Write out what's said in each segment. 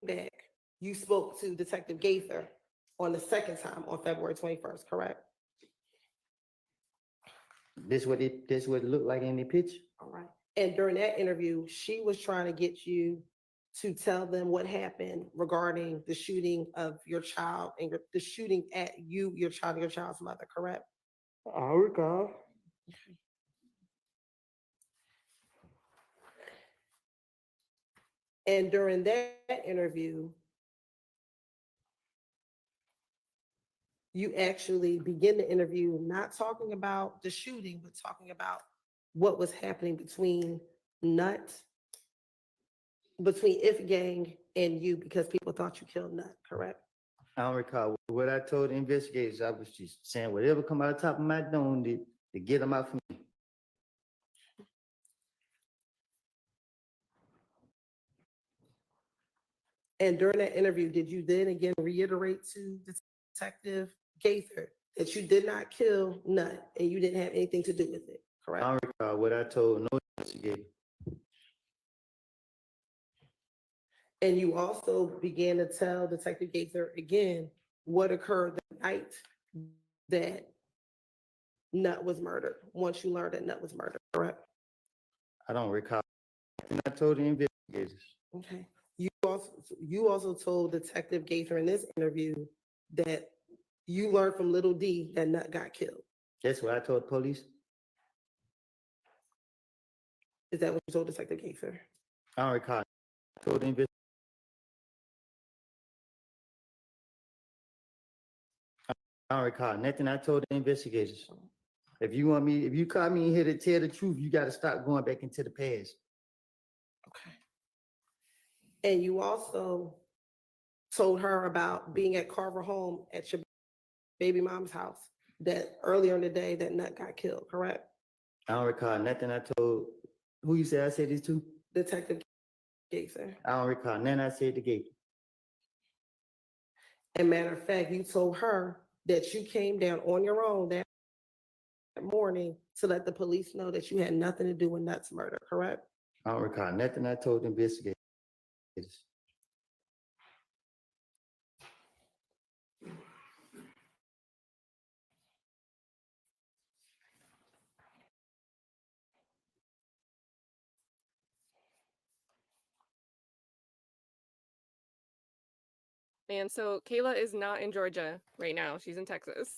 back, you spoke to Detective Gaither on the second time on February 21st, correct? This what it looked like in the pitch. All right. And during that interview, she was trying to get you to tell them what happened regarding the shooting of your child and the shooting at you, your child, and your child's mother, correct? I recall. And during that interview, you actually begin the interview not talking about the shooting, but talking about what was happening between Nut, between If Gang and you, because people thought you killed Nut, correct? I don't recall what I told the investigators. I was just saying whatever come out of the top of my dome to get them out from me. And during that interview, did you then again reiterate to Detective Gaither that you did not kill Nut and you didn't have anything to do with it, correct? I don't recall what I told no investigator. And you also began to tell Detective Gaither again what occurred the night that Nut was murdered, once you learned that Nut was murdered, correct? I don't recall. And I told the investigators. Okay. You also told Detective Gaither in this interview that you learned from Little D that Nut got killed. That's what I told the police. Is that what you told Detective Gaither? I don't recall. I told the investigators. I don't recall nothing. I told the investigators. If you call me in here to tell the truth, you got to stop going back into the past. Okay. And you also told her about being at Carver home at your baby mom's house that earlier in the day that Nut got killed, correct? I don't recall nothing. I told who you said I said this to? Detective Gaither. I don't recall nothing. I said the gate. And matter of fact, you told her that you came down on your own that morning to let the police know that you had nothing to do with Nut's murder, correct? I don't recall nothing. I told the investigators. And so Kayla is not in Georgia right now. She's in Texas.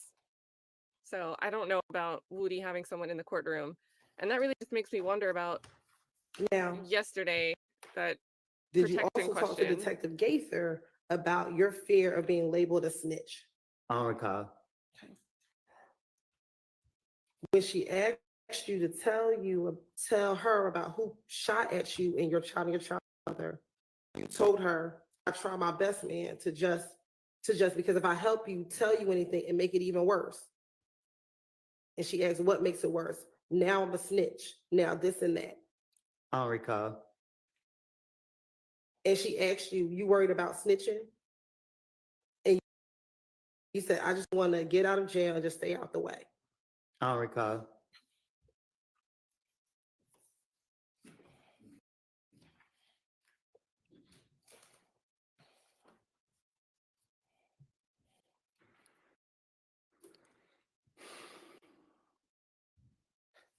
So I don't know about Woody having someone in the courtroom. And that really just makes me wonder about Now, yesterday, that did you protection also talk to question. Detective Gaither about your fear of being labeled a snitch? I don't recall. When she asked you to tell her about who shot at you and your child and your child's mother, you told her, I try my best, man, to just because if I help you tell you anything and make it even worse. And she asked, what makes it worse? Now I'm a snitch. Now this and that. I don't recall. And she asked you, you worried about snitching? And you said, I just want to get out of jail and just stay out the way. I don't recall.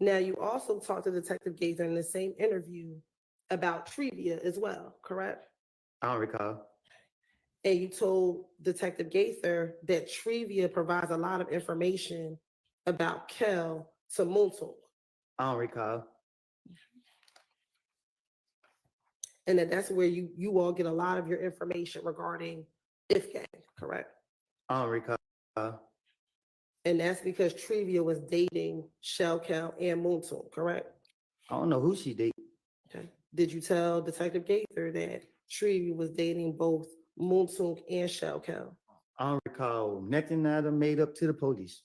Now, you also talked to Detective Gaither in the same interview about trivia as well, correct? I don't recall. And you told Detective Gaither that trivia provides a lot of information about Kel to Muntul, I don't recall. and that's where you all get a lot of your information regarding Ifgang, correct? I don't recall. And that's because Trivia was dating Shelkel and Muntul, correct? I don't know who she did. Okay. Did you tell Detective Gaither that Trivia was dating both Muntul and Shelkel? I don't recall nothing that I made up to the police.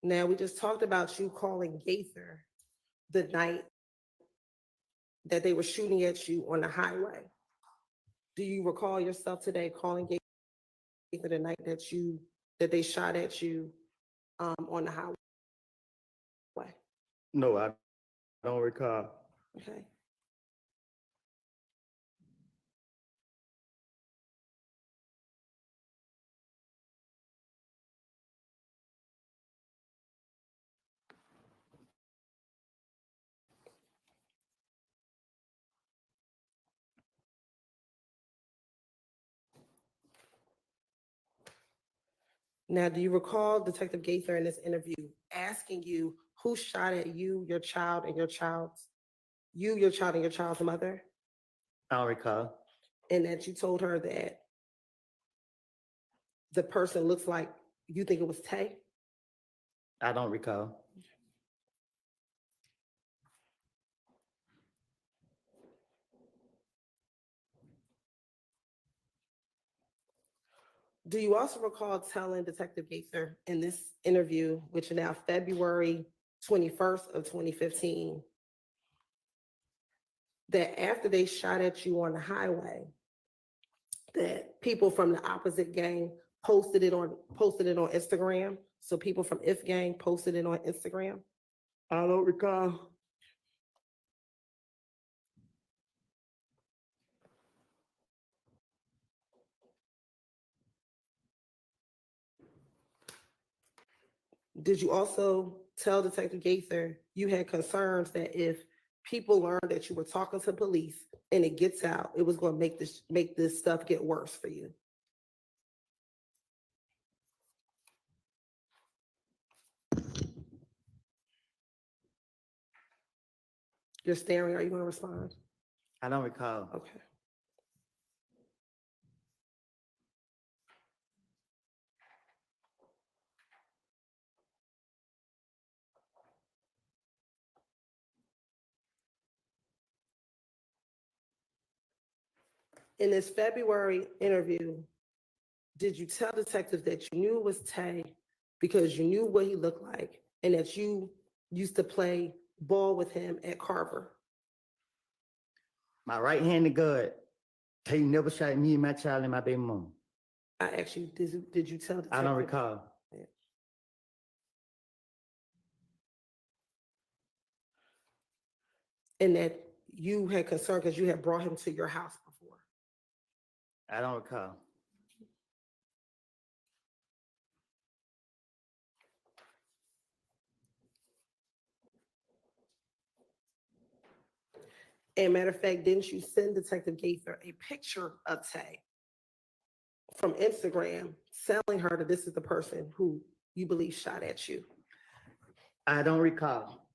Now, we just talked about you calling Gaither the night that they were shooting at you on the highway. Do you recall yourself today calling Gaither the night that they shot at you on the highway? No, I don't recall. Okay. Now, do you recall Detective Gaither in this interview asking you who shot at you, your child, and your child's mother, I don't recall. and that you told her that the person looks like you think it was Tay? I don't recall. Do you also recall telling Detective Gaither in this interview, which is now February 21st of 2015, that after they shot at you on the highway, that people from the opposite gang posted it on Instagram? So people from If Gang posted it on Instagram? I don't recall. Did you also tell Detective Gaither you had concerns that if people learned that you were talking to police and it gets out, it was going to make this stuff get worse for you? You're staring. Are you going to respond? I don't recall. Okay. In this February interview, did you tell detectives that you knew it was Tay because you knew what he looked like and that you used to play ball with him at Carver? My right-handed guard. He never shot me, my child, and my baby mom. I asked you, did you tell detectives? I don't recall. And that you had concern because you had brought him to your house before? I don't recall. And matter of fact, didn't you send Detective Gaither a picture of Tay from Instagram telling her that this is the person who you believe shot at you? I don't recall.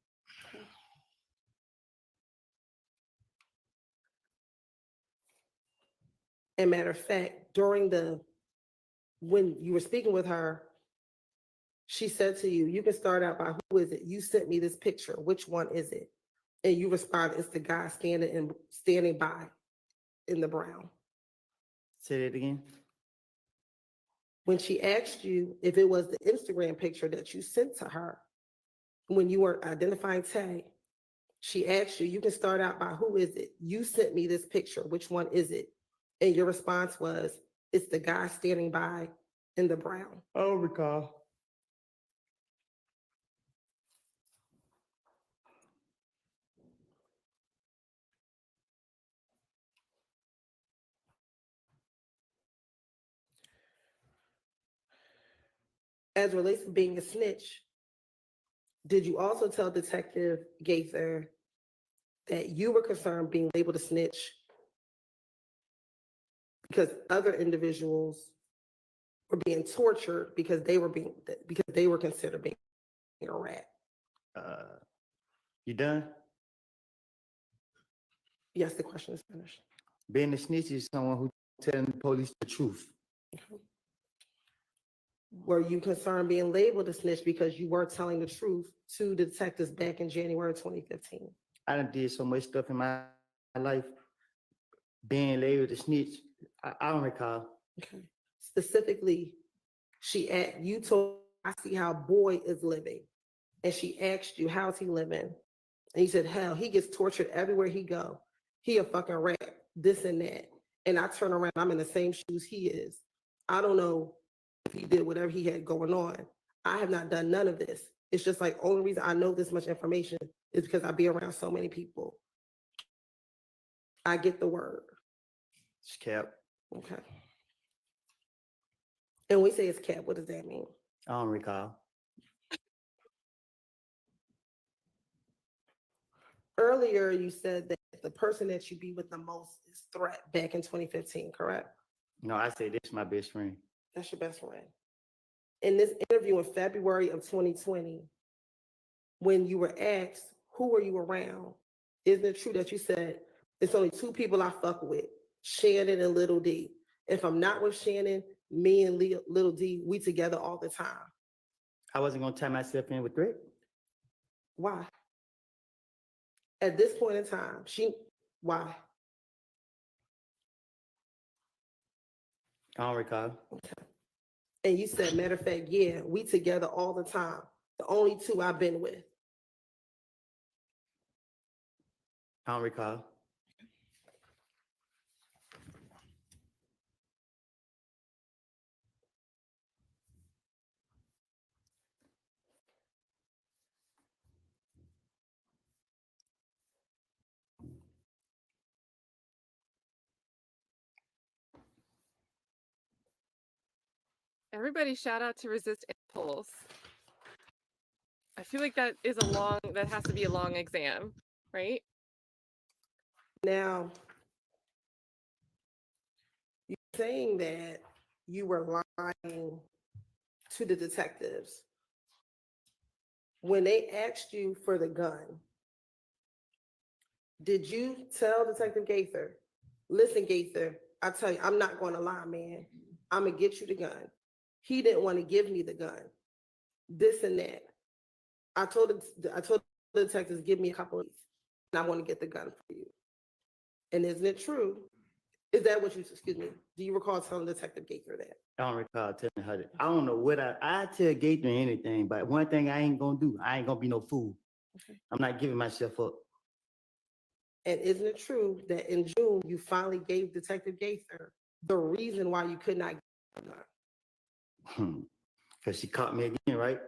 And matter of fact, when you were speaking with her, she said to you, you can start out by who is it? You sent me this picture. Which one is it? And you responded, it's the guy standing by in the brown. Say that again. When she asked you if it was the Instagram picture that you sent to her when you were identifying Tay, she asked you, you can start out by who is it? You sent me this picture. Which one is it? And your response was, it's the guy standing by in the brown. I don't recall. As it relates to being a snitch, did you also tell Detective Gaither that you were concerned being labeled a snitch because other individuals were being tortured because they were considered being a rat? You done? Yes, the question is finished. Being a snitch is someone who telling the police the truth. Were you concerned being labeled a snitch because you were telling the truth to the detectives back in January 2015? I done did so much stuff in my life. Being labeled a snitch, I don't recall. Okay. Specifically, you told, I see how boy is living. And she asked you, how's he living? And he said, hell, he gets tortured everywhere he go. He a fucking rat, this and that. And I turn around, I'm in the same shoes he is. I don't know if he did whatever he had going on. I have not done none of this. It's just like, only reason I know this much information is because I be around so many people. I get the word. It's cap. Okay. And when we say it's cap, what does that mean? I don't recall. Earlier, you said that the person that you be with the most is Threat back in 2015, correct? No, I say this is my best friend. That's your best friend. In this interview in February of 2020, when you were asked, who were you around? Isn't it true that you said, it's only two people I fuck with, Shannon and Little D. If I'm not with Shannon, me and Little D, we together all the time. I wasn't gonna tie myself in with Threat. Why? At this point in time, why? I don't recall. And you said, matter of fact, yeah, we together all the time. The only two I've been with. I don't recall. Everybody shout out to Resist Impulse. I feel like that has to be a long exam, right? Now, you're saying that you were lying to the detectives. When they asked you for the gun, did you tell Detective Gaither, listen, Gaither, I tell you, I'm not going to lie, man. I'm going to get you the gun. He didn't want to give me the gun. This and that. I told the detectives, give me a couple of weeks, and I want to get the gun for you. And isn't it true? Is that what you, excuse me, do you recall telling Detective Gaither that? I don't recall telling her that. I don't know what I tell Gator anything, but one thing I ain't gonna do, I ain't gonna be no fool. Okay. I'm not giving myself up. And isn't it true that in June, you finally gave Detective Gaither the reason why you could not get the gun? Because she caught me again, right?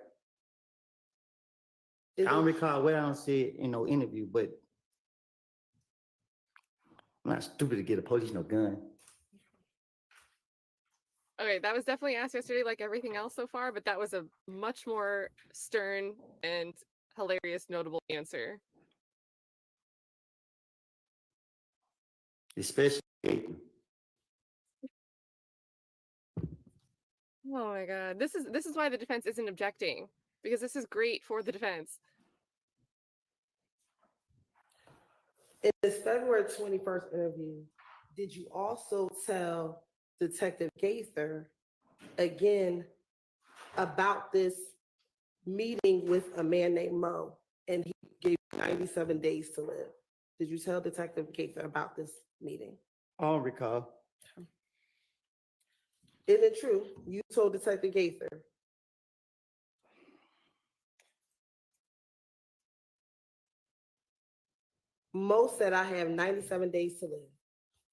Is I don't it- recall what I don't say in no interview, but I'm not stupid to get a police no gun. Okay, that was definitely asked yesterday, like everything else so far, but that was a much more stern and hilarious, notable answer. Especially Gator. Oh my god, this is why the defense isn't objecting, because this is great for the defense. In this February 21st interview, did you also tell Detective Gaither again about this meeting with a man named Mo, and he gave you 97 days to live? Did you tell Detective Gaither about this meeting? I don't recall. Isn't it true? You told Detective Gaither. Mo said I have 97 days to live.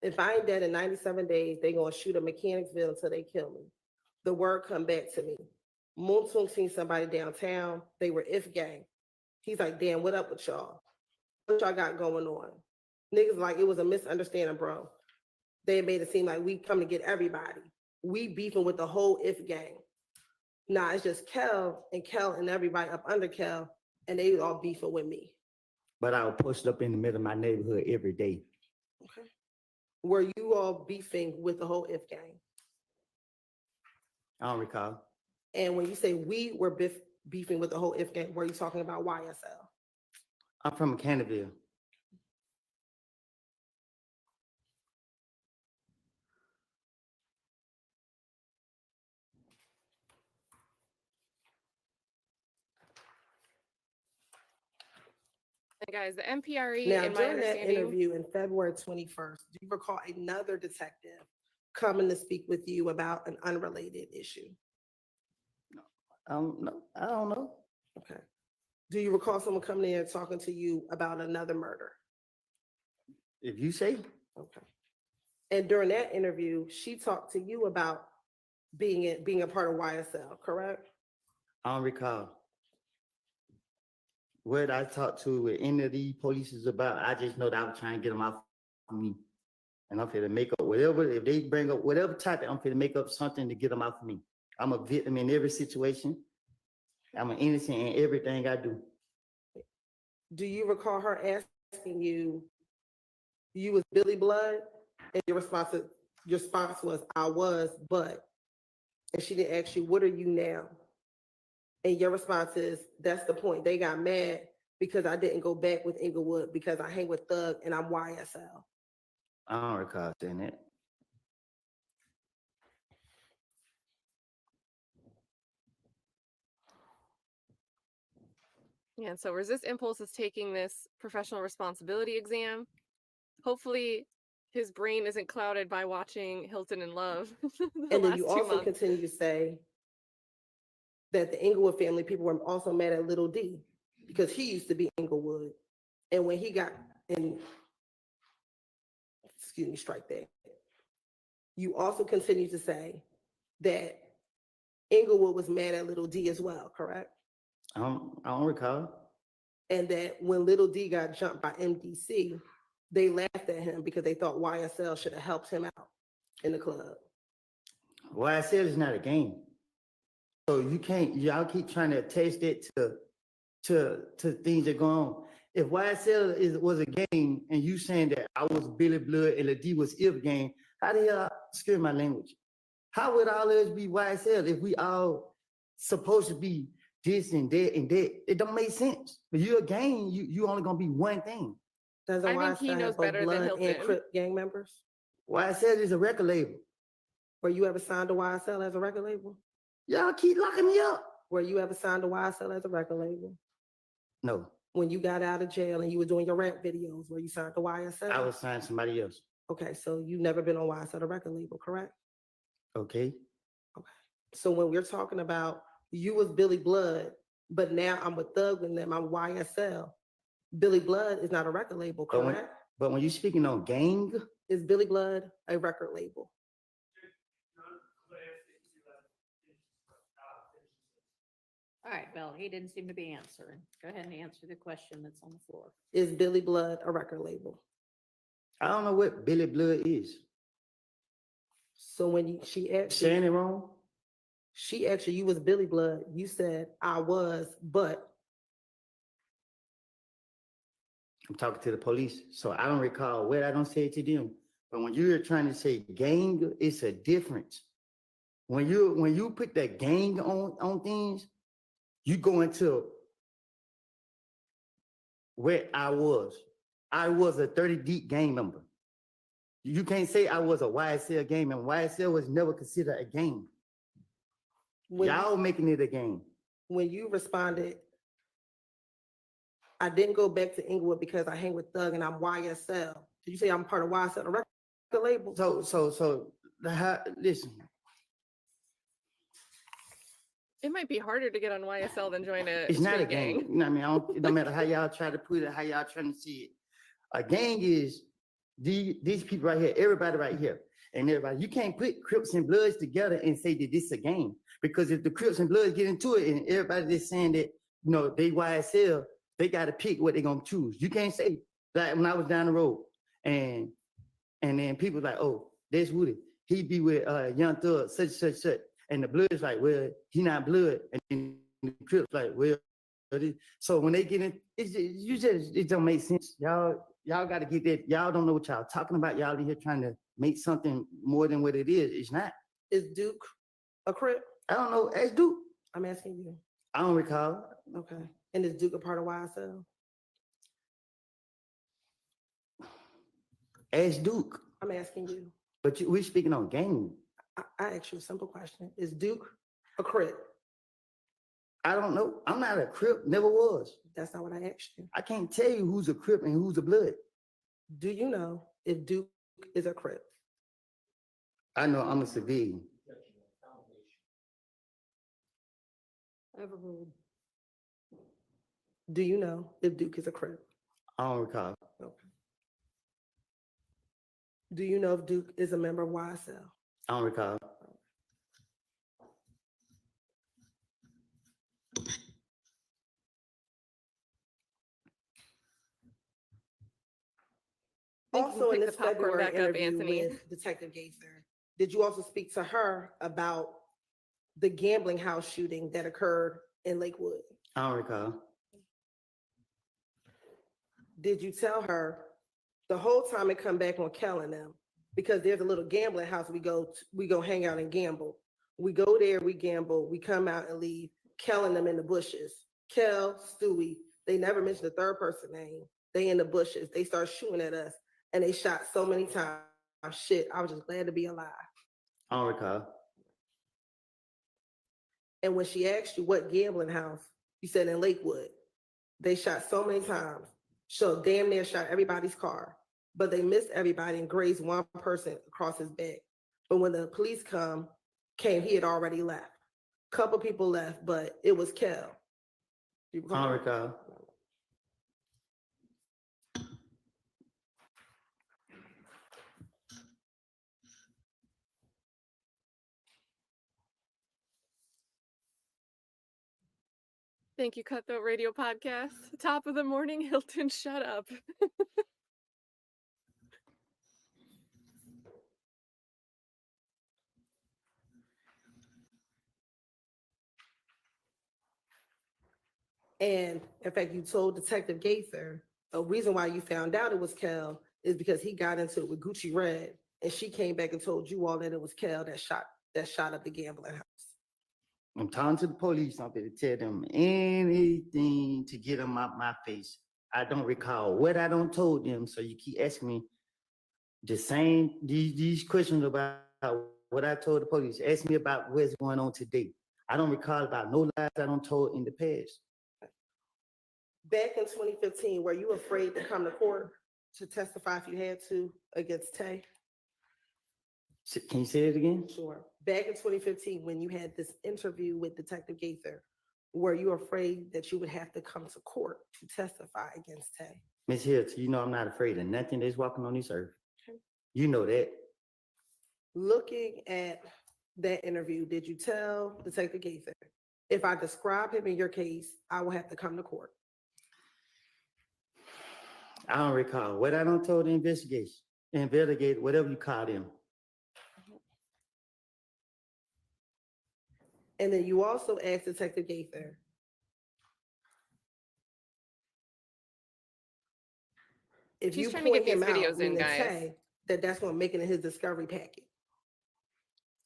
If I ain't dead in 97 days, they gonna shoot a Mechanicsville until they kill me. The word come back to me. Moontung seen somebody downtown. They were if gang. He's like, damn, what up with y'all? What y'all got going on? Niggas like, it was a misunderstanding, bro. They made it seem like we come to get everybody. We beefing with the whole if gang. Nah, it's just Kel and everybody up under Kel, and they all beefing with me. But I was posted up in the middle of my neighborhood every day. Okay. Were you all beefing with the whole if gang? I don't recall. And when you say we were beefing with the whole if gang, were you talking about YSL? I'm from Canterville. And guys, the MPRE, Now, in my during that understanding, interview in February 21st, do you recall another detective coming to speak with you about an unrelated issue? No, I don't know. Okay. Do you recall someone coming in and talking to you about another murder? If you say, Okay. And during that interview, she talked to you about being a part of YSL, correct? I don't recall what I talked to with any of these police is about. I just know that I was trying to get them off of me. And I'm finna make up whatever, if they bring up whatever topic, I'm finna make up something to get them off of me. I'm a victim in every situation. I'm an innocent in everything I do. Do you recall her asking you, you was Billy Blood? And your response was, I was, but, and she didn't ask you, what are you now? And your response is, that's the point. They got mad because I didn't go back with Inglewood because I hang with Thug and I'm YSL. I don't recall saying that. Yeah, and so Resist Impulse is taking this professional responsibility exam. Hopefully his brain isn't clouded by watching Hilton in Love the And then last you 2 also months. continue to say that the Inglewood family people were also mad at Little D because he used to be Inglewood. And when he got in, excuse me, strike that. You also continue to say that Inglewood was mad at Little D as well, correct? I don't recall. And that when Little D got jumped by MDC, they laughed at him because they thought YSL should have helped him out in the club. YSL is not a game. So you can't, y'all keep trying to attach that to things that go on. If YSL was a game and you saying that I was Billy Blood and the D was if game, how the hell, excuse my language, how would all of us be YSL if we all supposed to be this and that and that? It don't make sense. But you're a gang, you only gonna be one thing. Doesn't I think he YSL knows have both better than Blood and Hilton. Crip gang members? YSL is a record label. Were you ever signed to YSL as a record label? Y'all keep locking me up. Were you ever signed to YSL as a record label? No, When you got out of jail and you were doing your rap videos, were you signed to YSL? I was signed to somebody else. Okay, so you've never been on YSL, the record label, correct? Okay. So when we're talking about you was Billy Blood, but now I'm with Thug and them, I'm YSL. Billy Blood is not a record label, But when, correct? but when you're speaking on gang, Is Billy Blood a record label? All right, Bill, he didn't seem to be answering. Go ahead and answer the question that's on the floor. Is Billy Blood a record label? I don't know what Billy Blood is. So when she asked you, Saying it wrong? she asked you, you was Billy Blood, you said, I was, but I'm talking to the police, so I don't recall what I don't say to them. But when you're trying to say gang, it's a difference. When you put that gang on things, you go into where I was. I was a 30 deep gang member. You can't say I was a YSL gang member. YSL was never considered a gang. when, Y'all making it a game. when you responded, I didn't go back to Inglewood because I hang with Thug and I'm YSL. Did you say I'm part of YSL, the record label? Listen, It might be harder to get on YSL than join a it's not a street gang. You know what I mean? It don't matter how y'all try to put it, how y'all trying to see it. A gang is these people right here, everybody right here, and everybody. You can't put Crips and Bloods together and say that this is a gang. Because if the Crips and Bloods get into it and everybody just saying that, you know, they YSL, they got to pick what they're going to choose. You can't say, like when I was down the road and then people like, oh, that's Woody. He be with Young Thug, such. And the Blood's like, well, he not Blood. And then the Crips like, well, so when they get in, it don't make sense. Y'all got to get that. Y'all don't know what y'all talking about. Y'all in here trying to make something more than what it is. It's not. Is Duke a Crip? I don't know. Ask Duke. I'm asking you. I don't recall. Okay. And is Duke a part of YSL? Ask Duke. I'm asking you. But we speaking on gang. I asked you a simple question. Is Duke a Crip? I don't know. I'm not a Crip. Never was. That's not what I asked you. I can't tell you who's a Crip and who's a Blood. Do you know if Duke is a Crip? I know I'm a civilian. Overruled. Do you know if Duke is a Crip? I don't recall. Okay. Do you know if Duke is a member of YSL? I don't recall. think you can Also, in pick the this popcorn February back up, interview Anthony. with Detective Gaither, did you also speak to her about the gambling house shooting that occurred in Lakewood? I don't recall. Did you tell her the whole time it come back on Kel and them? Because there's a little gambling house we go hang out and gamble. We go there, we gamble, we come out and leave. Kel and them in the bushes. Kel, Stewie, they never mentioned the third person name. They in the bushes. They start shooting at us and they shot so many times. Shit, I was just glad to be alive. I don't recall. And when she asked you what gambling house, you said in Lakewood. They shot so many times. So damn near shot everybody's car, but they missed everybody and grazed one person across his back. But when the police came, he had already left. Couple people left, but it was Kel. You I don't recall. Thank you, Cutthroat Radio Podcast. Top of the morning, Hilton, shut up. And in fact, you told Detective Gaither the reason why you found out it was Kel is because he got into it with Gucci Red, and she came back and told you all that it was Kel that shot up the gambling house. I'm talking to the police. I'm going to tell them anything to get them out my face. I don't recall what I don't told them. So you keep asking me the same these questions about what I told the police. Ask me about what's going on today. I don't recall about no lies I don't told in the past. Back in 2015, were you afraid to come to court to testify if you had to against Tay? Can you say it again? Sure. Back in 2015, when you had this interview with Detective Gaither, were you afraid that you would have to come to court to testify against Tay? Miss Hilton, you know I'm not afraid of nothing that's walking on this earth. Okay. You know that. Looking at that interview, did you tell Detective Gaither, if I describe him in your case, I will have to come to court? I don't recall what I don't told the investigate, whatever you call them. And then you also asked Detective Gaither, if She's you trying to get point him these videos out, in, meaning guys. Tay, that's going to make it in his discovery packet.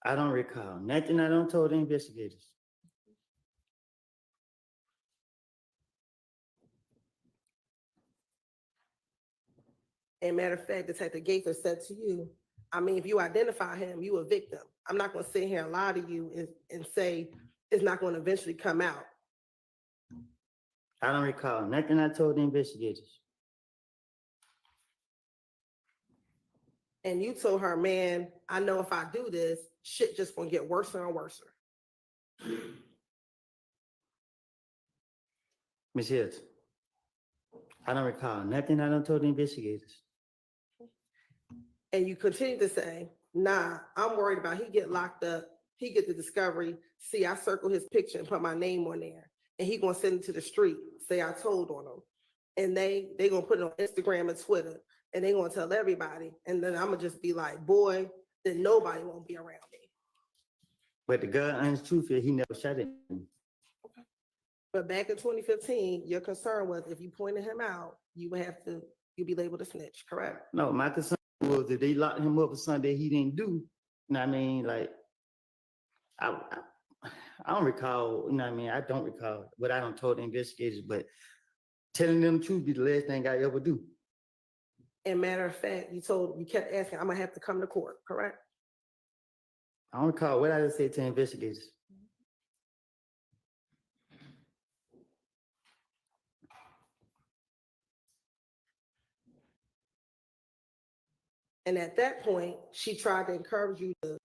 I don't recall nothing I don't told the investigators. And matter of fact, Detective Gaither said to you, I mean, if you identify him, you a victim. I'm not going to sit here and lie to you and say it's not going to eventually come out. I don't recall nothing I told the investigators. And you told her, man, I know if I do this, shit just going to get worse and worse. Ms. Hilton, I don't recall nothing I don't told the investigators. And you continue to say, nah, I'm worried about he get locked up, he get the discovery. See, I circle his picture and put my name on there. And he gonna send it to the street, say I told on him. And they gonna put it on Instagram and Twitter, and they gonna tell everybody. And then I'm gonna just be like, boy, then nobody won't be around me. But the God honest truth is he never shot at me. But back in 2015, your concern was if you pointed him out, you'd be labeled a snitch, correct? No, my concern was that they locked him up for something that he didn't do. You know what I mean? Like, I don't recall, you know what I mean? I don't recall what I don't told the investigators, but telling them the truth be the last thing I ever do. And matter of fact, you kept asking, I'm gonna have to come to court, correct? I don't recall what I just said to investigators. And at that point, she tried to encourage you to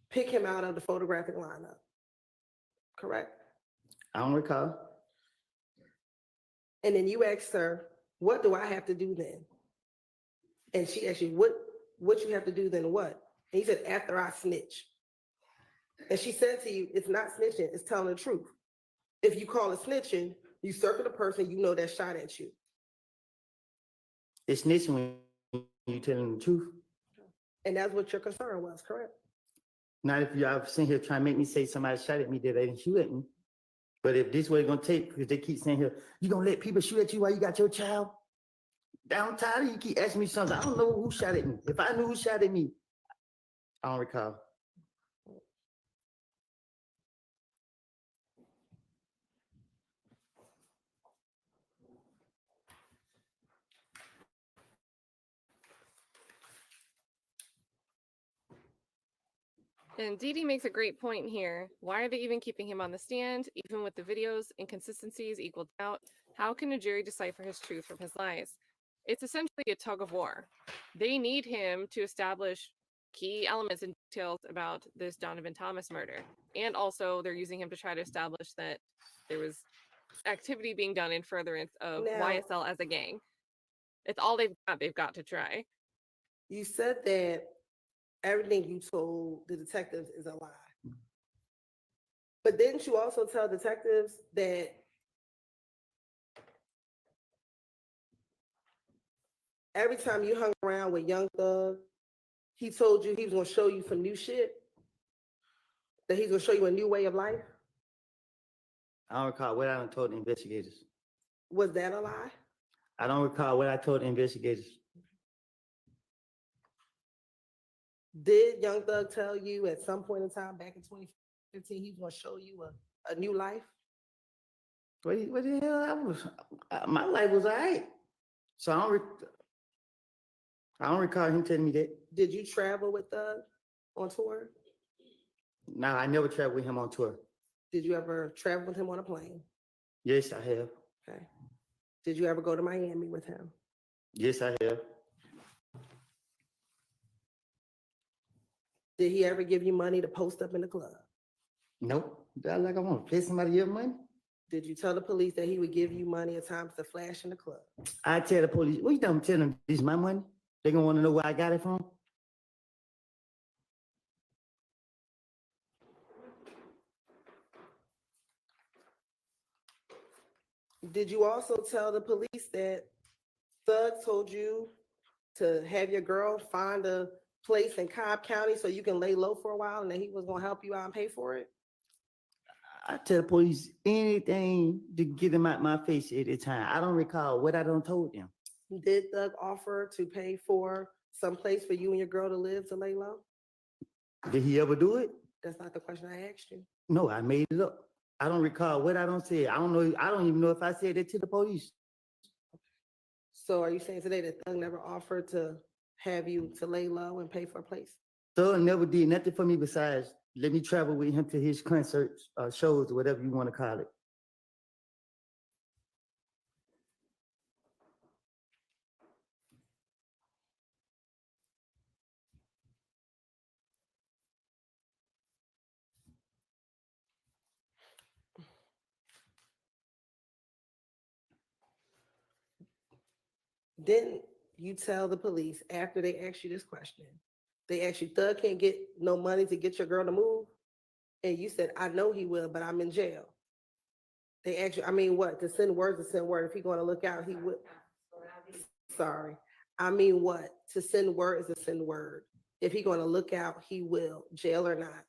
pick him out of the photographic lineup, correct? I don't recall. And then you asked her, what do I have to do then? And she asked you, what you have to do then what? And he said, after I snitch. And she said to you, it's not snitching, it's telling the truth. If you call it snitching, you circle the person you know that shot at you. It's snitching when you telling the truth. And that's what your concern was, correct? Not if y'all sitting here trying to make me say somebody shot at me that they didn't shoot at me. But if this way it's gonna take, because they keep saying here, you gonna let people shoot at you while you got your child? I'm tired of you keep asking me something. I don't know who shot at me. If I knew who shot at me, I don't recall. And Dee Dee makes a great point here. Why are they even keeping him on the stand? Even with the videos, inconsistencies equaled out. How can a jury decipher his truth from his lies? It's essentially a tug of war. They need him to establish key elements and details about this Donovan Thomas murder. And also they're using him to try to establish that there was activity being done in furtherance of Now- YSL as a gang. It's all they've got to try. You said that everything you told the detectives is a lie. But didn't you also tell detectives that every time you hung around with Young Thug, he told you he was gonna show you some new shit? That he's gonna show you a new way of life? I don't recall what I done told the investigators. Was that a lie? I don't recall what I told the investigators. Did Young Thug tell you at some point in time back in 2015 he was gonna show you a new life? What the hell? My life was all right. So I don't recall him telling me that. Did you travel with Thug on tour? No, I never traveled with him on tour. Did you ever travel with him on a plane? Yes, I have. Okay. Did you ever go to Miami with him? Yes, I have. Did he ever give you money to post up in the club? Nope. I want to pay somebody your money. Did you tell the police that he would give you money at times to flash in the club? I tell the police, what you tell them this is my money? They gonna want to know where I got it from? Did you also tell the police that Thug told you to have your girl find a place in Cobb County so you can lay low for a while and that he was gonna help you out and pay for it? I tell the police anything to get them out my face at the time. I don't recall what I done told them. Did Thug offer to pay for some place for you and your girl to live to lay low? Did he ever do it? That's not the question I asked you. No, I made it up. I don't recall what I don't say. I don't know. I don't even know if I said that to the police. So are you saying today that Thug never offered to have you to lay low and pay for a place? Thug never did nothing for me besides let me travel with him to his concerts, shows, or whatever you want to call it. Didn't you tell the police after they asked you this question? They asked you, Thug can't get no money to get your girl to move? And you said, I know he will, but I'm in jail. They asked you, I mean, what? To send words to send word. If he's going to look out, he would. Sorry. I mean, what? To send word is to send word. If he's going to look out, he will, jail or not.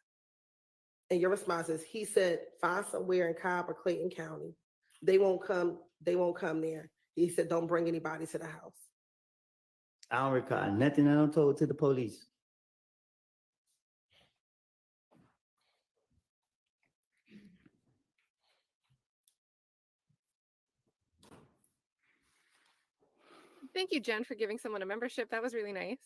And your response is, he said, find somewhere in Cobb or Clayton County. They won't come there. He said, don't bring anybody to the house. I don't recall nothing I don't told to the police. Thank you, Jen, for giving someone a membership. That was really nice.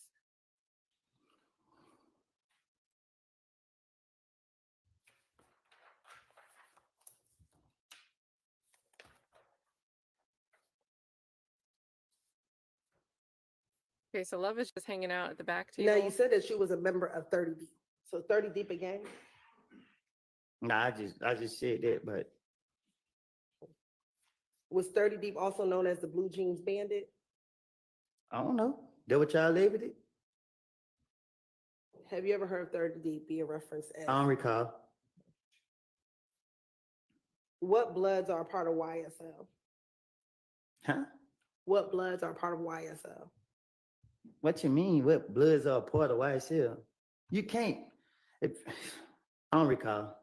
Okay, so Love is just hanging out at the back table. Now, you said that she was a member of 30 Deep. So 30 Deep again? Nah, I just said that, but Was 30 Deep also known as the Blue Jeans Bandit? I don't know. That what y'all labeled it? Have you ever heard 30 Deep be a reference as? I don't recall. What Bloods are a part of YSL? Huh? What Bloods are a part of YSL? What you mean? What Bloods are a part of YSL? You can't. If, I don't recall.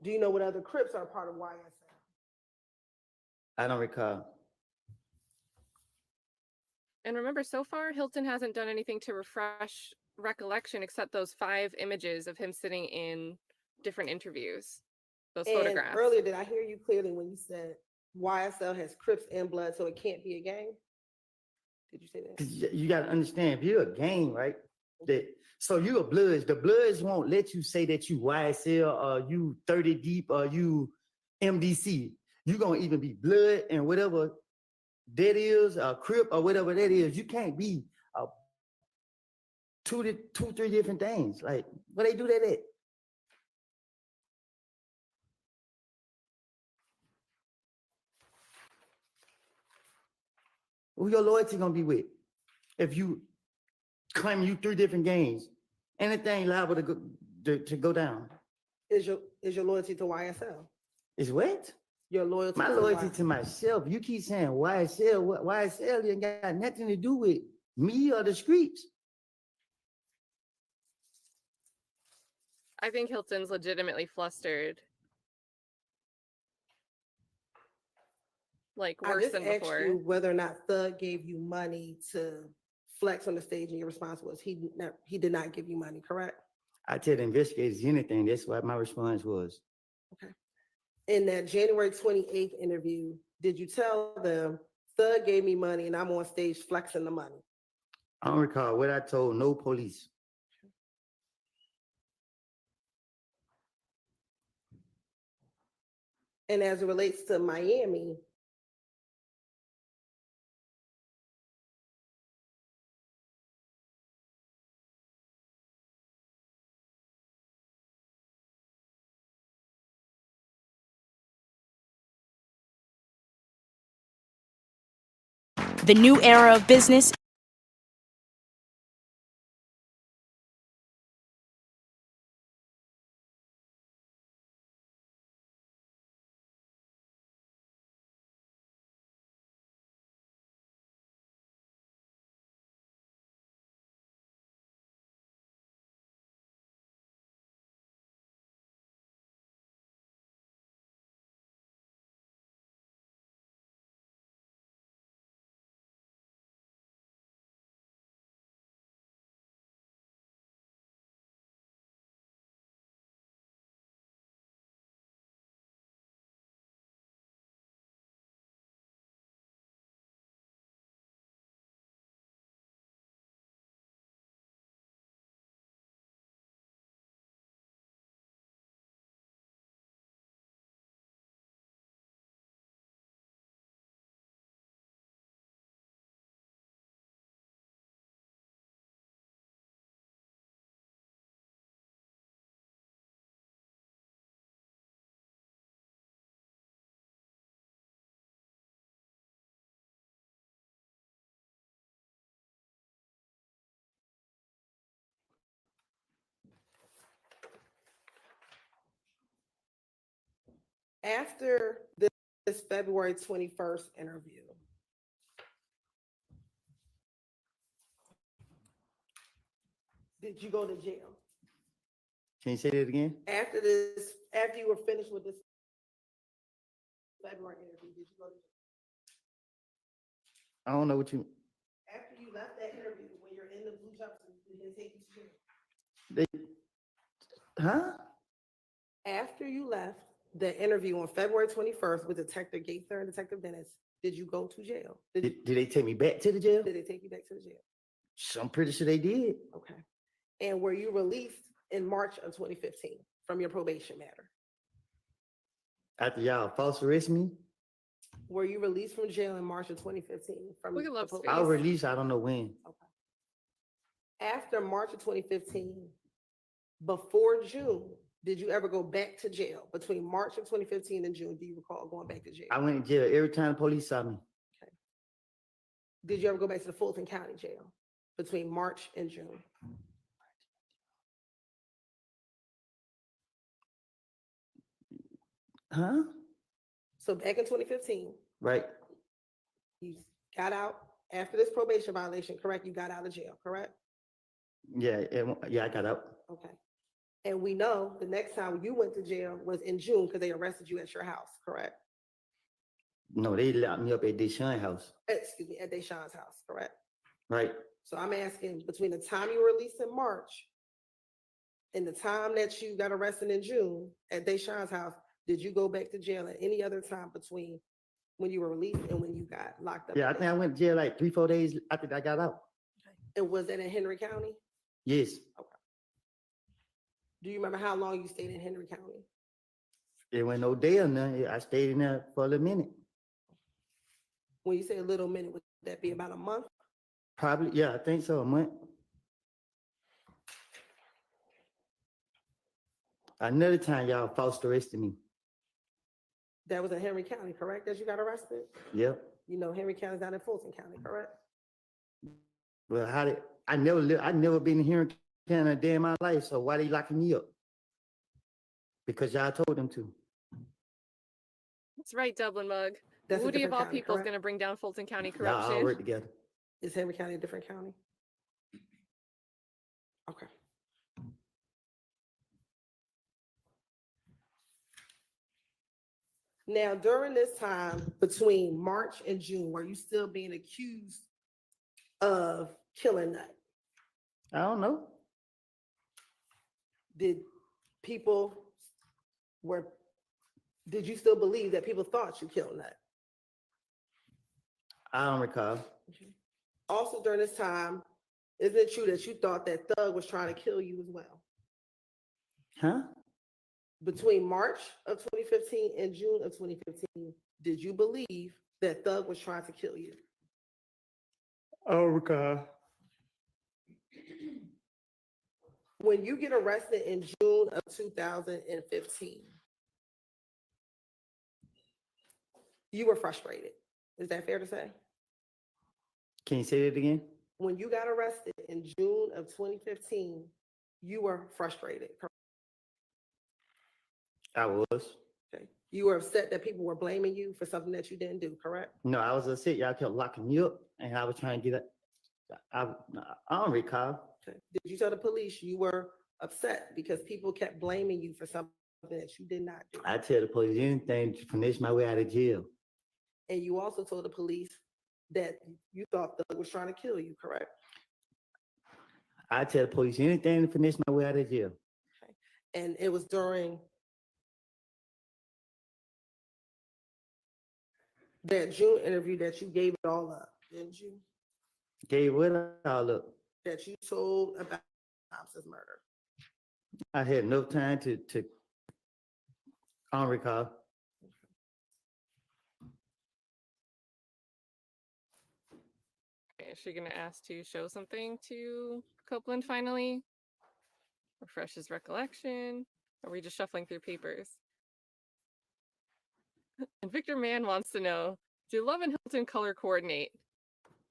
Do you know what other Crips are a part of YSL? I don't recall. And remember, so far, Hilton hasn't done anything to refresh recollection except those 5 images of him sitting in different interviews, those And photographs. earlier, did I hear you clearly when you said YSL has Crips and Blood, so it can't be a gang? Did you say that? 'Cause you got to understand, if you're a gang, right? So you a Bloods. The Bloods won't let you say that you YSL or you 30 Deep or you MDC. You gonna even be Blood and whatever that is, a Crip or whatever that is. You can't be two, 3 different things. Like, where they do that at? Who your loyalty gonna be with? If you claim you 3 different gangs, anything liable to go down. Is your loyalty to YSL? Is what? Your loyalty My to loyalty YSL? to myself. You keep saying YSL. What YSL ain't got nothing to do with me or the streets. I think Hilton's legitimately flustered. Like I worse just than asked before. you whether or not Thug gave you money to flex on the stage, and your response was he did not give you money, correct? I tell the investigators anything. That's what my response was. Okay. In that January 28th interview, did you tell them Thug gave me money and I'm on stage flexing the money? I don't recall what I told no police. And as it relates to Miami, The new era of business. after this February 21st interview, did you go to jail? Can you say that again? After you were finished with this February interview, did you go to jail? I don't know what you. After you left that interview, when you're in the blue jumpsuit, did they take you to jail? Huh? After you left the interview on February 21st with Detective Gaither and Detective Dennis, did you go to jail? Did they take me back to the jail? Did they take you back to the jail? I'm pretty sure they did. Okay. And were you released in March of 2015 from your probation matter? After y'all false arrest me, Were you released from jail in March of 2015 from Look at the Love's probation- I was released. I don't know when. Okay. After March of 2015, before June, did you ever go back to jail between March of 2015 and June? Do you recall going back to jail? I went to jail every time the police saw me. Did you ever go back to the Fulton County Jail between March and June? Huh? So back in 2015, Right. you got out after this probation violation, correct? You got out of jail, correct? Yeah, yeah, I got out. Okay. And we know the next time you went to jail was in June because they arrested you at your house, correct? No, they locked me up at Deshaun house. Excuse me, at Deshaun's house, correct? Right. So I'm asking, between the time you were released in March and the time that you got arrested in June at Deshaun's house, did you go back to jail at any other time between when you were released and when you got locked up? Yeah, I at think I went to jail like 3-4 days after I got out. And was that in Henry County? Yes. Do you remember how long you stayed in Henry County? It went no day or nothing. I stayed in there for a little minute. When you say a little minute, would that be about a month? Probably, yeah, I think so, a month. Another time y'all false arrested me. That was in Henry County, correct, that you got arrested? Yep. You know, Henry County's down in Fulton County, correct? Well, I never been here in Canada a day in my life, so why they locking me up? Because y'all told them to. That's right, Dublin Mug. That's a Woody of different all county, people is correct? going to bring down Fulton County Y'all all corruption. work together. Is Henry County a different county? Okay. Now, during this time between March and June, were you still being accused of killing Nut? I don't know. Did you still believe that people thought you killed Nut? I don't recall. Also during this time, isn't it true that you thought that Thug was trying to kill you as well? Huh? Between March of 2015 and June of 2015, did you believe that Thug was trying to kill you? I don't recall. When you get arrested in June of 2015, you were frustrated. Is that fair to say? Can you say that again? When you got arrested in June of 2015, you were frustrated. I was. Okay. You were upset that people were blaming you for something that you didn't do, correct? No, I was upset. Y'all kept locking me up, and I was trying to get it. I don't recall. Okay. Did you tell the police you were upset because people kept blaming you for something that you did not do? I tell the police anything to finish my way out of jail. And you also told the police that you thought Thug was trying to kill you, correct? I tell the police anything to finish my way out of jail. Okay. And it was during that June interview that you gave it all up, didn't you? Gave what all up. That you told about Thompson's murder. I had no time to I don't recall. Okay, is she going to ask to show something to Copeland finally? Refresh his recollection? Or are we just shuffling through papers? And Victor Mann wants to know, do Love and Hilton color coordinate?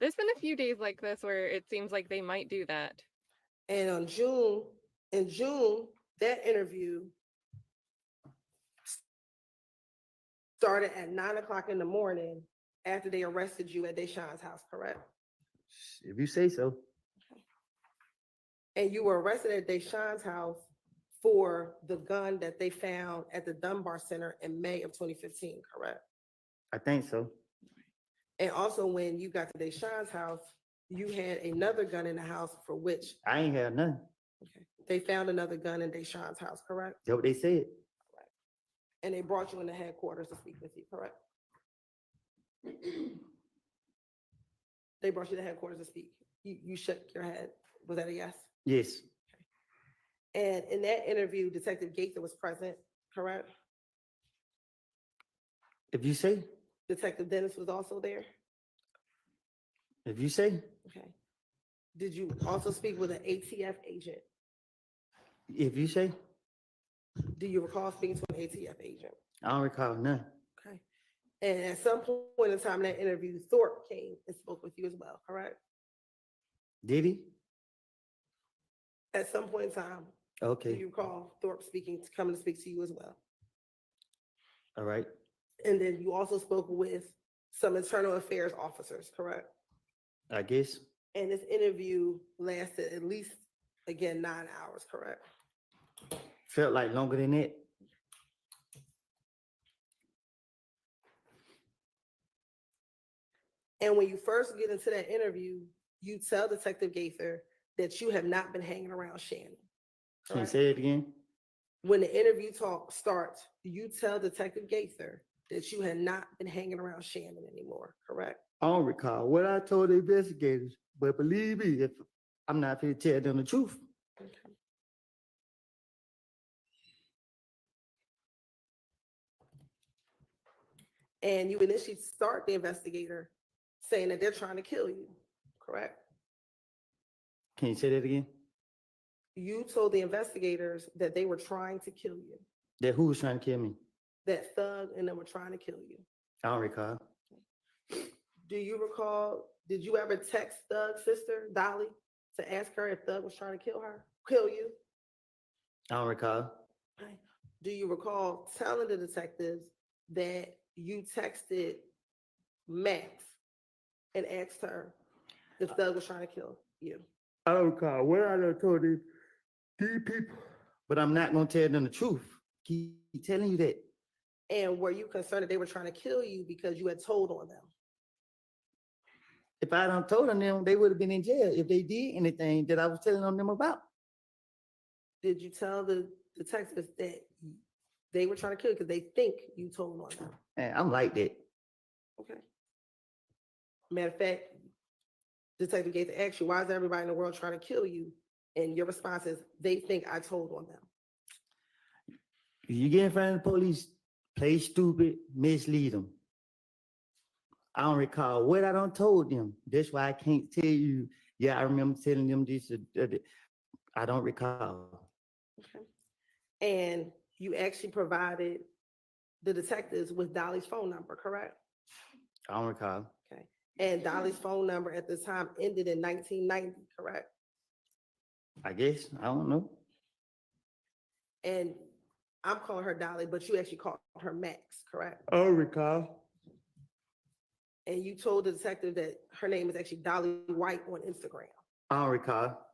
There's been a few days like this where it seems like they might do that. And in June, that interview started at 9:00 in the morning after they arrested you at Deshaun's house, correct? If you say so. And you were arrested at Deshaun's house for the gun that they found at the Dunbar Center in May of 2015, correct? I think so. And also when you got to Deshaun's house, you had another gun in the house for which I ain't had nothing. they found another gun in Deshaun's house, correct? That's what they said. And they brought you in the headquarters to speak with you, correct? They brought you to headquarters to speak. You shook your head. Was that a yes? Yes. And in that interview, Detective Gaither was present, correct? If you say. Detective Dennis was also there? If you say. Okay. Did you also speak with an ATF agent? If you say, Do you recall speaking to an ATF agent? I don't recall none. Okay. And at some point in time in that interview, Thorpe came and spoke with you as well, correct? Did he? At some point in time, do Okay, you recall Thorpe coming to speak to you as well? all right. And then you also spoke with some internal affairs officers, correct? I guess. And this interview lasted at least, again, 9 hours, correct? Felt like longer than that. And when you first get into that interview, you tell Detective Gaither that you have not been hanging around Shannon. Can you correct? say it again? When the interview talk starts, you tell Detective Gaither that you had not been hanging around Shannon anymore, correct? I don't recall what I told the investigators, but believe me, if I'm not going to tell them the truth. Okay. And you initially start the investigator saying that they're trying to kill you, correct? Can you say that again? You told the investigators that they were trying to kill you, That who was trying to kill me? that Thug and them were trying to kill you. I don't recall. Do you recall, did you ever text Thug's sister, Dolly, to ask her if Thug was trying to kill you? I don't recall. Okay. Do you recall telling the detectives that you texted Max and asked her if Thug was trying to kill you? I don't recall what I done told these people, but I'm not going to tell them the truth. Keep telling you that. And were you concerned that they were trying to kill you because you had told on them? If I done told them, they would have been in jail if they did anything that I was telling them about. Did you tell the detectives that they were trying to kill you because they think you told on them? And I'm like that. Okay. Matter of fact, Detective Gates asked you, why is everybody in the world trying to kill you? And your response is, they think I told on them. If you get in front of the police, play stupid, mislead them. I don't recall what I done told them. That's why I can't tell you, yeah, I remember telling them this. I don't recall. Okay. And you actually provided the detectives with Dolly's phone number, correct? I don't recall. Okay. And Dolly's phone number at the time ended in 1990, correct? I guess. I don't know. And I'm calling her Dolly, but you actually called her Max, correct? I don't recall. And you told the detective that her name is actually Dolly White on Instagram. I don't recall.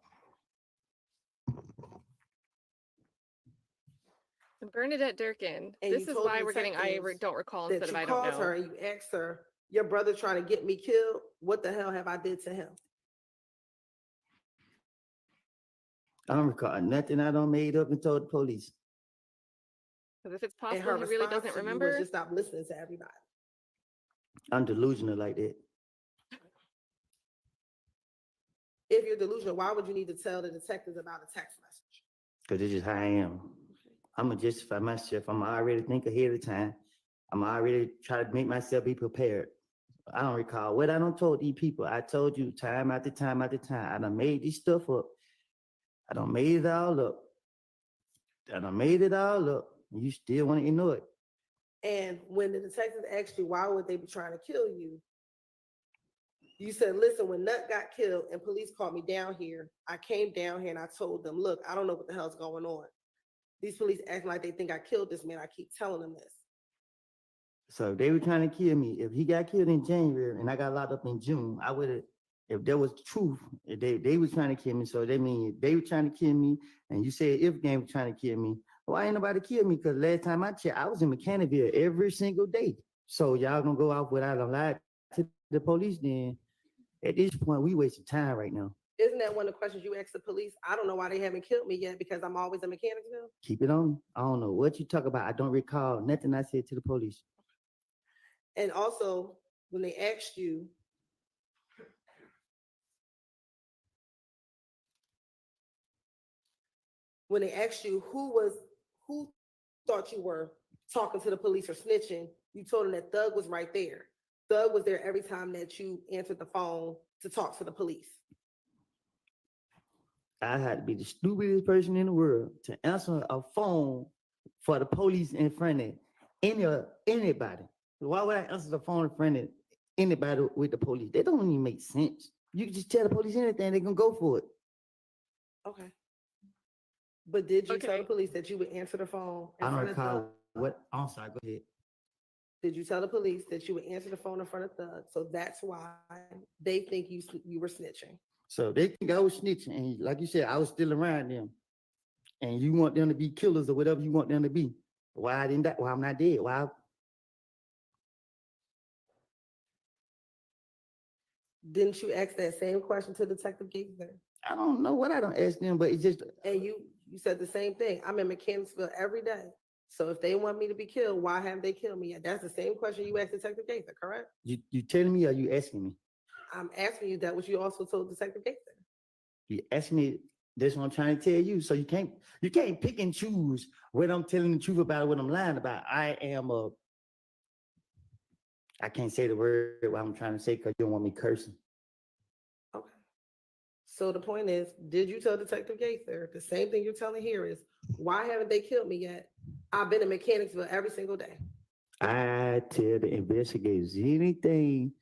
And Bernadette Durkin, And this you is told why the we're getting detectives don't recall that instead of you I don't called know. her and you asked her, your brother trying to get me killed, what the hell have I did to him? I don't recall nothing I done made up and told the police. Because if it's And possible her he really response doesn't to you was remember, just stop listening to everybody. I'm delusional like that. If you're delusional, why would you need to tell the detectives about a text message? Because it's just how I am. I'm going to justify myself. I'm already think ahead of time. I'm already try to make myself be prepared. I don't recall what I done told these people. I told you time after time after time. I done made this stuff up. I done made it all up. I done made it all up. And you still want to ignore it. And when the detectives asked you, why would they be trying to kill you? You said, listen, when Nut got killed and police called me down here, I came down here and I told them, look, I don't know what the hell's going on. These police acting like they think I killed this man. I keep telling them this. So if they were trying to kill me, if he got killed in January and I got locked up in June, I would have, if there was truth, if they were trying to kill me. So they mean if they were trying to kill me and you said if game was trying to kill me, why ain't nobody kill me? Because last time I checked, I was in Mechanicsville every single day. So y'all gonna go off without a lie to the police then. At this point, we wasting time right now. Isn't that one of the questions you asked the police? I don't know why they haven't killed me yet because I'm always in Mechanicsville. Keep it on. I don't know what you talk about. I don't recall nothing I said to the police. And also, when they asked you, who thought you were talking to the police or snitching, you told them that Thug was right there. Thug was there every time that you answered the phone to talk to the police. I had to be the stupidest person in the world to answer a phone for the police in front of anybody. Why would I answer the phone in front of anybody with the police? That don't even make sense. You can just tell the police anything, they can go for it. Okay. But did you tell Okay. the police that you would answer the phone in I don't front of recall Thug? what. I'm sorry. Go ahead. Did you tell the police that you would answer the phone in front of Thug? So that's why they think you were snitching. So they think I was snitching, and like you said, I was still around them. And you want them to be killers or whatever you want them to be. Why I didn't die? Why I'm not dead? Why? Didn't you ask that same question to Detective Gaither? I don't know what I don't ask them, but it's just And you said the same thing. I'm in Mechanicsville every day. So if they want me to be killed, why haven't they killed me yet? That's the same question you asked Detective Gaither, correct? you telling me or you asking me? I'm asking you that, which you also told Detective Gaither. You asking me. That's what I'm trying to tell you. So you can't pick and choose what I'm telling the truth about, what I'm lying about. I can't say the word what I'm trying to say because you don't want me cursing. Okay. So the point is, did you tell Detective Gaither the same thing you're telling here is, why haven't they killed me yet? I've been in Mechanicsville every single day. I tell the investigators anything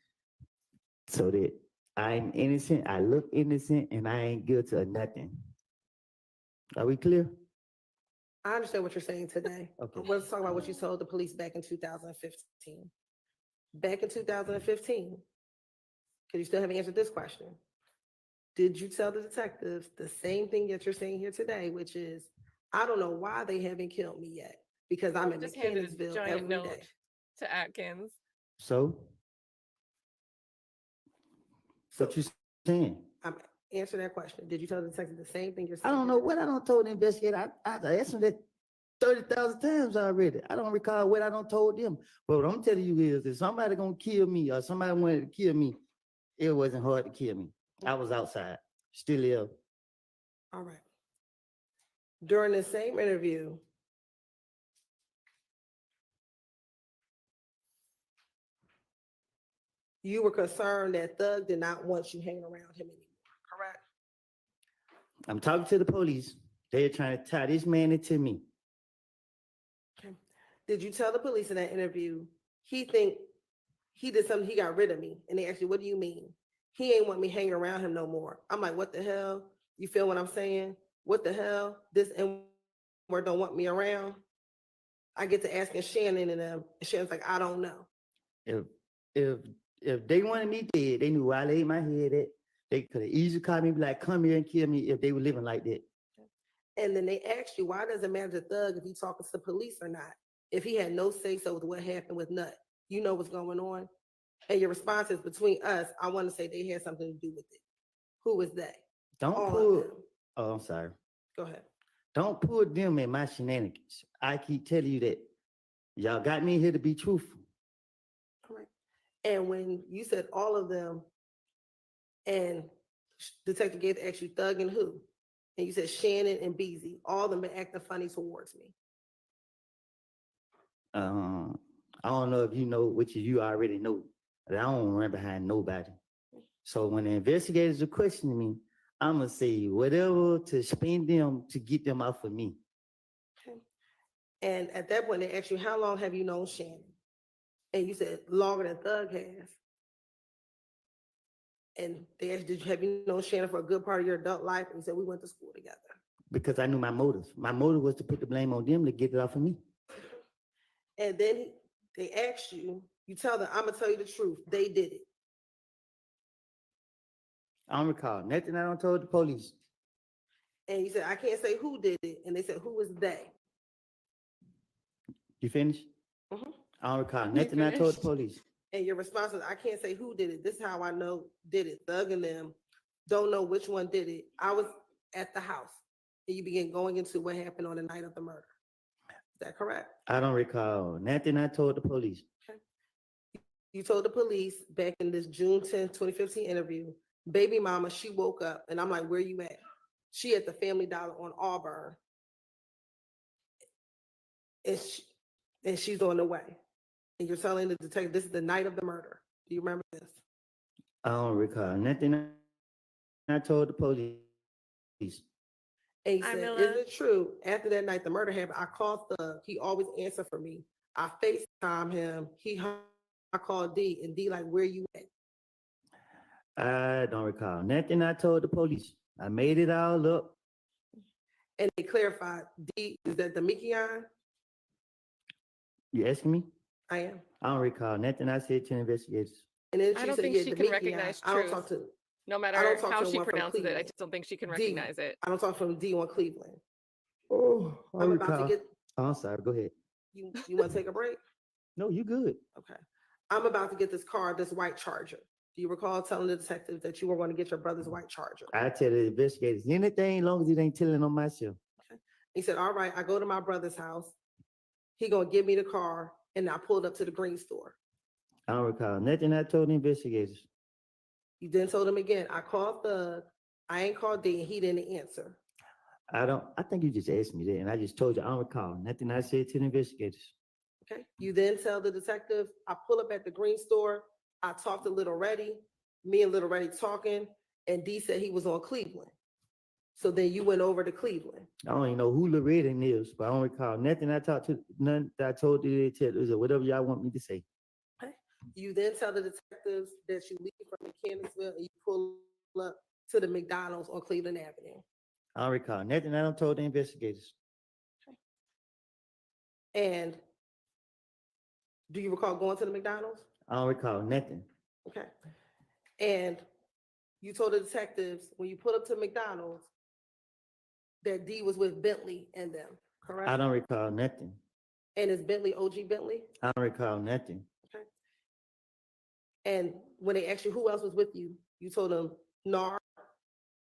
so that I'm innocent, I look innocent, and I ain't guilty of nothing. Are we clear? I understand what you're saying today. Okay. Let's talk about what you told the police back in 2015. Back in 2015, because you still haven't answered this question. Did you tell the detectives the same thing that you're saying here today, which is, I don't know why they haven't killed me yet, because I'm in Just handed a Mechanicsville giant every note day. to Atkins. So, So what you saying? I'm answering that question. Did you tell the detective the same thing you're I saying? don't know what I don't told the investigator. I asked them that 30,000 times already. I don't recall what I don't told them. But what I'm telling you is, if somebody gonna kill me or somebody wanted to kill me, it wasn't hard to kill me. I was outside, still ill. All right. During the same interview, you were concerned that Thug did not want you hanging around him anymore, correct? I'm talking to the police. They're trying to tie this man into me. Okay. Did you tell the police in that interview, he think he did something, he got rid of me? And they asked you, what do you mean? He ain't want me hanging around him no more. I'm like, what the hell? You feel what I'm saying? What the hell? This N-word don't want me around? I get to asking Shannon and them. And Shannon's like, I don't know. If if if they wanted me dead, they knew where I laid my head at. They could have easily called me, be like, come here and kill me if they were living like that. And then they asked you, why does it matter to Thug if he talking to the police or not? If he had no say so with what happened with Nut, you know what's going on. And your response is, between us, I want to say they had something to do with it. Who was they? Don't All of pull. them. Oh, I'm sorry. Go ahead. Don't pull them in my shenanigans. I keep telling you that. Y'all got me here to be truthful. All right. And when you said all of them, and Detective Gates asked you Thug and who? And you said Shannon and Beezy, all of them been acting funny towards me. I don't know if you know, which you already know, but I don't run behind nobody. So when the investigators are questioning me, I'm gonna say whatever to spend them to get them off of me. Okay. And at that point, they asked you, how long have you known Shannon? And you said longer than Thug has. And they asked, have you known Shannon for a good part of your adult life? And you said, we went to school together. Because I knew my motive. My motive was to put the blame on them to get it off of me. And then they asked you, you tell them, I'm gonna tell you the truth. They did it. I don't recall nothing I don't told the police. And you said, I can't say who did it. And they said, who is they? You finished? Mhm. I don't recall nothing I told the police. And your response is, I can't say who did it. This is how I know did it. Thug and them don't know which one did it. I was at the house. And you begin going into what happened on the night of the murder. Is that correct? I don't recall nothing I told the police. You told the police back in this June 10th, 2015 interview, baby mama, she woke up and I'm like, where you at? She at the Family Dollar on Auburn. And she's on the way. And you're telling the detective, this is the night of the murder. Do you remember this? I don't recall nothing I told the police. And he Hi, said, Mila. is it true? After that night, the murder happened, I called he always answered for me. I FaceTime him. I called D, and D like, where you at? I don't recall nothing I told the police. I made it all up. And they clarified, D, is that the Mikion? You asking me? I am. I don't recall nothing I said to the investigators. And then I she don't said, think yeah, she the can Mikion. recognize I don't truth. talk to, No I matter don't talk how to she anyone from pronounces it, I Cleveland. just don't think she can D. recognize it. I don't talk from D1 Cleveland. Oh, I I'm recall. about to get, Oh, I'm sorry. Go ahead. you want to take a break? No, you good. Okay. I'm about to get this car, this white Charger. Do you recall telling the detective that you were going to get your brother's white Charger? I tell the investigators anything, long as it ain't telling on myself. He said, all right, I go to my brother's house. He gonna give me the car, and I pulled up to the green store. I don't recall nothing I told the investigators. You then told him again, I called Thug, I ain't called D, and he didn't answer. I think you just asked me that, and I just told you I don't recall nothing I said to the investigators. Okay. You then tell the detective, I pull up at the green store. I talked to Little Reddy, me and Little Reddy talking, and D said he was on Cleveland. So then you went over to Cleveland. I don't even know who Loretta is, but I don't recall nothing I talked to, none that I told the detectives or whatever y'all want me to say. Okay. You then tell the detectives that you leave from Mechanicsville and you pull up to the McDonald's on Cleveland Avenue. I don't recall nothing I don't told the investigators. And do you recall going to the McDonald's? I don't recall nothing. Okay. And you told the detectives when you put up to McDonald's that D was with Bentley and them, correct? I don't recall nothing. And is Bentley OG Bentley? I don't recall nothing. Okay. And when they asked you who else was with you, you told them Nard.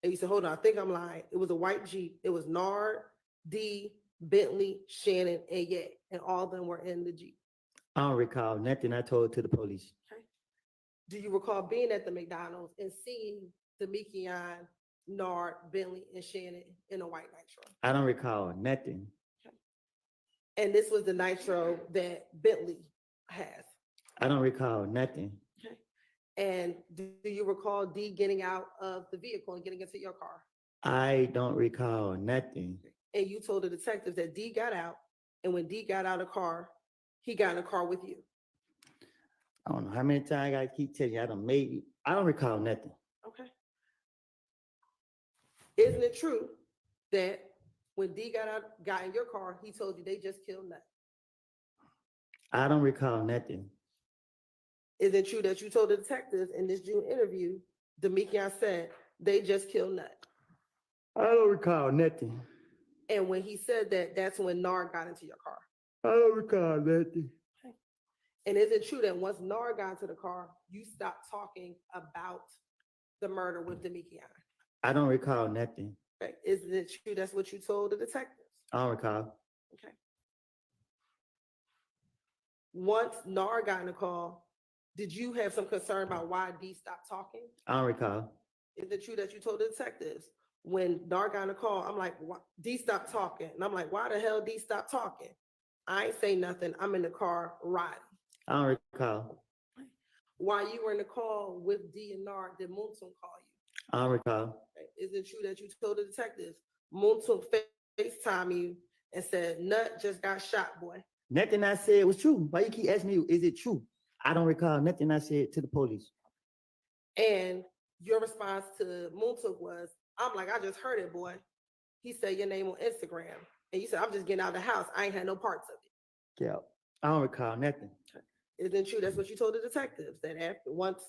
And you said, hold on, I think I'm lying. It was a white Jeep. It was Nard, D, Bentley, Shannon, and Ye. And all of them were in the Jeep. I don't recall nothing I told to the police. Okay. Do you recall being at the McDonald's and seeing the Mikion, Nard, Bentley, and Shannon in a white nitro? I don't recall nothing. And this was the nitro that Bentley has. I don't recall nothing. Okay. And do you recall D getting out of the vehicle and getting into your car? I don't recall nothing. And you told the detectives that D got out, and when D got out of the car, he got in the car with you. I don't know how many times I gotta keep telling you I don't recall nothing. Okay. Isn't it true that when D got in your car, he told you they just killed Nut? I don't recall nothing. Is it true that you told the detectives in this June interview, Demekion said they just killed Nut? I don't recall nothing. And when he said that, that's when Nard got into your car. I don't recall nothing. And is it true that once Nard got into the car, you stopped talking about the murder with Demekion? I don't recall nothing. Okay. Isn't it true that's what you told the detectives? I don't recall. Okay. Once Nard got in the call, did you have some concern about why D stopped talking? I don't recall. Is it true that you told the detectives when Nard got in the call, I'm like, D stopped talking. And I'm like, why the hell D stopped talking? I ain't say nothing. I'm in the car riding. I don't recall. While you were in the call with D and Nard, did Moonsoon call you? I don't recall. Okay. Is it true that you told the detectives Moonsoon FaceTime you and said, Nut just got shot, boy? Nothing I said was true. Why you keep asking me, is it true? I don't recall nothing I said to the police. And your response to Moonsoon was, I'm like, I just heard it, boy. He said your name on Instagram. And you said, I'm just getting out of the house. I ain't had no parts of it. Yeah. I don't recall nothing. Isn't it true? That's what you told the detectives. That after once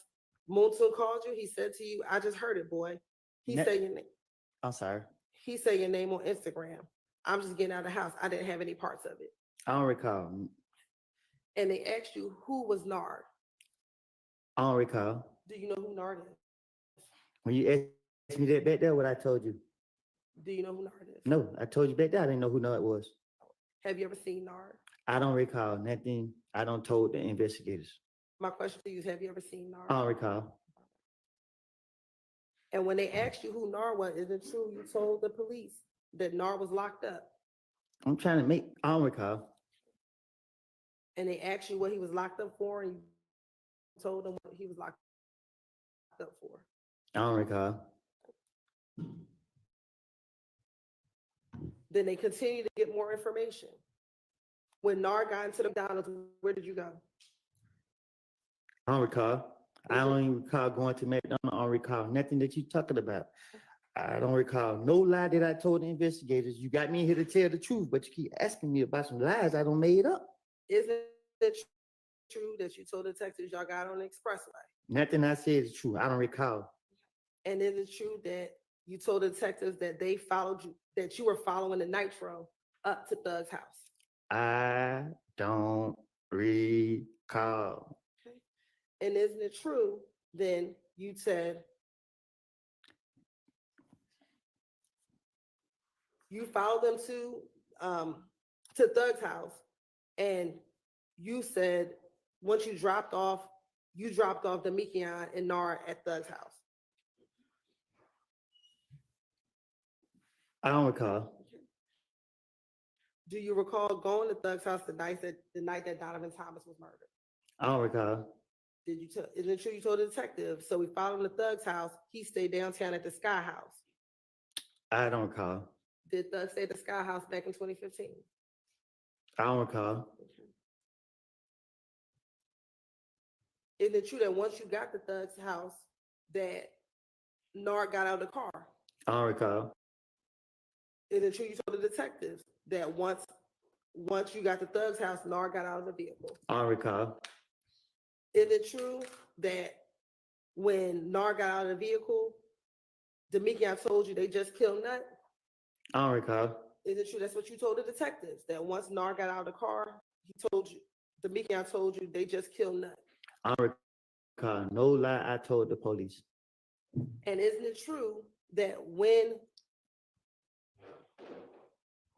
Moonsoon called you, he said to you, I just heard it, boy. He said your name. I'm sorry. He said your name on Instagram. I'm just getting out of the house. I didn't have any parts of it. I don't recall. And they asked you who was Nard. I don't recall. Do you know who Nard is? When you asked me that back there, what I told you? Do you know who Nard is? No, I told you back there. I didn't know who it was. Have you ever seen Nard? I don't recall nothing. I don't told the investigators. My question to you is, have you ever seen Nard? I don't recall. And when they asked you who Nard was, is it true you told the police that Nard was locked up? I'm trying to make. I don't recall. And they asked you what he was locked up for, and you told them what he was locked up for. I don't recall. Then they continued to get more information. When NAR got into the McDonald's, where did you go? I don't recall. I don't even recall going to McDonald's. I don't recall nothing that you talking about. I don't recall no lie that I told the investigators. You got me here to tell the truth, but you keep asking me about some lies I don't made up. Isn't it true that you told detectives y'all got on the expressway? Nothing I said is true. I don't recall. And is it true that you told the detectives that they followed you, that you were following the Nitro up to Thug's house? I don't recall. Okay. And isn't it true then you said you followed them to Thug's house, and you said once you dropped off Demekion and Nar at Thug's house? I don't recall. Do you recall going to Thug's house the night that Donovan Thomas was murdered? I don't recall. Did you tell? Isn't it true you told the detective? So we followed him to Thug's house. He stayed downtown at the Sky House. I don't recall. Did Thug stay at the Sky House back in 2015? I don't recall. Isn't it true that once you got to Thug's house, that Nar got out of the car? I don't recall. Isn't it true you told the detectives that once you got to Thug's house, Nar got out of the vehicle? I don't recall. Is it true that when Nar got out of the vehicle, Demekion told you they just killed Nut? I don't recall. Is it true that's what you told the detectives, that once Nar got out of the car, Demekion told you they just killed Nut? I don't recall. No lie I told the police. And isn't it true that when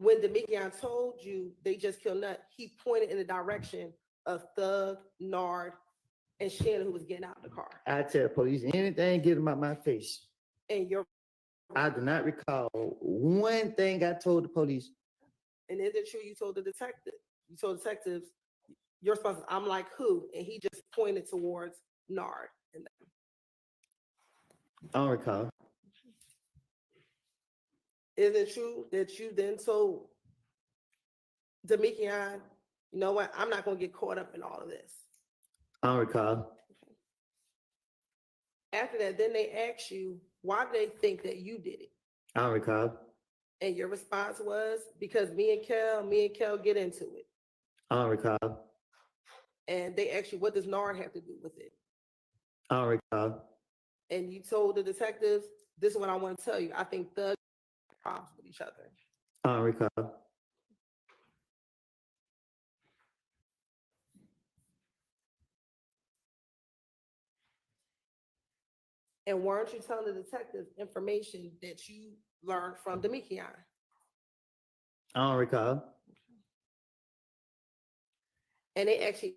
Demekion told you they just killed Nut, he pointed in the direction of Thug, Nard, and Shannon, who was getting out of the car? I tell the police anything get them out my face. And I do not recall one thing I told the police. and is it true you told the detective? You told detectives your response is, I'm like who? And he just pointed towards Nard. And I don't recall. is it true that you then told Demekion, you know what, I'm not gonna get caught up in all of this? I don't recall. After that, then they asked you, why do they think that you did it? I don't recall. And your response was, because me and Kel get into it. I don't recall. And they asked you, what does Nard have to do with it? I don't recall. And you told the detectives, this is what I want to tell you. I think thugs have problems with each other. I don't recall. And weren't you telling the detectives information that you learned from Demekion? I don't recall. And they actually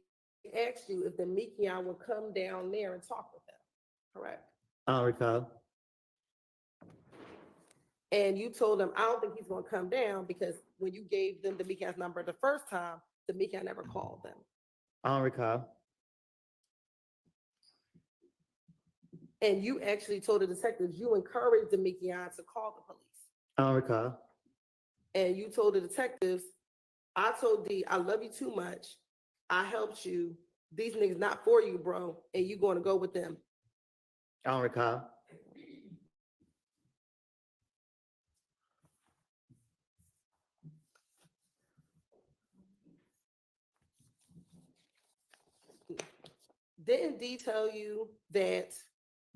asked you if Demekion would come down there and talk with them, correct? I don't recall. And you told them, I don't think he's gonna come down, because when you gave them Demekion's number the first time, Demekion never called them. I don't recall. And you actually told the detectives you encouraged Demekion to call the police. I don't recall. And you told the detectives, I told D, I love you too much. I helped you. These niggas not for you, bro. And you going to go with them. I don't recall. Didn't D tell you that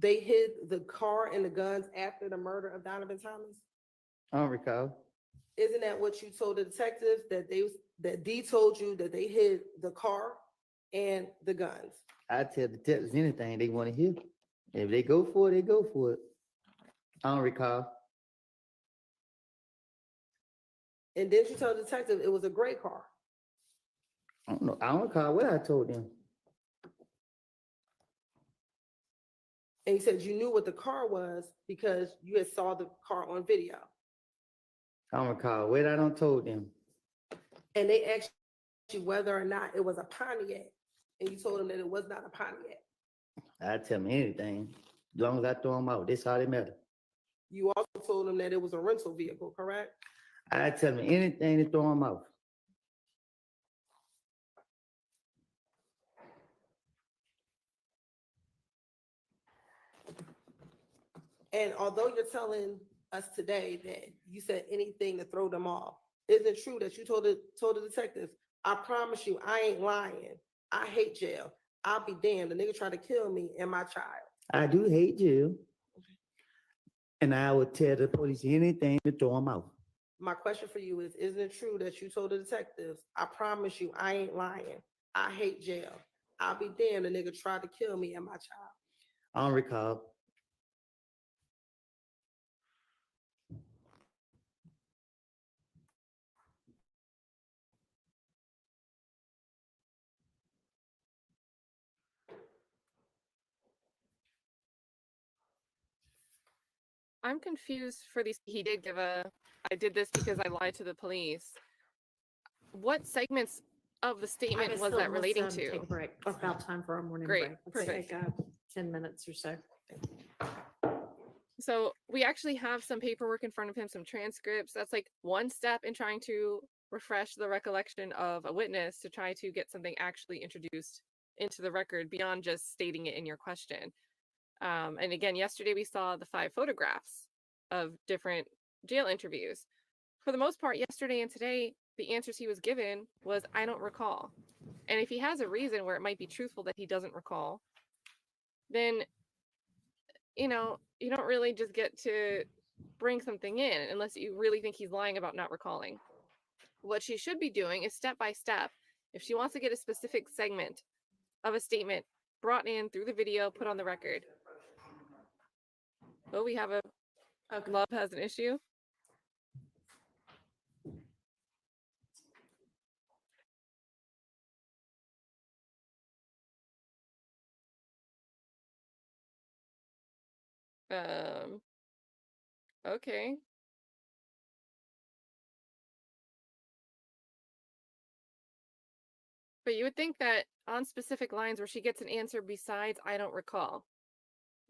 they hid the car and the guns after the murder of Donovan Thomas? I don't recall. Isn't that what you told the detectives, that D told you that they hid the car and the guns? I tell detectives anything they want to hear. If they go for it, they go for it. I don't recall. And didn't you tell the detective it was a gray car? I don't know. I don't recall what I told them. And you said you knew what the car was because you had saw the car on video. I don't recall what I don't told them. And they asked you whether or not it was a Pontiac. And you told them that it was not a Pontiac. I tell them anything. As long as I throw them out, that's all that matter. You also told them that it was a rental vehicle, correct? I tell him anything to throw him off. And although you're telling us today that you said anything to throw them off, isn't it true that you told the detectives, I promise you, I ain't lying. I hate jail. I'll be damned. The nigga tried to kill me and my child. I do hate jail. And I would tell the police anything to throw him off. My question for you is, isn't it true that you told the detectives, I promise you, I ain't lying. I hate jail. I'll be damned. The nigga tried to kill me and my child. I don't recall. I'm confused for these. He did give a, I did this because I lied to the police. What segments of the statement was that relating Let's, to? take a break. It's about time for our morning Great, break. Let's perfect. take 10 minutes or so. So we actually have some paperwork in front of him, some transcripts. That's like one step in trying to refresh the recollection of a witness to try to get something actually introduced into the record beyond just stating it in your question. And again, yesterday we saw the 5 photographs of different jail interviews. For the most part, yesterday and today, the answers he was given was, I don't recall. And if he has a reason where it might be truthful that he doesn't recall, then, you don't really just get to bring something in unless you really think he's lying about not recalling. What she should be doing is step by step. If she wants to get a specific segment of a statement brought in through the video, put on the record. Oh, we have Love has an issue. Okay. But you would think that on specific lines where she gets an answer besides, I don't recall.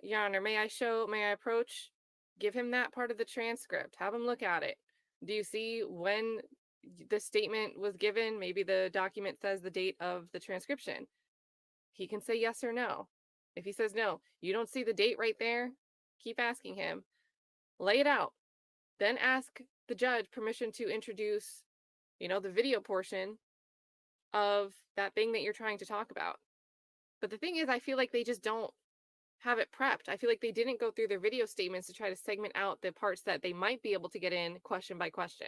Your Honor, may I approach? Give him that part of the transcript. Have him look at it. Do you see when the statement was given? Maybe the document says the date of the transcription. He can say yes or no. If he says no, you don't see the date right there, keep asking him. Lay it out. Then ask the judge permission to introduce, the video portion of that thing that you're trying to talk about. But the thing is, I feel like they just don't have it prepped. I feel like they didn't go through their video statements to try to segment out the parts that they might be able to get in question by question.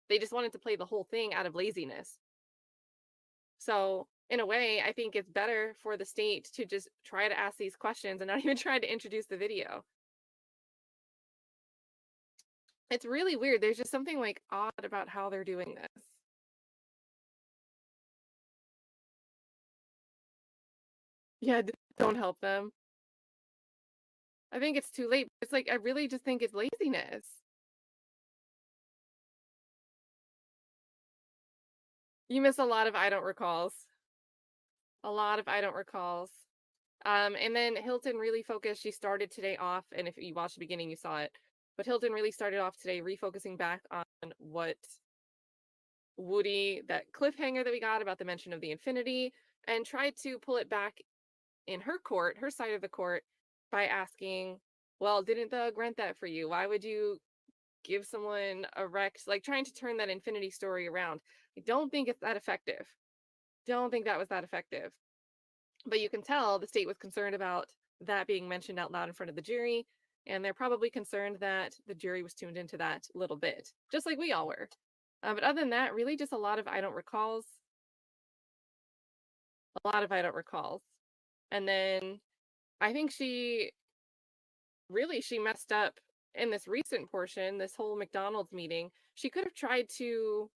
They just wanted to play the whole thing out of laziness. So in a way, I think it's better for the state to just try to ask these questions and not even try to introduce the video. It's really weird. There's just something like odd about how they're doing this. Yeah, don't help them. I think it's too late. It's like, I really just think it's laziness. You miss a lot of I don't recalls. A lot of I don't recalls. And then Hilton really focused. She started today off, and if you watched the beginning, you saw it. But Hilton really started off today refocusing back on what Woody, that cliffhanger that we got about the mention of the infinity, and tried to pull it back in her court, her side of the court, by asking, well, didn't Thug rent that for you? Why would you give someone a wreck? Like trying to turn that infinity story around. I don't think it's that effective. Don't think that was that effective. But you can tell the state was concerned about that being mentioned out loud in front of the jury, and they're probably concerned that the jury was tuned into that little bit, just like we all were. But other than that, really just a lot of I don't recalls. A lot of I don't recalls. And then I think she messed up in this recent portion, this whole McDonald's meeting. She could have tried to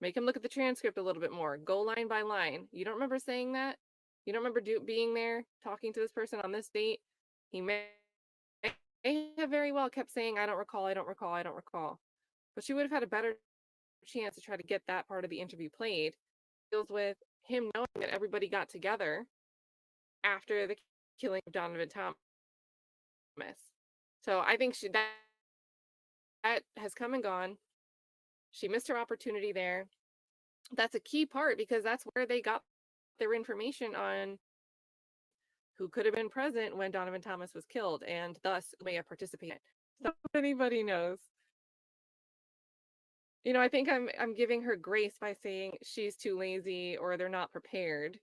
make him look at the transcript a little bit more, go line by line. You don't remember saying that? You don't remember being there, talking to this person on this date? He may have very well kept saying, I don't recall, I don't recall, I don't recall. But she would have had a better chance to try to get that part of the interview played. Deals with him knowing that everybody got together after the killing of Donovan Thomas. So I think that has come and gone. She missed her opportunity there. That's a key part because that's where they got their information on who could have been present when Donovan Thomas was killed and thus may have participated. So if anybody knows. I think I'm giving her grace by saying she's too lazy or they're not prepared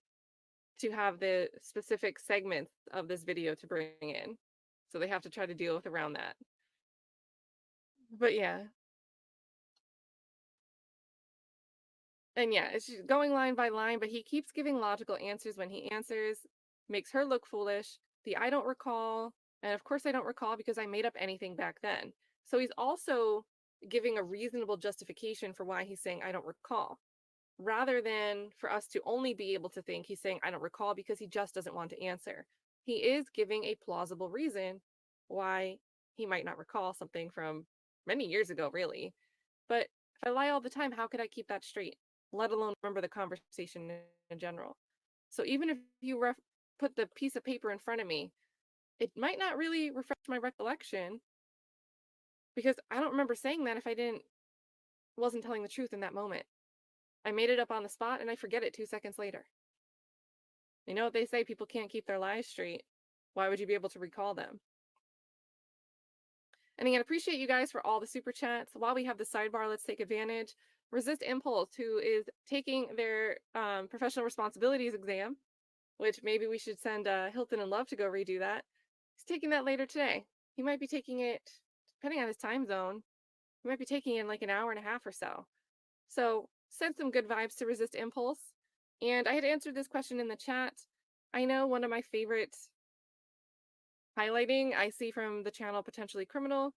to have the specific segments of this video to bring in. So they have to try to deal with around that. But yeah. And yeah, it's just going line by line, but he keeps giving logical answers when he answers, makes her look foolish. The I don't recall, and of course I don't recall because I made up anything back then. So he's also giving a reasonable justification for why he's saying I don't recall, rather than for us to only be able to think he's saying I don't recall because he just doesn't want to answer. He is giving a plausible reason why he might not recall something from many years ago, really. But if I lie all the time, how could I keep that straight? Let alone remember the conversation in general. So even if you put the piece of paper in front of me, it might not really refresh my recollection because I don't remember saying that if I wasn't telling the truth in that moment. I made it up on the spot and I forget it 2 seconds later. You know what they say, people can't keep their lies straight. Why would you be able to recall them? And again, appreciate you guys for all the super chats. While we have the sidebar, let's take advantage. Resist Impulse, who is taking their professional responsibilities exam, which maybe we should send Hilton and Love to go redo that. He's taking that later today. He might be taking it, depending on his time zone, he might be taking it in like an hour and a half or so. So send some good vibes to Resist Impulse. And I had answered this question in the chat. I know one of my favorite highlighting I see from the channel Potentially Criminal.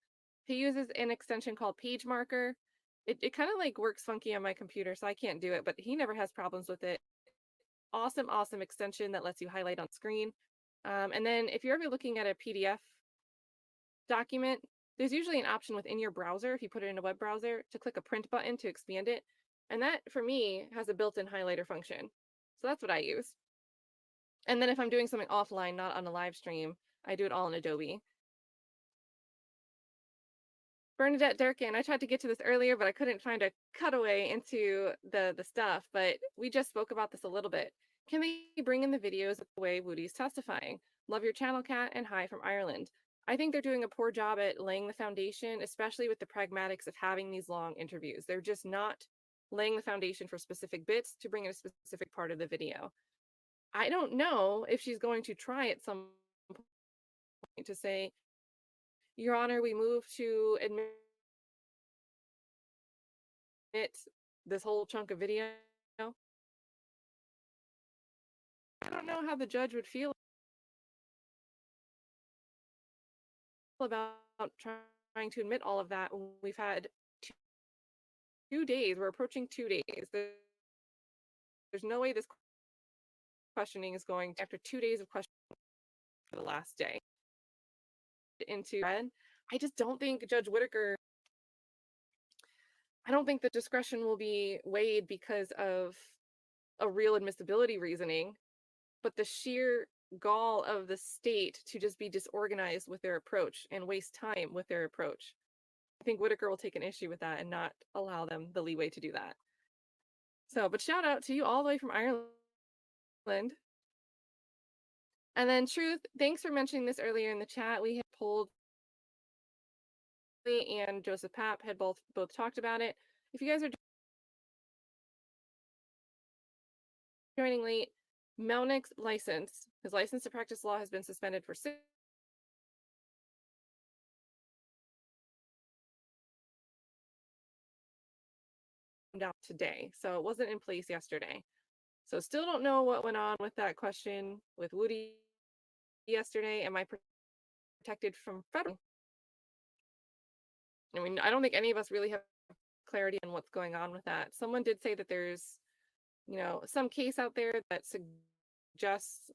He uses an extension called Page Marker. It kind of like works funky on my computer, so I can't do it, but he never has problems with it. Awesome, awesome extension that lets you highlight on screen. And then if you're ever looking at a PDF document, there's usually an option within your browser, if you put it in a web browser, to click a print button to expand it. And that, for me, has a built-in highlighter function. So that's what I use. And then if I'm doing something offline, not on a live stream, I do it all in Adobe. Bernadette Durkin, I tried to get to this earlier, but I couldn't find a cutaway into the stuff, but we just spoke about this a little bit. Can they bring in the videos the way Woody's testifying? Love your channel, Kat, and hi from Ireland. I think they're doing a poor job at laying the foundation, especially with the pragmatics of having these long interviews. They're just not laying the foundation for specific bits to bring in a specific part of the video. I don't know if she's going to try at some point to say, Your Honor, we move to admit this whole chunk of video. I don't know how the judge would feel about trying to admit all of that. We've had 2 days, we're approaching 2 days. There's no way this questioning is going to, after 2 days of questioning for the last day, into red. I just don't think Judge Whitaker, I don't think the discretion will be weighed because of a real admissibility reasoning, but the sheer gall of the state to just be disorganized with their approach and waste time with their approach. I think Whitaker will take an issue with that and not allow them the leeway to do that. So, but shout out to you all the way from Ireland. And then Truth, thanks for mentioning this earlier in the chat. We had pulled and Joseph Papp had both talked about it. If you guys are joining late, Melnick's license, his license to practice law has been suspended for 6 down today. So it wasn't in place yesterday. So still don't know what went on with that question with Woody yesterday. Am I protected from federal? I mean, I don't think any of us really have clarity on what's going on with that. Someone did say that there's, some case out there that suggests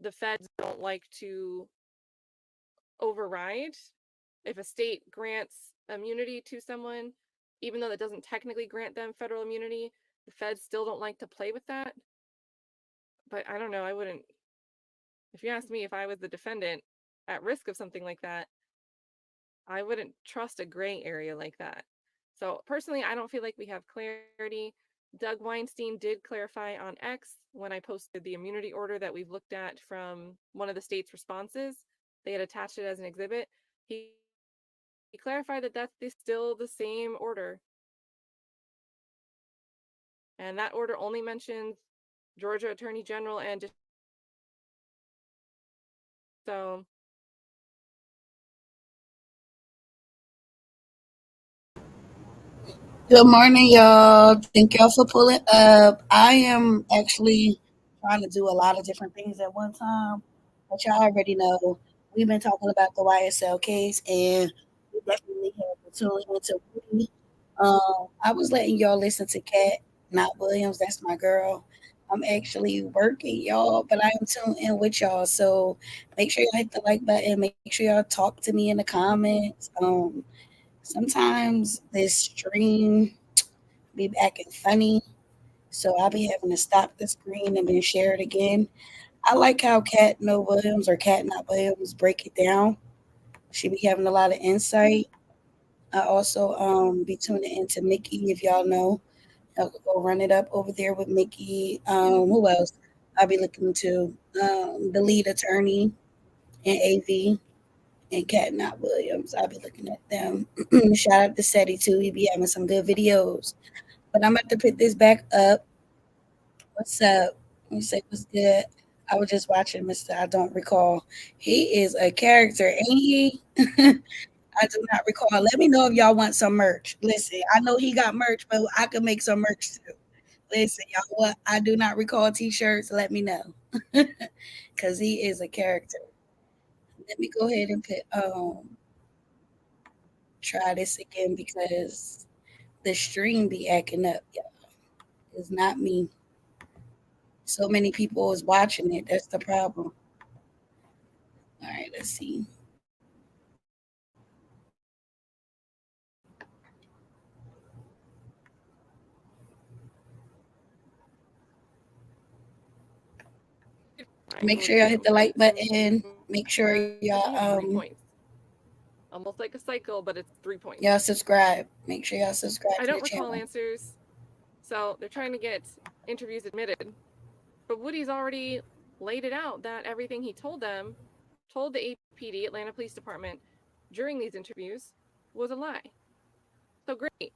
the feds don't like to override if a state grants immunity to someone, even though that doesn't technically grant them federal immunity. The feds still don't like to play with that. But I don't know, I wouldn't, if you asked me if I was the defendant at risk of something like that, I wouldn't trust a gray area like that. So personally, I don't feel like we have clarity. Doug Weinstein did clarify on X when I posted the immunity order that we've looked at from one of the state's responses. They had attached it as an exhibit. He clarified that that's still the same order. And that order only mentions Georgia Attorney General and so Good morning, y'all. Thank y'all for pulling up. I am actually trying to do a lot of different things at one time, but y'all already know we've been talking about the YSL case, and we definitely have to tune into Woody. I was letting y'all listen to Kat, not Williams. That's my girl. I'm actually working, y'all, but I am tuned in with y'all. So make sure y'all hit the like button. Make sure y'all talk to me in the comments. Sometimes this stream be acting funny, so I'll be having to stop the screen and then share it again. I like how Cat No Williams or Cat Not Williams break it down. She be having a lot of insight. I also be tuning into Mickey if y'all know. Y'all could go run it up over there with Mickey. Who else? I'll be looking to the lead attorney and AV and Cat Not Williams. I'll be looking at them. Shout out to Seti too. He be having some good videos. But I'm about to put this back up. What's up? Let me say what's good. I was just watching Mr. I don't recall. He is a character, ain't he? I do not recall. Let me know if y'all want some merch. Listen, I know he got merch, but I could make some merch too. Listen, y'all, what I do not recall t-shirts, let me know. Cause he is a character. Let me go ahead and put try this again because the stream be acting up, y'all. It's not me. So many people is watching it. That's the problem. All right, let's see. Make sure y'all hit the like button. Make sure y'all 3 points. Almost like a cycle, but it's 3 points. y'all subscribe. Make sure y'all subscribe I to don't the recall channel. answers. So they're trying to get interviews admitted. But Woody's already laid it out that everything he told them, told the APD, Atlanta Police Department, during these interviews was a lie. So great.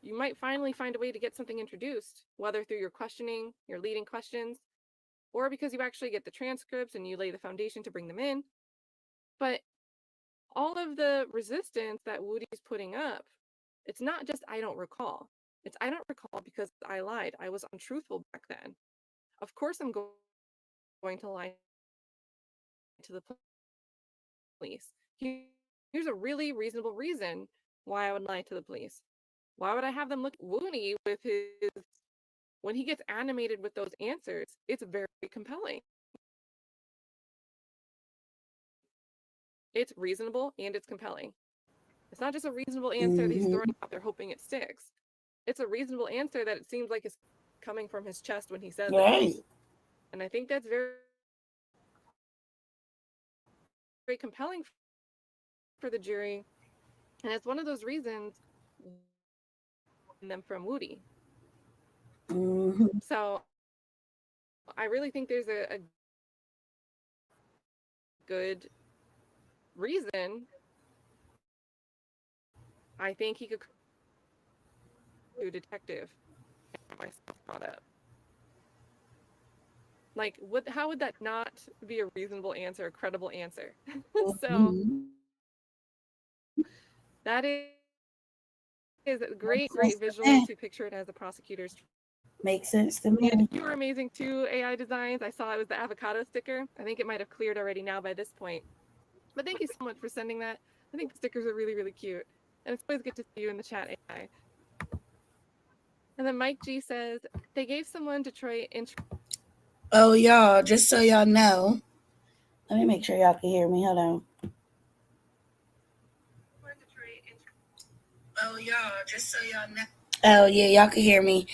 You might finally find a way to get something introduced, whether through your questioning, your leading questions, or because you actually get the transcripts and you lay the foundation to bring them in. But all of the resistance that Woody's putting up, it's not just I don't recall. It's I don't recall because I lied. I was untruthful back then. Of course I'm going to lie to the police. Here's a really reasonable reason why I would lie to the police. Why would I have them look at Woody with his when he gets animated with those answers? It's very compelling. It's reasonable and it's compelling. It's not just a reasonable answer that he's throwing out there hoping it sticks. It's a reasonable answer that it seems like is coming from his chest when he says Right. it. And I think that's very, very compelling for the jury. And it's one of those reasons them from Woody. Mm-hmm. So I really think there's a good reason. I think he could do a detective myself brought up. Like, how would that not be a reasonable answer, a credible answer? So that is a great, great visual to picture it as the prosecutor's. Makes sense to me. And you were amazing too, AI designs. I saw it was the avocado sticker. I think it might have cleared already now by this point. But thank you so much for sending that. I think the stickers are really, really cute. And it's always good to see you in the chat, AI. And then Mike G says, they gave someone Detroit Oh, y'all, just so y'all know. Let me make sure y'all can hear me. Hold on. Oh, y'all, just so y'all know. Oh, yeah, y'all can hear me.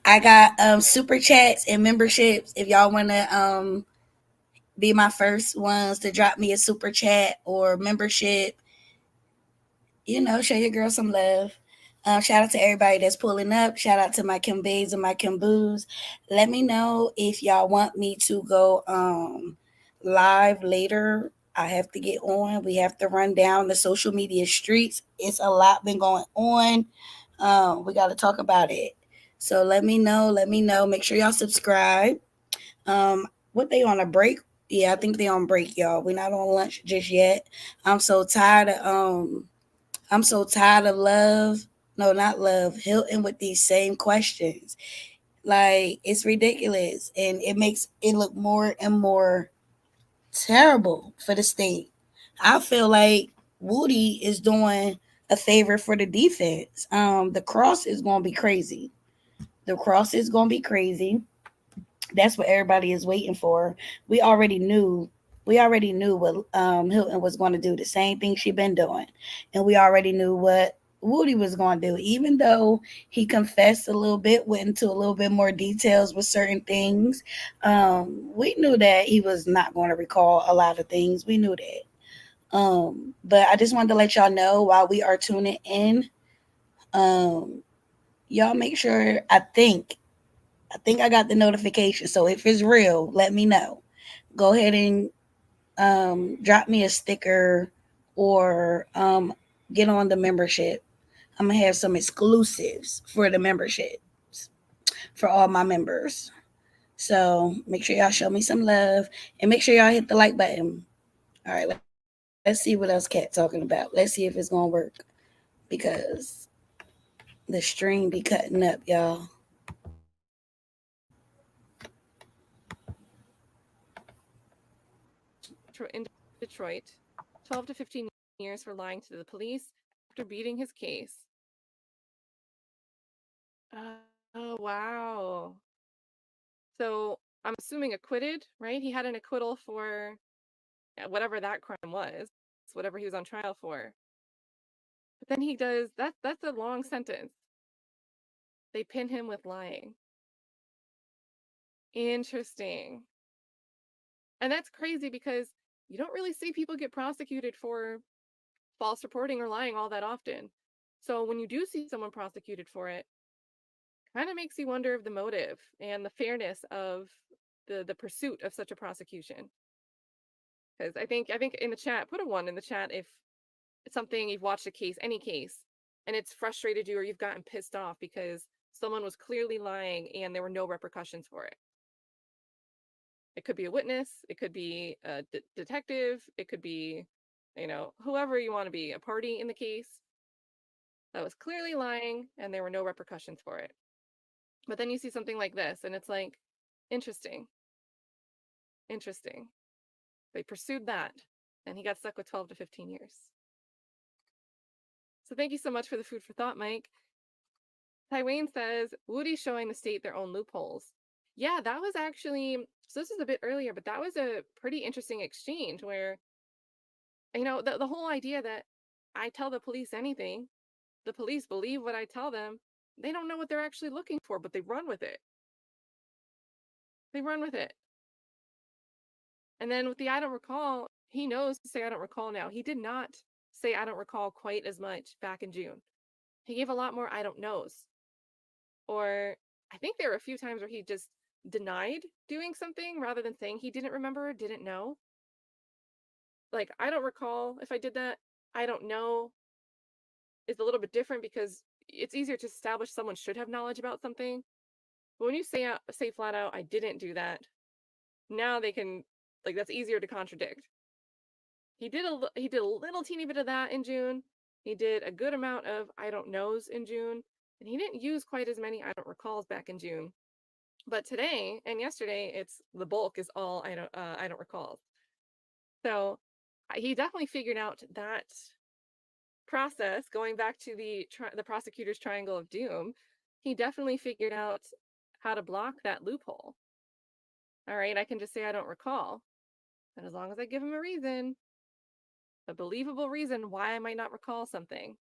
I got super chats and memberships. If y'all want to be my first ones to drop me a super chat or membership, show your girl some love. Shout out to everybody that's pulling up. Shout out to my Kimbays and my Kimboos. Let me know if y'all want me to go live later. I have to get on. We have to run down the social media streets. It's a lot been going on. We got to talk about it. So let me know. Let me know. Make sure y'all subscribe. What they on a break? Yeah, I think they on break, y'all. We're not on lunch just yet. I'm so tired of I'm so tired of love. No, not love. Hilton with these same questions. Like it's ridiculous, and it makes it look more and more terrible for the state. I feel like Woody is doing a favor for the defense. The cross is going to be crazy. The cross is going to be crazy. That's what everybody is waiting for. We already knew. We already knew what Hilton was going to do. The same thing she been doing, and we already knew what Woody was going to do. Even though he confessed a little bit, went into a little bit more details with certain things, we knew that he was not going to recall a lot of things. We knew that. But I just wanted to let y'all know while we are tuning in. Y'all make sure. I think I got the notification. So if it's real, let me know. Go ahead and drop me a sticker or get on the membership. I'm gonna have some exclusives for the memberships for all my members. So make sure y'all show me some love and make sure y'all hit the like button. All right, let's see what else Cat talking about. Let's see if it's gonna work because the stream be cutting up, y'all. In Detroit, 12 to 15 years for lying to the police after beating his case. Oh, wow. So I'm assuming acquitted, right? He had an acquittal for whatever that crime was, whatever he was on trial for. But then he does that's a long sentence. They pin him with lying. Interesting. And that's crazy because you don't really see people get prosecuted for false reporting or lying all that often. So when you do see someone prosecuted for it, kind of makes you wonder of the motive and the fairness of the pursuit of such a prosecution. Because I think in the chat, put a 1 in the chat if it's something you've watched a case, any case, and it's frustrated you or you've gotten pissed off because someone was clearly lying and there were no repercussions for it. It could be a witness, it could be a detective, it could be, whoever you want to be, a party in the case that was clearly lying and there were no repercussions for it. But then you see something like this and it's like, interesting. Interesting. They pursued that and he got stuck with 12 to 15 years. So thank you so much for the food for thought, Mike. Tywayne says, Woody's showing the state their own loopholes. Yeah, that was actually, so this is a bit earlier, but that was a pretty interesting exchange where, the whole idea that I tell the police anything, the police believe what I tell them, they don't know what they're actually looking for, but they run with it. They run with it. And then with the I don't recall, he knows to say I don't recall now. He did not say I don't recall quite as much back in June. He gave a lot more I don't knows. Or I think there were a few times where he just denied doing something rather than saying he didn't remember or didn't know. Like, I don't recall if I did that. I don't know is a little bit different because it's easier to establish someone should have knowledge about something. But when you say flat out, I didn't do that, now they can, like, that's easier to contradict. He did a little teeny bit of that in June. He did a good amount of I don't knows in June, and he didn't use quite as many I don't recalls back in June. But today and yesterday, it's the bulk is all I don't recall. So he definitely figured out that process. Going back to the prosecutor's triangle of doom, he definitely figured out how to block that loophole. All right, I can just say I don't recall, but as long as I give him a reason, a believable reason why I might not recall something.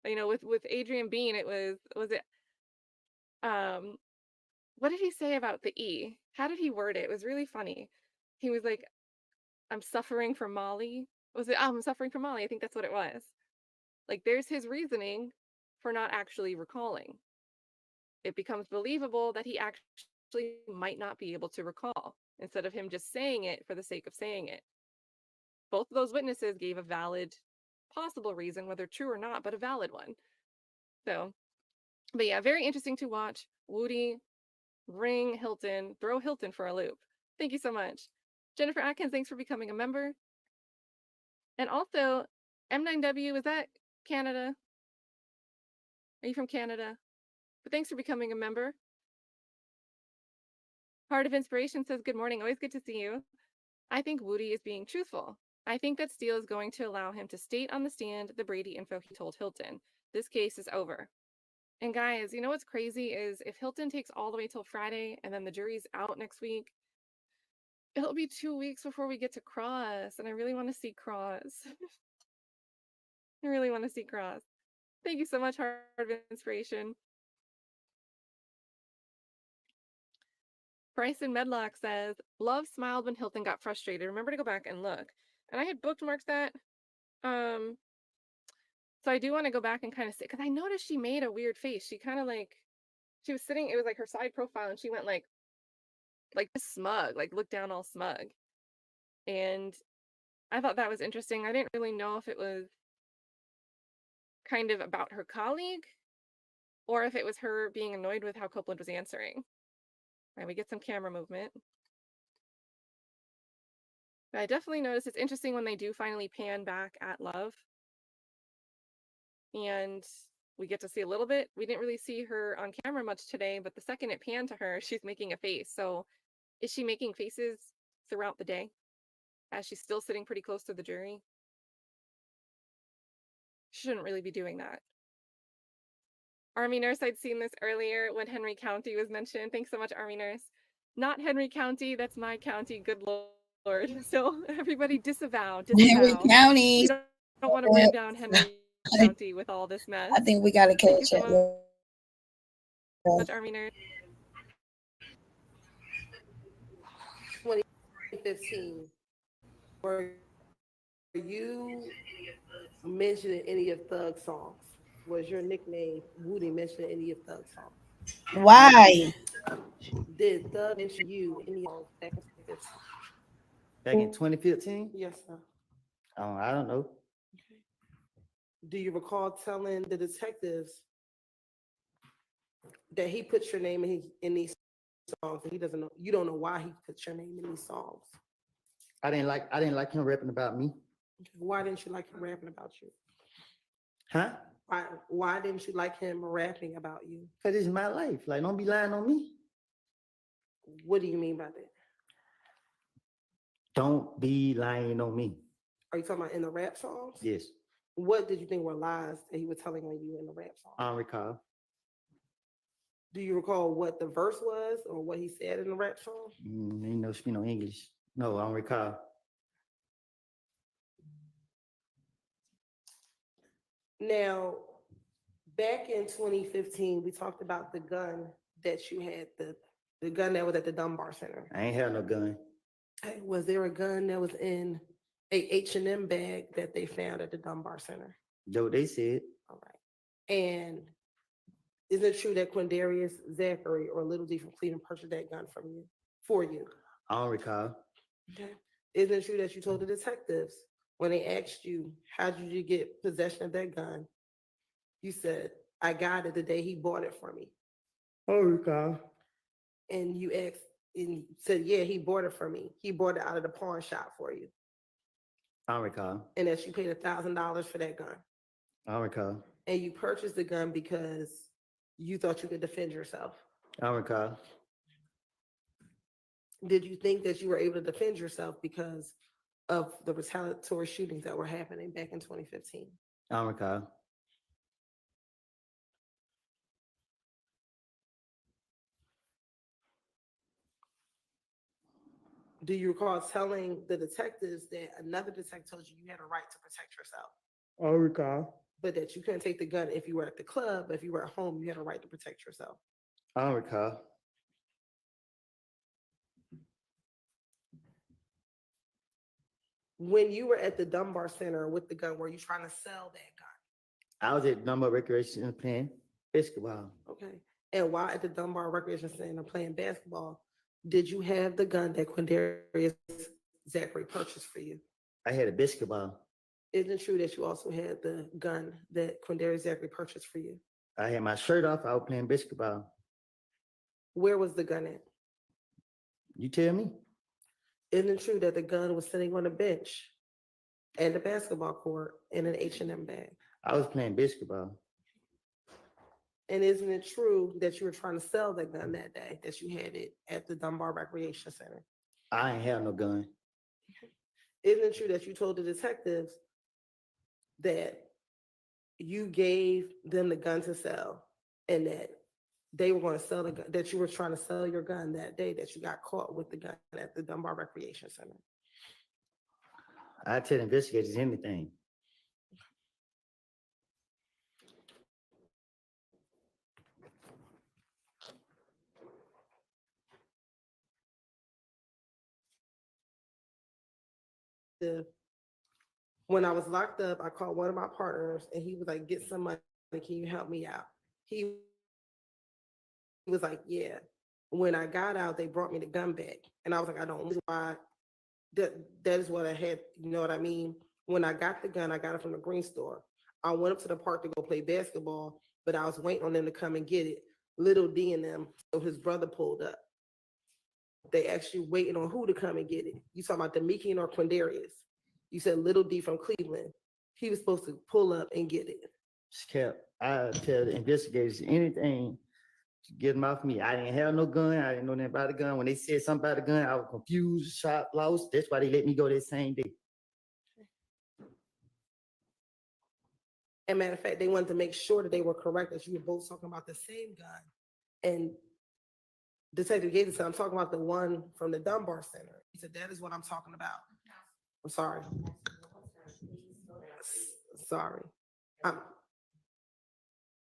With Adrian Bean, it was it what did he say about the E? How did he word it? It was really funny. He was like, I'm suffering from Molly. Was it, I'm suffering from Molly? I think that's what it was. Like, there's his reasoning for not actually recalling. It becomes believable that he actually might not be able to recall instead of him just saying it for the sake of saying it. Both of those witnesses gave a valid possible reason, whether true or not, but a valid one. So, but yeah, very interesting to watch. Woody ring Hilton, throw Hilton for a loop. Thank you so much. Jennifer Atkins, thanks for becoming a member. And also, M9W, is that Canada? Are you from Canada? But thanks for becoming a member. Heart of Inspiration says, good morning, always good to see you. I think Woody is being truthful. I think that Steele is going to allow him to state on the stand the Brady info he told Hilton. This case is over. And guys, you know what's crazy is if Hilton takes all the way till Friday and then the jury's out next week, it'll be 2 weeks before we get to Cross. And I really want to see Cross. I really want to see Cross. Thank you so much, Heart of Inspiration. Bryson Medlock says, Love smiled when Hilton got frustrated. Remember to go back and look. And I had bookmarked that. So I do want to go back and kind of see, because I noticed she made a weird face. She kind of like, she was sitting, it was like her side profile, and she went like smug, like looked down all smug. And I thought that was interesting. I didn't really know if it was kind of about her colleague or if it was her being annoyed with how Copeland was answering. All right, we get some camera movement. But I definitely noticed it's interesting when they do finally pan back at Love. And we get to see a little bit. We didn't really see her on camera much today, but the second it panned to her, she's making a face. So is she making faces throughout the day as she's still sitting pretty close to the jury? She shouldn't really be doing that. Army Nurse, I'd seen this earlier when Henry County was mentioned. Thanks so much, Army Nurse. Not Henry County, that's my county, good Lord. So everybody disavow. Henry County. We don't want to burn down Henry County with all this mess. I think we got to catch so up. much, Army Nurse. 2015, were you mentioning any of Thug's songs? Was your nickname Woody mentioning any of Thug's songs? Why? Did Thug mention you in any songs back in 2015? Back in 2015? Yes, sir. I don't know. Okay. Do you recall telling the detectives that he put your name in these songs and he doesn't know, you don't know why he put your name in these songs? I didn't like him rapping about me. Okay. Why didn't you like him rapping about you? Huh? Why didn't you like him rapping about you? Because it's my life. Like, don't be lying on me. What do you mean by that? Don't be lying on me. Are you talking about in the rap songs? Yes. What did you think were lies that he was telling on you in the rap song? I don't recall. Do you recall what the verse was or what he said in the rap song? You know, speak no English. No, I don't recall. Now, back in 2015, we talked about the gun that you had, the gun that was at the Dunbar Center. I ain't have no gun. Hey, was there a gun that was in a H&M bag that they found at the Dunbar Center? That's what they said. All right. And is it true that Quindarius, Zachary, or Little D from Cleveland purchased that gun for you? I don't recall. Okay. Is it true that you told the detectives when they asked you, how did you get possession of that gun? You said, I got it the day he bought it for me. I don't recall. And you asked, and you said, yeah, he bought it for me. He bought it out of the pawn shop for you. I don't recall. And that you paid $1,000 for that gun. I don't recall. And you purchased the gun because you thought you could defend yourself. I don't recall. Did you think that you were able to defend yourself because of the retaliatory shootings that were happening back in 2015? I don't recall. Do you recall telling the detectives that another detective told you you had a right to protect yourself, I don't recall. but that you couldn't take the gun if you were at the club, but if you were at home, you had a right to protect yourself? I don't recall. When you were at the Dunbar Center with the gun, were you trying to sell that gun? I was at Dunbar Recreation Center playing basketball. Okay. And while at the Dunbar Recreation Center playing basketball, did you have the gun that Quindarius Zachary purchased for you? I had a basketball. Isn't it true that you also had the gun that Quindarius Zachary purchased for you? I had my shirt off. I was playing basketball. Where was the gun at? You tell me. Isn't it true that the gun was sitting on a bench and the basketball court in an H&M bag? I was playing basketball. And isn't it true that you were trying to sell that gun that day, that you had it at the Dunbar Recreation Center? I ain't have no gun. Isn't it true that you told the detectives that you gave them the gun to sell and that they were going to sell the gun, that you were trying to sell your gun that day, that you got caught with the gun at the Dunbar Recreation Center? I tell investigators anything. When I was locked up, I called one of my partners and he was like, get some money. Can you help me out? He was like, yeah. When I got out, they brought me the gun back. And I was like, I don't know why. That is what I had. You know what I mean? When I got the gun, I got it from the green store. I went up to the park to go play basketball, but I was waiting on them to come and get it. Little D and them, so his brother pulled up. They actually waiting on who to come and get it. You talking about Demikian or Quindarius? You said Little D from Cleveland. He was supposed to pull up and get it. Cap, I tell the investigators anything to get them off me. I didn't have no gun. I didn't know nothing about the gun. When they said something about the gun, I was confused, shot, lost. That's why they let me go that same day. And matter of fact, they wanted to make sure that they were correct, that you were both talking about the same gun. And Detective Gates said, I'm talking about the one from the Dunbar Center. He said, that is what I'm talking about. I'm sorry. Sorry.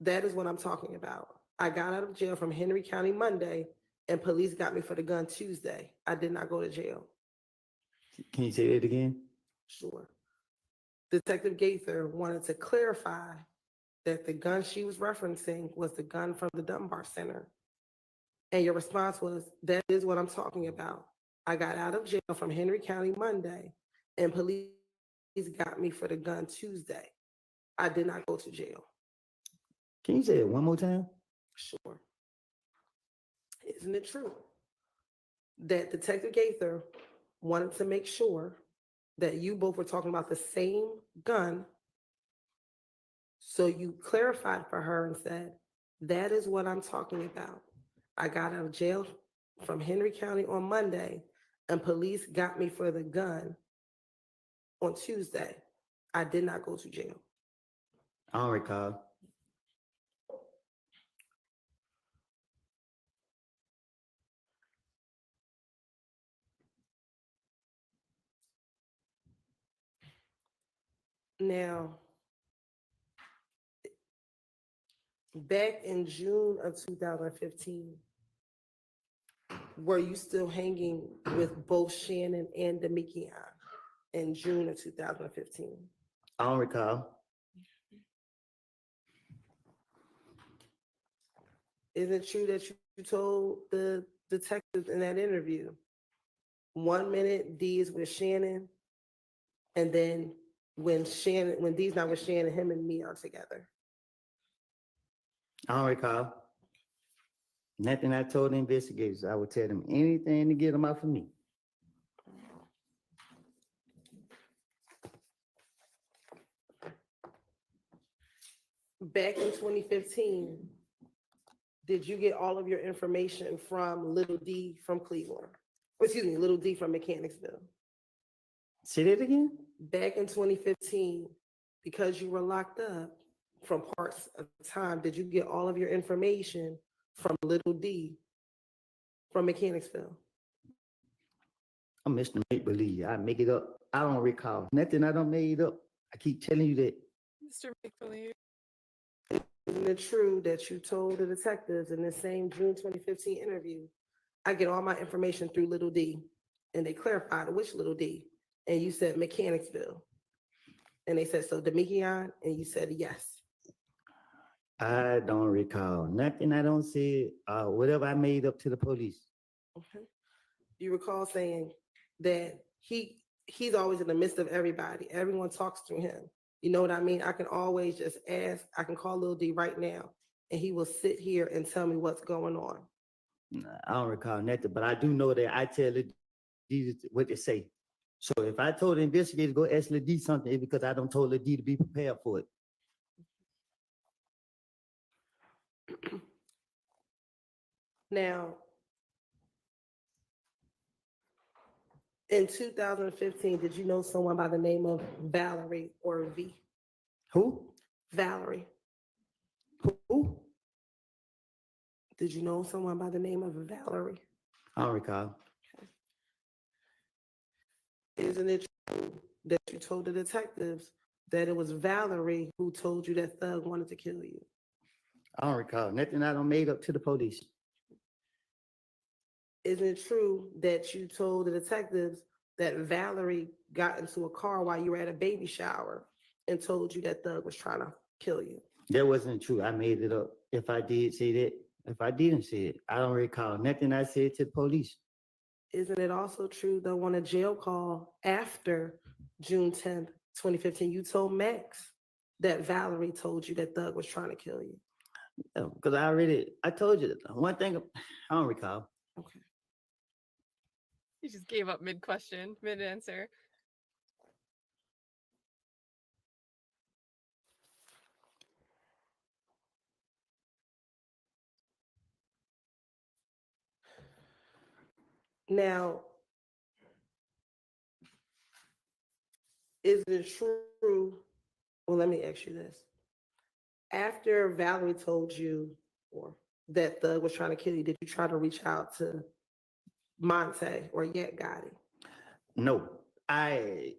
That is what I'm talking about. I got out of jail from Henry County Monday, and police got me for the gun Tuesday. I did not go to jail. Can you say that again? Sure. Detective Gaither wanted to clarify that the gun she was referencing was the gun from the Dunbar Center. And your response was, that is what I'm talking about. I got out of jail from Henry County Monday, and police got me for the gun Tuesday. I did not go to jail. Can you say it one more time? Sure. Isn't it true that Detective Gaither wanted to make sure that you both were talking about the same gun? So you clarified for her and said, that is what I'm talking about. I got out of jail from Henry County on Monday, and police got me for the gun on Tuesday. I did not go to jail. I don't recall. Now, back in June of 2015, were you still hanging with both Shannon and Demikian in June of 2015? I don't recall. Is it true that you told the detectives in that interview, 1 minute D is with Shannon, and then when D's not with Shannon, him and me are together? I don't recall. Nothing I told the investigators. I would tell them anything to get them off of me. Back in 2015, did you get all of your information from Little D from Cleveland? Excuse me, Little D from Mechanicsville. Say that again? Back in 2015, because you were locked up from parts of the time, did you get all of your information from Little D from Mechanicsville? I'm Mr. Make Believe. I make it up. I don't recall. Nothing I don't made up. I keep telling you that. Mr. Make-Believe. Isn't it true that you told the detectives in the same June 2015 interview, I get all my information through Little D, and they clarified which Little D, and you said Mechanicsville. And they said, so Demikian, and you said yes. I don't recall nothing. I don't see whatever I made up to the police. Okay. Do you recall saying that he's always in the midst of everybody? Everyone talks through him. You know what I mean? I can always just ask. I can call Lil D right now, and he will sit here and tell me what's going on. Nah, I don't recall nothing, but I do know that I tell the D what to say. So if I told the investigator to go ask Lil D something, it's because I don't told Lil D to be prepared for it. Now, in 2015, did you know someone by the name of Valerie or V? Who? Valerie. Who? Did you know someone by the name of Valerie? I don't recall. Isn't it true that you told the detectives that it was Valerie who told you that Thug wanted to kill you? I don't recall nothing. I don't made up to the police. Isn't it true that you told the detectives that Valerie got into a car while you were at a baby shower and told you that Thug was trying to kill you? That wasn't true. I made it up. If I did say that, if I didn't say it, I don't recall nothing I said to the police. Isn't it also true though on a jail call after June 10th, 2015, you told Max that Valerie told you that Thug was trying to kill you? Because I told you one thing, I don't recall. Okay. He just gave up mid question, mid answer. Now, is it true? Well, let me ask you this. After Valerie told you or that Thug was trying to kill you, did you try to reach out to Monte or Yet Gotti? No, I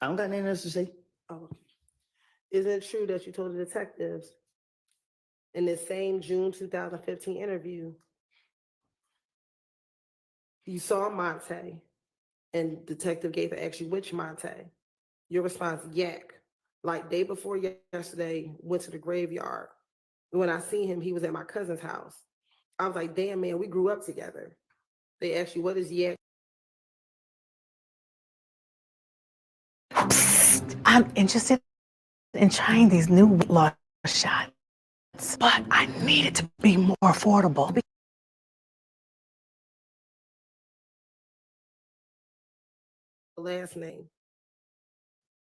don't got nothing else to say. Oh, okay. Isn't it true that you told the detectives in this same June 2015 interview, you saw Monte and detective gave asked you which Monte? Your response, Yak. Like day before yesterday, went to the graveyard. When I seen him, he was at my cousin's house. I was like, damn man, we grew up together. They asked you, what is Yak? I'm interested in trying these new weight loss shots, but I need it to be more affordable. Last name.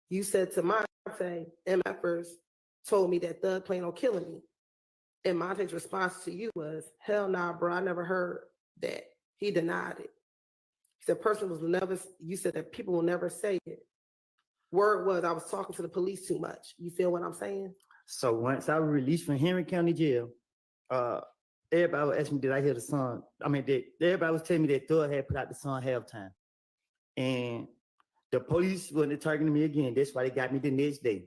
You said to Monte, MF first told me that Thug planned on killing me. And Monte's response to you was, hell nah, bro, I never heard that. He denied it. He said, person was never, you said that people will never say it. Word was, I was talking to the police too much. You feel what I'm saying? So once I was released from Henry County Jail, everybody was asking me, did I hear the song? I mean, everybody was telling me that Thug had put out the song Halftime. And the police wasn't targeting me again. That's why they got me the next day.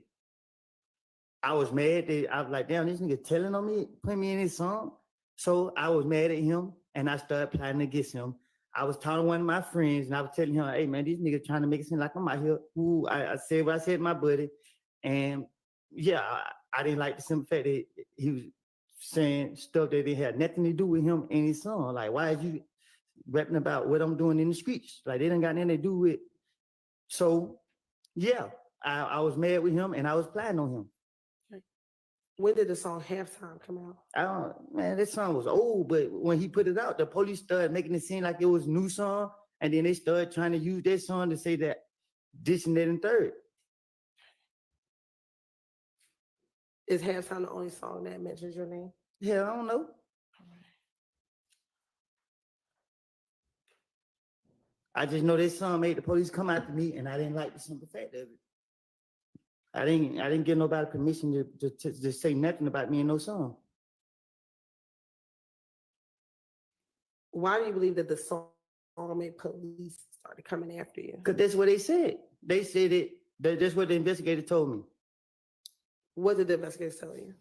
I was mad. I was like, damn, this nigga telling on me, put me in his song. So I was mad at him and I started plotting against him. I was talking to one of my friends and I was telling him, hey man, this nigga trying to make it seem like I'm out here. Ooh, I said what I said to my buddy. And yeah, I didn't like the simple fact that he was saying stuff that they had nothing to do with him in his song. Like, why is you rapping about what I'm doing in the streets? Like, they didn't got nothing to do with. So yeah, I was mad with him and I was plotting on him. When did the song Halftime come out? Man, this song was old, but when he put it out, the police started making it seem like it was a new song, and then they started trying to use that song to say that this and that and third. Is Halftime the only song that mentions your name? Yeah, I don't know. I just know this song made the police come after me, and I didn't like the simple fact of it. I didn't give nobody permission to say nothing about me in no song. Why do you believe that the song made police started coming after you? Because that's what they said. They said it. That's what the investigator told me. What did the investigators tell you?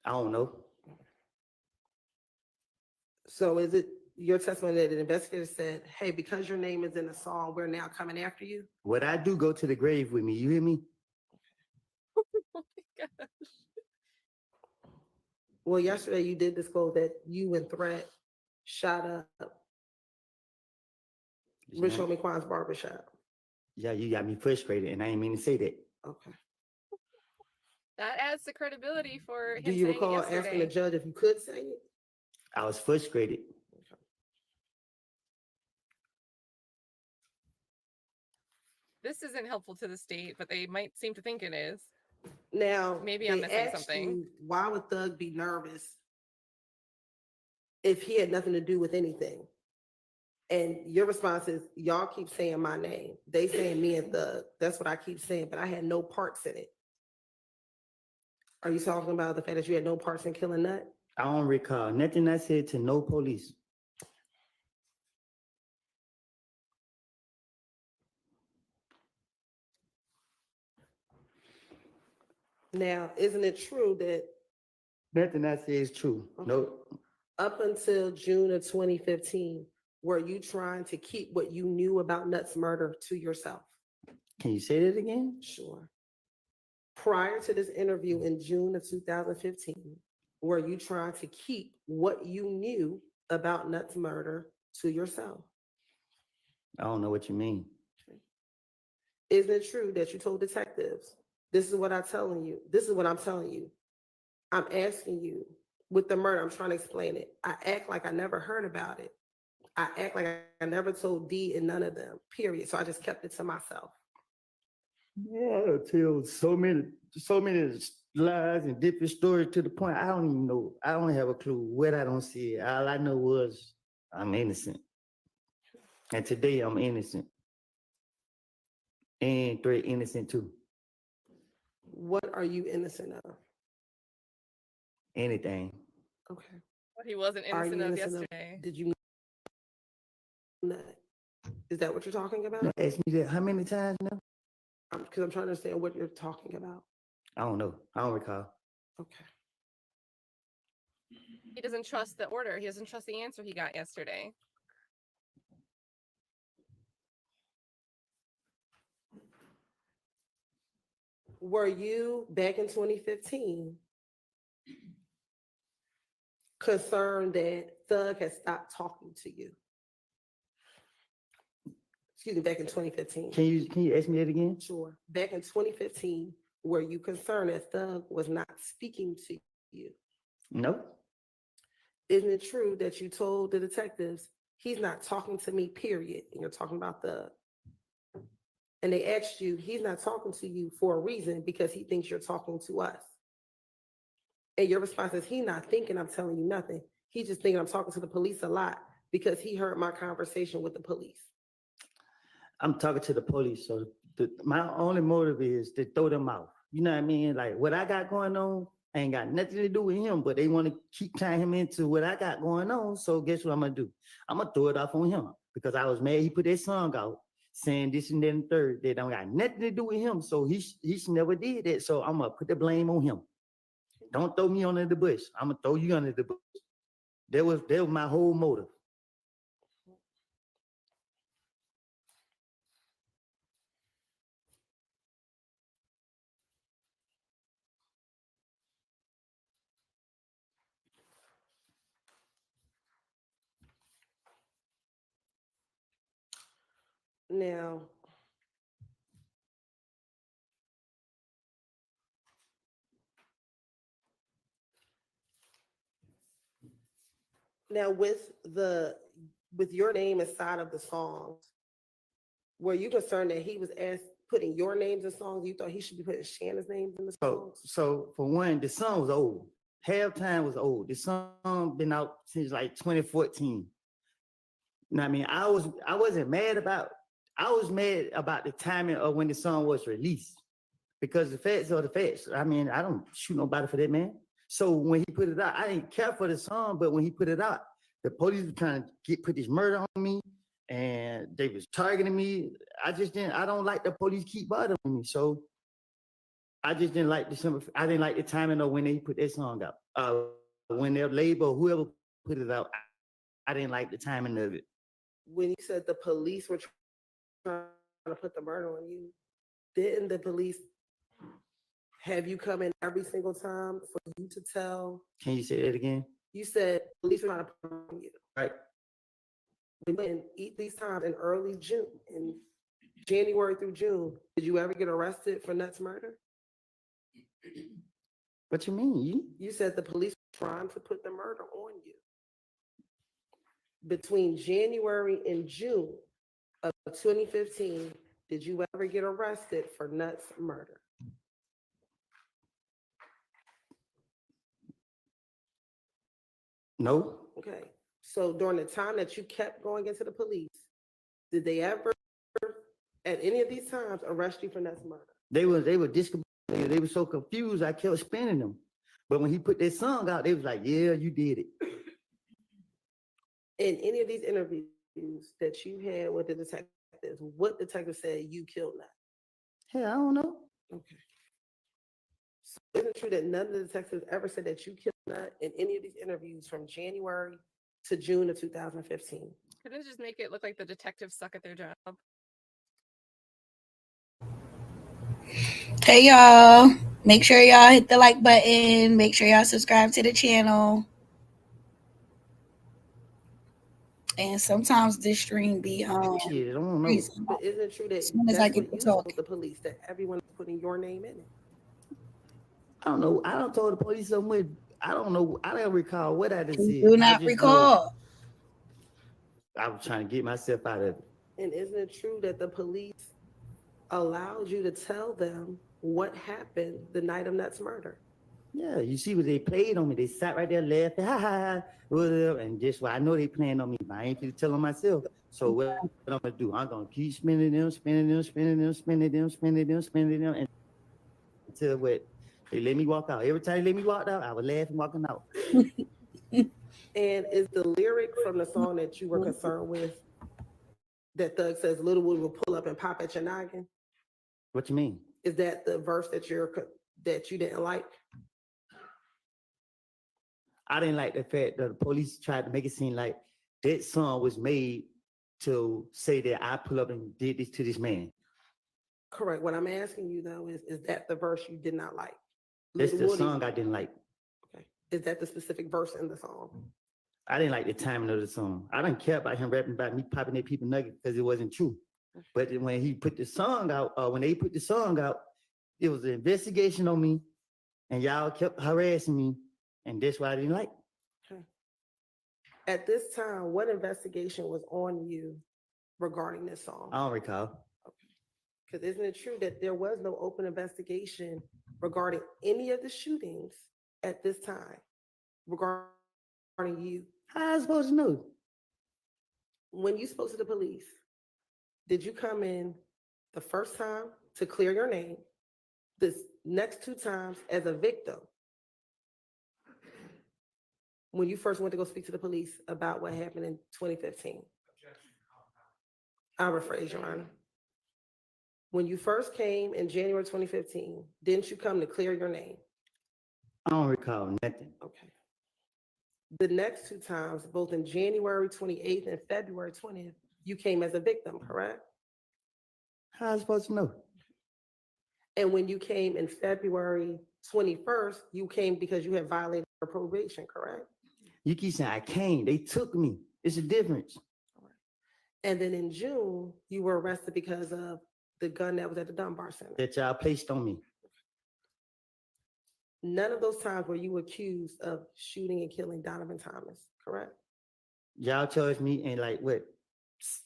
I don't know. So is it your testimony that an investigator said, hey, because your name is in the song, we're now coming after you? What I do go to the grave with me. You hear me? Oh my God. Well, yesterday you did disclose that you and Threat shot up Yes, Rich ma'am. Homie Quan's barbershop. Yeah, you got me frustrated, and I ain't mean to say that. Okay. That adds to credibility for him Do you saying it recall asking the yesterday. judge if you could say it? I was frustrated. This isn't helpful to the state, but they might seem to think it is. Now, Maybe I'm they missing asked something. you, why would Thug be nervous if he had nothing to do with anything? And your response is, y'all keep saying my name. They saying me and Thug. That's what I keep saying, but I had no parts in it. Are you talking about the fact that you had no parts in killing Nut? I don't recall nothing I said to no police. Now, isn't it true that Nothing I say is true. No, up until June of 2015, were you trying to keep what you knew about Nut's murder to yourself? can you say that again? Sure. Prior to this interview in June of 2015, were you trying to keep what you knew about Nut's murder to yourself? I don't know what you mean. Isn't it true that you told detectives, this is what I'm telling you, this is what I'm telling you? I'm asking you, with the murder, I'm trying to explain it. I act like I never heard about it. I act like I never told D and none of them, period. So I just kept it to myself. Yeah, I tell so many lies and different stories to the point I don't even know. I don't have a clue what I don't see. All I know was I'm innocent. And today I'm innocent. And Threat innocent too. What are you innocent of? Anything. Okay. What he wasn't Are innocent you of innocent yesterday. Did you know that? Is that what you're talking about? You asked me that how many times now? Because I'm trying to understand what you're talking about. I don't know. I don't recall. Okay. He doesn't trust the order. He doesn't trust the answer he got yesterday. Were you back in 2015 concerned that Thug had stopped talking to you? Excuse me, back in 2015. Can you ask me that again? Sure. Back in 2015, were you concerned that Thug was not speaking to you? No. Isn't it true that you told the detectives, he's not talking to me, period? And you're talking about Thug. And they asked you, he's not talking to you for a reason because he thinks you're talking to us. And your response is, he's not thinking I'm telling you nothing. He's just thinking I'm talking to the police a lot because he heard my conversation with the police. I'm talking to the police, so my only motive is to throw them out. You know what I mean? Like what I got going on ain't got nothing to do with him, but they want to keep tying him into what I got going on. So guess what I'm gonna do? I'm gonna throw it off on him because I was mad he put that song out saying this and then the third. They don't got nothing to do with him, so he never did that. So I'm gonna put the blame on him. Don't throw me under the bush. I'm gonna throw you under the bush. That was my whole motive. Now, with your name inside of the songs, were you concerned that he was putting your names in songs? You thought he should be putting Shannon's names in the songs? So for one, the song was old. Halftime was old. The song been out since like 2014. You know what I mean? I was mad about the timing of when the song was released. Because the facts are the facts. I mean, I don't shoot nobody for that, man. So when he put it out, I didn't care for the song, but when he put it out, the police were trying to put this murder on me and they was targeting me. I don't like the police keep bothering me. So I just didn't like I didn't like the timing of when they put that song out. When their label, whoever put it out, I didn't like the timing of it. When you said the police were trying to put the murder on you, didn't the police have you come in every single time for you to tell? Can you say that again? You said police were trying to put it on you. Right. We went and eat these times in early June, in January through June. Did you ever get arrested for Nuts murder? What you mean? You said the police were trying to put the murder on you. Between January and June of 2015, did you ever get arrested for Nuts murder? No. Okay, so during the time that you kept going into the police, did they ever, at any of these times, arrest you for Nuts murder? They were discombobulated. They were so confused. I kept spinning them. But when he put that song out, they was like, "Yeah, you did it." In any of these interviews that you had with the detectives, what detective said you killed Nuts? Hey, I don't know. Okay. So isn't it true that none of the detectives ever said that you killed Nut in any of these interviews from January to June of 2015? Couldn't it just make it look like the detectives suck at their job? Hey y'all, make sure y'all hit the like button. Make sure y'all subscribe to the channel. And sometimes this stream be Shit, I don't know. reason. But isn't it true that As soon as I that's get what to you told talking. the police, that everyone is putting your name in it? I don't know. I don't told the police so much. I don't know. I don't recall what I just You said. do I not just know recall. I was trying to get myself out of it. And isn't it true that the police allowed you to tell them what happened the night of Nut's murder? Yeah, you see what they played on me. They sat right there laughing, ha ha ha, whatever. And just what I know they playing on me, but I ain't finna tell them myself. So what I'm gonna do? I'm gonna keep spinning them, spinning them, spinning them, spinning them, spinning them, spinning them, until what they let me walk out. Every time they let me walk out, I was laughing walking out. And is the lyric from the song that you were concerned with that Thug says Little Woody will pull up and pop at your noggin? What you mean? Is that the verse that you didn't like? I didn't like the fact that the police tried to make it seem like that song was made to say that I pull up and did this to this man. Correct. What I'm asking you though is that the verse you did not like? That's Little the Woody- song I didn't like. Okay. Is that the specific verse in the song? I didn't like the timing of the song. I didn't care about him rapping about me popping at people nuggets because it wasn't true. But when he put the song out, when they put the song out, it was an investigation on me, and y'all kept harassing me, and that's why I didn't like. Okay. At this time, what investigation was on you regarding this song? I don't recall. Because isn't it true that there was no open investigation regarding any of the shootings at this time regarding you? How I supposed to know? When you spoke to the police, did you come in the first time to clear your name, this next two times as a victim? When you first went to go speak to the police about what happened in 2015? I'll rephrase, Your Honor. When you first came in January 2015, didn't you come to clear your name? I don't recall nothing. Okay. The next two times, both in January 28th and February 20th, you came as a victim, correct? How I supposed to know? And when you came in February 21st, you came because you had violated your probation, correct? You keep saying I came. They took me. It's a difference. And then in June, you were arrested because of the gun that was at the Dunbar Center. That y'all placed on me. None of those times were you accused of shooting and killing Donovan Thomas, correct? Y'all charged me, and like what?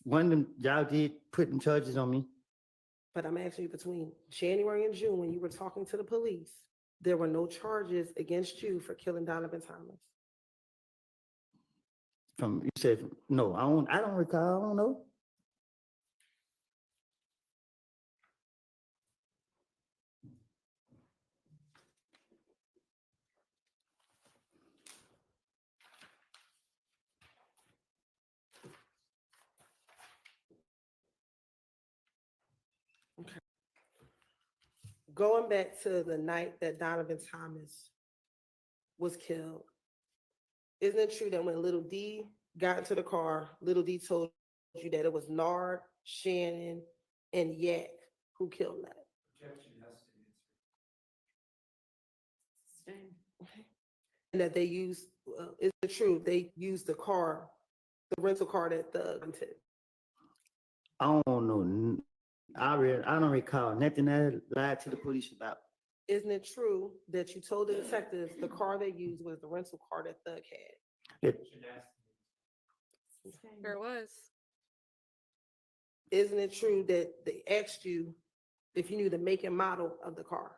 One of them y'all did putting charges on me. But I'm asking you, between January and June, when you were talking to the police, there were no charges against you for killing Donovan Thomas. From you said no. I don't recall. I don't know. Going back to the night that Donovan Thomas was killed, isn't it true that when Little D got into the car, Little D told you that it was Nard, Shannon, and Yak who killed Nut. Same. And that they used, is it true, they used the car, the rental car that Thug rented? I don't know. I don't recall nothing that I lied to the police about. Isn't it true that you told the detectives the car they used was the rental car that Thug had? It- Sure was. Isn't it true that they asked you if you knew the make and model of the car?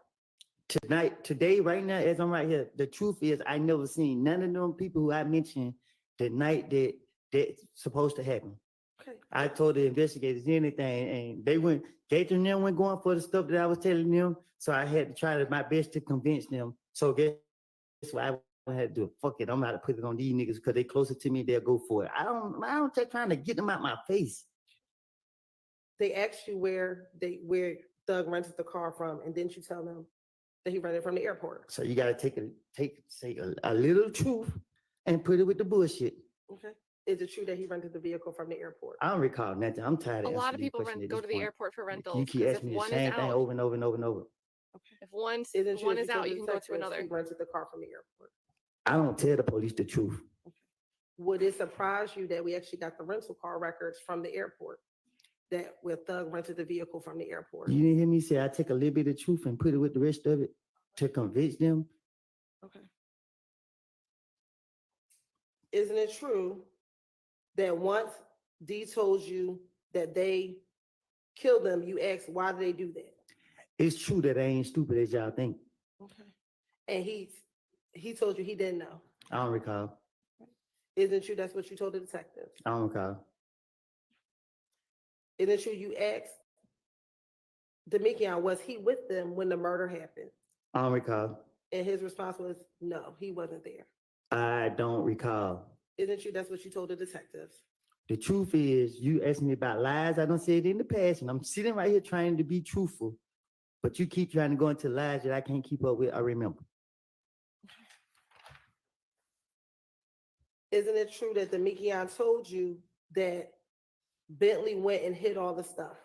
today, right now, as I'm right here, the truth is I never seen none of them people who I mentioned the night that that's supposed to happen. Okay. I told the investigators anything, and they went. Gator and them went going for the stuff that I was telling them, so I had to try my best to convince them. So guess what I had to do? Fuck it, I'm about to put it on these niggas because they closer to me. They'll go for it. I don't take trying to get them out my face. They asked you where Thug rented the car from, and didn't you tell them that he rented from the airport? So you gotta say a little truth and put it with the bullshit. Okay. Is it true that he rented the vehicle from the airport? I don't recall nothing. I'm tired A of lot answering of these people questions at go this to the point. airport for You rentals keep because if asking me the one is same thing out, over and over and over and over. if one Isn't it true one that is told out, the you can go to detectives another. He rented the car from the airport. I don't tell the police the truth. Would it surprise you that we actually got the rental car records from the airport? That where Thug rented the vehicle from the airport? You didn't hear me say I take a little bit of truth and put it with the rest of it to convince them. Okay. Isn't it true that once D told you that they killed them, you asked why did they do that? It's true that I ain't stupid as y'all think. Okay. And he told you he didn't know. I don't recall. Isn't it true that's what you told the detectives? I don't recall. Isn't it true you asked Demekion, was he with them when the murder happened? I don't recall. And his response was, no, he wasn't there. I don't recall. Isn't it true that's what you told the detectives? The truth is, you asked me about lies. I don't say it in the past, and I'm sitting right here trying to be truthful, but you keep trying to go into lies that I can't keep up with. I remember. Isn't it true that Demekion told you that Bentley went and hid all the stuff?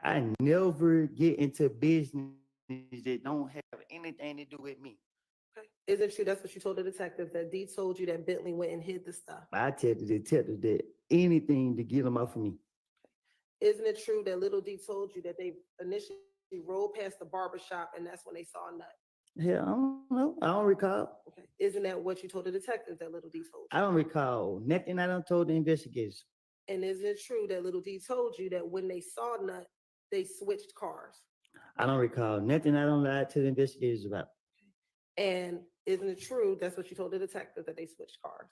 I never get into business that don't have anything to do with me. Okay. Isn't it true that's what you told the detectives, that D told you that Bentley went and hid the stuff? I tell the detective that anything to get them off of me. Isn't it true that Little D told you that they initially rode past the barber shop and that's when they saw a nut? Hell, I don't know. I don't recall. Okay. Isn't that what you told the detectives that Little D told you? I don't recall nothing I done told the investigators. And is it true that Little D told you that when they saw Nut, they switched cars? I don't recall nothing I don't lie to the investigators about. And isn't it true that's what you told the detective, that they switched cars?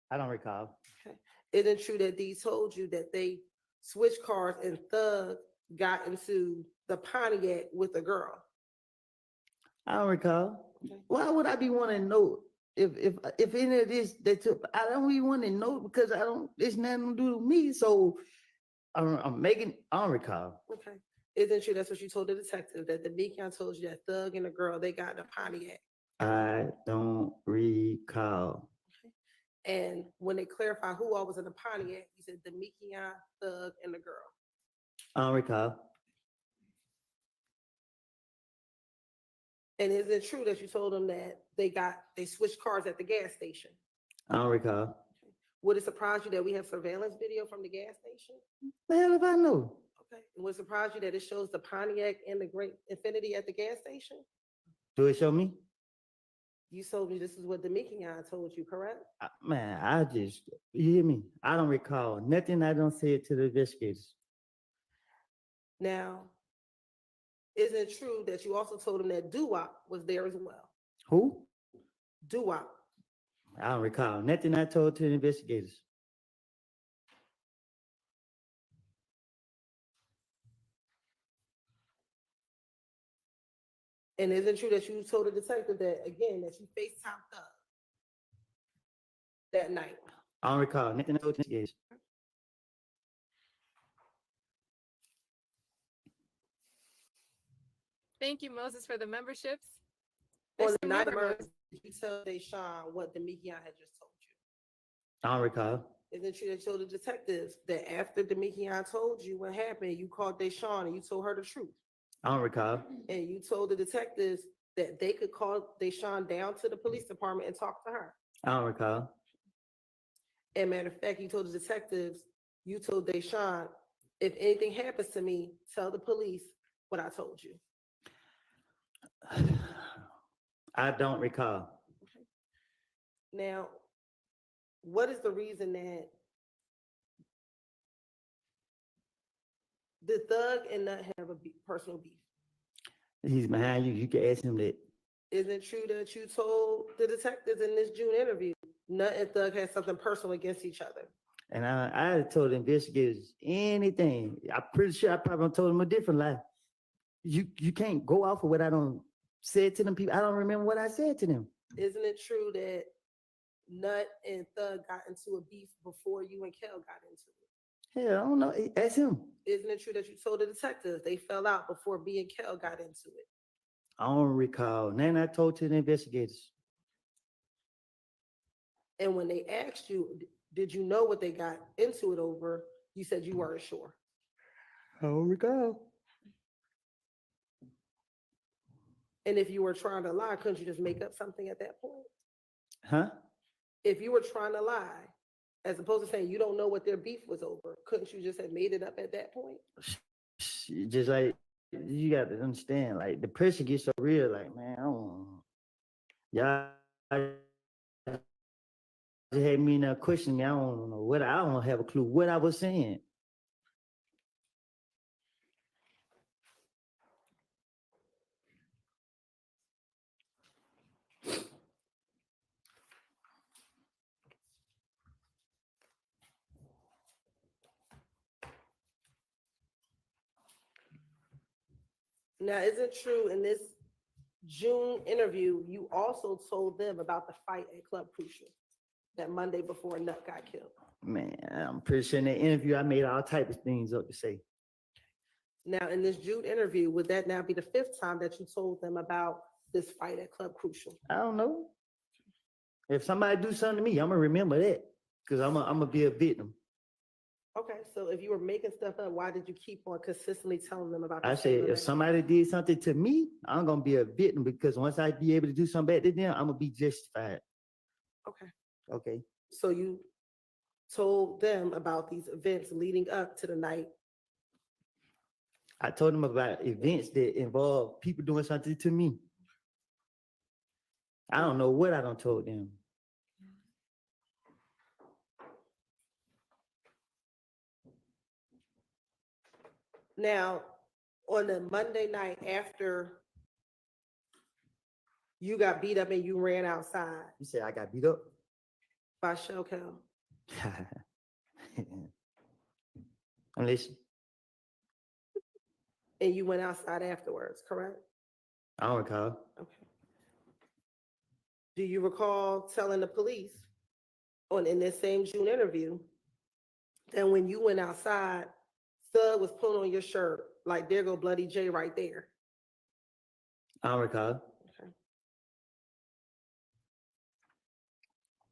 I don't recall. Okay. Isn't it true that D told you that they switched cars and Thug got into the Pontiac with a girl? I don't recall. Okay. Why would I be wanting to know if any of this they took? I don't even want to know because I don't. It's nothing to do with me. So I'm making. I don't recall. Okay. Isn't it true that's what you told the detective, that the Demekion told you that Thug and the girl, they got in a Pontiac? I don't recall. And when they clarify who all was in the Pontiac, you said Demekion, Thug, and the girl. I don't recall. And is it true that you told them that they switched cars at the gas station? I don't recall. Would it surprise you that we have surveillance video from the gas station? The hell if I know? Okay. And would it surprise you that it shows the Pontiac and the Great Infinity at the gas station? Do it show me? You told me this is what Demekion told you, correct? Man, you hear me? I don't recall nothing I don't say it to the investigators. Now, isn't it true that you also told them that Doo-Wop was there as well? Who? Doo-Wop. I don't recall nothing I told to the investigators. And isn't it true that you told the detective that, again, that you FaceTimed Thug that night? I don't recall nothing I told the investigators. Thank you, Moses, for the memberships. There's On the some night of rumors. murder, did you tell Deshaun what Demekion had just told you? I don't recall. Isn't it true that you told the detectives that after Demekion told you what happened, you called Deshaun and you told her the truth? I don't recall. And you told the detectives that they could call Deshaun down to the police department and talk to her. I don't recall. And matter of fact, you told the detectives, you told Deshaun, if anything happens to me, tell the police what I told you. I don't recall. Now, what is the reason that the Thug and Nut have a personal beef? He's behind you. You can ask him that. Isn't it true that you told the detectives in this June interview, Nut and Thug had something personal against each other? And I told the investigators anything. I'm pretty sure I probably told them a different lie. You can't go off of what I don't said to them people. I don't remember what I said to them. Isn't it true that Nut and Thug got into a beef before you and Kel got into it? Hell, I don't know. Ask him. Isn't it true that you told the detectives they fell out before B and Kel got into it? I don't recall. Then I told to the investigators. And when they asked you, did you know what they got into it over? You said you weren't sure. I don't recall. And if you were trying to lie, couldn't you just make up something at that point? Huh? If you were trying to lie, as opposed to saying you don't know what their beef was over, couldn't you just have made it up at that point? Just like you got to understand, like the pressure gets so real. Like, man, I don't. Y'all just had me now questioning me. I don't know what. I don't have a clue what I was saying. Now, is it true in this June interview, you also told them about the fight at Club Crucial that Monday before Nut got killed? Man, I'm pretty sure in that interview I made all types of things up to say. Now, in this June interview, would that now be the 5th time that you told them about this fight at Club Crucial? I don't know. If somebody do something to me, I'm gonna remember that because I'm gonna be a victim. Okay, so if you were making stuff up, why did you keep on consistently telling them about I this said, shit? if somebody did something to me, I'm gonna be a victim because once I be able to do something back to them, I'm gonna be justified. Okay, Okay. so you told them about these events leading up to the night. I told them about events that involve people doing something to me. I don't know what I done told them. Now, on the Monday night after you got beat up and you ran outside You said I got beat up. by Shell Cal, I'm listening. and you went outside afterwards, correct? I don't recall. Okay. Do you recall telling the police in this same June interview that when you went outside, Thug was pulling on your shirt like there go Bloody J right there? I don't recall. Okay.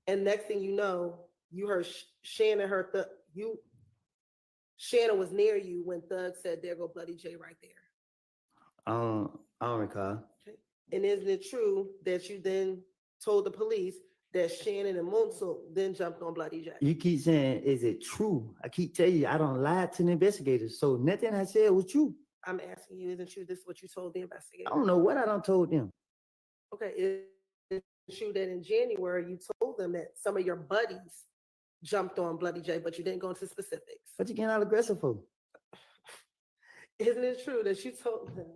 And next thing you know, you heard Shannon Shannon was near you when Thug said there go Bloody J right there. I don't recall. Okay. And isn't it true that you then told the police that Shannon and Munsil then jumped on Bloody J? You keep saying, is it true? I keep telling you, I don't lie to the investigators. So nothing I said was true. I'm asking you, isn't true this is what you told the investigators? I don't know what I done told them. Okay, is it true that in January you told them that some of your buddies jumped on Bloody J, but you didn't go into specifics? What you getting all aggressive for? Isn't it true that you told them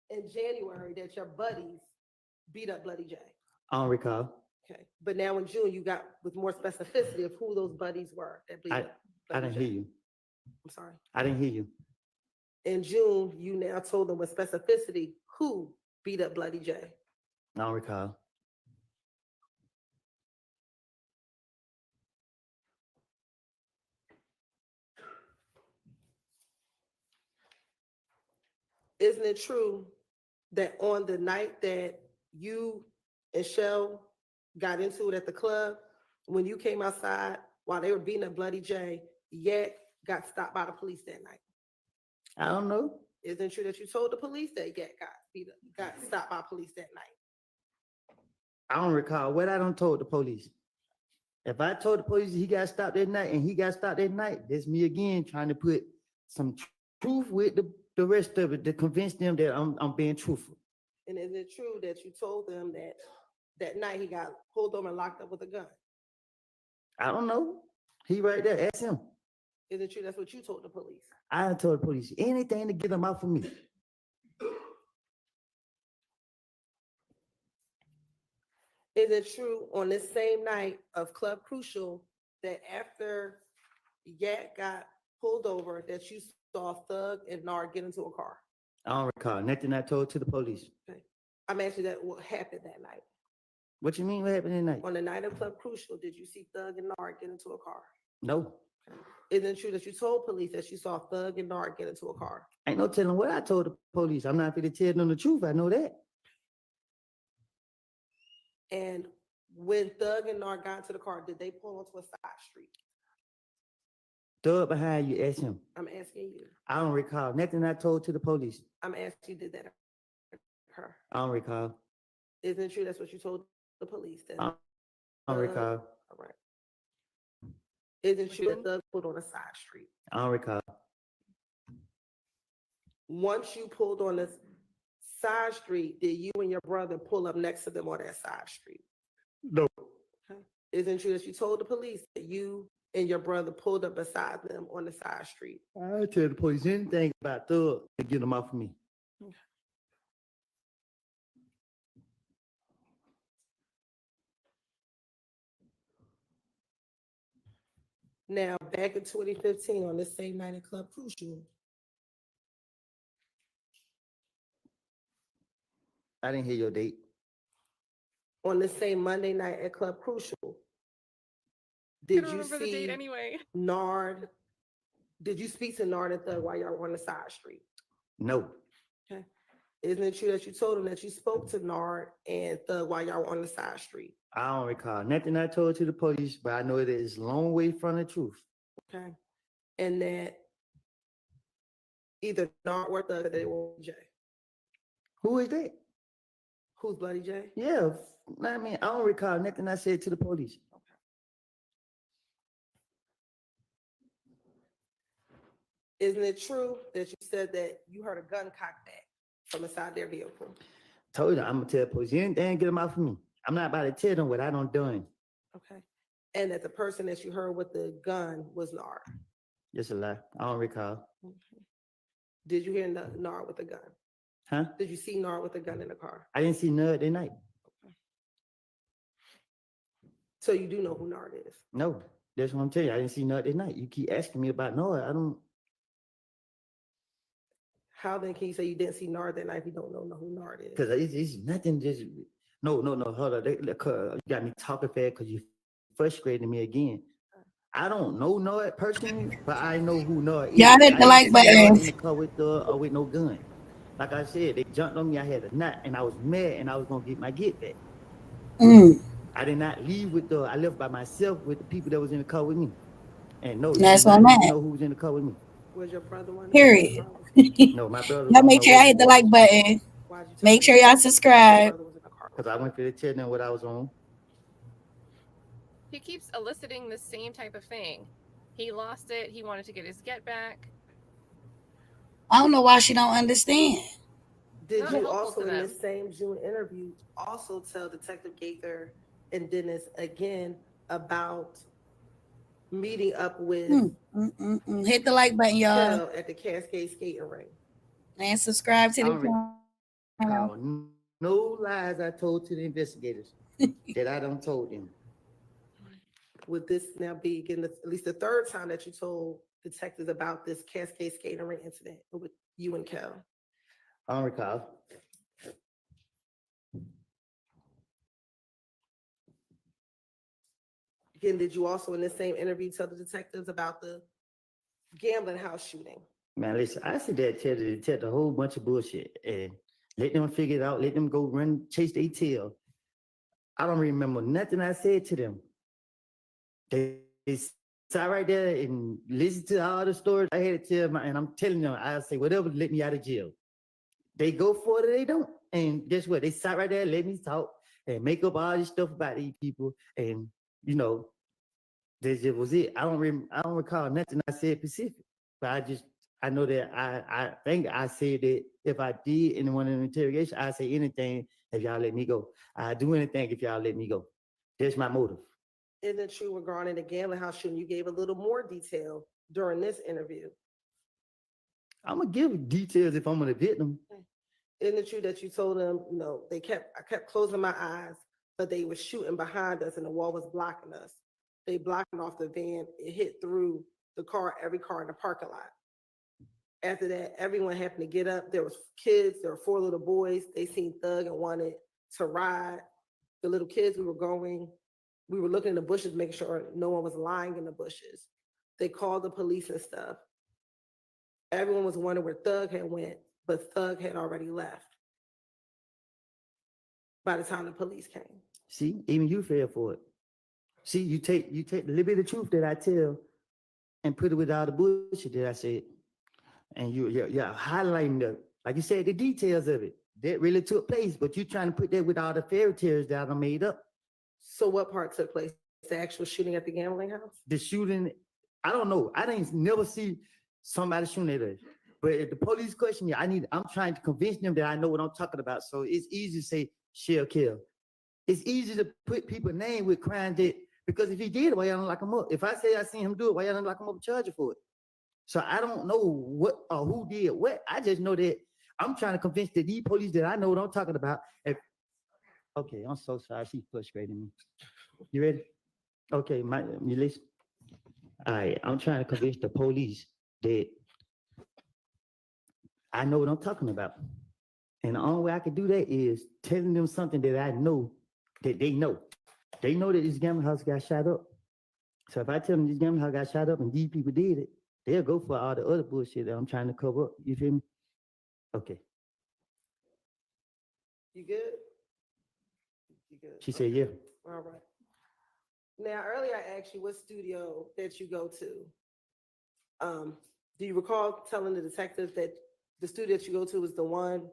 in January that your buddies beat up Bloody J? I don't recall. Okay, but now in June you got with more specificity of who those buddies were that beat up I Bloody didn't J. hear you. I'm sorry. I didn't hear you. In June, you now told them with specificity who beat up Bloody J. I don't recall. Isn't it true that on the night that you and Shell got into it at the club. When you came outside while they were beating up Bloody J, yet got stopped by the police that night. I don't know. Isn't it true that you told the police that Yet got stopped by police that night? I don't recall what I done told the police. If I told the police he got stopped that night and he got stopped that night, that's me again trying to put some truth with the rest of it to convince them that I'm being truthful. And is it true that you told them that that night he got pulled over and locked up with a gun? I don't know. He right there. Ask him. Is it true that's what you told the police? I done told the police anything to get them out for me. Is it true on this same night of Club Crucial that after Yat got pulled over that you saw Thug and Nard get into a car? I don't recall nothing I told to the police. I'm asking that what happened that night. What you mean? What happened that night? On the night of Club Crucial, did you see Thug and Nard get into a car? No. Isn't it true that you told police that you saw Thug and Nard get into a car? Ain't no telling what I told the police. I'm not going to tell them the truth. I know that. And when Thug and Nard got into the car, did they pull onto a side street? Thug behind you, ask him. I'm asking you. I don't recall nothing I told to the police. I'm asking you, did that occur? I don't recall. Isn't it true that's what you told the police? That, I don't recall. all right. Isn't it true that Thug pulled on a side street? I don't recall. Once you pulled on this side street, did you and your brother pull up next to them on that side street? No. Okay. Isn't it true that you told the police that you and your brother pulled up beside them on the side street? I don't tell the police anything about Thug to get them off of me. Okay. Now, back in 2015, on this same night at Club Crucial, I didn't hear your date. on this same Monday night at Club Crucial, I did don't you remember the date see anyway. Nard? Did you speak to Nard and Thug while y'all were on the side street? No. Okay. Isn't it true that you told him that you spoke to Nard and Thug while y'all were on the side street? I don't recall nothing I told to the police, but I know it is a long way from the truth. Okay. And that either Nard or Thug, they were with Jay. Who is that? Who's Bloody Jay? Yeah, I mean, I don't recall nothing I said to the police. Isn't it true that you said that you heard a gun cocked back from inside their vehicle? Told you I'm gonna tell the police anything, get them out for me. I'm not about to tell them what I done done. Okay. And that the person that you heard with the gun was Nard. Just a lie. I don't recall. Okay. Did you hear Nard with a gun? Huh? Did you see Nard with a gun in the car? I didn't see Nud that night. So you do know who Nard is? No, that's what I'm telling you. I didn't see Nud that night. You keep asking me about Nud. I don't. How then can you say you didn't see Nard that night if you don't know who Nard is? Because it's nothing. Just no. Hold on. You got me talking fast because you frustrating me again. I don't know Nud personally, but I know who Nud is. Y'all hit the like button. In the car with no gun. Like I said, they jumped on me. I had a knot, and I was mad, and I was gonna get my get back. I did not leave with I left by myself with the people that was in the car with me. And no, That's what I'm at. know who was in the car with me. Was your brother one? Period. No, my brother. Y'all make sure y'all hit the like button. Make sure y'all subscribe. Because I went to tell them what I was on. He keeps eliciting the same type of thing. He lost it. He wanted to get his get back. I don't know why she don't understand. Did Not you helpful also to in them. this same June interview also tell Detective Gaither and Dennis again about meeting up with Hit the like button, y'all, Kel at the Cascade skating rink? and subscribe to I the don't channel. No lies I told to the investigators that I don't told them. Would this now be again at least the third time that you told detectives about this Cascade skating rink incident with you and Kel? I don't recall. Again, did you also in this same interview tell the detectives about the gambling house shooting? Man, listen, I said that tell a whole bunch of bullshit. And Let them figure it out. Let them go run, chase their tail. I don't remember nothing I said to them. They sat right there and listened to all the stories I had to tell my, and I'm telling them, I say, whatever, let me out of jail. They go for it or they don't. And guess what? They sat right there, let me talk and make up all this stuff about these people. And, you know, that just was it. I don't recall nothing I said specific, but I know that I think I said that if I did in one of the interrogation, I say anything if y'all let me go. I do anything if y'all let me go. That's my motive. Isn't it true regarding the gambling house shooting? You gave a little more detail during this interview. I'm gonna give details if I'm a victim. Isn't it true that you told them, I kept closing my eyes, but they were shooting behind us and the wall was blocking us. They blocked off the van. It hit through the car, every car in the parking lot. After that, everyone happened to get up. There was kids, there were 4 little boys. They seen Thug and wanted to ride. The little kids, we were looking in the bushes, making sure no one was lying in the bushes. They called the police and stuff. Everyone was wondering where Thug had went, but Thug had already left by the time the police came. See, even you fell for it. See, you take a little bit of truth that I tell and put it with all the bullshit that I said. And you're highlighting like you said, the details of it. That really took place, but you're trying to put that with all the fairy tales that I made up. So what part took place? The actual shooting at the gambling house? The shooting, I don't know. I didn't never see somebody shooting at us. But if the police question me, I'm trying to convince them that I know what I'm talking about. So it's easy to say shell kill. It's easy to put people's name with crime that, because if he did it, why y'all don't lock him up? If I say I seen him do it, why y'all don't lock him up and charge him for it? So I don't know what or who did what. I just know that I'm trying to convince these police that I know what I'm talking about. Okay, I'm so sorry. She's frustrating me. You ready? Okay, you listen. All right, I'm trying to convince the police that I know what I'm talking about. And the only way I can do that is telling them something that I know that they know. They know that this gambling house got shot up. So if I tell them this gambling house got shot up and these people did it, they'll go for all the other bullshit that I'm trying to cover up. You feel me? Okay. You good? You good? She said, yeah. All right. Now, earlier I asked you what studio that you go to. Do you recall telling the detective that the studio that you go to was the one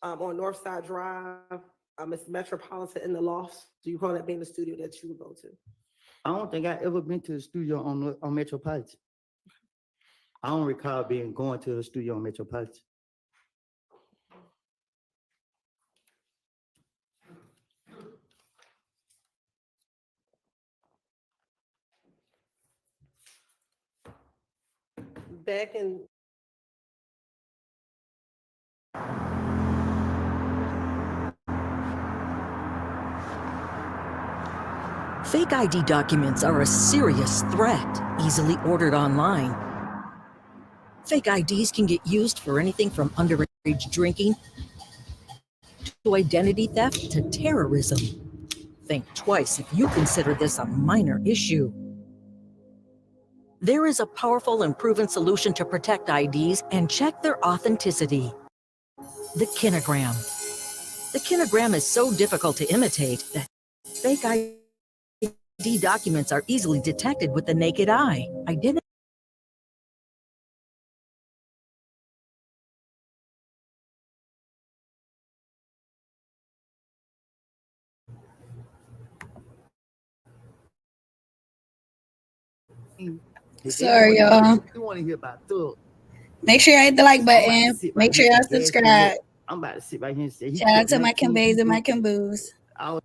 on Northside Drive? It's Metropolitan in the Lofts. Do you recall that being the studio that you would go to? I don't think I ever been to the studio on Metropolitan. I don't recall going to the studio on Metropolitan. Back in Fake ID documents are a serious threat, easily ordered online. Fake IDs can get used for anything from underage drinking to identity theft to terrorism. Think twice if you consider this a minor issue. There is a powerful and proven solution to protect IDs and check their authenticity. The kinogram. The kinogram is so difficult to imitate that fake ID documents are easily detected with the naked eye. Identity Sorry, y'all. You want to hear about Thug? Make sure y'all hit the like I'm about to button. sit Make right sure here y'all and gas him subscribe. up. I'm about to sit right here and say he Shout out killed to my 19 Kimbays and my people, Kimboos. all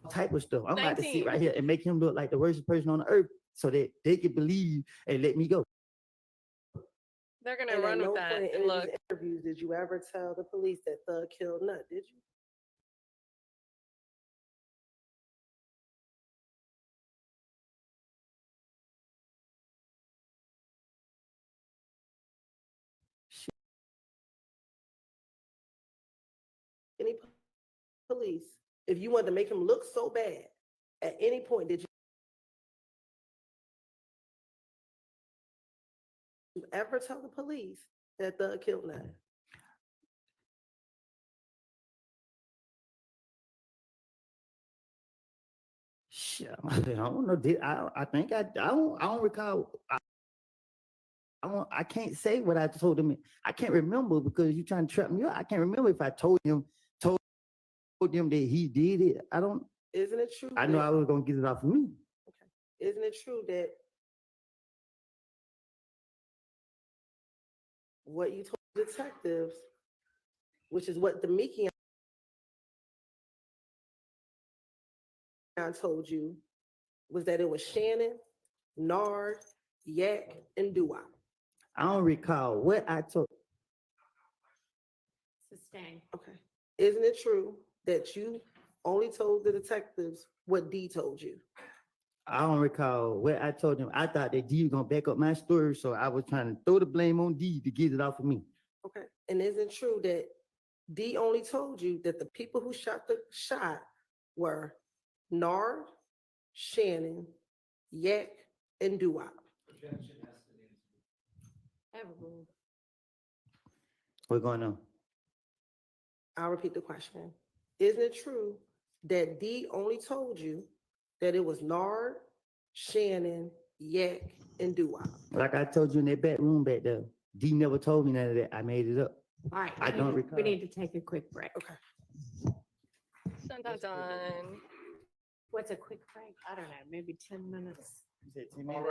type of stuff. I'm about to sit 19. right here and make him look like the worst person on the earth so that they can believe and let me go. They're gonna and at run no with that point in and any look. of these interviews did you ever tell the police that Thug killed Nut, did you? Any police, if you wanted to make him look so bad, at any point did you ever tell the police that Thug killed Nut? Shit, I don't know. I think I don't recall. I can't say what I told him. I can't remember because you're trying to trap me up. I can't remember if I told him that he did it. I don't. Isn't it true? I know that- I was gonna get it off of me. Isn't it true that what you told detectives, which is what the Mickey told you, was that it was Shannon, Nard, Yak, and Doo-Wop? I don't recall what I told. Sustain. Okay. Isn't it true that you only told the detectives what D told you? I don't recall what I told him. I thought that D was gonna back up my story, so I was trying to throw the blame on D to get it off of me. Okay. And isn't it true that D only told you that the people who shot the shot were Nard, Shannon, Yak, and Doo-Wop? Overruled. What's going on? I'll repeat the question. Isn't it true that D only told you that it was Nard, Shannon, Yak, and Doo-Wop? Like I told you in that back room back there, D never told me none of that. I made it up. All right. I don't recall. We need to take a quick break. Okay. Dun dun dun. What's a quick break? I don't know, maybe 10 minutes. You said 10 minutes?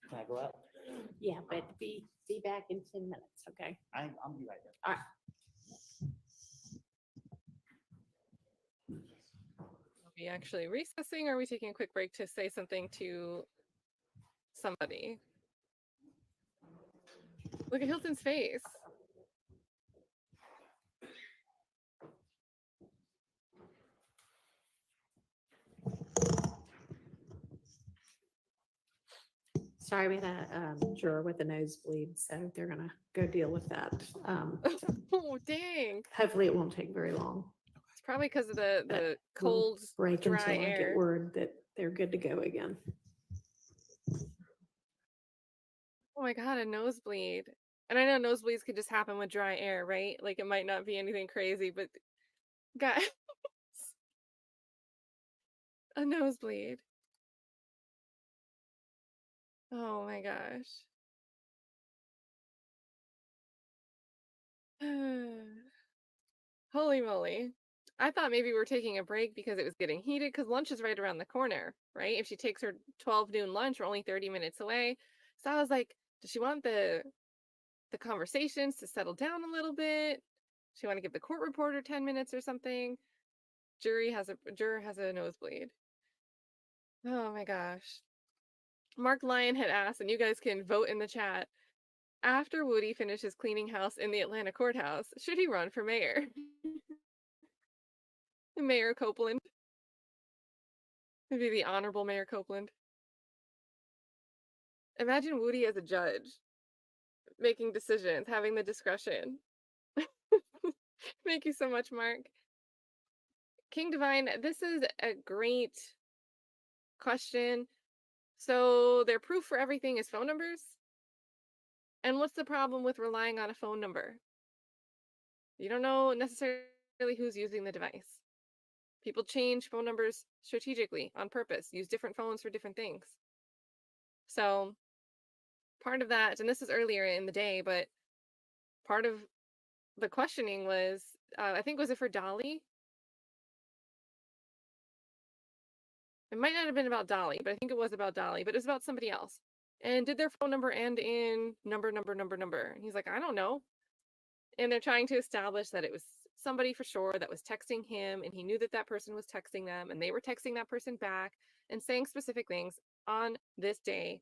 Can I go out? Yeah, but be back in 10 minutes, okay? I'm be right there. All right. Are we actually recessing or are we taking a quick break to say something to somebody? Look at Hilton's face. Sorry, we had a juror with a nosebleed, so they're gonna go deal with that. Oh, dang. Hopefully it won't take very long. It's probably because of the We'll cold, Break dry until I air. get word that they're good to go again. Oh my God, a nosebleed. And I know nosebleeds could just happen with dry air, right? Like it might not be anything crazy, but guys, a nosebleed. Oh my gosh. Holy moly. I thought maybe we were taking a break because it was getting heated because lunch is right around the corner, right? If she takes her 12 noon lunch, we're only 30 minutes away. So I was like, does she want the conversations to settle down a little bit? She want to give the court reporter 10 minutes or something? Juror has a nosebleed. Oh my gosh. Mark Lyon had asked, and you guys can vote in the chat. After Woody finishes cleaning house in the Atlanta courthouse, should he run for mayor? Mayor Copeland. Maybe the Honorable Mayor Copeland. Imagine Woody as a judge, making decisions, having the discretion. Thank you so much, Mark. King Divine, this is a great question. So their proof for everything is phone numbers? And what's the problem with relying on a phone number? You don't know necessarily who's using the device. People change phone numbers strategically on purpose, use different phones for different things. So part of that, and this is earlier in the day, but part of the questioning was, I think, was it for Dolly? It might not have been about Dolly, but I think it was about Dolly, but it was about somebody else. And did their phone number end in number? And he's like, I don't know. And they're trying to establish that it was somebody for sure that was texting him, and he knew that that person was texting them, and they were texting that person back and saying specific things on this day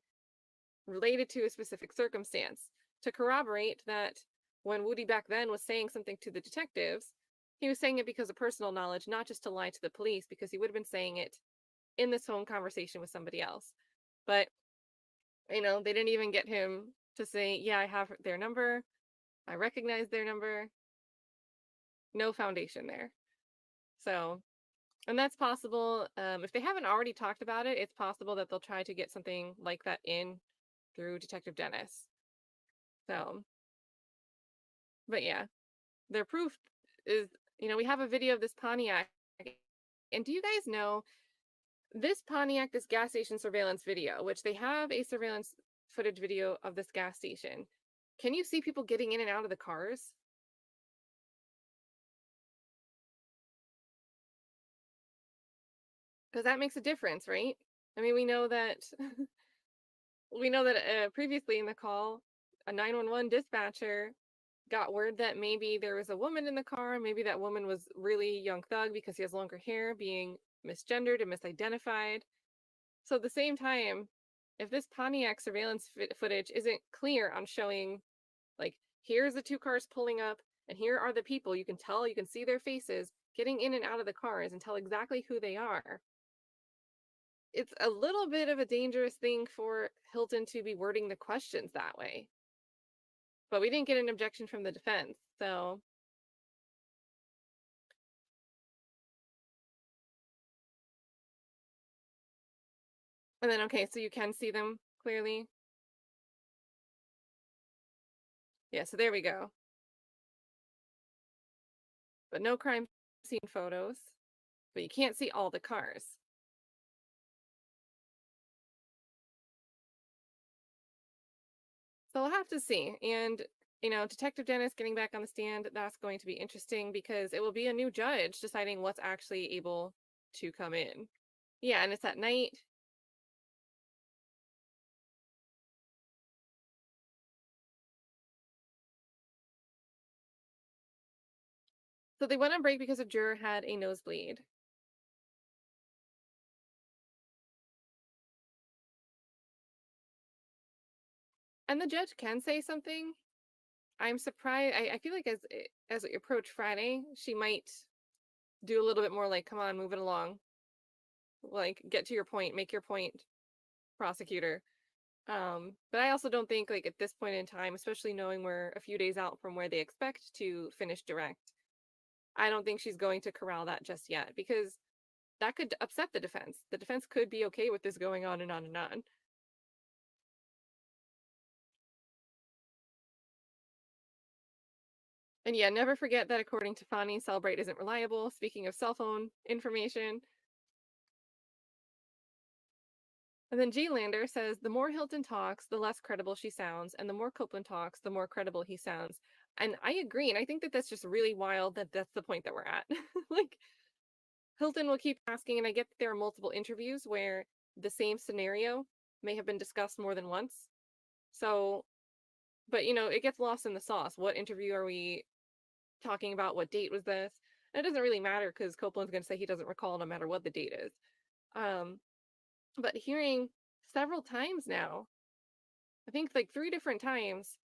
related to a specific circumstance to corroborate that when Woody back then was saying something to the detectives, he was saying it because of personal knowledge, not just to lie to the police, because he would have been saying it in this phone conversation with somebody else. But, you know, they didn't even get him to say, yeah, I have their number. I recognize their number. No foundation there. So, and that's possible. If they haven't already talked about it, it's possible that they'll try to get something like that in through Detective Dennis. So, but yeah, their proof is, you know, we have a video of this Pontiac. And do you guys know this Pontiac, this gas station surveillance video, which they have a surveillance footage video of this gas station. Can you see people getting in and out of the cars? Because that makes a difference, right? I mean, we know that previously in the call, a 911 dispatcher got word that maybe there was a woman in the car. Maybe that woman was really young thug because he has longer hair, being misgendered and misidentified. So at the same time, if this Pontiac surveillance footage isn't clear on showing, like, here's the two cars pulling up, and here are the people, you can tell, you can see their faces getting in and out of the cars and tell exactly who they are. It's a little bit of a dangerous thing for Hilton to be wording the questions that way. But we didn't get an objection from the defense, so. And then, okay, so you can see them clearly. Yeah, so there we go. But no crime scene photos, but you can't see all the cars. So we'll have to see. And, Detective Dennis getting back on the stand, that's going to be interesting because it will be a new judge deciding what's actually able to come in. Yeah, and it's at night. So they went on break because a juror had a nosebleed. And the judge can say something. I'm surprised. I feel like as we approach Friday, she might do a little bit more like, come on, move it along. Like, get to your point, make your point, prosecutor. But I also don't think, like, at this point in time, especially knowing we're a few days out from where they expect to finish direct, I don't think she's going to corral that just yet because that could upset the defense. The defense could be okay with this going on and on and on. And yeah, never forget that according to Fani, Celebrate isn't reliable. Speaking of cell phone information. And then G. Lander says, the more Hilton talks, the less credible she sounds. And the more Copeland talks, the more credible he sounds. And I agree. And I think that that's just really wild that that's the point that we're at. Like, Hilton will keep asking, and I get that there are multiple interviews where the same scenario may have been discussed more than once. So, but it gets lost in the sauce. What interview are we talking about? What date was this? And it doesn't really matter because Copeland's going to say he doesn't recall no matter what the date is. But hearing several times now, I think like 3 different times,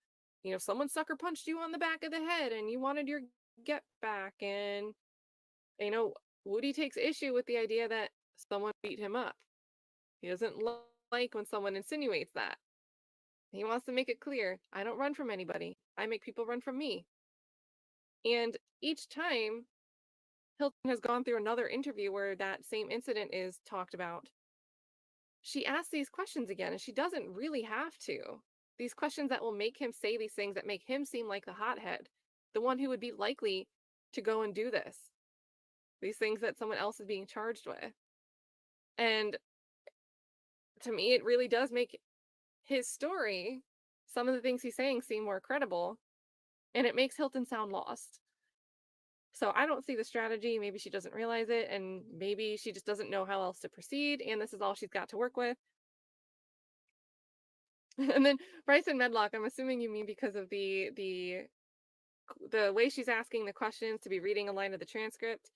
someone sucker punched you on the back of the head and you wanted your get back. And, Woody takes issue with the idea that someone beat him up. He doesn't like when someone insinuates that. He wants to make it clear, I don't run from anybody. I make people run from me. And each time, Hilton has gone through another interview where that same incident is talked about. She asks these questions again, and she doesn't really have to. These questions that will make him say these things that make him seem like the hothead, the one who would be likely to go and do this. These things that someone else is being charged with. And to me, it really does make his story, some of the things he's saying, seem more credible, and it makes Hilton sound lost. So I don't see the strategy. Maybe she doesn't realize it, and maybe she just doesn't know how else to proceed, and this is all she's got to work with. And then Bryson Medlock, I'm assuming you mean because of the way she's asking the questions, to be reading a line of the transcript.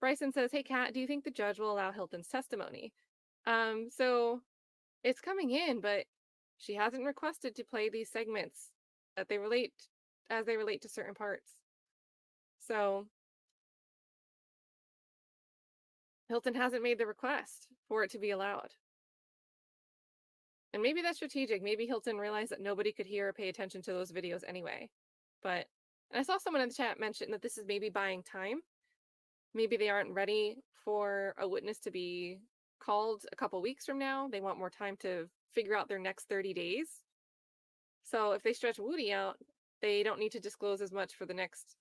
Bryson says, hey, Kat, do you think the judge will allow Hilton's testimony? So it's coming in, but she hasn't requested to play these segments as they relate to certain parts. So Hilton hasn't made the request for it to be allowed. And maybe that's strategic. Maybe Hilton realized that nobody could hear or pay attention to those videos anyway. And I saw someone in the chat mention that this is maybe buying time. Maybe they aren't ready for a witness to be called a couple weeks from now. They want more time to figure out their next 30 days. So if they stretch Woody out, they don't need to disclose as much for the next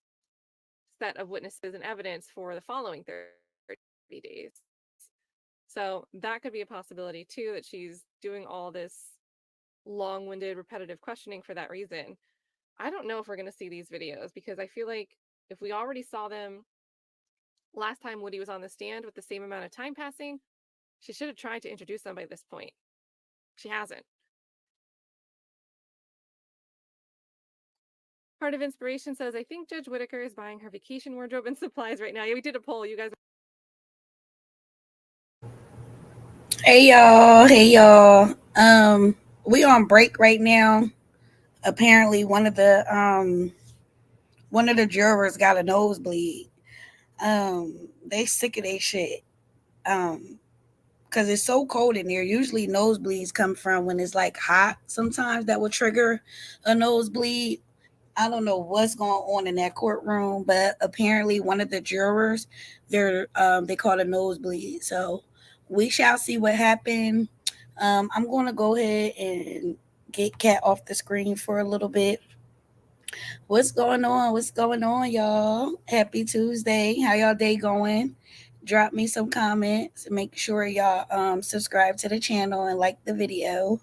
set of witnesses and evidence for the following 30 days. So that could be a possibility too, that she's doing all this long-winded, repetitive questioning for that reason. I don't know if we're going to see these videos because I feel like if we already saw them last time Woody was on the stand with the same amount of time passing, she should have tried to introduce them by this point. She hasn't. Heart of Inspiration says, I think Judge Whittaker is buying her vacation wardrobe and supplies right now. Yeah, we did a poll. You guys. Hey y'all, hey y'all. We on break right now. Apparently one of the jurors got a nosebleed. They sick of their shit. Because it's so cold in there. Usually nosebleeds come from when it's like hot. Sometimes that will trigger a nosebleed. I don't know what's going on in that courtroom, but apparently one of the jurors, they caught a nosebleed. So we shall see what happened. I'm going to go ahead and get Kat off the screen for a little bit. What's going on? What's going on, y'all? Happy Tuesday. How y'all day going? Drop me some comments and make sure y'all subscribe to the channel and like the video.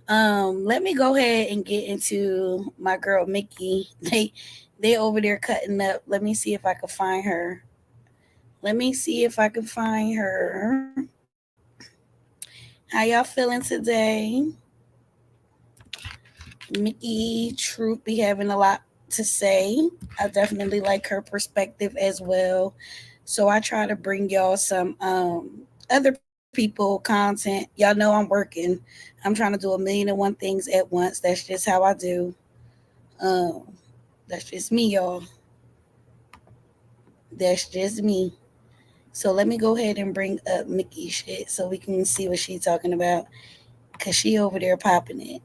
Let me go ahead and get into my girl Mickey. They over there cutting up. Let me see if I can find her. How y'all feeling today? Mickey Truth be having a lot to say. I definitely like her perspective as well. So I try to bring y'all some other people content. Y'all know I'm working. I'm trying to do 1,000,001 things at once. That's just how I do. That's just me, y'all. That's just me. So let me go ahead and bring up Mickey shit so we can see what she's talking about. Cause she over there popping it.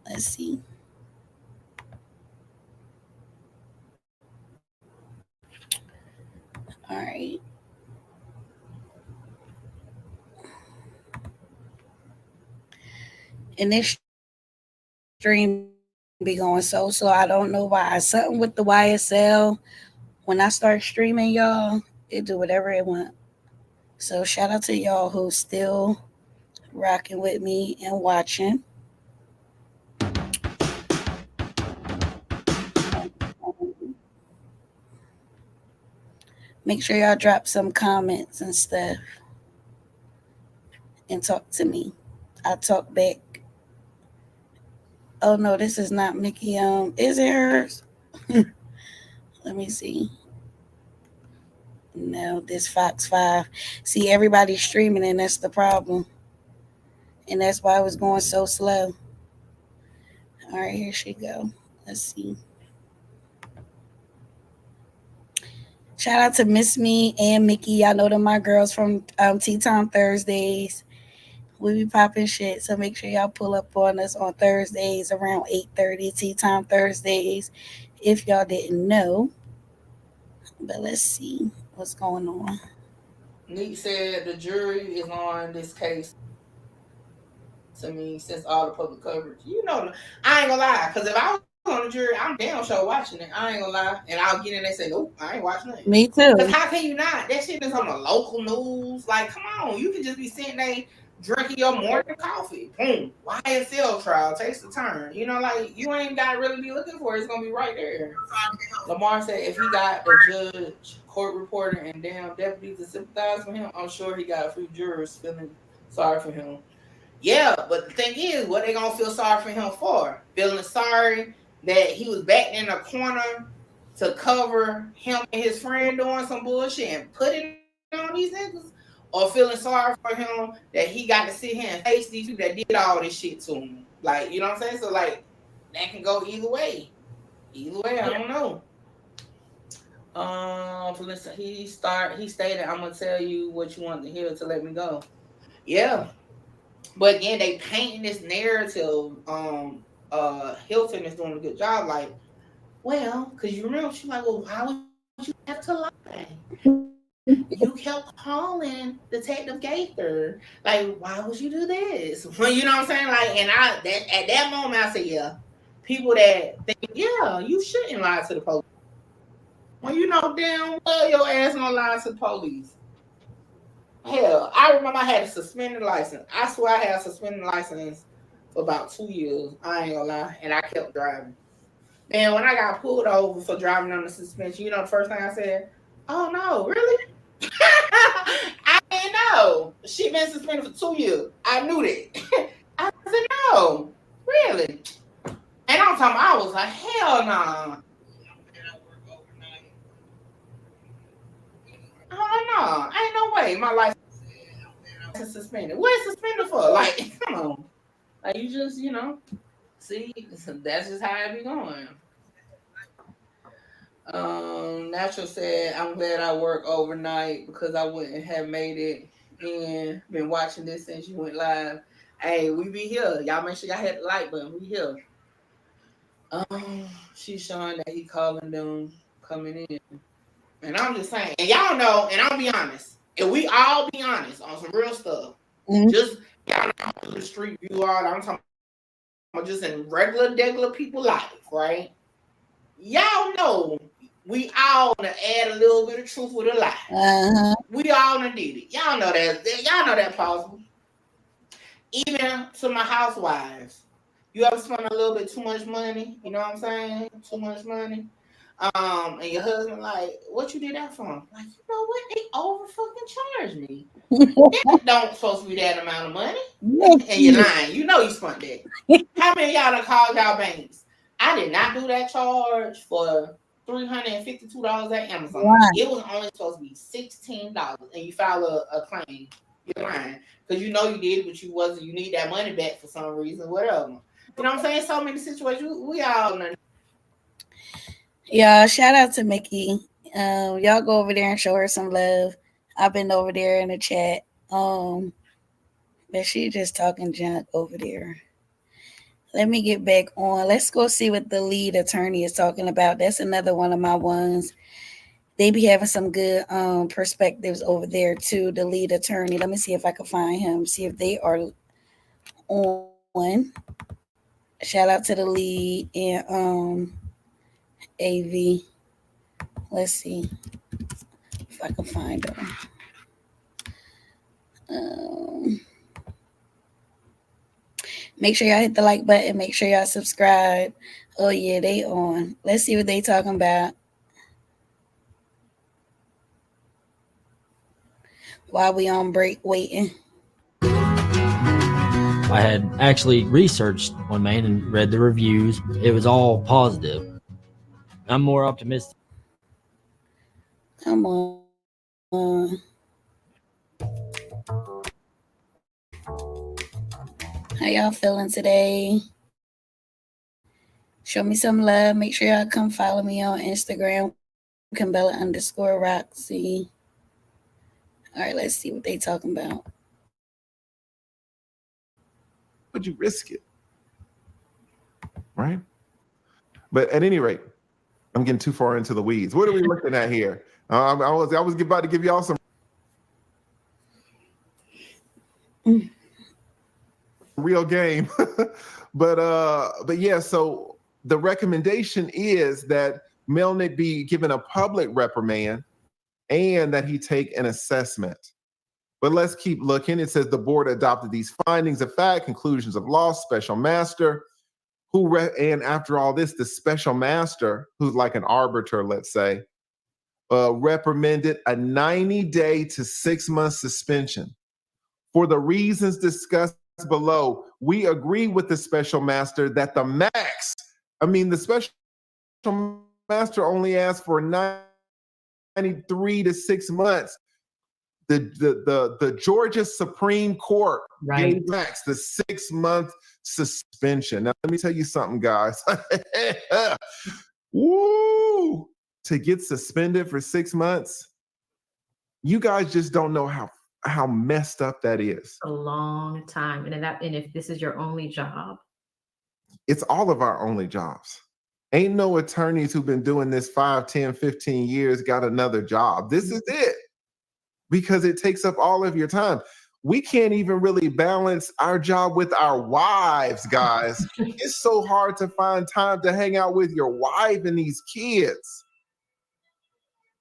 Let's see. All right. And this stream be going so slow. I don't know why. Something with the YSL. When I start streaming, y'all, it do whatever it want. So shout out to y'all who's still rocking with me and watching. Make sure y'all drop some comments and stuff and talk to me. I'll talk back. Oh no, this is not Mickey. Is it hers? Let me see. No, this Fox 5. See, everybody's streaming and that's the problem. And that's why it was going so slow. All right, here she go. Let's see. Shout out to Miss Me and Mickey. Y'all know them my girls from Tea Time Thursdays. We be popping shit, so make sure y'all pull up on us on Thursdays around 8:30. Tea Time Thursdays, if y'all didn't know. But let's see what's going on. Neat said the jury is on this case. To me, since all the public coverage, I ain't gonna lie, because if I was on the jury, I'm damn sure watching it. I ain't gonna lie, and I'll get in there and say, nope, I ain't watching it. Me too. Because how can you not? That shit is on the local news. Like, come on, you can just be sitting there drinking your morning coffee. Boom, YSL trial takes a turn. Like you ain't got to really be looking for it. It's gonna be right there. Lamar said if he got the judge, court reporter, and damn deputies to sympathize with him, I'm sure he got a few jurors feeling sorry for him. Yeah, but the thing is, what they gonna feel sorry for him for? Feeling sorry that he was back in the corner to cover him and his friend doing some bullshit and put it on these niggas? Or feeling sorry for him that he got to sit here and face these people that did all this shit to him? Like, you know what I'm saying? So, like, that can go either way. I don't know. Listen, he stated, I'm gonna tell you what you want to hear to let me go. Yeah. But again, they painting this narrative. Hilton is doing a good job. Like, well, because you remember, she's like, well, why would you have to lie? You kept calling Detective Gaither. Like, why would you do this? Well, you know what I'm saying? Like, and at that moment, I said, yeah, people that think, yeah, you shouldn't lie to the police. Well, you know damn well your ass gonna lie to the police. hell. I remember I had a suspended license. I swear I had a suspended license for about 2 years. I ain't gonna lie. And I kept driving. And when I got pulled over for driving on the suspension, you know the first thing I said? Oh no, really? I didn't know. She been suspended for 2 years. I knew that. I said, no, really? And I'm talking, I was like, hell no. Oh no, ain't no way my license is suspended. What is suspended for? Like, come on. Like, you just, see, that's just how it be going. Natural said, I'm glad I work overnight because I wouldn't have made it and been watching this since you went live. Hey, we be here. Y'all make sure y'all hit the like button. We here. She's showing that he calling them coming in. And I'm just saying, and y'all know, and I'll be honest, and we all be honest on some real stuff. Just y'all know the street view all I'm talking about just in regular people life, right? Y'all know we all gonna add a little bit of truth with a lie. We all done did it. Y'all know that. Y'all know that possible. Even to my housewives, you ever spend a little bit too much money? You know what I'm saying? Too much money. And your husband like, what you did that for? Like, you know what? They over fucking charged me. That don't supposed to be that amount of money. And you're lying. You know you spent that. How many of y'all done called y'all banks? I did not do that charge for $352 at Amazon. Wow. It was only supposed to be $16, and you file a claim. You're lying because you know you did it, but you wasn't. You need that money back for some reason, whatever. You know what I'm saying? So many situations. We all know. Yeah, shout out to Mickey. Y'all go over there and show her some love. I've been over there in the chat. But she just talking junk over there. Let me get back on. Let's go see what the lead attorney is talking about. That's another one of my ones. They be having some good perspectives over there too. The lead attorney. Let me see if I can find him. See if they are on. Shout out to the lead and AV. Let's see if I can find them. Make sure y'all hit the like button. Make sure y'all subscribe. Oh yeah, they on. Let's see what they talking about. While we on break waiting. I had actually researched one man and read the reviews. It was all positive. I'm more optimistic. Come on. How y'all feeling today? Show me some love. Make sure y'all come follow me on Instagram. Cambella_Roxy. All right, let's see what they talking about. Would you risk it? Right? But at any rate, I'm getting too far into the weeds. What are we looking at here? I was about to give y'all some real game. but yeah, so the recommendation is that Melnick be given a public reprimand and that he take an assessment. But let's keep looking. It says the board adopted these findings of fact, conclusions of law, special master, and after all this, the special master, who's like an arbiter, let's say, reprimanded a 90-day to 6-month suspension. For the reasons discussed below, we agree with the special master that the special master only asked for 93 to 6 months. The Georgia Supreme Court gave Max the 6-month suspension. Now, let me tell you something, guys. Woo! To get suspended for 6 months, you guys just don't know how messed up that is. A long time. And if this is your only job. It's all of our only jobs. Ain't no attorneys who've been doing this 5, 10, 15 years got another job. This is it. Because it takes up all of your time. We can't even really balance our job with our wives, guys. It's so hard to find time to hang out with your wife and these kids.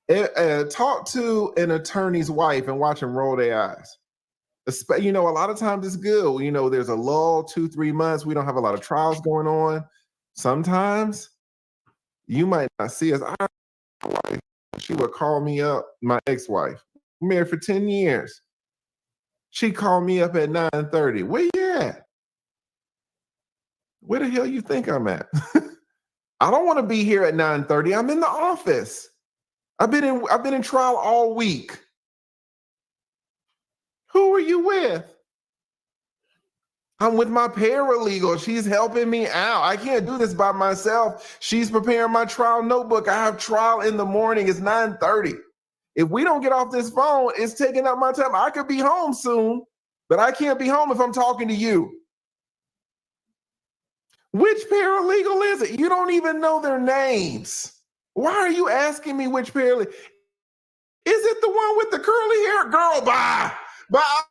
Talk to an attorney's wife and watch them roll their eyes. You know, a lot of times it's good. You know, there's a lull, 2-3 months. We don't have a lot of trials going on. Sometimes you might not see us. She would call me up, my ex-wife, married for 10 years. She called me up at 9:30. Where you at? Where the hell you think I'm at? I don't want to be here at 9:30. I'm in the office. I've been in trial all week. Who are you with? I'm with my paralegal. She's helping me out. I can't do this by myself. She's preparing my trial notebook. I have trial in the morning. It's 9:30. If we don't get off this phone, it's taking up my time. I could be home soon, but I can't be home if I'm talking to you. Which paralegal is it? You don't even know their names. Why are you asking me which paralegal? Is it the one with the curly hair? Girl, bye. Bye.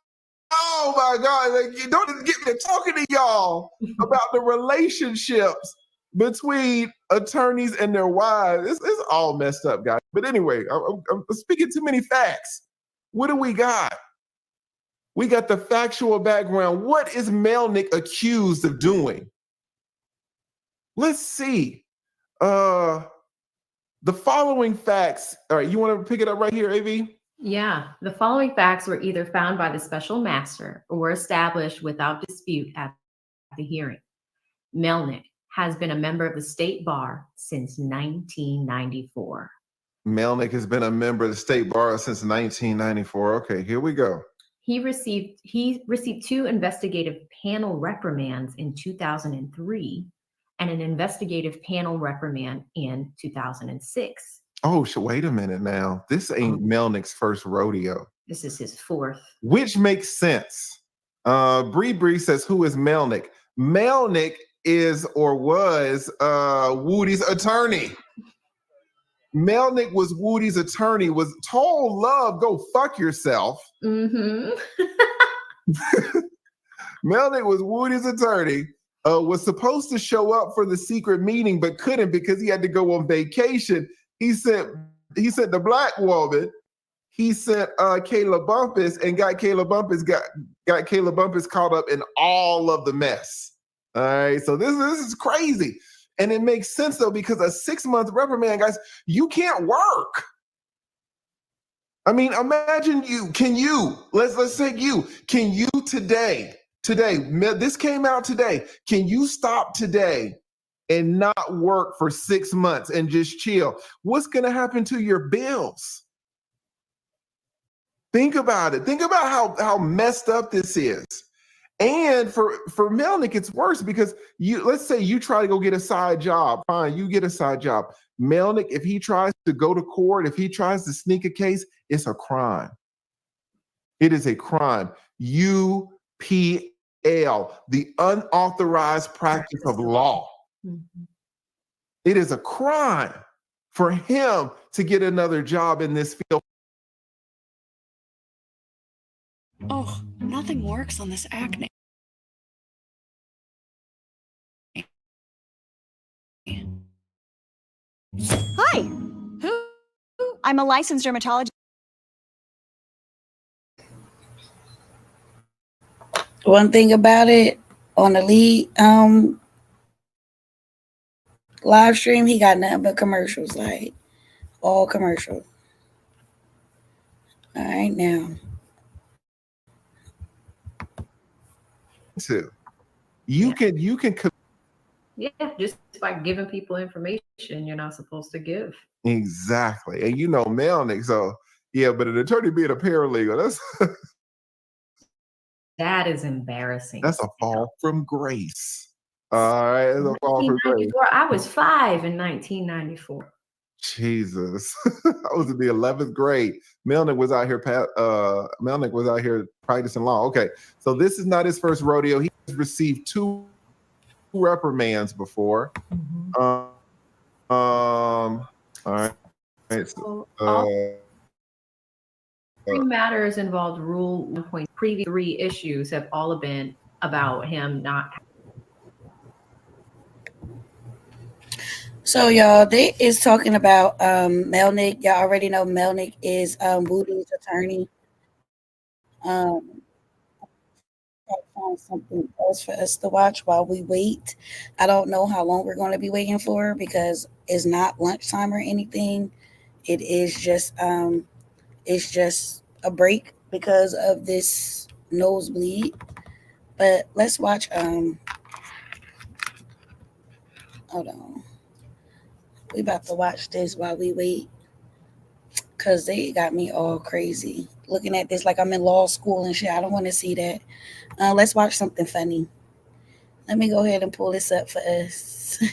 Oh my God. Like, you don't get me talking to y'all about the relationships between attorneys and their wives. It's all messed up, guys. But anyway, I'm speaking too many facts. What do we got? We got the factual background. What is Melnick accused of doing? Let's see. The following facts. All right, you want to pick it up right here, AV? Yeah, the following facts were either found by the special master or were established without dispute at the hearing. Melnick has been a member of the state bar since 1994. Melnick has been a member of the state bar since 1994. Okay, here we go. He received 2 investigative panel reprimands in 2003 and an investigative panel reprimand in 2006. Oh, wait a minute now. This ain't Melnick's first rodeo. This is his 4th. Which makes sense. Bree says, who is Melnick? Melnick is or was Woody's attorney. Melnick was Woody's attorney, was told Love, go fuck yourself. Mm-hmm. Melnick was Woody's attorney, was supposed to show up for the secret meeting, but couldn't because he had to go on vacation. He sent the black woman. He sent Kayla Bumpus and got Kayla Bumpus caught up in all of the mess. All right, so this is crazy. And it makes sense though, because a 6-month reprimand, guys, you can't work. I mean, imagine let's take you. Can you today, this came out today. Can you stop today and not work for 6 months and just chill? What's going to happen to your bills? Think about it. Think about how messed up this is. And for Melnick, it's worse because let's say you try to go get a side job. Fine, you get a side job. Melnick, if he tries to go to court, if he tries to sneak a case, it's a crime. It is a crime. UPL, the unauthorized practice of law. Mm-hmm. It is a crime for him to get another job in this field. Oh, nothing works on this acne. Hi. Who? I'm a licensed dermatologist. One thing about it, on the lead live stream, he got nothing but commercials, like all commercial. All right, now. You can Yeah, just by giving people information you're not supposed to give. exactly. And you know Melnick, so yeah, but an attorney being a paralegal, That is embarrassing. that's a fall from grace. All right, that's a fall from grace. I was 5 in 1994. Jesus, I was in the 11th grade. Melnick was out here. Melnick was out here practicing law. Okay, so this is not his first rodeo. He's received 2 reprimands before. Mm-hmm. All right. So, three matters involved Rule 1.3. Previous 3 issues have all been about him not. So y'all, they is talking about Melnick. Y'all already know Melnick is Woody's attorney. find something else for us to watch while we wait. I don't know how long we're going to be waiting for because it's not lunchtime or anything. It is it's just a break because of this nosebleed. But let's watch hold on. We about to watch this while we wait. Cause they got me all crazy. Looking at this like I'm in law school and shit. I don't want to see that. Let's watch something funny. Let me go ahead and pull this up for us.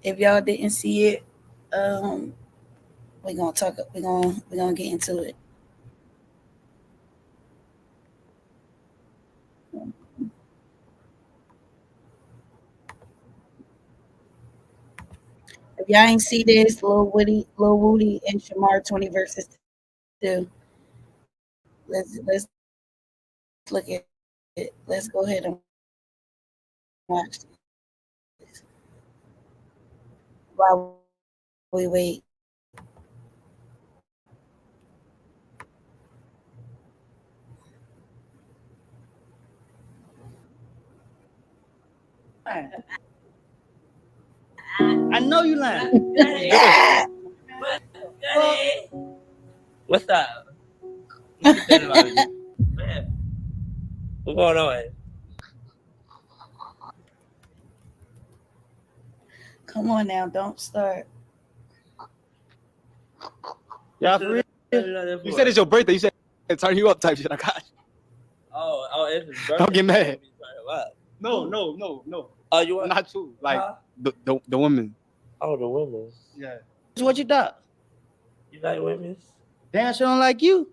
If y'all didn't see it, we're gonna talk. We're gonna get into it. If y'all ain't see this, Lil Woody, and Shamar 20 versus 2. Let's look at it. Let's go ahead and watch this while we wait. I know you lying. What's up? What you feeling about me? Man, what's going on? Come on now, don't start. Y'all for real? You said it's your birthday. You said turn you up type shit. I got you. Oh, it's his birthday. Don't get mad. No. Oh, you want not you? Like the woman. Oh, the women. Yeah. What you thought? You like women? Damn, she don't like you.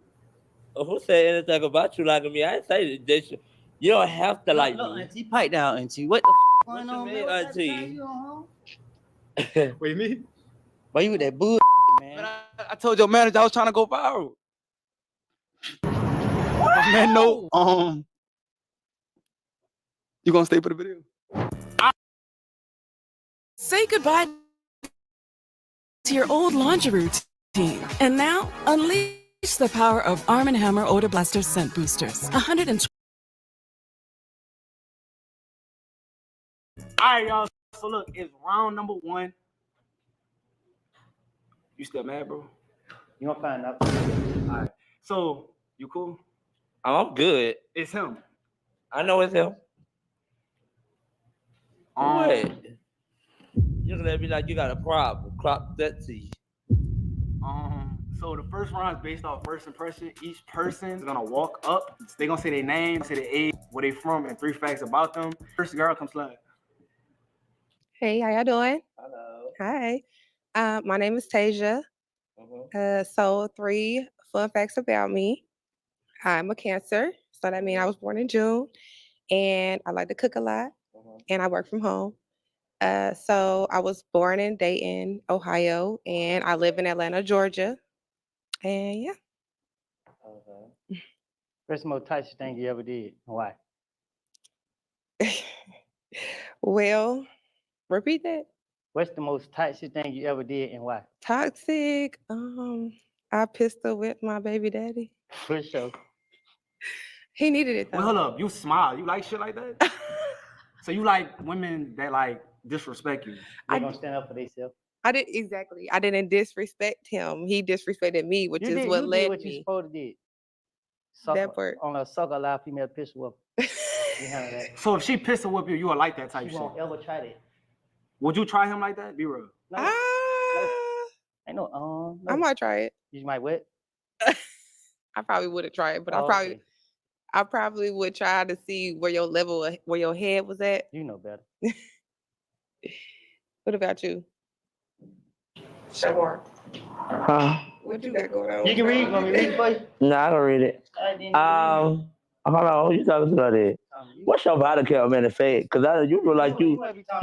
Who said anything about you liking me? I didn't say that. You don't have to like Look, me. auntie, pipe down, auntie. What the going on, man? What auntie? you on? Wait, me? Why you with that bull, man? I told your manager I was trying to go viral. Man, no. You gonna stay for the video? Say goodbye to your old laundry routine. And now, unleash the power of Arm & Hammer Odor Blaster Scent Boosters. 120. All right, y'all. So look, it's round number 1. You still mad, bro? You gonna find out. All right. So you cool? I'm good. It's him. I know it's him. What? You're gonna be like you got a problem. Clock that to you. So the first round is based off first impression. Each person is gonna walk up. They're gonna say their name, say their age, where they from, and 3 facts about them. First girl comes live. Hey, how y'all doing? Hello. Hi. My name is Tasia. So 3 fun facts about me. I'm a Cancer, so that means I was born in June, and I like to cook a lot, and I work from home. So I was born in Dayton, Ohio, and I live in Atlanta, Georgia. And yeah. What's the most touchy thing you ever did? Why? Well, repeat that. What's the most toxic thing you ever did and why? Toxic. I pistol whipped my baby daddy. For sure. He needed it though. Well, hold up. You smile. You like shit like that? So you like women that like disrespect you? They gonna stand up for themselves. I didn't disrespect him. He disrespected me, which is what led what you me. supposed to do. That part. On a sucker live female pistol whip. You handle that. So if she pistol whip you, you would like that type She shit. won't ever try that. Would you try him like that? Be real. No. I know. No. I might try it. You might what? I probably wouldn't try it, but I probably would try to see where your level, where your head was at. You know better. What about you? Sure. Huh? What you got going on? You can read. Want me to read it for you? No, I don't read it. Hold on. Who you talking to today? What's your body count, man? Fake? Cause you look like you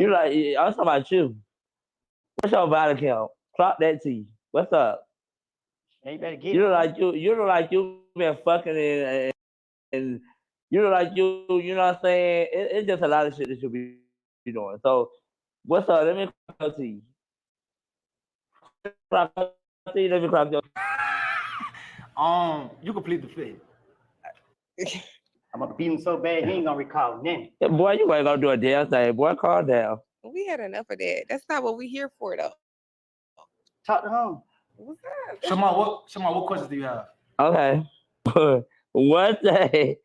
like. I'm talking about you. What's your body count? Clock that to you. What's up? You better get. You look like you been fucking and you look like you. You know what I'm saying? It's just a lot of shit that you be doing. So what's up? Let me clock to you. Let me clock your. You complete the fit. I'm gonna beat him so bad he ain't gonna recall nothing. Yeah, boy, you ain't gonna do a damn thing. Boy, calm down. We had enough of that. That's not what we here for, though. Talk to home. What's up? Shema, what questions do you have? Okay. One thing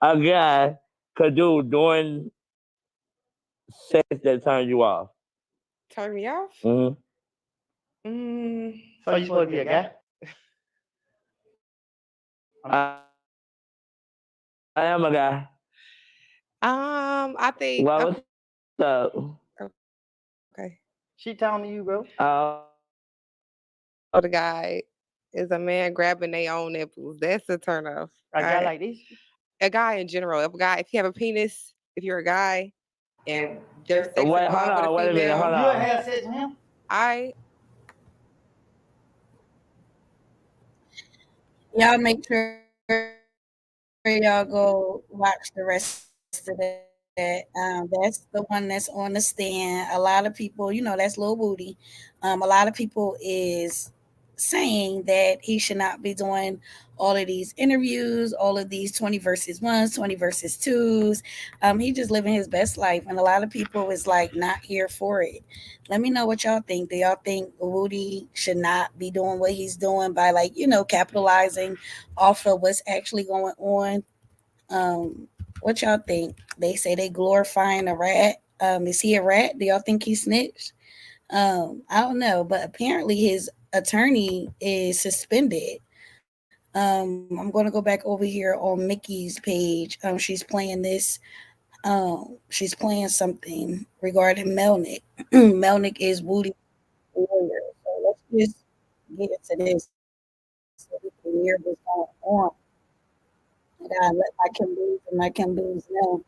a guy could do during sex that turn you off. Turn me off? Mm-hmm. So you supposed to be a guy? I am a guy. I think. Well, what's up? Okay. She talking to you, bro. The guy is a man grabbing their own nipples. That's a turn off. A guy like this? A guy in general. If you have a penis, if you're a guy, and there's sex Wait, involved hold on, with a wait a minute, female, hold You on. ever have sex with him? Y'all make sure y'all go watch the rest of that. That's the one that's on the stand. A lot of people, that's Lil Booty. A lot of people is saying that he should not be doing all of these interviews, all of these 20 versus 1s, 20 versus 2s. He just living his best life, and a lot of people is like not here for it. Let me know what y'all think. Do y'all think Woody should not be doing what he's doing by capitalizing off of what's actually going on? What y'all think? They say they glorifying a rat. Is he a rat? Do y'all think he snitched? I don't know, but apparently his attorney is suspended. I'm going to go back over here on Mickey's page. She's playing this. She's playing something regarding Melnick. Melnick is Woody's lawyer. So let's just get into this so we can hear what's going on. I gotta let my Kimboos and my Kimboos know.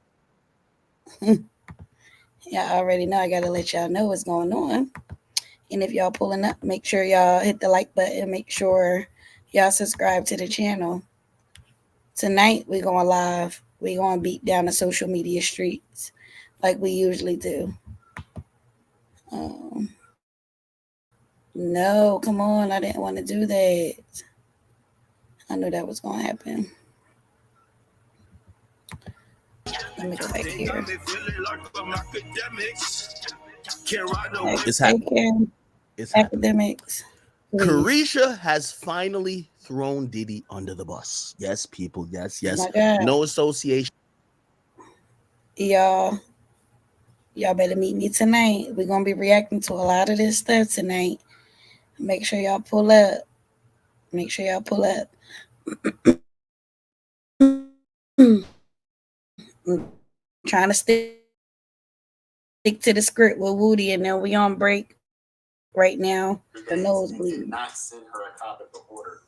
Yeah, I already know. I gotta let y'all know what's going on. And if y'all pulling up, make sure y'all hit the like button. Make sure y'all subscribe to the channel. Tonight we going live. We gonna beat down the social media streets like we usually do. No, come on. I didn't want to do that. I knew that was gonna happen. Let me go back here. It's happening. It's Academics. Carisha has finally thrown Diddy under the bus. Yes, people. Yes, yes. My God. No association. Y'all better meet me tonight. We're gonna be reacting to a lot of this stuff tonight. Make sure y'all pull up. Make sure y'all pull up. I'm trying to stick to the script with Woody, and then we on break right now. The nosebleed. Not send her a copy of the order.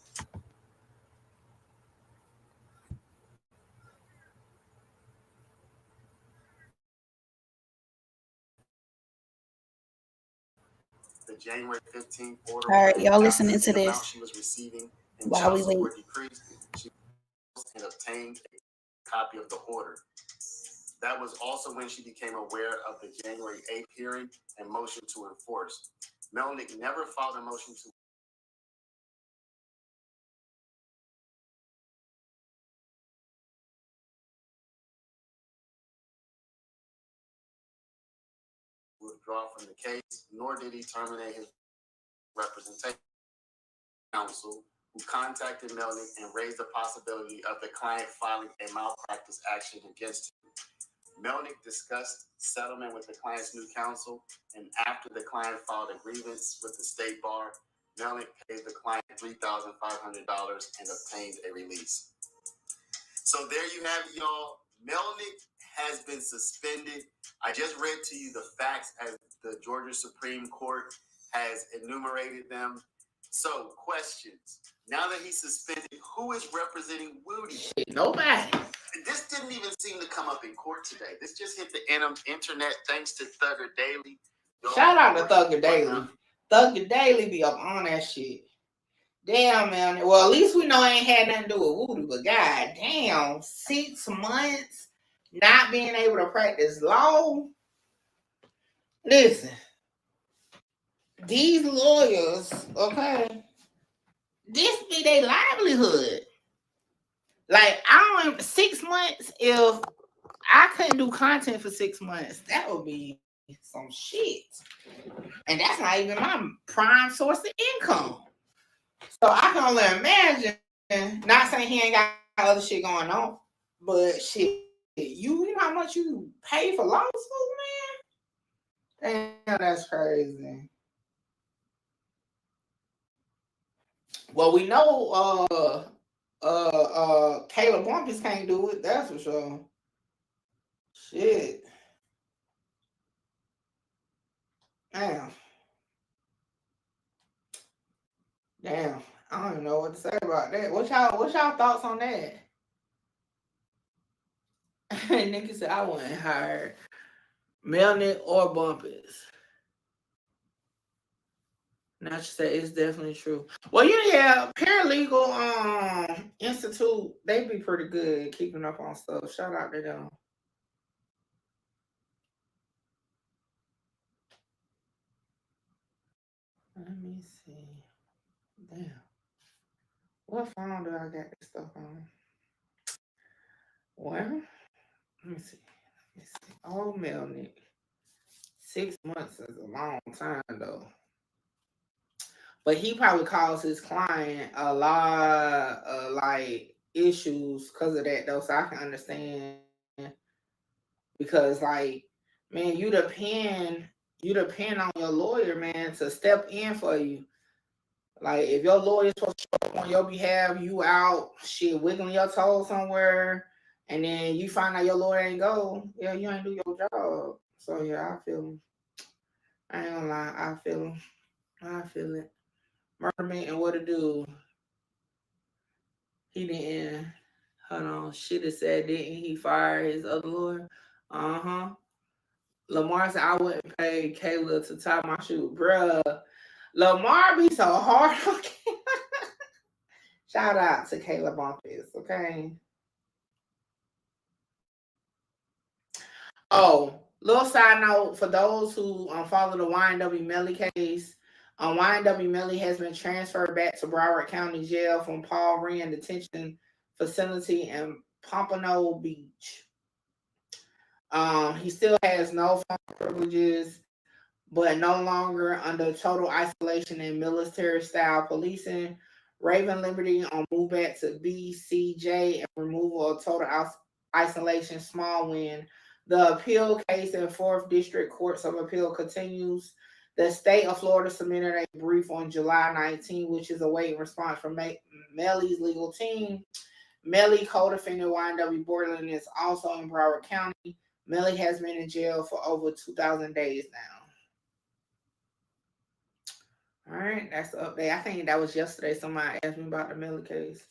The January 15th order. All right, y'all listening to this She was receiving while we wait. She obtained a copy of the order. That was also when she became aware of the January 8th hearing and motion to enforce. Melnick never filed a motion to withdraw from the case, nor did he terminate his representation. Counsel, who contacted Melnick and raised the possibility of the client filing a malpractice action against him. Melnick discussed settlement with the client's new counsel, and after the client filed a grievance with the state bar, Melnick paid the client $3,500 and obtained a release. So there you have it, y'all. Melnick has been suspended. I just read to you the facts as the Georgia Supreme Court has enumerated them. So, questions. Now that he's suspended, who is representing Woody? Nobody. This didn't even seem to come up in court today. This just hit the internet thanks to Thugger Daily. Shout out to Thugger Daily. Thugger Daily be up on that shit. Damn, man. Well, at least we know I ain't had nothing to do with Woody, but god damn, 6 months not being able to practice law. Listen, these lawyers, okay, this be their livelihood. Like, I don't 6 months. If I couldn't do content for 6 months, that would be some shit. And that's not even my prime source of income. So I can only imagine, not saying he ain't got other shit going on, but shit, you know how much you pay for law school, man? Damn, that's crazy. Well, we know Caleb Bumpus can't do it, that's for sure. Shit. Damn. Damn. I don't even know what to say about that. What's y'all thoughts on that? Nikki said I wouldn't hire Melnick or Bumpus. Now she said it's definitely true. Well, yeah, Paralegal Institute, they be pretty good keeping up on stuff. Shout out to them. Let me see. Damn. What phone do I got this stuff on? Well, let me see. Oh, Melnick. 6 months is a long time, though. But he probably caused his client a lot of, like, issues because of that, though, so I can understand. Because, like, man, you depend on your lawyer, man, to step in for you. Like, if your lawyer's supposed to show up on your behalf, you out, shit, wiggling your toes somewhere, and then you find out your lawyer ain't go, yeah, you ain't do your job. So, yeah, I feel him. I ain't gonna lie, I feel him. I feel it. Merman and what to do. He didn't, hold on, shit is said, didn't he fire his other lawyer? Uh-huh. Lamar said, I wouldn't pay Kayla to tie my shoe. Bruh, Lamar be so hard. Shout out to Kayla Bumpus, okay? Oh, little side note for those who follow the YNW Melly case. YNW Melly has been transferred back to Broward County Jail from Paul Rand Detention Facility in Pompano Beach. He still has no phone privileges, but no longer under total isolation and military-style policing. Raven Liberty on move back to BCJ and removal of total isolation, small win. The appeal case in 4th District Courts of Appeal continues. The state of Florida submitted a brief on July 19, which is awaiting response from Melly's legal team. Melly, co-defendant YNW Borderland, is also in Broward County. Melly has been in jail for over 2,000 days now. All right, that's the update. I think that was yesterday. Somebody asked me about the Melly case.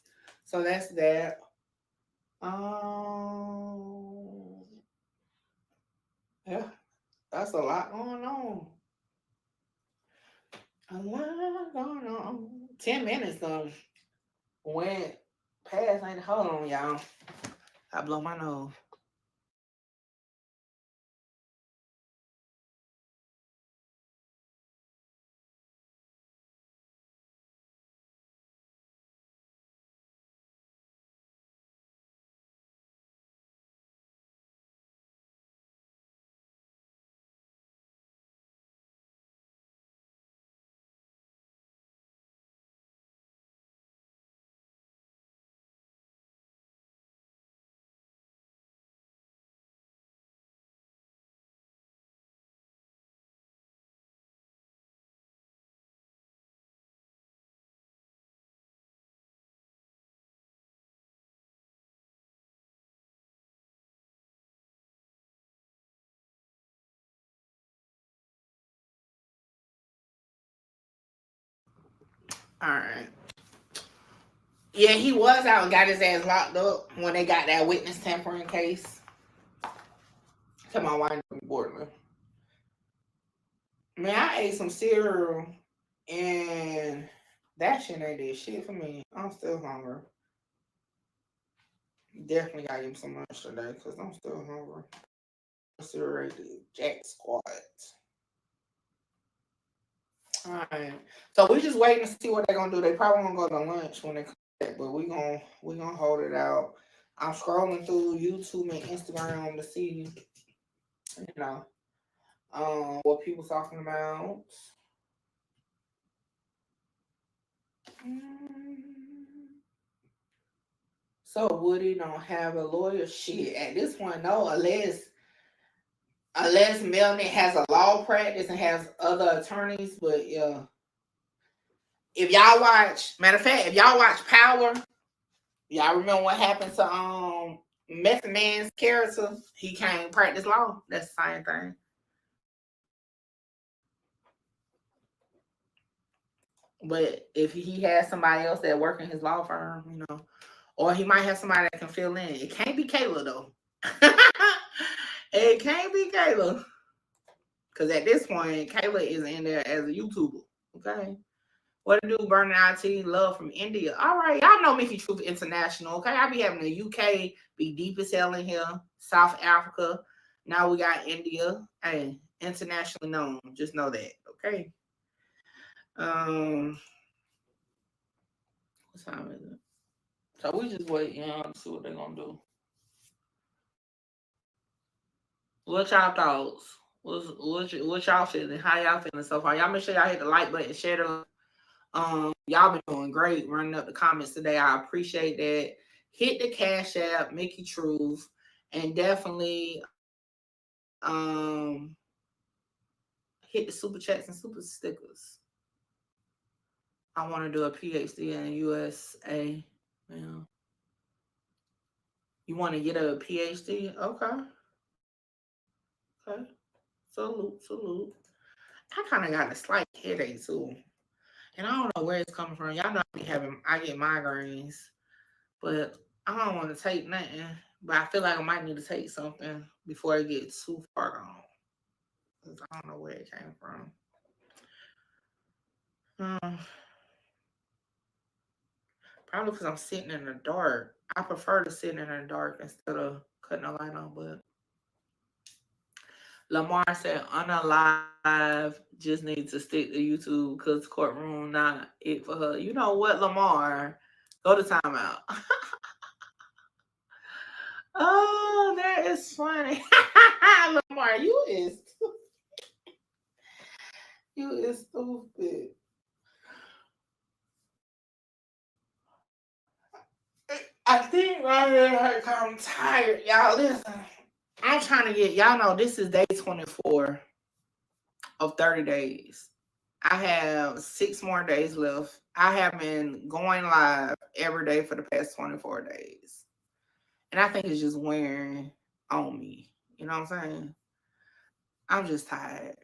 So that's that. Yeah, that's a lot going on. A lot going on. 10 minutes went past. Hold on, y'all. I blow my nose. All right. Yeah, he was out and got his ass locked up when they got that witness tampering case. Come on, YNW Borderland. Man, I ate some cereal and that shit ain't did shit for me. I'm still hungry. Definitely got him some lunch today because I'm still hungry. Cereal ain't did jack squat. All right. So we just waiting to see what they're gonna do. They probably gonna go to lunch when they come but we gonna hold it out. I'm scrolling through YouTube and Instagram to see, you know, what people talking about. So Woody don't have a lawyer? Shit, at this point, no, unless Melanie has a law practice and has other attorneys. But yeah, if y'all watch, matter of fact, if y'all watch Power, y'all remember what happened to Method Man's character? He can't practice law. That's the same thing. But if he has somebody else that work in his law firm, you know, or he might have somebody that can fill in. It can't be Kayla though. It can't be Kayla. Because at this point, Kayla is in there as a YouTuber. Okay. What to do, Burning IT, love from India. All right, y'all know Mickey Truth International. Okay. I be having the UK be deep as hell in here. South Africa. Now we got India. Hey, internationally known. Just know that. Okay. What time is it? So we just wait, to see what they're gonna do. What y'all thoughts? What y'all feeling? How y'all feeling so far? Y'all make sure y'all hit the like button, share the y'all been doing great running up the comments today. I appreciate that. Hit the Cash App, Mickey Truth, and definitely hit the super chats and super stickers. I want to do a PhD in the USA. Yeah. You want to get a PhD? Okay. Okay. Salute. I kind of got a slight headache too. And I don't know where it's coming from. Y'all know I get migraines, but I don't want to take nothing. But I feel like I might need to take something before it gets too far gone. Because I don't know where it came from. Probably because I'm sitting in the dark. I prefer to sit in the dark instead of cutting the light on. But Lamar said, unalive, just needs to stick to YouTube because courtroom not it for her. You know what, Lamar? Go to timeout. Oh, that is funny. Lamar, you is stupid. I think right here, I'm tired. Y'all listen. I'm trying to get, y'all know this is day 24 of 30 days. I have 6 more days left. I have been going live every day for the past 24 days. And I think it's just wearing on me. You know what I'm saying? I'm just tired.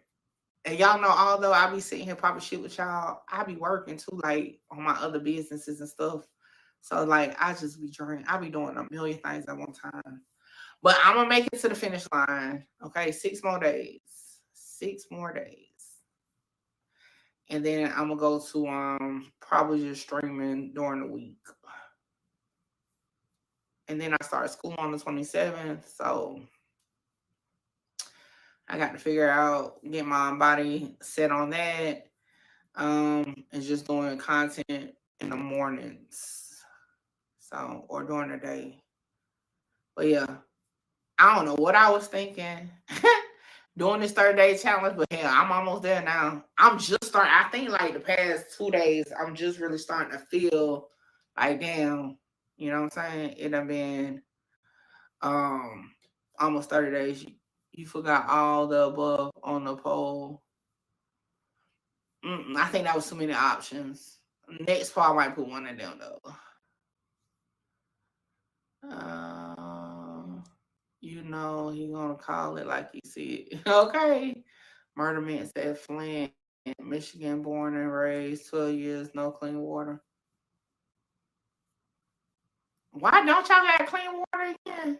And y'all know, although I be sitting here probably shit with y'all, I be working too, like on my other businesses and stuff. So like I just be drained. I be doing a million things at one time. But I'm gonna make it to the finish line. Okay, 6 more days. 6 more days. And then I'm gonna go to probably just streaming during the week. And then I start school on the 27th. So I got to figure out, get my body set on that. And just doing content in the mornings. So, or during the day. But yeah, I don't know what I was thinking doing this 30-day challenge, but hell, I'm almost there now. I'm just starting. I think like the past 2 days, I'm just really starting to feel like, damn, you know what I'm saying? It done been almost 30 days. You forgot all the above on the poll. I think that was too many options. Next part, I might put one of them though. You know he gonna call it like he said. Okay. Murder Man said Flint, Michigan, born and raised, 12 years, no clean water. Why don't y'all got clean water again?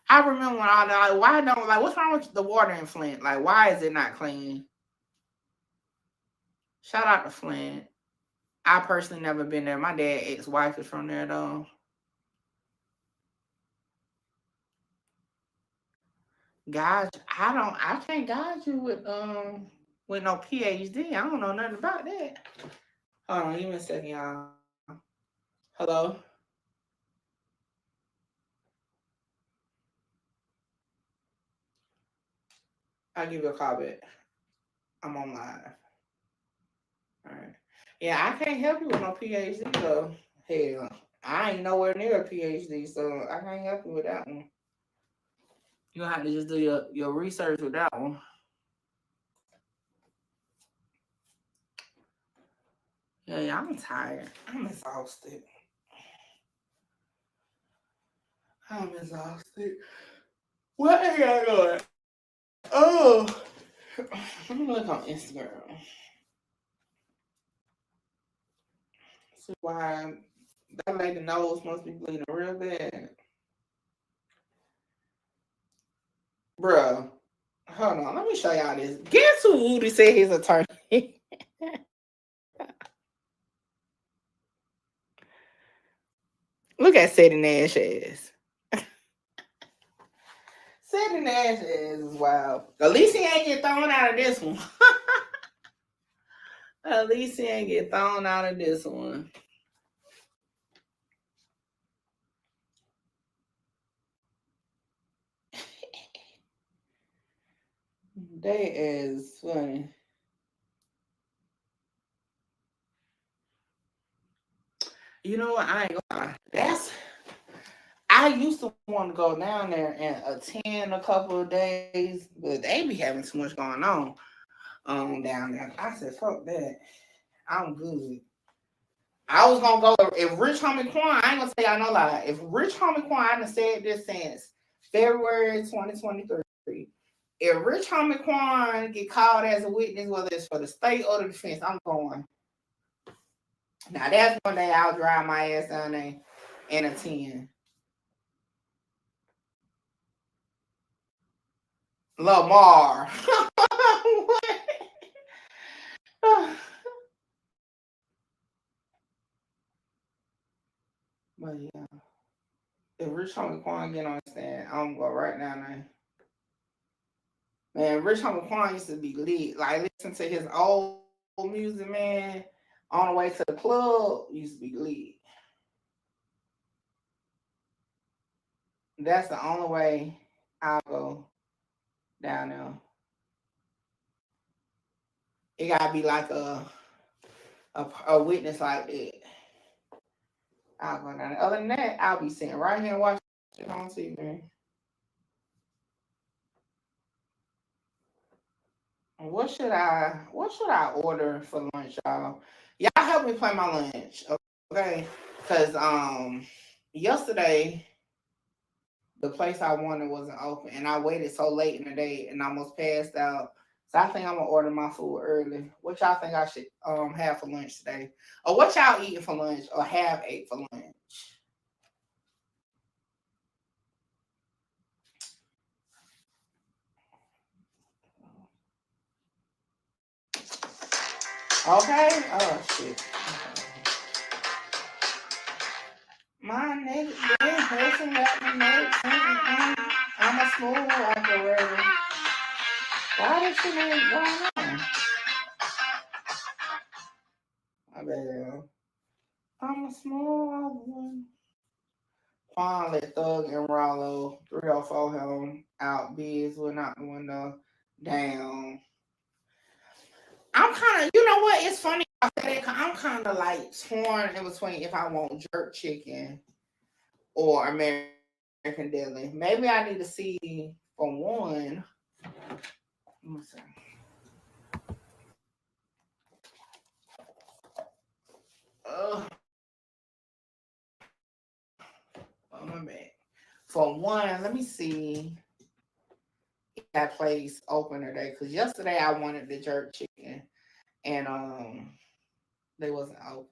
I remember when all that. Why don't what's wrong with the water in Flint? Like, why is it not clean? Shout out to Flint. I personally never been there. My dad's ex-wife is from there though. Guys, I can't guide you with no PhD. I don't know nothing about that. Hold on, give me a second, y'all. Hello? I'll give you a call back. I'm on live. All right. Yeah, I can't help you with no PhD though. Hell, I ain't nowhere near a PhD, so I can't help you with that one. You'll have to just do your research with that one. Yeah, I'm tired. I'm exhausted. What ain't I doing? Oh, let me look on Instagram. See why that lady nose must be bleeding real bad. Bruh, hold on. Let me show y'all this. Guess who Woody said his attorney? Look at Sadie Nash ass. Sadie Nash ass is wild. At least he ain't get thrown out of this one. At least he ain't get thrown out of this one. They is funny. You know what? I ain't gonna lie. I used to want to go down there and attend a couple of days, but they be having too much going on down there. I said, fuck that. I'm good. I was gonna go if Rich Homie Quan, I ain't gonna tell y'all no lie. If Rich Homie Quan, I done said this since February 2023. If Rich Homie Quan get called as a witness, whether it's for the state or the defense, I'm going. Now that's one day I'll drive my ass down there and attend. Lamar. But yeah, if Rich Homie Quan get on stand, I'm gonna go right down there. Man, Rich Homie Quan used to be lit. Like, listen to his old music, man. On the way to the club, used to be lit. That's the only way I'll go down there. It gotta be like a witness like that. I'll go down there. Other than that, I'll be sitting right here and watching it on TV. What should I order for lunch, y'all? Y'all help me plan my lunch, okay? Because yesterday the place I wanted wasn't open, and I waited so late in the day and almost passed out. So I think I'm gonna order my food early. What y'all think I should have for lunch today? Or what y'all eating for lunch or have ate for lunch? Okay. Oh shit. My nigga, this person got me next. I'm a smooth operator. Why did she name going on? I bet I'm a smooth operator. Quan let Thug and Rollo 304 him out. Biz went out the window. Damn. I'm kind of, you know what? It's funny. I'm kind of like torn in between if I want jerk chicken or American Deli. Maybe I need to see for one. Let me see. Oh, my bad. For one, let me see if that place open today. Because yesterday I wanted the jerk chicken and they wasn't open.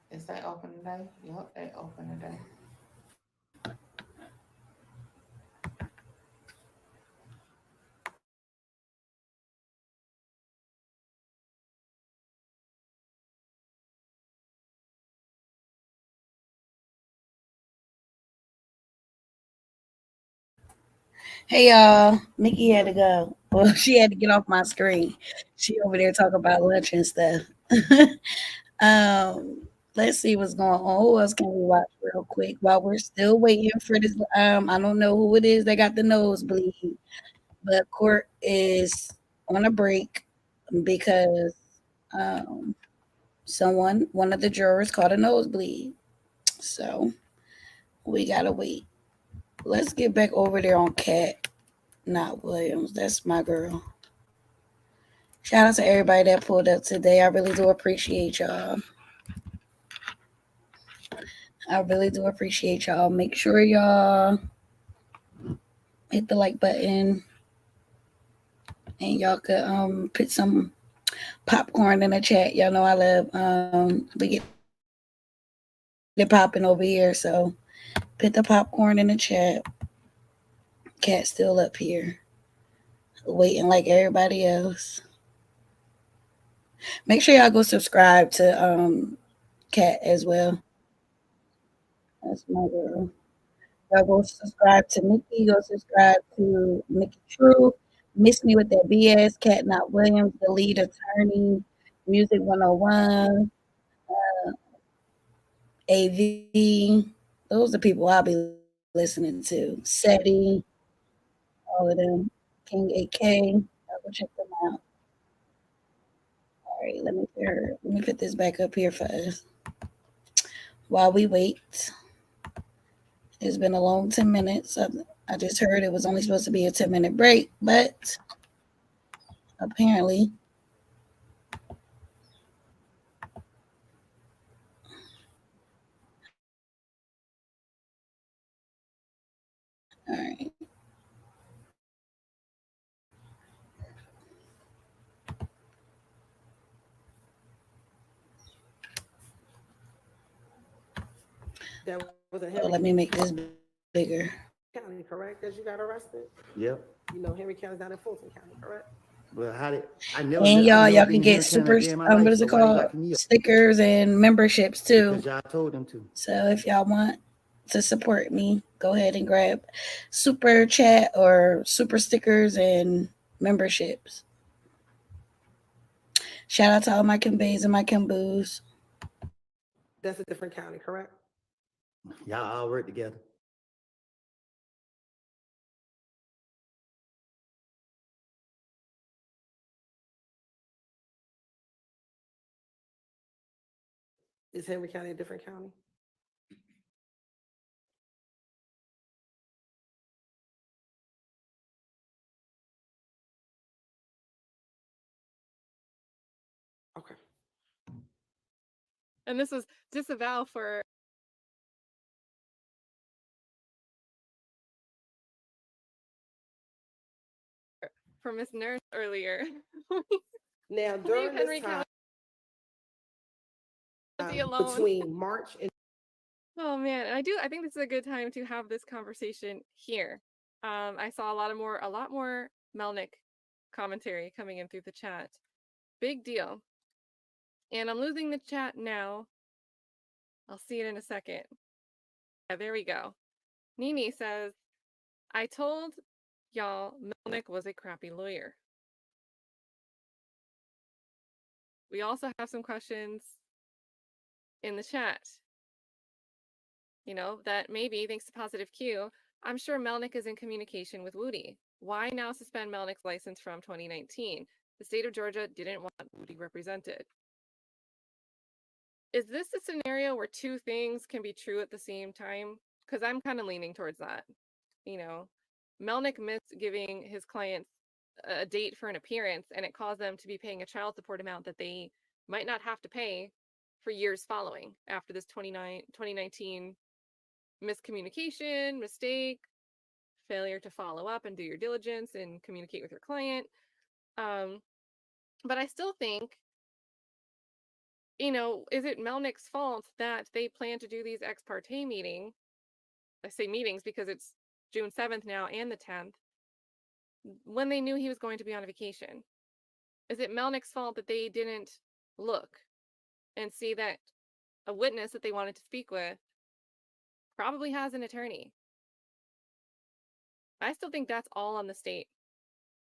Is they open today? Yep, they open today. Hey y'all, Nikki had to go. Well, she had to get off my screen. She over there talking about lunch and stuff. Let's see what's going on. Who else can we watch real quick while we're still waiting for this? I don't know who it is that got the nosebleed, but court is on a break because um, one of the jurors caught a nosebleed. So we gotta wait. Let's get back over there on Cat, not Williams. That's my girl. Shout out to everybody that pulled up today. I really do appreciate y'all. I really do appreciate y'all. Make sure y'all hit the like button and y'all could put some popcorn in the chat. Y'all know I love we get it popping over here, so put the popcorn in the chat. Cat's still up here waiting like everybody else. Make sure y'all go subscribe to Cat as well. That's my girl. Y'all go subscribe to Nikki. Go subscribe to Nikki True. Miss Me With That BS. Cat Not Williams, the lead attorney. Music 101. AV. Those are people I'll be listening to. SETI. All of them. King AK. I'll go check them out. All right, let me put this back up here for us. While we wait. It's been a long 10 minutes. I just heard it was only supposed to be a 10-minute break, but apparently all right. That was a Oh, Henry let me make this bigger. County, correct? As you got arrested? Yep. You know Henry County's not in Fulton County, correct? Well, how did I never? And I never y'all been can get here super a day in my what life. is So it why you called? locking me up? Stickers and memberships too. Because y'all told them to. So if y'all want to support me, go ahead and grab super chat or super stickers and memberships. Shout out to all my Kimbays and my Kimboos. That's a different county, correct? Y'all all work together. Is Henry County a different county? Okay. And this was disavow for Miss Nurse earlier. Now Leave during Henry this time County alone. between March and Oh man, and I think this is a good time to have this conversation here. I saw a lot more Melnick commentary coming in through the chat. Big deal. And I'm losing the chat now. I'll see it in a second. Yeah, there we go. Nini says, I told y'all Melnick was a crappy lawyer. We also have some questions in the chat. You know, that maybe, thanks to Positive Q, I'm sure Melnick is in communication with Woody. Why now suspend Melnick's license from 2019? The state of Georgia didn't want Woody represented. Is this a scenario where two things can be true at the same time? Because I'm kind of leaning towards that. You know, Melnick missed giving his clients a date for an appearance, and it caused them to be paying a child support amount that they might not have to pay for years following after this 2019 miscommunication, mistake, failure to follow up and do your diligence and communicate with your client. But I still think, you know, is it Melnick's fault that they plan to do these ex parte meetings? I say meetings because it's June 7th now and the 10th, when they knew he was going to be on a vacation. Is it Melnick's fault that they didn't look and see that a witness that they wanted to speak with probably has an attorney? I still think that's all on the state.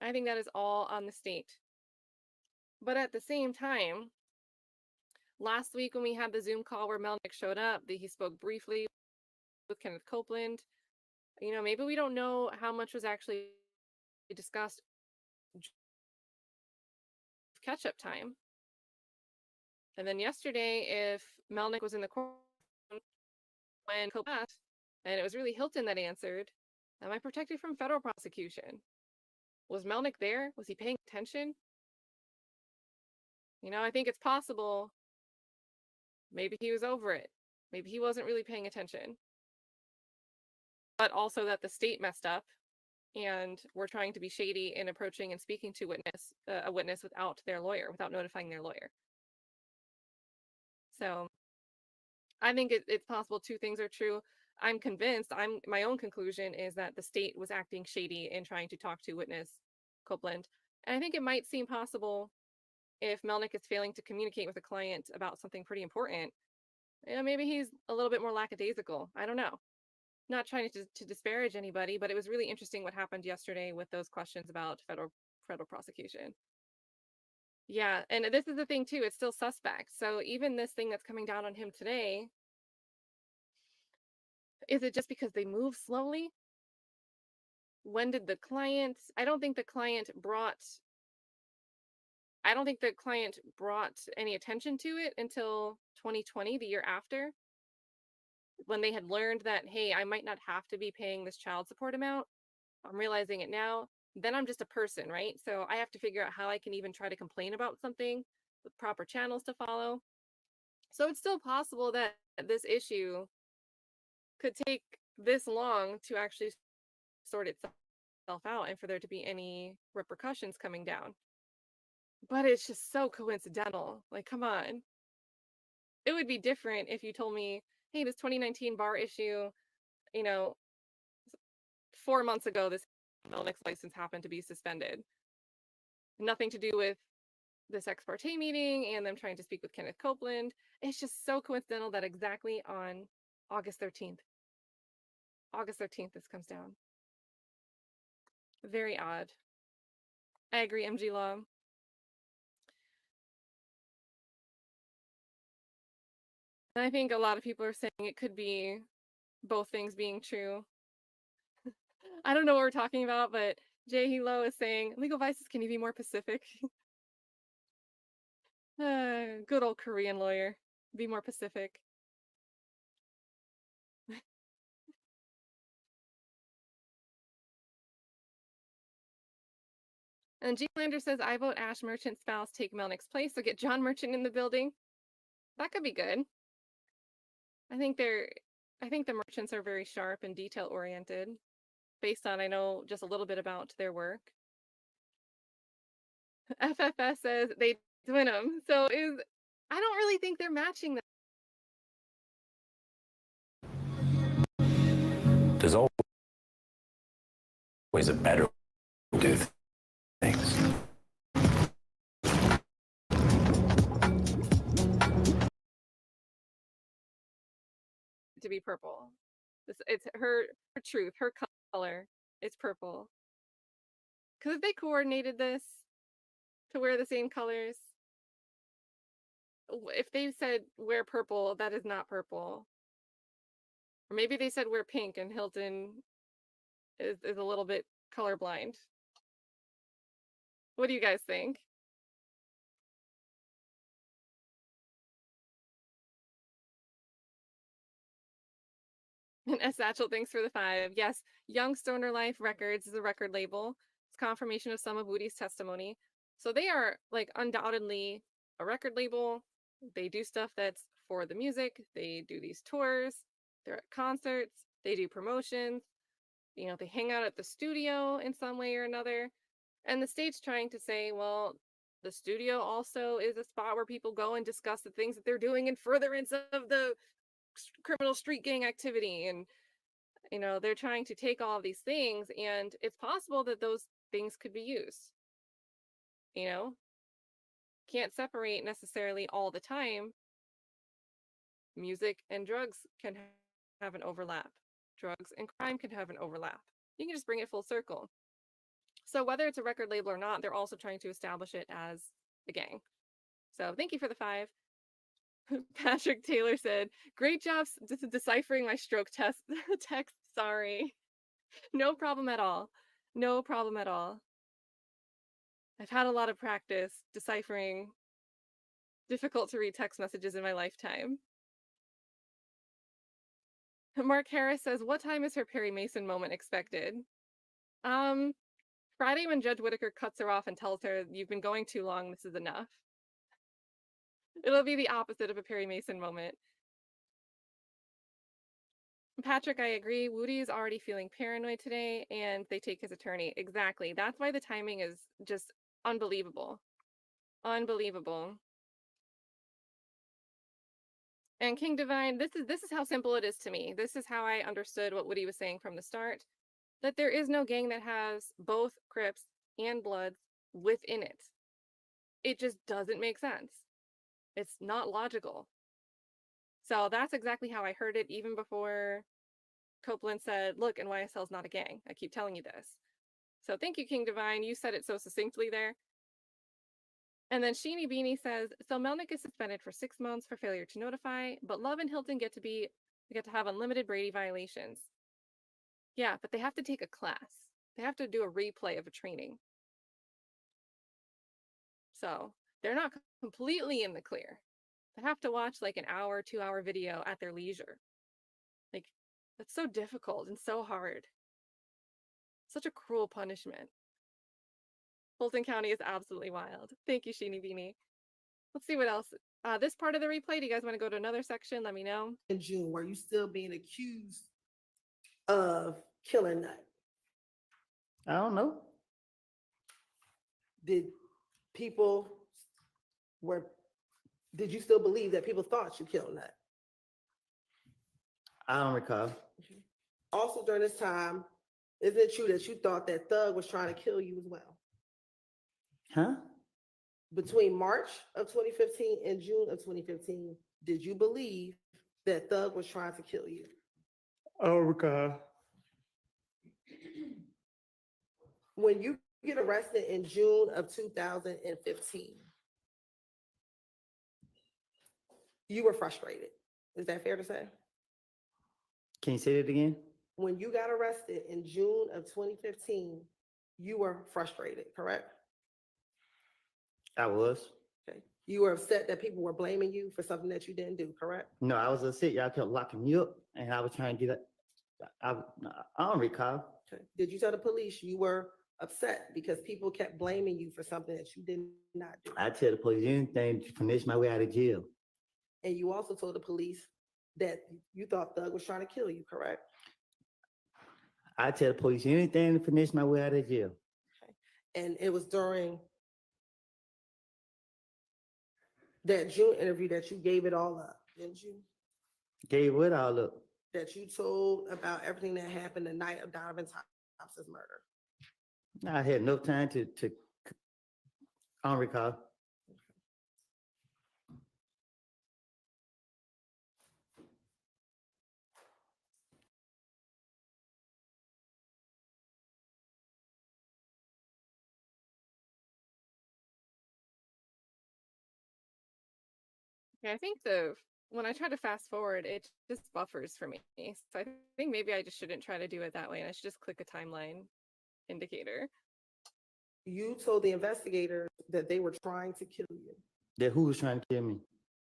I think that is all on the state. But at the same time, Last week when we had the Zoom call where Melnick showed up, he spoke briefly with Kenneth Copeland. You know, maybe we don't know how much was actually discussed catch-up time. And then yesterday, if Melnick was in the courtroom when Copeland asked, and it was really Hilton that answered, am I protected from federal prosecution? Was Melnick there? Was he paying attention? You know, I think it's possible. Maybe he was over it. Maybe he wasn't really paying attention. But also that the state messed up and we're trying to be shady in approaching and speaking to a witness without their lawyer, without notifying their lawyer. So I think it's possible two things are true. I'm convinced, my own conclusion is that the state was acting shady in trying to talk to witness Copeland. And I think it might seem possible if Melnick is failing to communicate with a client about something pretty important. You know, maybe he's a little bit more lackadaisical. I don't know. Not trying to disparage anybody, but it was really interesting what happened yesterday with those questions about federal prosecution. Yeah, and this is the thing too, it's still suspect. So even this thing that's coming down on him today, is it just because they move slowly? When did the client, I don't think the client brought any attention to it until 2020, the year after, when they had learned that, hey, I might not have to be paying this child support amount. I'm realizing it now. Then I'm just a person, right? So I have to figure out how I can even try to complain about something with proper channels to follow. So it's still possible that this issue could take this long to actually sort itself out and for there to be any repercussions coming down. But it's just so coincidental. Like, come on. It would be different if you told me, hey, this 2019 bar issue, you know, 4 months ago, this Melnick's license happened to be suspended. Nothing to do with this ex parte meeting and them trying to speak with Kenneth Copeland. It's just so coincidental that exactly on August 13th, this comes down. Very odd. I agree, MG Law. And I think a lot of people are saying it could be both things being true. I don't know what we're talking about, but Jay Hilo is saying, legal vices, can you be more Pacific? Good old Korean lawyer. Be more Pacific. And G Lander says, I vote Ash Merchant spouse take Melnick's place, so get John Merchant in the building. That could be good. I think the merchants are very sharp and detail oriented, based on I know just a little bit about their work. FFS says they twin them, so I don't really think they're matching them. There's always a better way to do things. To be purple. It's her truth, her color. It's purple. Because if they coordinated this to wear the same colors, if they said wear purple, that is not purple. Or maybe they said wear pink and Hilton is a little bit colorblind. What do you guys think? And S. Satchel, thanks for the 5. Yes, Young Stoner Life Records is a record label. It's confirmation of some of Woody's testimony. So they are like undoubtedly a record label. They do stuff that's for the music. They do these tours. They're at concerts. They do promotions. You know, they hang out at the studio in some way or another. And the state's trying to say, well, the studio also is a spot where people go and discuss the things that they're doing in furtherance of the criminal street gang activity. And, you know, they're trying to take all of these things, and it's possible that those things could be used. You know, can't separate necessarily all the time. Music and drugs can have an overlap. Drugs and crime can have an overlap. You can just bring it full circle. So whether it's a record label or not, they're also trying to establish it as a gang. So thank you for the 5. Patrick Taylor said, "Great job deciphering my stroke test text. Sorry, no problem at all. No problem at all. I've had a lot of practice deciphering difficult to read text messages in my lifetime." Mark Harris says, "What time is her Perry Mason moment expected?" Friday when Judge Whitaker cuts her off and tells her, "You've been going too long, this is enough." It'll be the opposite of a Perry Mason moment. Patrick, I agree. Woody is already feeling paranoid today, and they take his attorney. Exactly. That's why the timing is just unbelievable. Unbelievable. And King Divine, this is how simple it is to me. This is how I understood what Woody was saying from the start. That there is no gang that has both Crips and Bloods within it. It just doesn't make sense. It's not logical. So that's exactly how I heard it even before Copeland said, "Look, YSL is not a gang. I keep telling you this." So thank you, King Divine. You said it so succinctly there. And then Sheeny Beanie says, "So Melnick is suspended for 6 months for failure to notify, but Love and Hilton get to have unlimited Brady violations." Yeah, but they have to take a class. They have to do a replay of a training. So they're not completely in the clear. They have to watch like an hour, 2-hour video at their leisure. Like, that's so difficult and so hard. Such a cruel punishment. Fulton County is absolutely wild. Thank you, Sheeny Beanie. Let's see what else. This part of the replay, do you guys want to go to another section? Let me know. In June, were you still being accused of killing Nut? I don't know. Did you still believe that people thought you killed Nut? I don't recall. Also during this time, isn't it true that you thought that Thug was trying to kill you as well? Huh? Between March of 2015 and June of 2015, did you believe that Thug was trying to kill you? I don't recall. When you get arrested in June of 2015, you were frustrated. Is that fair to say? Can you say that again? When you got arrested in June of 2015, you were frustrated, correct? I was. Okay. You were upset that people were blaming you for something that you didn't do, correct? No, I was upset. Y'all kept locking me up, and I was trying to get it. I don't recall. Okay. Did you tell the police you were upset because people kept blaming you for something that you did not do? I tell the police anything to finish my way out of jail. And you also told the police that you thought Thug was trying to kill you, correct? I tell the police anything to finish my way out of jail. And it was during that June interview that you gave it all up, didn't you? Gave what all up? That you told about everything that happened the night of Donovan Thompson's murder. I had no time to I don't recall. Okay, I think when I try to fast forward, it just buffers for me. So I think maybe I just shouldn't try to do it that way, and I should just click a timeline indicator. You told the investigators that they were trying to kill you. That who was trying to kill me?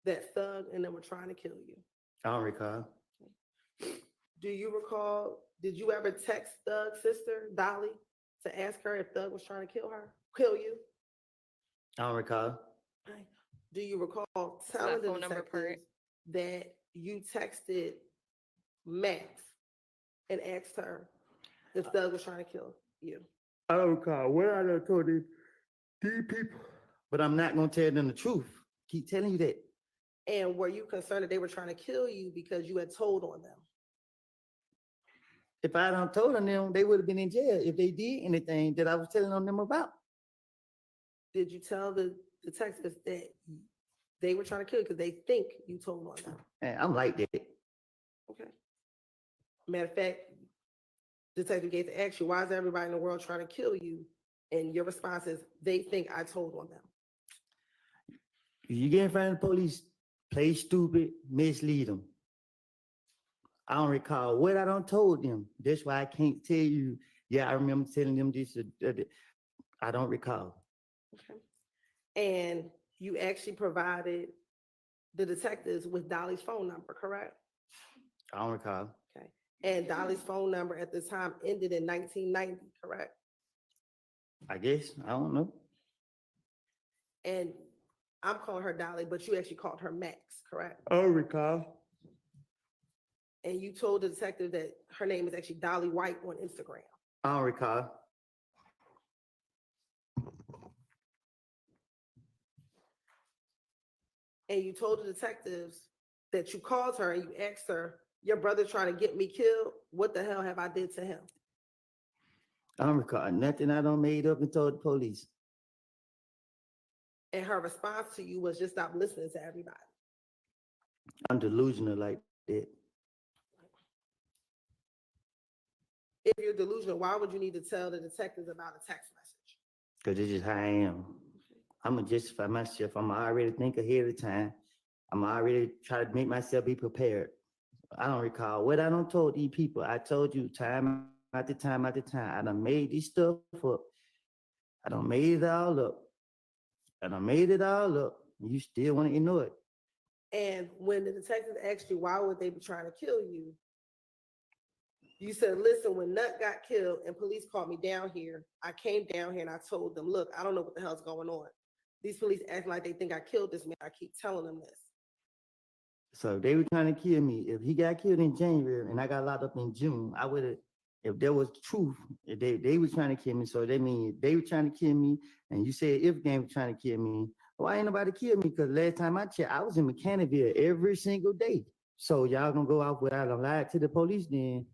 That Thug and them were trying to kill you. I don't recall. Do you recall, did you ever text Thug's sister, Dolly, to ask her if Thug was trying to kill you? I don't recall. Do you recall telling the detectives that you texted Max and asked her if Thug was trying to kill you? I don't recall. What I done told these people, but I'm not gonna tell them the truth. Keep telling you that. And were you concerned that they were trying to kill you because you had told on them? If I don't told on them, they would have been in jail if they did anything that I was telling on them about. Did you tell the detectives that they were trying to kill you because they think you told on them? Man, I'm like that. Okay. Matter of fact, Detective Gates asked you, why is everybody in the world trying to kill you? And your response is, they think I told on them. You get in front of the police, play stupid, mislead them. I don't recall what I done told them. That's why I can't tell you. Yeah, I remember telling them this. I don't recall. Okay. And you actually provided the detectives with Dolly's phone number, correct? I don't recall. Okay. And Dolly's phone number at the time ended in 1990, correct? I guess. I don't know. And I'm calling her Dolly, but you actually called her Max, correct? I don't recall. And you told the detective that her name is actually Dolly White on Instagram. I don't recall. And you told the detectives that you called her and you asked her, your brother trying to get me killed. What the hell have I did to him? I don't recall nothing I done made up and told the police. And her response to you was just stop listening to everybody. I'm delusional like that. If you're delusional, why would you need to tell the detectives about a text message? Because this is how I am. I'm going to justify myself. I'm already think ahead of time. I'm already try to make myself be prepared. I don't recall what I done told these people. I told you time after time after time. I done made this stuff up. I done made it all up. I done made it all up. You still want to ignore it. And when the detectives asked you, why would they be trying to kill you? You said, listen, when Nut got killed and police called me down here, I came down here and I told them, look, I don't know what the hell's going on. These police acting like they think I killed this man. I keep telling them this. So they were trying to kill me. If he got killed in January and I got locked up in June, I would have, if there was truth, if they were trying to kill me. So they mean they were trying to kill me. And you said if game was trying to kill me, why ain't nobody kill me? Because last time I checked, I was in Mechanicville every single day. So y'all gonna go out without a lie to the police then?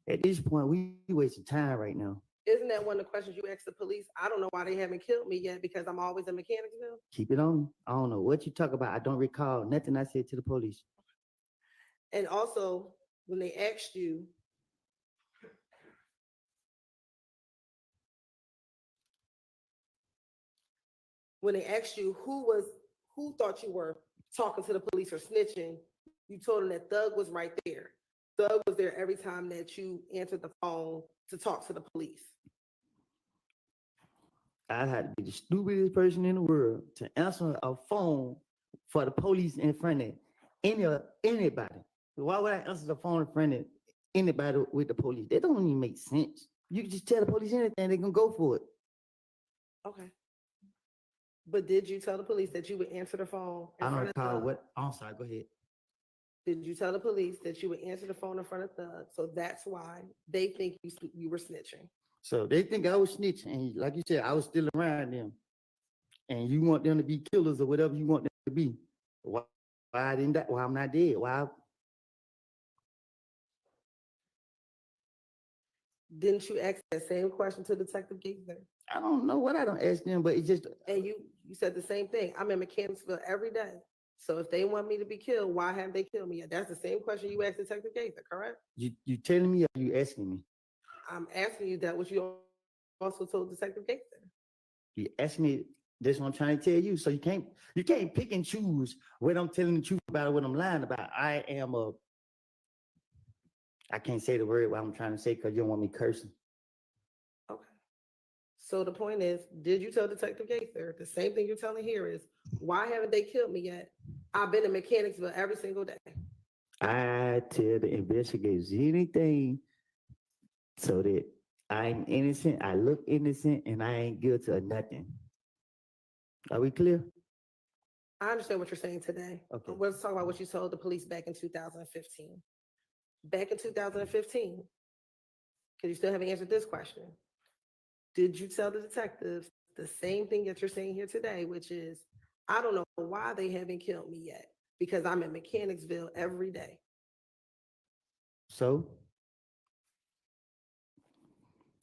At this point, we wasting time right now. Isn't that one of the questions you asked the police? I don't know why they haven't killed me yet because I'm always in Mechanicsville. Keep it on. I don't know what you talk about. I don't recall nothing I said to the police. And also, when they asked you, who thought you were talking to the police or snitching, you told them that Thug was right there. Thug was there every time that you answered the phone to talk to the police. I had to be the stupidest person in the world to answer a phone for the police in front of anybody. Why would I answer the phone in front of anybody with the police? That don't even make sense. You can just tell the police anything, they can go for it. Okay. But did you tell the police that you would answer the phone in I don't front of recall Thug? what. I'm sorry, go ahead. Did you tell the police that you would answer the phone in front of Thug? So that's why they think you were snitching. So they think I was snitching, and like you said, I was still around them. And you want them to be killers or whatever you want them to be. Why I didn't die? Why I'm not dead? Why? Didn't you ask that same question to Detective Gaither? I don't know what I don't ask them, but it's just. And you said the same thing. I'm in Mechanicsville every day. So if they want me to be killed, why haven't they killed me yet? That's the same question you asked Detective Gaither, correct? You telling me or you asking me? I'm asking you that what you also told Detective Gaither. You ask me. That's what I'm trying to tell you. So you can't pick and choose what I'm telling the truth about or what I'm lying about. I can't say the word what I'm trying to say because you don't want me cursing. Okay. So the point is, did you tell Detective Gaither the same thing you're telling here is, why haven't they killed me yet? I've been in Mechanicsville every single day. I tell the investigators anything so that I'm innocent, I look innocent, and I ain't guilty of nothing. Are we clear? I understand what you're saying today. Okay. Let's talk about what you told the police back in 2015. Back in 2015, because you still haven't answered this question. Did you tell the detectives the same thing that you're saying here today, which is, I don't know why they haven't killed me yet because I'm in Mechanicsville every day. So?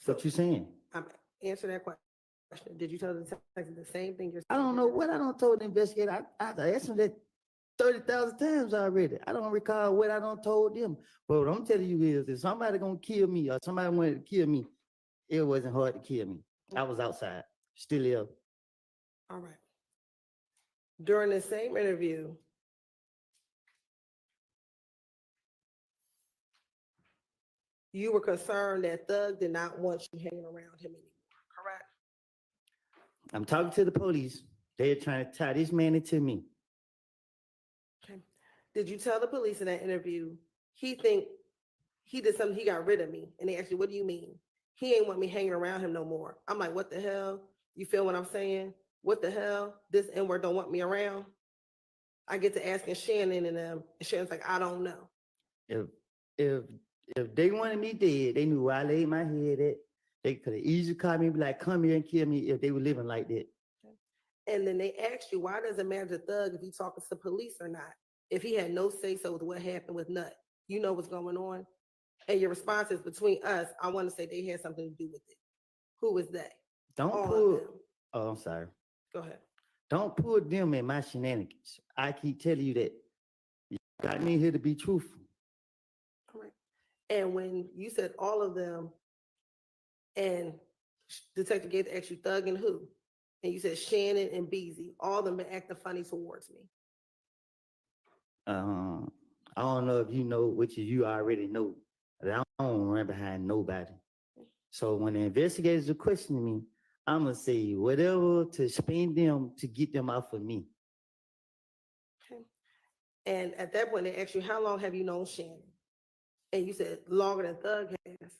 What you saying? I'm answering that question. Did you tell the detective the same thing you're saying? I don't know what I don't told the investigator. I asked them that 30,000 times already. I don't recall what I don't told them. But what I'm telling you is, if somebody gonna kill me or somebody wanted to kill me, it wasn't hard to kill me. I was outside, still ill. All right. During the same interview, you were concerned that Thug did not want you hanging around him anymore, correct? I'm talking to the police. They're trying to tie this man into me. Okay. Did you tell the police in that interview he think he did something, he got rid of me? And they asked you, what do you mean? He ain't want me hanging around him no more. I'm like, what the hell? You feel what I'm saying? What the hell? This N-word don't want me around? I get to asking Shannon and them, and Shannon's like, I don't know. If if if they wanted me dead, they knew where I laid my head at. They could have easily called me and be like, come here and kill me if they were living like that. And then they asked you, why does it matter to Thug if he talking to police or not? If he had no say-so with what happened with Nut, you know what's going on? And your response is, between us, I want to say they had something to do with it. Who was they? Don't All of pull. them. Oh, I'm sorry. Go ahead. Don't pull them in my shenanigans. I keep telling you that. You got me here to be truthful. Correct. And when you said all of them, and Detective Gates asked you Thug and who? And you said Shannon and Beezy, all of them been acting funny towards me. I don't know if you know, which you already know, that I don't run behind nobody. So when the investigators are questioning me, I'm gonna say whatever to spin them to get them off of me. Okay. And at that point, they asked you, how long have you known Shannon? And you said longer than Thug has.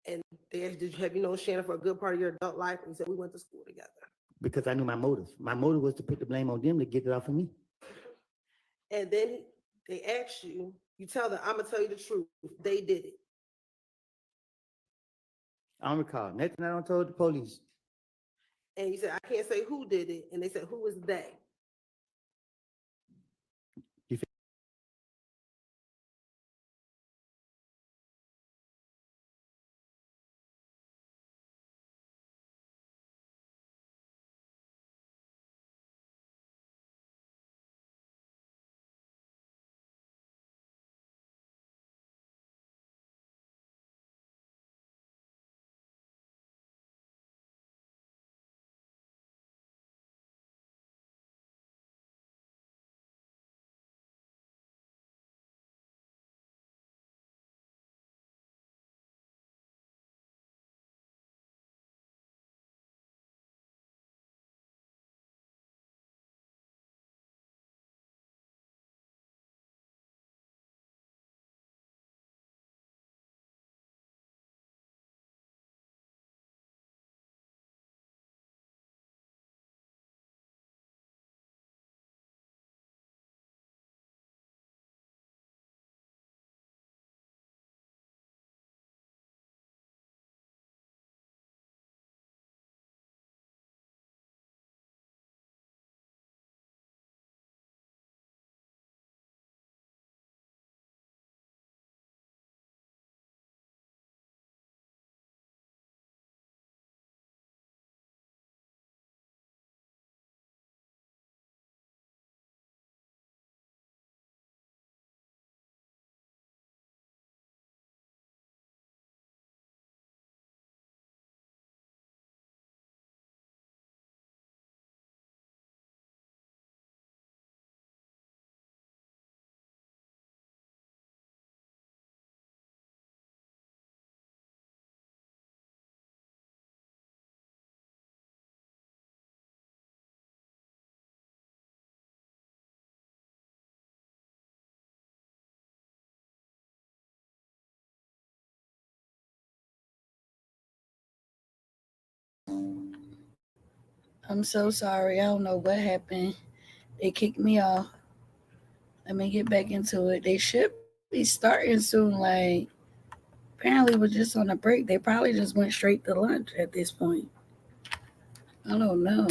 And they asked, have you known Shannon for a good part of your adult life? And you said, we went to school together. Because I knew my motive. My motive was to put the blame on them to get it off of me. And then they ask you, you tell them, I'm gonna tell you the truth. They did it. I don't recall nothing I don't told the police. And you said, I can't say who did it. And they said, who is they? I'm so sorry. I don't know what happened. They kicked me off. Let me get back into it. They should be starting soon. Like, apparently we're just on a break. They probably just went straight to lunch at this point. I don't know.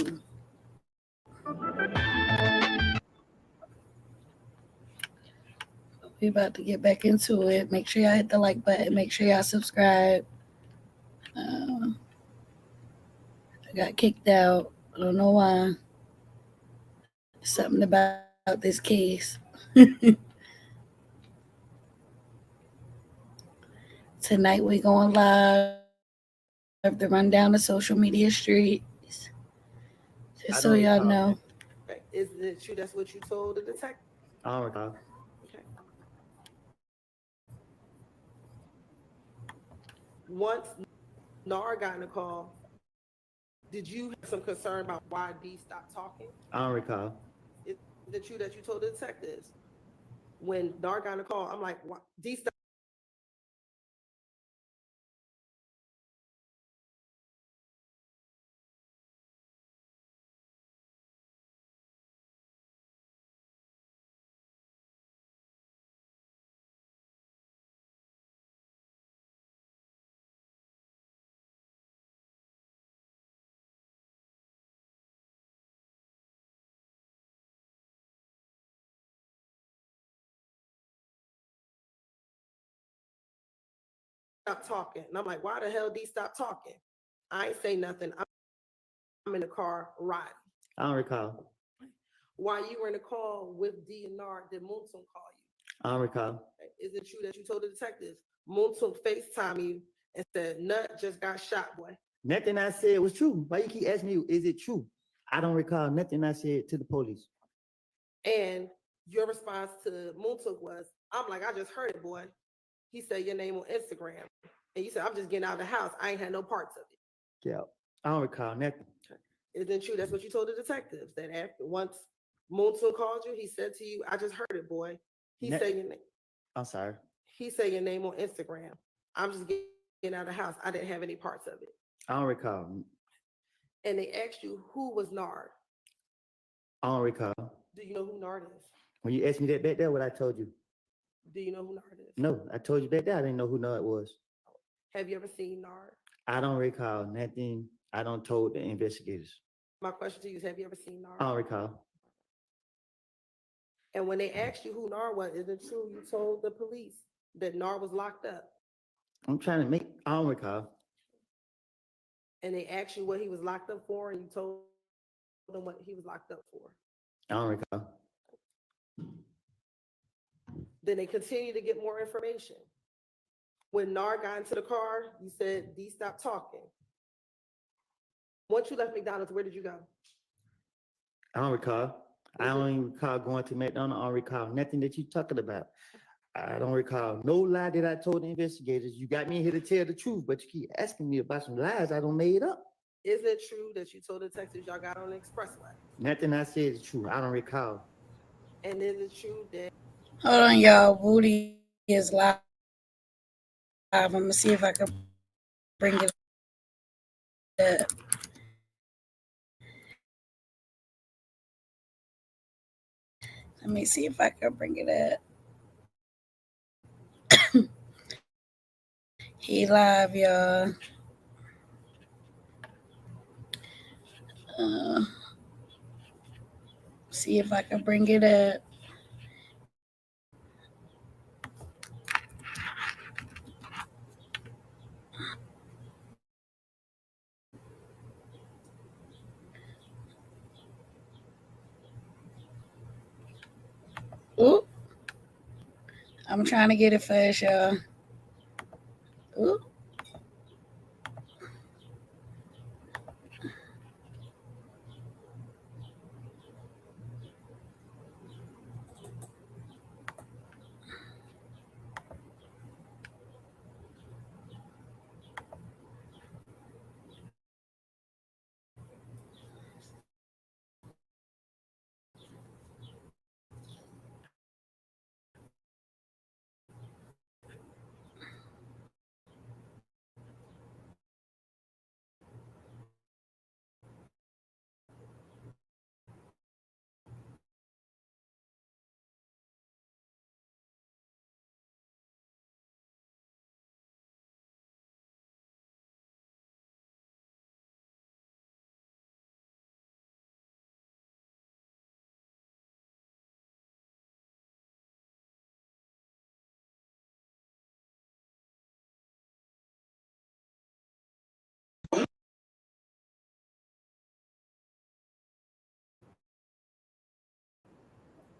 We about to get back into it. Make sure y'all hit the like button. Make sure y'all subscribe. I got kicked out. I don't know why. Something about this case. Tonight we going live to run down the social media streets. Just so y'all know. Right. Is it true that's what you told the detective? I don't recall. Okay. once NAR got in the call, did you have some concern about why D stopped talking? I don't recall. Is it true that you told the detectives when NAR got in the call? I'm like, why D stopped talking? And I'm like, why the hell D stopped talking? I ain't say nothing. I'm in the car riding. I don't recall. While you were in the call with D and NAR, did Moonsung call you? I don't recall. Is it true that you told the detectives Moonsung FaceTime you and said, Nut just got shot, boy? Nothing I said was true. Why you keep asking me, is it true? I don't recall nothing I said to the police. And your response to Moonsung was, I'm like, I just heard it, boy. He said your name on Instagram. And you said, I'm just getting out of the house. I ain't had no parts of it. Yeah, I don't recall nothing. Isn't it true? That's what you told the detectives. That after once Moonsung called you, he said to you, I just heard it, boy. He said your name. I'm sorry. He said your name on Instagram. I'm just getting out of the house. I didn't have any parts of it. I don't recall. And they asked you who was Nard. I don't recall. Do you know who Nard is? When you asked me that back there, what I told you? Do you know who Nard is? No, I told you back there. I didn't know who Nard was. Have you ever seen Nard? I don't recall nothing. I don't told the investigators. My question to you is, have you ever seen Nard? I don't recall. And when they asked you who Nard was, is it true you told the police that Nard was locked up? I'm trying to make. I don't recall. And they asked you what he was locked up for, and you told them what he was locked up for. I don't recall. Then they continued to get more information. When Nard got into the car, you said, D, stop talking. Once you left McDonald's, where did you go? I don't recall. I don't even recall going to McDonald's. I don't recall nothing that you talking about. I don't recall no lie that I told the investigators. You got me here to tell the truth, but you keep asking me about some lies I don't made up. Is it true that you told the detectives y'all got on the expressway? Nothing I said is true. I don't recall. And is it true that... Hold on, y'all. Booty is live. I'm gonna see if I can bring it up. Let me see if I can bring it up. He live, y'all. See if I can bring it up. Ooh. I'm trying to get it fast, y'all. Ooh.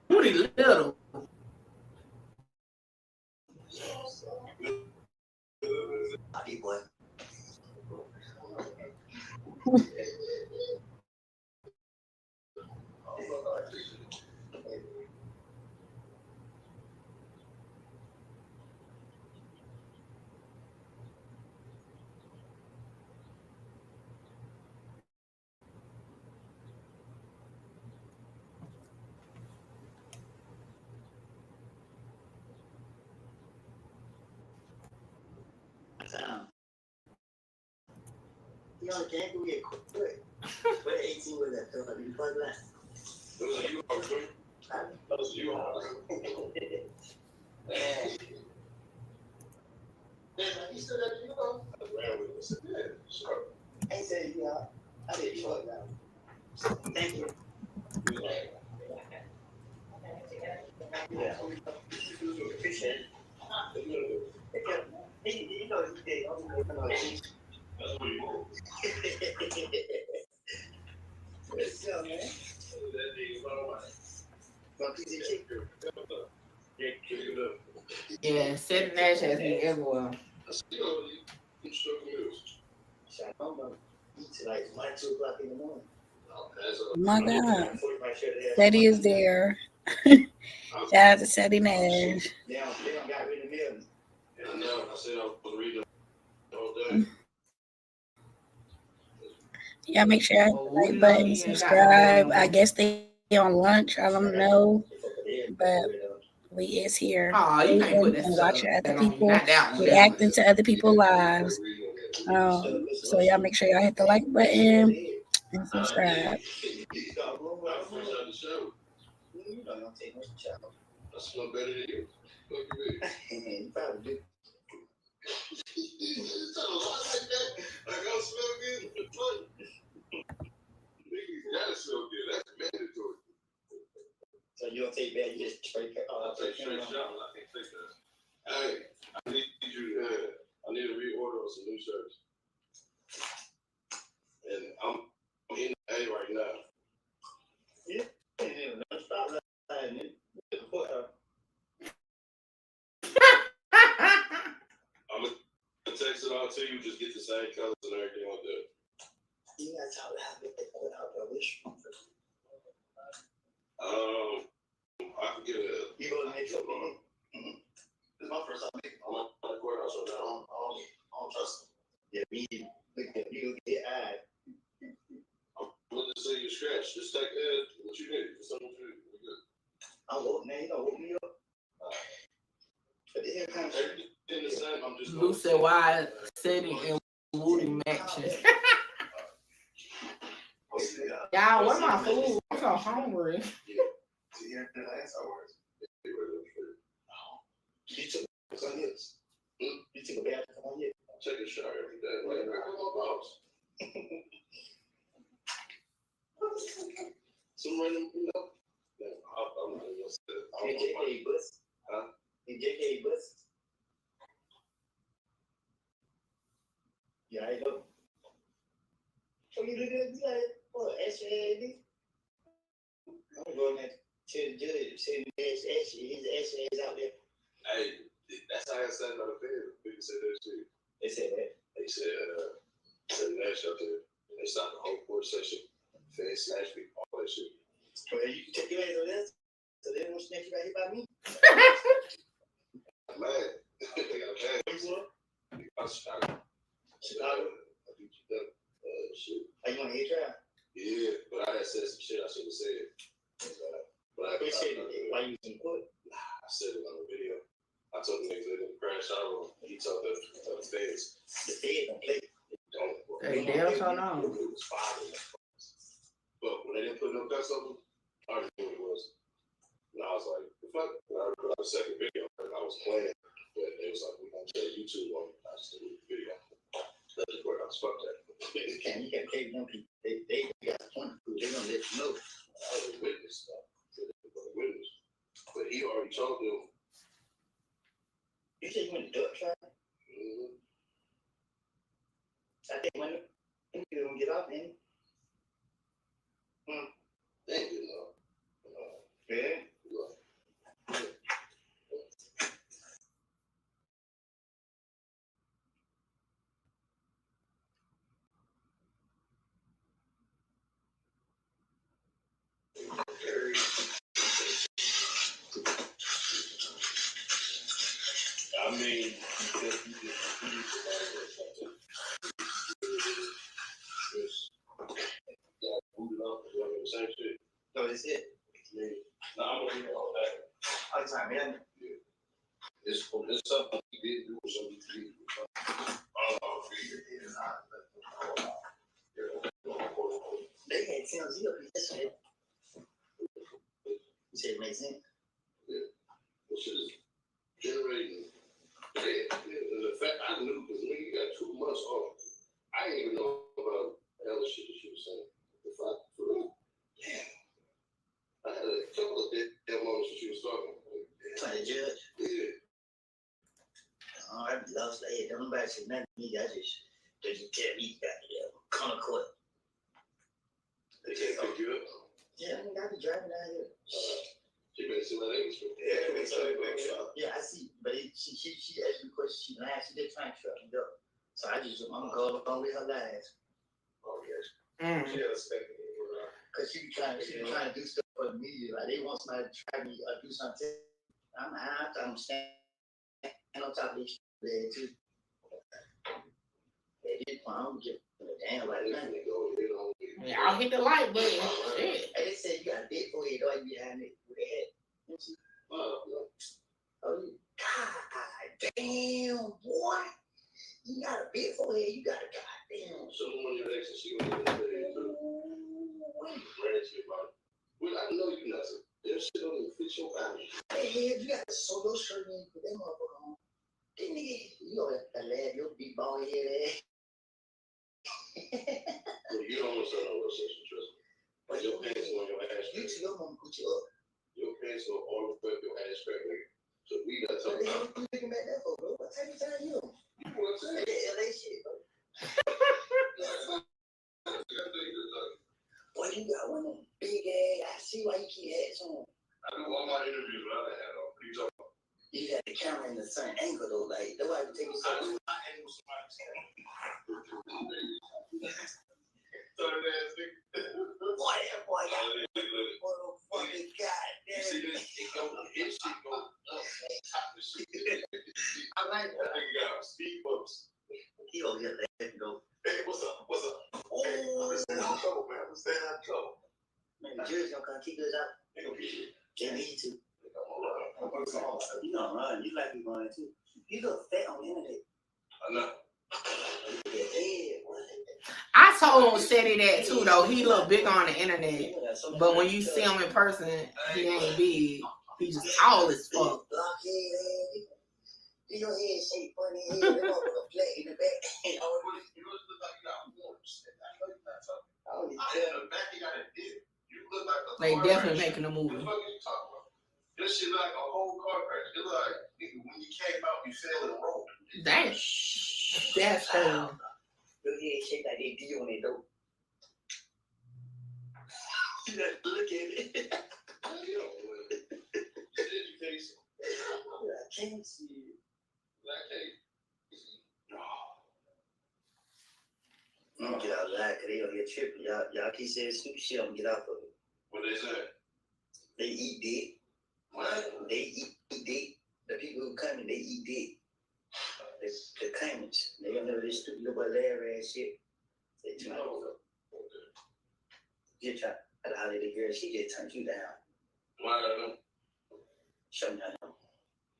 Pretty little. Boy. You know, can't go get quick. What 18 was that? Like you plug that. Those are you all quick. Those are you all. You still got you know. I ran with this. Yeah, sure. I ain't saying you know. I did plug now. Thank you. Yeah. Appreciate it. You know, that's what you want. What's up, man? Yeah, Seth Nash has me everywhere. Like 1, 2 o'clock in the morning. My God. Betty is there. Shout out to Sadie Nash. They don't got rid of me. I know. I said I was reading all day. Y'all make sure I hit the like button, subscribe. I guess they on lunch. I don't know. But we is here. Oh, you can't put that And stuff watching other that on people, not that one. reacting to other people's lives. So y'all make sure y'all hit the like button and subscribe. I smell better than you. You probably do. Like I smell good. Niggas gotta smell good. That's mandatory. So you don't take that, you just straight I'll take straight shot. I can't take that. Hey, I need you I need to reorder some new shirts. And I'm in A right now. Yeah. Stop lying. I'm gonna text it all to you. Just get the same colors and everything like that. You gotta tell me how to get that out of this. I can get it. You gonna make it? This is my first time making. I'm at the courthouse right now. I don't trust him. Yeah, you gonna get eyed. I'm gonna just say you scratch. Just take what you need. Just what you need. We're good. I'm going, man. You know, woke me up. But the hair kind of in the same. I'm just Lou said, why Setting and Woody matching? Y'all, what my food? I'm so hungry. You took a bath on you. I take a shower every day. Like my house. Some random, you know. I'm not even gonna say it. JK bus. Huh? JK bus. Yeah, I know. Oh, you look good. You got it. What? X-ray. I'm going to the judge. Send his X-rays out there. Hey, that's how I said about the bed. People said that shit. They said that. They said Nash out there. They stopped the whole court session. Fed Nash me, all that shit. Well, you can take your ass over there. So they don't snatch you right here by me. I'm mad. They got a bad. Where you from? I'm Chicago. Chicago? I beat you up. Shit. Are you on the trial? Yeah, but I had said some shit I should have said. But I said it. Why you in court? I said it on the video. I told the niggas they didn't crash out. He told the feds. The feds don't play. Hey, damn, so long. It was 5 of them. But when they didn't put no guts on them, I already knew what it was. And I was like, the fuck? When I recorded the second video, I was playing, but it was like, we're going to tell YouTube on it. I just did the video. Let the courthouse fuck that. You can't play with them people. They got a point to prove. They're going to let you know. I was a witness, though. Witness. But he already told them. You said you went to duck trial? Mm-hmm. I think when you don't get off, man. They ain't getting off. Yeah. I mean, same shit. No, that's it. No, I'm gonna do all that. All the time, man. Yeah. It's something we did do, something we did. I don't know if we did it or not. said nothing to me. I just tell me you got to come to court. They can't pick you up. Yeah, I mean, I be driving down here. She been see my name. Yeah, I see. But she asked me a question. She lied. She did try and trap me up. So I'm gonna go along with her lies. Oh yes. She expected me. Cause she be trying to do stuff for the media. Like they want somebody to try me or do something. I'm standing on top of this bed too. I don't give a damn about nothing. Y'all hit the like button. Shit. They said you got a big forehead, all you behind it with a head. Oh, God damn, boy. You got a big forehead, you got a goddamn. So when your ex and she was in the bed too. Well, I know you nothing. That shit don't even fit your body. Hey, you got a solo shirt and you put that motherfucker on. That nigga, you know that lad, your big ball head ass. Well, you don't want to know what sexual trust. Like your pants on your ass. You too, your mama put you up. Your pants go all the way up your ass crack, nigga. So we got to talk about. What the hell you thinking about that for, bro? What time you telling you? You know what I'm saying? That LA shit, bro. Boy, you got one of them big ass. I see why you keep hats on. I do all my interviews without a hat on. What are you talking about? You got the camera in the certain angle though, like that's why you take it so. I do not angle somebody's camera. Third ass nigga. Boy, that boy got motherfucking goddamn. You see this? His shit go up on top of shit. I like that. That nigga got speed bumps. He over here letting go. Hey, what's up? What's up? Hey, I'm staying out of trouble, man. I'm staying out of trouble. Man, the judge don't come keep us out. They gonna get you. They need to. They gonna run. You don't run. You like you running too. You look fat on the internet. I know. I told Shetty that too, though. He look big on the internet, but when you see him in person, he ain't big. He just tall as fuck. Your head shaped funny. Head with a flat in the back. You know, you look like you got warts. I know you're not talking. In the back, you got a dip. You look like a They car definitely crash. making a movie. What the fuck are you talking about? This shit like a whole car crash. It look like nigga, when you came out, you fell in the road. Damn. That's crazy. Your head shaped like they D on it though. You got to look at it. Education. I can't see it. I'm gonna get out of that because they don't get tripping. Y'all keep saying stupid shit. I'm gonna get out of it. What they say? They eat dick. What? They eat dick. The people who come in, they eat dick. The claimants. They don't know this stupid little Larry ass shit. They too much. Get try. I hollered the girl. She just turned you down. Why I don't know? Show me how.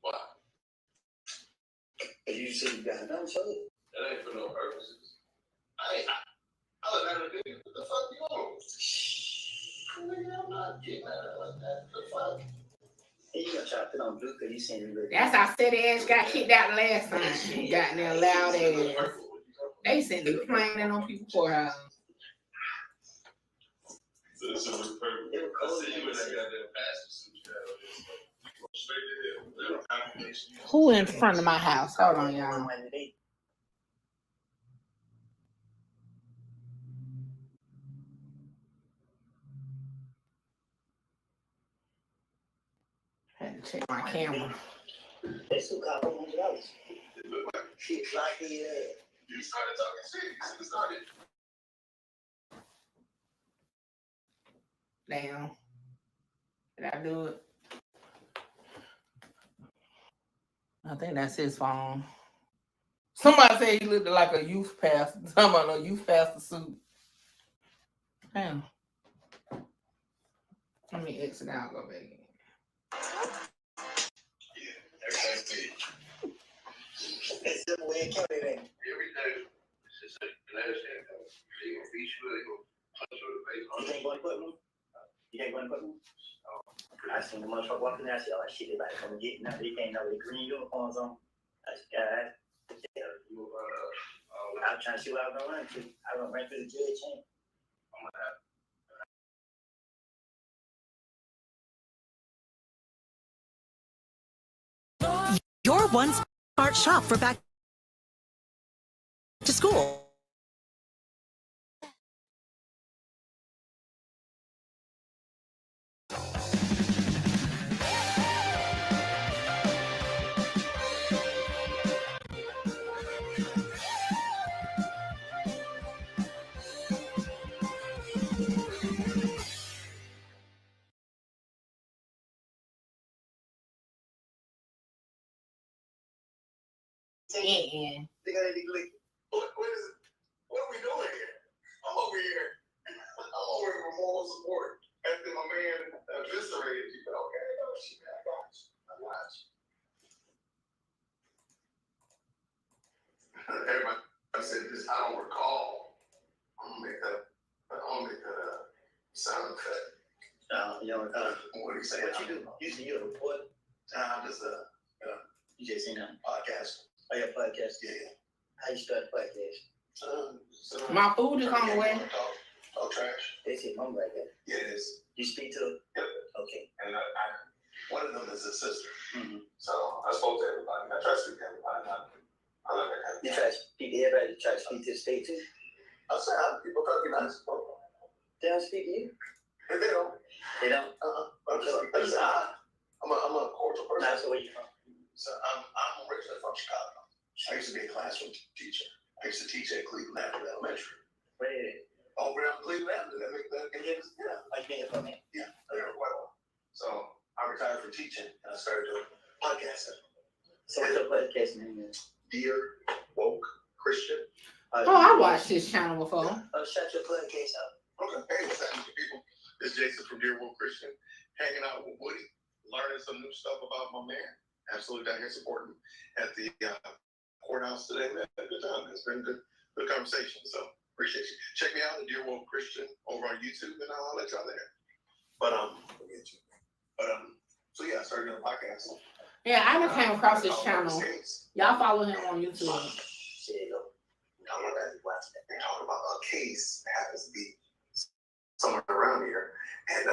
Why? You said you got another show. That ain't for no purposes. I look at her nigga. What the fuck you on? Nigga, I'm not getting at her like that. The fuck? Hey, you gonna try to put on blue because you seen it. That's how Steady Ass got kicked out last time. She got in there loud ass. They sent the complaining on people's courthouse. So this is perfect. I see you in that goddamn pastor suit you had on this. Straight to hell. Who in front of my house? Hold on, y'all. Had to check my camera. That's who got $100. Shit, like he You started talking shit. You started. Damn. Did I do it? I think that's his phone. Somebody said he looked like a youth pastor. Talking about a youth pastor suit. Damn. Let me exit out and go back in. Everything's good. It's the way it counted in. Every day. It's just like the last day. They gonna feed you. They gonna punch you in the face. You ain't going to put me? You ain't going to put me? I seen the motherfucker walking there. I said, oh shit, they about to come and get me. Now they can't know the green uniforms on. I said, I was trying to see what I was going to run to. I was going to run through the judge chain. Your one smart shop for back to school. What are we doing here? I'm over here. I'm over here for moral support. After my man eviscerated you. Okay, oh shit, I got you. Everybody said this. I don't recall. I'm gonna make that sound effect. What do you say? What you do? Usually you report. Just you just seen a podcast. Oh, your podcast? Yeah. How you start a podcast? My food is on the way. Oh, trash. They say mom right there. Yeah, it is. You speak to it? Yep. Okay. And one of them is a sister. Mm-hmm. So I spoke to everybody. I try to speak to everybody. I love that kind of thing. You try to speak to everybody? You try to speak to the state too? I say people talking nice. They don't speak to you? If they don't. They don't? I'm a cordial person. That's where you from? So I'm originally from Chicago. I used to be a classroom teacher. I used to teach at Cleveland Avenue Elementary. Where? Over on Cleveland Avenue. Yeah. I came from it. Yeah, very well. So I retired from teaching and I started doing podcasting. So what's your podcast name is? Dear Woke Christian. I watched this channel before. Shut your podcast up. Okay. Hey, what's happening, people? It's Jason from Dear Woke Christian, hanging out with Woody, learning some new stuff about my man. Absolutely down here supporting at the courthouse today, man. Good time. It's been good conversation. So appreciate you. Check me out at Dear Woke Christian over on YouTube, and I'll let y'all there. But so yeah, I started doing a podcast. Yeah, I just came across this channel. Y'all follow him on YouTube. They're talking about a case that happens to be somewhere around here, and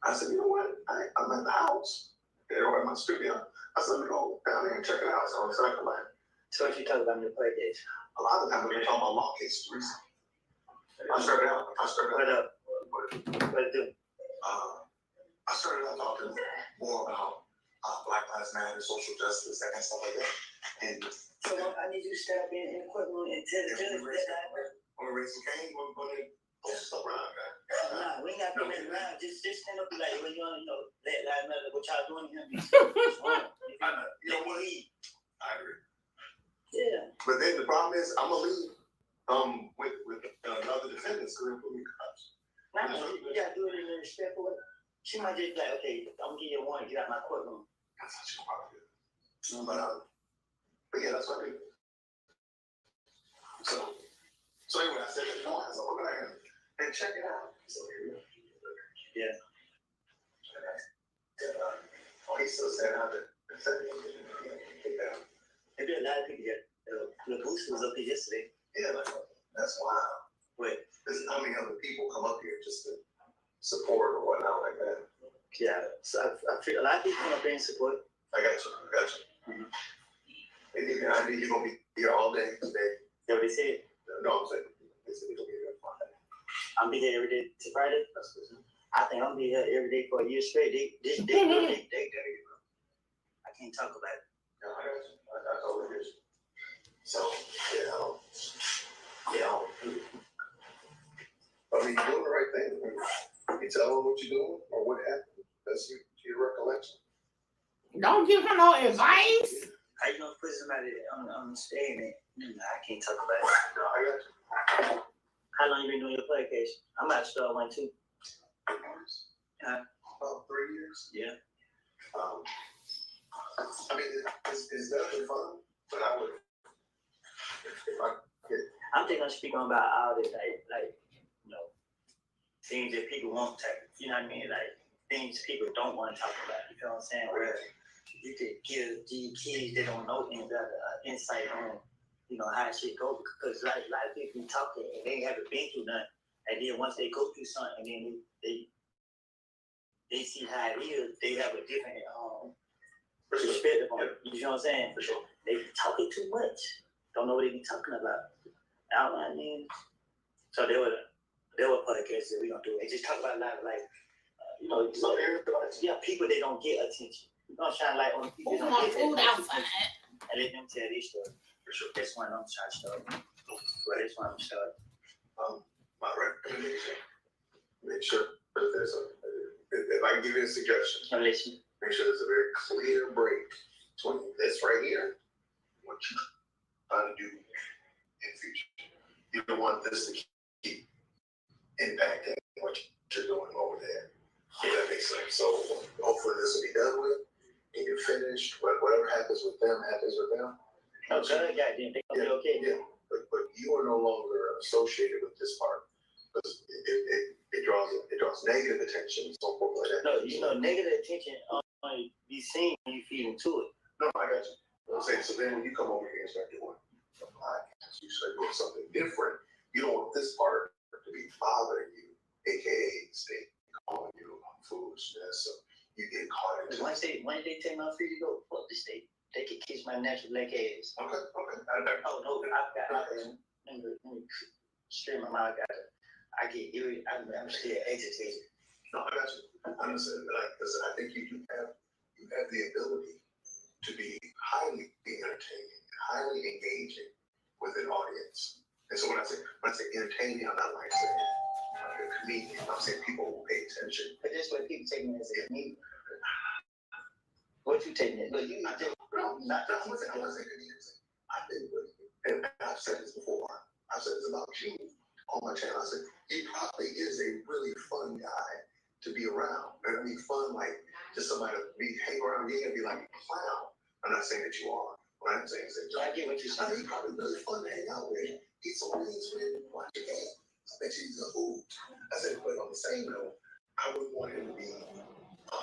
I said, you know what? I'm at the house. They're at my studio. I said, let me go down there and check it out. So I'm excited about it. So what you talk about in your podcast? A lot of the time we're talking about law cases recently. I started out. What do? I started out talking more about Black Lives Matter, social justice, that kind of stuff like that. And so I need you to step in the courtroom and tell the judge that we're raising Cain. We're going to post stuff around, man. Nah, we ain't got to put it around. Just stand up and be like, well, you know, Black Lives Matter, what y'all doing here? You know what? I agree. Yeah. But then the problem is, I'm gonna leave with another defendant's going to put me in cuffs. You gotta do it in a respectful way. She might just be like, okay, I'm gonna give you a warning, get out my courtroom. That's how she'll probably do it. But yeah, that's what I do. So anyway, I said, no, I said, look at it and check it out. So here we go. Yeah. Oh, he's still standing out there. Maybe a lot of people get the boost was up here yesterday. Yeah, that's wild. Wait, how many other people come up here just to support or whatnot like that? Yeah, so I feel a lot of people come up here and support. I got you. Mm-hmm. I think you're gonna be here all day today. Yeah, what they said? No, I'm saying they said they're gonna be here Friday. I'm be here every day to Friday. That's good. I think I'm gonna be here every day for a year straight. They I can't talk about it. No, I got you. I totally get you. So I mean, you're doing the right thing. You tell them what you're doing or what happened. That's your recollection. Don't give her no advice. How you gonna put somebody on the stage and I can't talk about it. No, I got you. How long you been doing your podcast? I'm about to start one too. 3 years. About 3 years. Yeah. I mean, it's definitely fun, but I would, if I could. I'm just gonna speak on about all this, like, you know, things that people won't take. You know what I mean? Like things people don't want to talk about. You know what I'm saying? Where you could give these kids that don't know any better insight on, you know, how shit go. Because like a lot of people be talking and they haven't been through nothing, and then once they go through something, and then they see how it is, they have a different perspective on it. You know what I'm saying? For sure. They be talking too much. Don't know what they be talking about. outline is. So they were podcasts that we gonna do. And just talk about like so everybody, people they don't get attention. We're gonna shine light on the people that don't get attention. And let them tell their story. For sure. That's one I'm trying to start. Well, that's one I'm starting. My recommendation, make sure that there's if I can give you a suggestion, make sure there's a very clear break between this right here, what you're trying to do in the future. You don't want this to keep impacting what you're doing over there. If that makes sense. So hopefully this will be done with, and you're finished. Whatever happens with them, happens with them. Okay, goddamn, they gonna be okay. Yeah, but you are no longer associated with this part because it draws negative attention and so forth like that. No, negative attention only be seen when you feed into it. No, I got you. I'm saying, so then when you come over here and start doing a podcast, you start doing something different. You don't want this part to be bothering you, aka state calling you on foolishness. So you get caught into once they take my free to go, fuck the state. They can kiss my natural black ass. Okay. Oh no, let me stream my mouth. I get irritated. I'm still agitated. No, I got you. I understand. Because I think you have the ability to be highly entertaining, highly engaging with an audience. And so when I say entertaining, I'm not like saying like a comedian. I'm saying people will pay attention. But that's what people take me as a comedian. What you taking it? But you not taking I wasn't comedian. I've been with you. And I've said this before. I've said this about you on my channel. I said, he probably is a really fun guy to be around. And I mean fun, like just somebody to hang around. You're gonna be like a clown. I'm not saying that you are. What I'm saying is that I get what you're saying. He's probably really fun to hang out with. Eat some wings with, watch a game. I bet you he's a hoot. I said, but on the same note, I wouldn't want him to be, I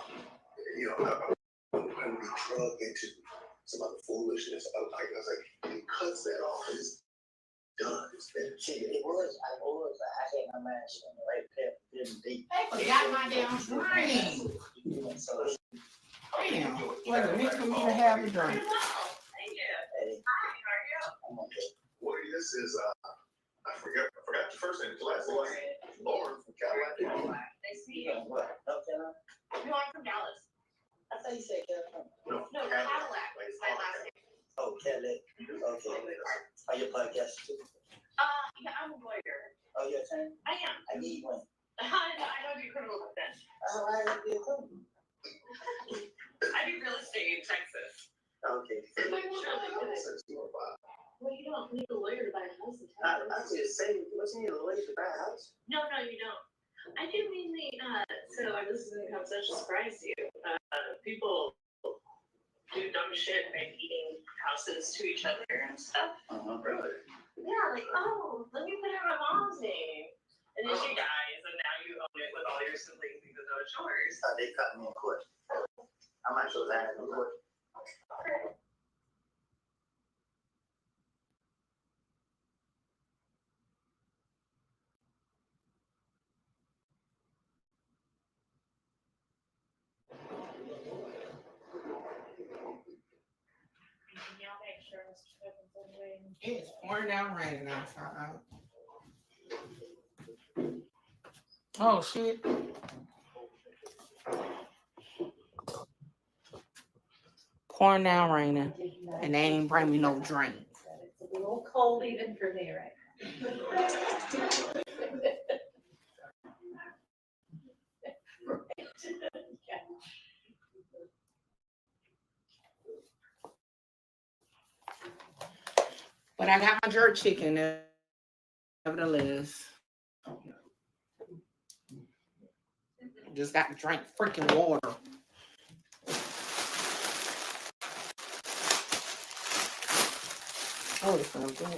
wouldn't want him to be drugged into some other foolishness. I was like, he cuts that off. It's done. It's finished. It was. I had my mind on the right path. They forgot my damn drink. Damn. Well, the next for me to have a drink. This is I forgot your first name. Last name. Lauren from California. Nice to meet you. What? North Carolina? No, I'm from Dallas. I thought you said California. No, Cadillac is my last name. Oh, Cadillac. Okay. Are you a podcast too? Yeah, I'm a lawyer. Oh, you're a attorney? I am. I need one. I don't do criminal defense. Oh, I don't do criminal. I do real estate in Texas. Okay. Well, you don't need a lawyer to buy a house in Texas. I just say, what you need a lawyer to buy a house? No, you don't. I do mainly, so this isn't going to come such a surprise to you. People do dumb shit by feeding houses to each other and stuff. Really? Yeah, like, oh, let me put it on my mom's name. And then she dies, and now you own it with all your siblings even though it's yours. They caught me in court. I might go down in court. It's pouring down raining outside. Oh shit. Pouring down raining. And they ain't bring me no drink. It's a little cold even for me right now. But I got my jerk chicken nevertheless. Just got to drink freaking water. Oh, it smells good.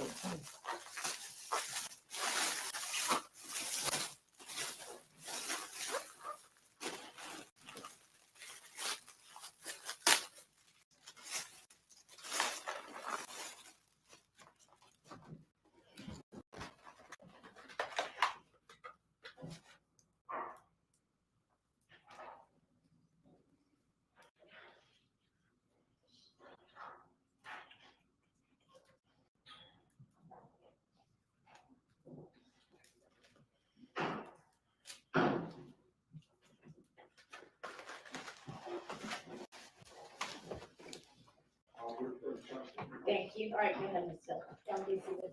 Thank you. All right, go ahead, Ms. Hill. Y'all be seated.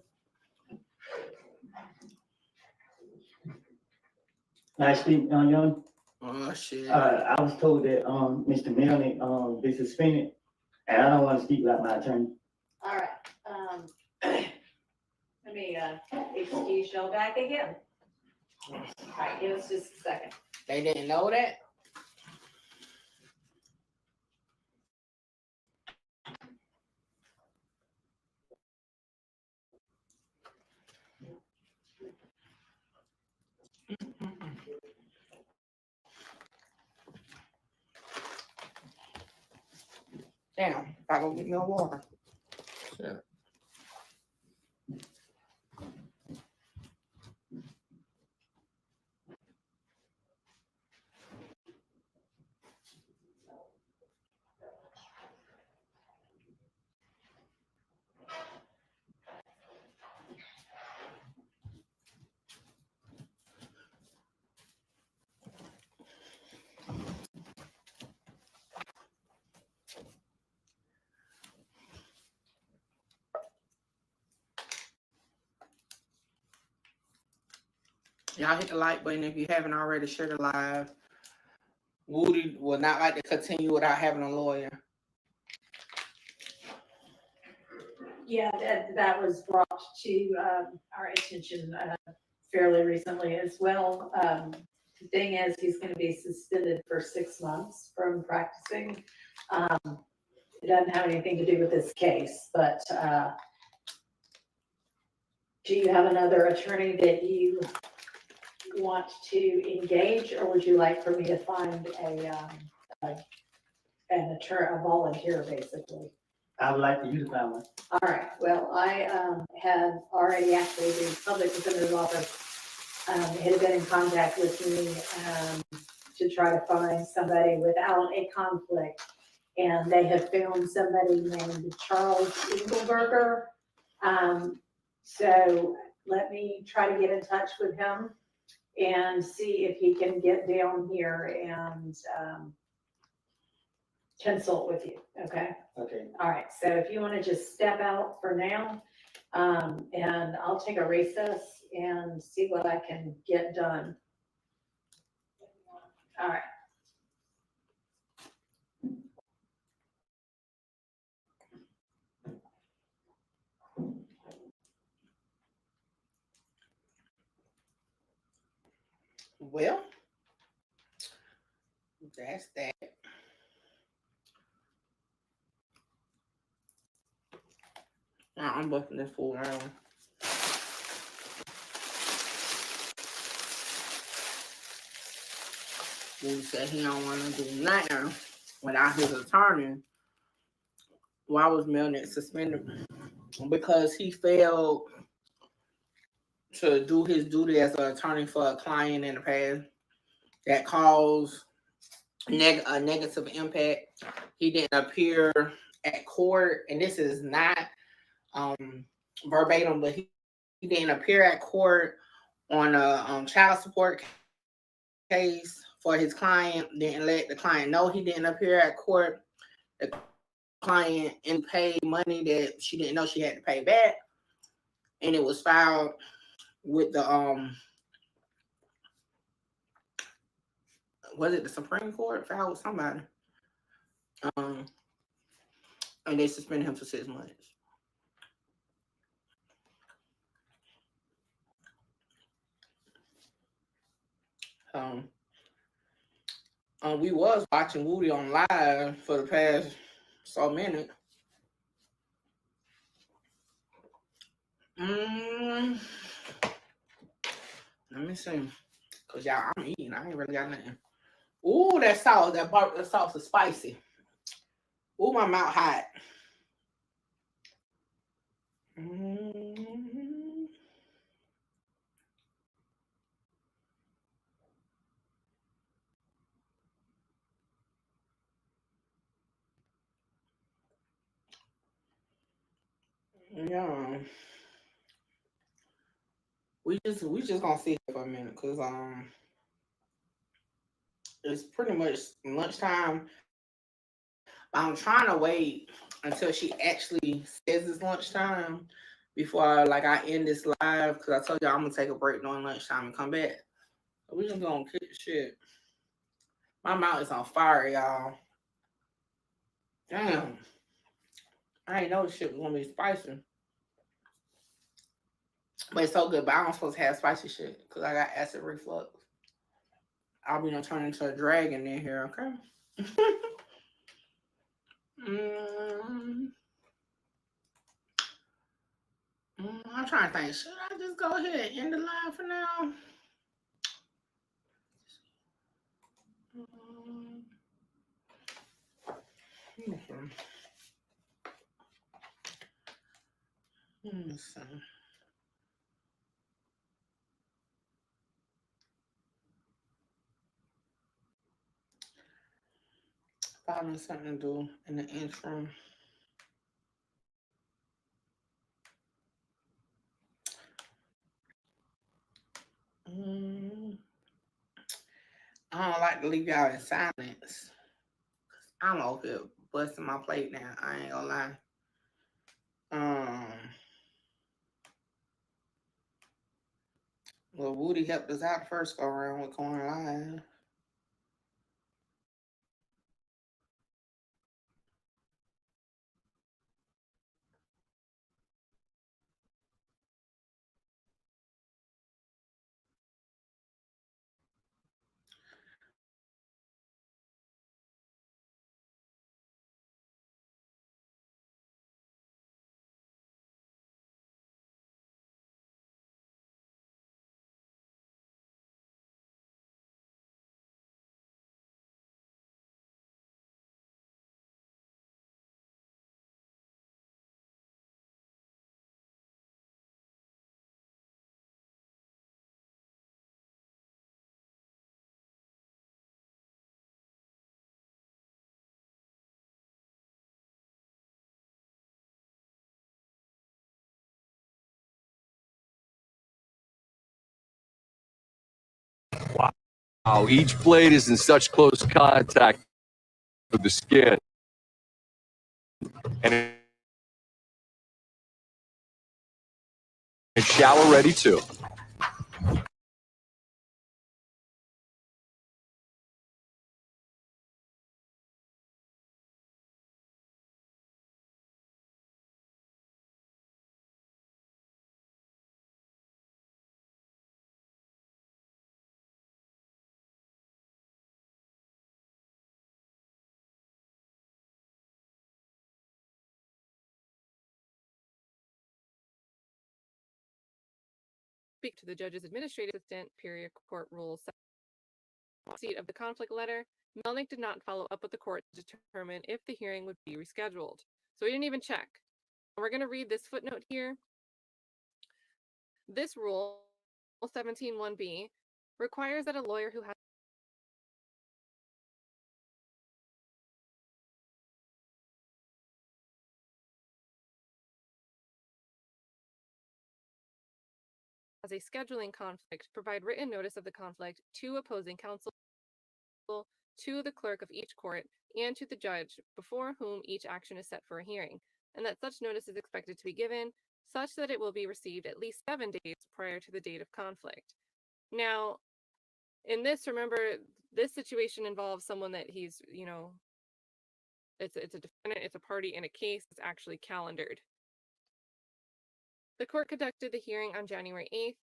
I speak, Young. Oh shit. I was told that Mr. Melnick be suspended, and I don't want to speak about my attorney. All right, let me excuse y'all back again. All right, give us just a second. They didn't know that. Damn, I don't get no water. Shit. Y'all hit the like button if you haven't already. Share the live. Woody would not like to continue without having a lawyer. Yeah, that was brought to our attention fairly recently as well. The thing is, he's going to be suspended for 6 months from practicing. It doesn't have anything to do with this case, but do you have another attorney that you want to engage, or would you like for me to find an attorney, a volunteer, basically? I would like for you to find one. All right, well, I have already actually, the public defender's office had been in contact with me to try to find somebody without a conflict. And they have found somebody named Charles Engelberger. So let me try to get in touch with him and see if he can get down here and consult with you, okay? Okay. All right, so if you want to just step out for now, and I'll take a recess and see what I can get done. All right. Well, that's that. I'm busting this fool around. Who said he don't want to do nothing without his attorney. Why was Melnick suspended? Because he failed to do his duty as an attorney for a client in the past that caused a negative impact. He didn't appear at court, and this is not verbatim, but he didn't appear at court on a child support case for his client. Didn't let the client know he didn't appear at court. The client and paid money that she didn't know she had to pay back, and it was filed with the was it the Supreme Court? Filed with somebody, and they suspended him for 6 months. We was watching Woody on live for the past so minute. Let me see, cause y'all, I'm eating. I ain't really got nothing. Ooh, that sauce, that sauce is spicy. Ooh, my mouth hot. Yeah. We just gonna sit here for a minute, cause it's pretty much lunchtime. I'm trying to wait until she actually says it's lunchtime before I end this live, because I told y'all I'm gonna take a break during lunchtime and come back. We just gonna kick the shit. My mouth is on fire, y'all. Damn. I didn't know this shit was gonna be spicy. But it's so good, but I don't supposed to have spicy shit because I got acid reflux. I'll be gonna turn into a dragon in here, okay? I'm trying to think. Should I just go ahead and end the live for now? Let me see. Finding something to do in the interim. I don't like to leave y'all in silence. I'm over here busting my plate now. I ain't gonna lie. Well, Woody helped us out first go around with going live. Wow, each blade is in such close contact with the skin. And it's shower ready too. Speak to the judge's administrative assistant, Superior Court Rule receipt of the conflict letter. Melnick did not follow up with the court to determine if the hearing would be rescheduled. So he didn't even check. We're going to read this footnote here. This rule, 17(1)b, requires that a lawyer who has a scheduling conflict provide written notice of the conflict to opposing counsel, to the clerk of each court, and to the judge before whom each action is set for a hearing, and that such notice is expected to be given such that it will be received at least 7 days prior to the date of conflict. Now, in this, remember, this situation involves someone that he's, it's a defendant, it's a party in a case, it's actually calendared. The court conducted the hearing on January 8th.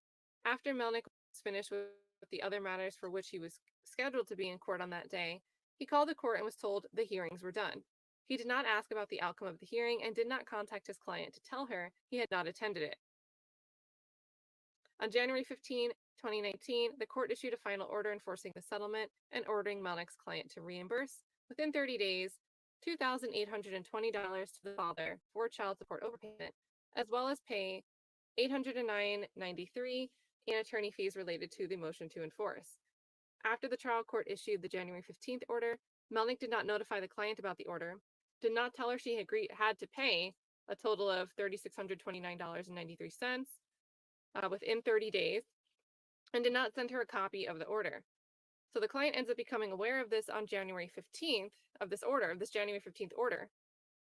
After Melnick was finished with the other matters for which he was scheduled to be in court on that day, he called the court and was told the hearings were done. He did not ask about the outcome of the hearing and did not contact his client to tell her he had not attended it. On January 15, 2019, the court issued a final order enforcing the settlement and ordering Melnick's client to reimburse, within 30 days, $2,820 to the father for child support overpayment, as well as pay $809.93 in attorney fees related to the motion to enforce. After the trial court issued the January 15th order, Melnick did not notify the client about the order, did not tell her she had to pay a total of $3,629.93 within 30 days, and did not send her a copy of the order. So the client ends up becoming aware of this on January 15th, of this January 15th order.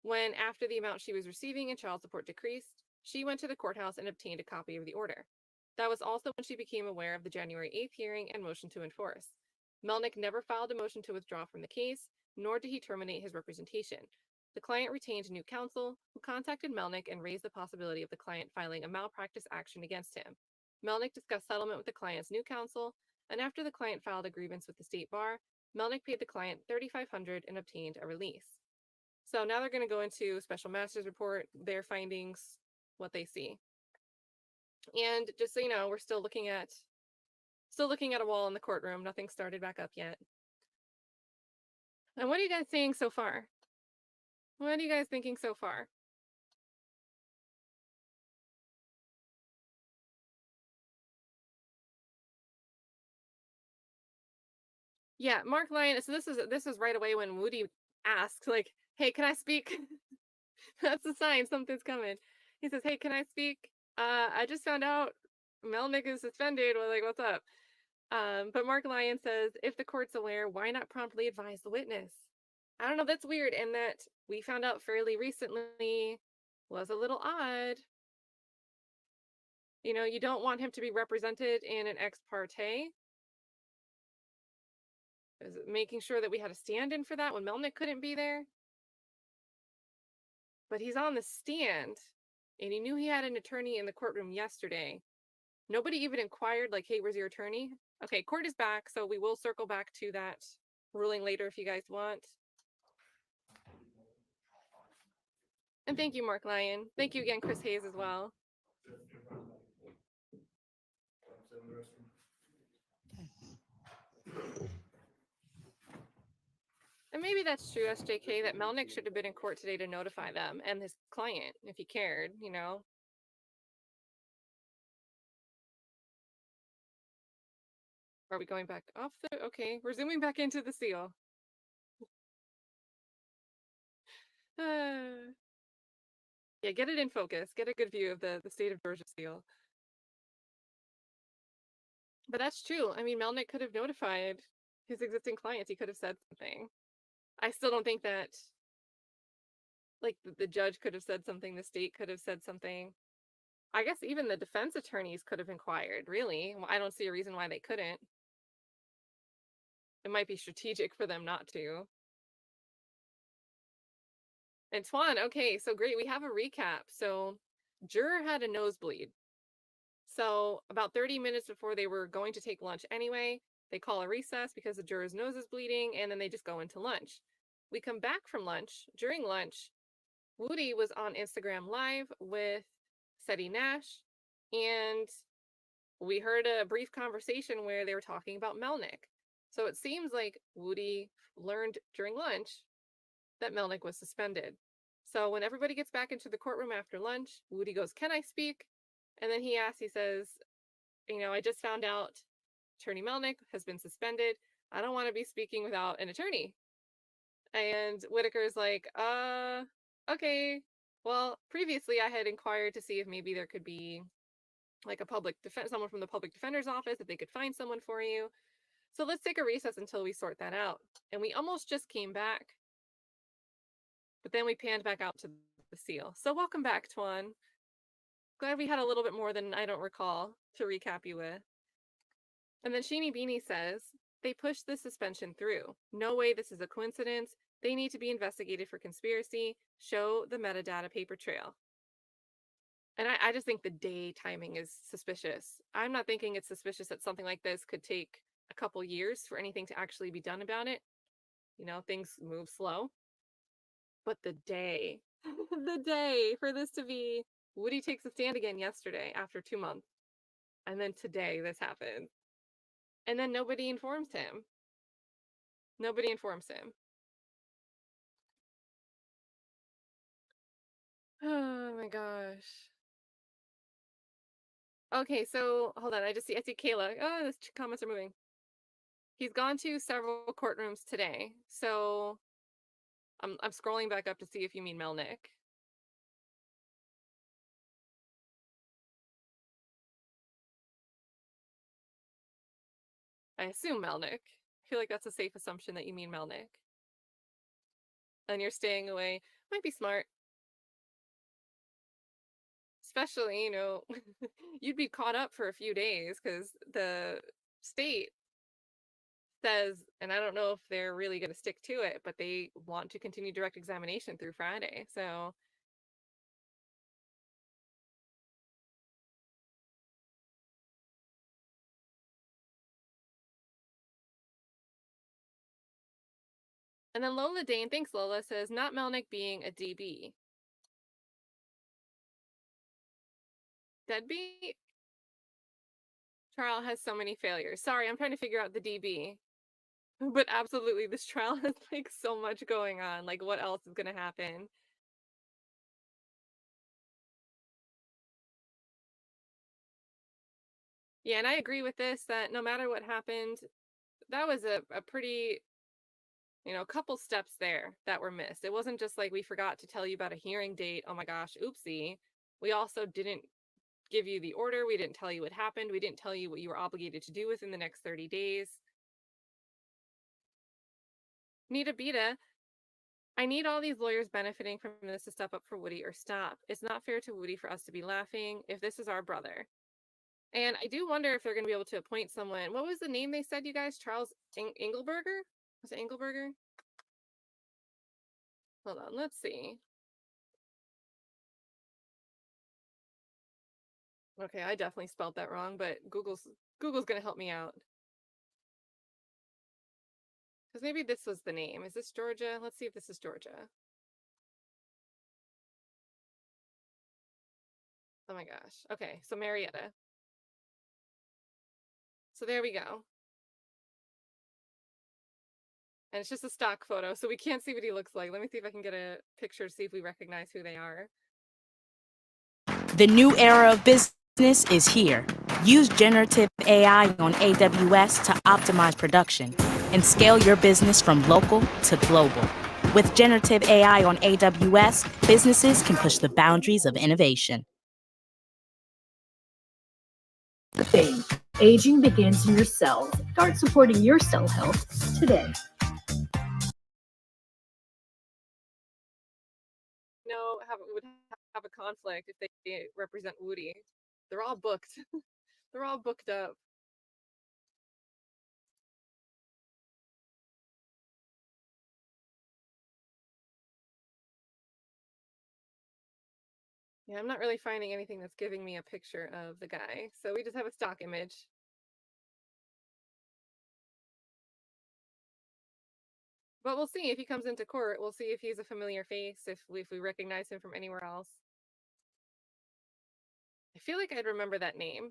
when, after the amount she was receiving in child support decreased, she went to the courthouse and obtained a copy of the order. That was also when she became aware of the January 8th hearing and motion to enforce. Melnick never filed a motion to withdraw from the case, nor did he terminate his representation. The client retained new counsel, who contacted Melnick and raised the possibility of the client filing a malpractice action against him. Melnick discussed settlement with the client's new counsel, and after the client filed a grievance with the state bar, Melnick paid the client $3,500 and obtained a release. So now they're going to go into special master's report, their findings, what they see. And just so you know, we're still looking at a wall in the courtroom. Nothing started back up yet. And what are you guys saying so far? What are you guys thinking so far? Yeah, Mark Lyon. So this is right away when Woody asks, like, "Hey, can I speak?" That's a sign something's coming. He says, "Hey, can I speak? I just found out Melnick is suspended." Well, like, what's up? But Mark Lyon says, "If the court's aware, why not promptly advise the witness?" I don't know. That's weird, and that we found out fairly recently was a little odd. You know, you don't want him to be represented in an ex parte. Is it making sure that we had a stand-in for that when Melnick couldn't be there? But he's on the stand, and he knew he had an attorney in the courtroom yesterday. Nobody even inquired, like, "Hey, where's your attorney?" Okay, court is back, so we will circle back to that ruling later if you guys want. And thank you, Mark Lyon. Thank you again, Chris Hayes, as well. And maybe that's true, SJK, that Melnick should have been in court today to notify them and his client, if he cared, you know? Are we going back off the... Okay, we're zooming back into the seal. Yeah, get it in focus. Get a good view of the state of Georgia seal. But that's true. I mean, Melnick could have notified his existing clients. He could have said something. I still don't think that, like, the judge could have said something. The state could have said something. I guess even the defense attorneys could have inquired, really. Well, I don't see a reason why they couldn't. It might be strategic for them not to. And Twan, okay, so great. We have a recap. So juror had a nosebleed. So about 30 minutes before they were going to take lunch anyway, they call a recess because the juror's nose is bleeding, and then they just go into lunch. We come back from lunch. During lunch, Woody was on Instagram Live with Seti Nash, and we heard a brief conversation where they were talking about Melnick. So it seems like Woody learned during lunch that Melnick was suspended. So when everybody gets back into the courtroom after lunch, Woody goes, "Can I speak?" And then he asks, he says, "You know, I just found out Attorney Melnick has been suspended. I don't want to be speaking without an attorney." And Whitaker's like, okay. Well, previously I had inquired to see if maybe there could be like a public defense, someone from the public defender's office, if they could find someone for you. So let's take a recess until we sort that out. And we almost just came back, but then we panned back out to the seal. So welcome back, Twan. Glad we had a little bit more than I don't recall to recap you with. And then Sheeny Beanie says, "They pushed the suspension through. No way this is a coincidence. They need to be investigated for conspiracy. Show the metadata paper trail." And I just think the day timing is suspicious. I'm not thinking it's suspicious that something like this could take a couple years for anything to actually be done about it. You know, things move slow. But the day, the day for this to be, Woody takes a stand again yesterday after 2 months. And then today this happened. And then nobody informs him. Nobody informs him. Oh my gosh. Okay, so hold on. I see Kayla. Oh, the comments are moving. He's gone to several courtrooms today. So I'm scrolling back up to see if you mean Melnick. I assume Melnick. I feel like that's a safe assumption that you mean Melnick. And you're staying away. Might be smart. Especially, you'd be caught up for a few days because the state says, and I don't know if they're really going to stick to it, but they want to continue direct examination through Friday. So and then Lola Dane, thanks Lola, says not Melnick being a DB. Deadbeat? Trial has so many failures. Sorry, I'm trying to figure out the DB. But absolutely, this trial has like so much going on. Like, what else is gonna happen? Yeah, and I agree with this that no matter what happened, that was a pretty, couple steps there that were missed. It wasn't just like we forgot to tell you about a hearing date. Oh my gosh, oopsie. We also didn't give you the order. We didn't tell you what happened. We didn't tell you what you were obligated to do within the next 30 days. Nita Beta, I need all these lawyers benefiting from this to step up for Woody or stop. It's not fair to Woody for us to be laughing if this is our brother. And I do wonder if they're going to be able to appoint someone. What was the name they said, you guys? Charles Engelberger? Was it Engelberger? Hold on, let's see. Okay, I definitely spelled that wrong, but Google's going to help me out. Because maybe this was the name. Is this Georgia? Let's see if this is Georgia. Oh my gosh. Okay, so Marietta. So there we go. And it's just a stock photo, so we can't see what he looks like. Let me see if I can get a picture to see if we recognize who they are. The new era of business is here. Use generative AI on AWS to optimize production and scale your business from local to global. With generative AI on AWS, businesses can push the boundaries of innovation. The thing. Aging begins in your cells. Start supporting your cell health today. Would have a conflict if they represent Woody. They're all booked. They're all booked up. Yeah, I'm not really finding anything that's giving me a picture of the guy. So we just have a stock image. But we'll see if he comes into court. We'll see if he's a familiar face, if we recognize him from anywhere else. I feel like I'd remember that name.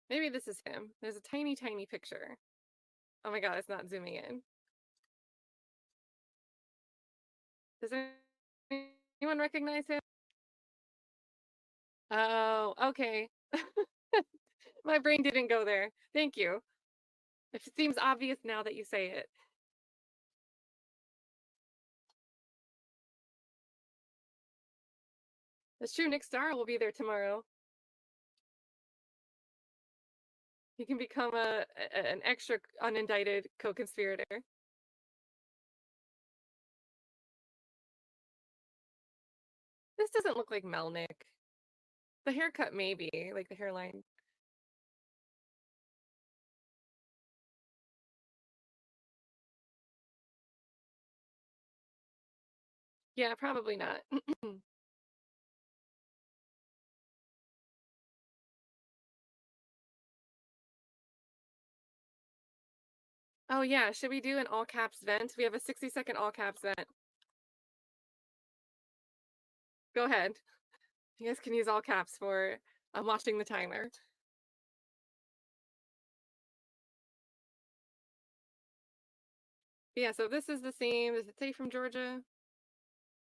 Maybe this is him. There's a tiny, tiny picture. Oh my god, it's not zooming in. Does anyone recognize him? Oh, okay. My brain didn't go there. Thank you. It seems obvious now that you say it. That's true. Nick Starr will be there tomorrow. He can become an extra unindicted co-conspirator. This doesn't look like Melnick. The haircut maybe, like the hairline. Yeah, probably not. Oh yeah, should we do an all caps vent? We have a 60-second all caps vent. Go ahead. You guys can use all caps for I'm watching the timer. Yeah, so this is the same. Does it say from Georgia?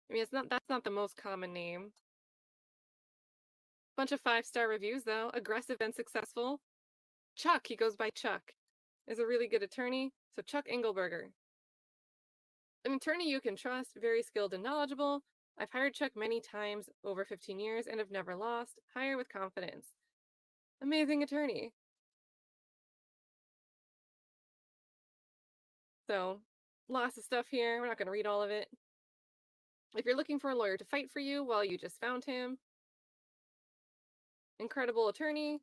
I mean, that's not the most common name. Bunch of 5-star reviews though. Aggressive and successful. Chuck, he goes by Chuck, is a really good attorney. So Chuck Engelberger. An attorney you can trust, very skilled and knowledgeable. I've hired Chuck many times over 15 years and have never lost. Hire with confidence. Amazing attorney. So lots of stuff here. We're not going to read all of it. If you're looking for a lawyer to fight for you, well, you just found him. Incredible attorney.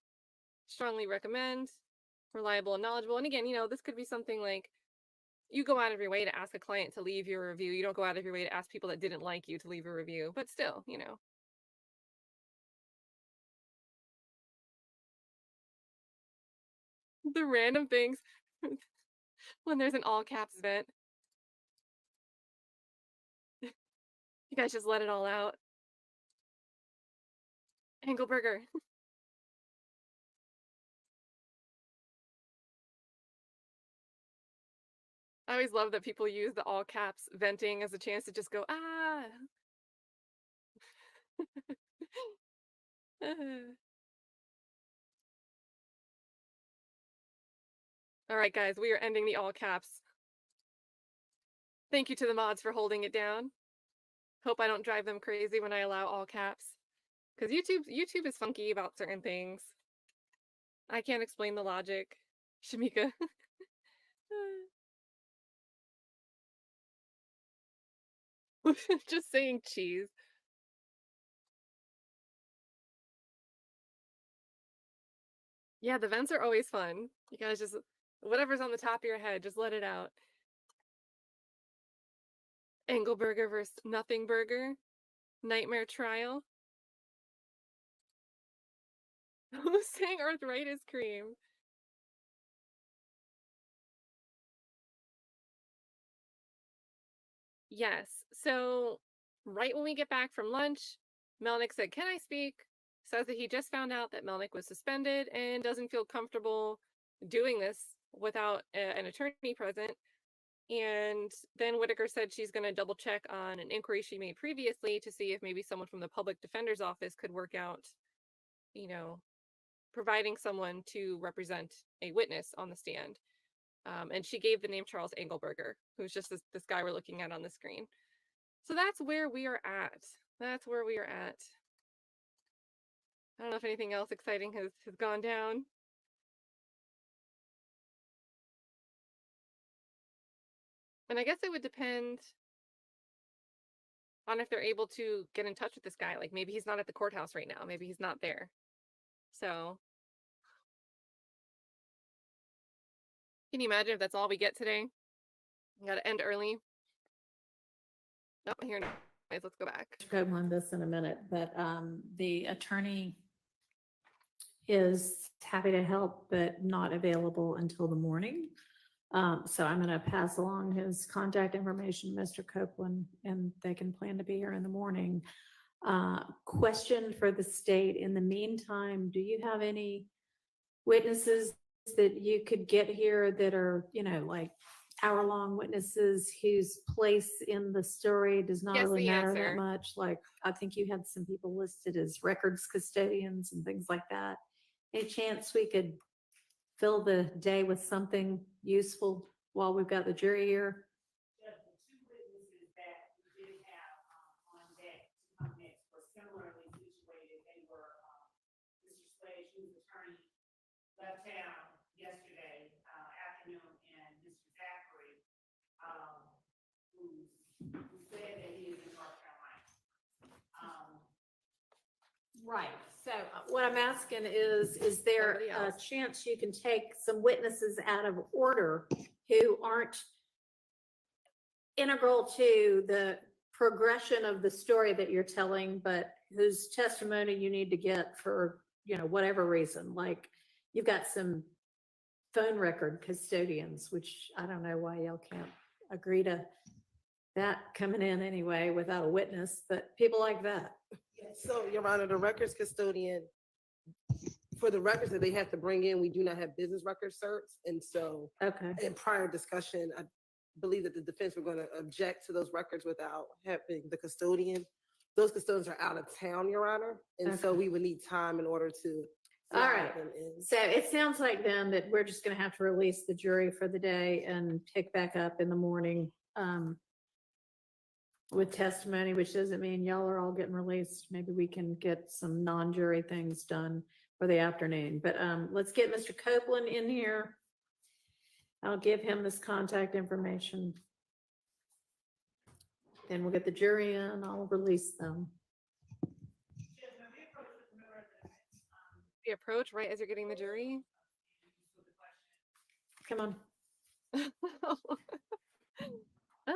Strongly recommend. Reliable and knowledgeable. And again, this could be something like you go out of your way to ask a client to leave your review. You don't go out of your way to ask people that didn't like you to leave a review. But still, the random things when there's an all caps event. You guys just let it all out. Engelberger. I always love that people use the all caps venting as a chance to just go, ah. All right, guys, we are ending the all caps. Thank you to the mods for holding it down. Hope I don't drive them crazy when I allow all caps. Because YouTube is funky about certain things. I can't explain the logic. Shamika. Just saying cheese. Yeah, the vents are always fun. You guys just, whatever's on the top of your head, just let it out. Engelberger versus Nothing Burger. Nightmare Trial. Who's saying arthritis cream? Yes. So right when we get back from lunch, Melnick said, "Can I speak?" Says that he just found out that Melnick was suspended and doesn't feel comfortable doing this without an attorney present. And then Whitaker said she's going to double check on an inquiry she made previously to see if maybe someone from the public defender's office could work out, providing someone to represent a witness on the stand. And she gave the name Charles Engelberger, who's just this guy we're looking at on the screen. So that's where we are at. That's where we are at. I don't know if anything else exciting has gone down. And I guess it would depend on if they're able to get in touch with this guy. Like maybe he's not at the courthouse right now. Maybe he's not there. So can you imagine if that's all we get today? We got to end early. Oh, here now. Let's go back. Go on this in a minute, but the attorney is happy to help, but not available until the morning. So I'm going to pass along his contact information, Mr. Copeland, and they can plan to be here in the morning. Question for the state. In the meantime, do you have any witnesses that you could get here that are, like hour-long witnesses whose place in the story does not really matter that much? Like, I think you had some people listed as records custodians and things like that. Any chance we could fill the day with something useful while we've got the jury here? The two witnesses that we did have on deck to come next were similarly situated. They were Mr. Slade, whose attorney left town yesterday afternoon, and Mr. Zachary, who said that he is in North Carolina. Right. So what I'm asking is there a chance you can take some witnesses out of order who aren't integral to the progression of the story that you're telling, but whose testimony you need to get for, whatever reason? Like you've got some phone record custodians, which I don't know why y'all can't agree to that coming in anyway without a witness, but people like that. So, Your Honor, the records custodian, for the records that they have to bring in, we do not have business record certs. And so in prior discussion, I believe that the defense were going to object to those records without having the custodian. Those custodians are out of town, Your Honor. And so we would need time in order to all right. So it sounds like then that we're just going to have to release the jury for the day and pick back up in the morning with testimony, which doesn't mean y'all are all getting released. Maybe we can get some non-jury things done for the afternoon. But let's get Mr. Copeland in here. I'll give him this contact information. Then we'll get the jury in, I'll release them. The approach right as you're getting the jury. Come on. Ah.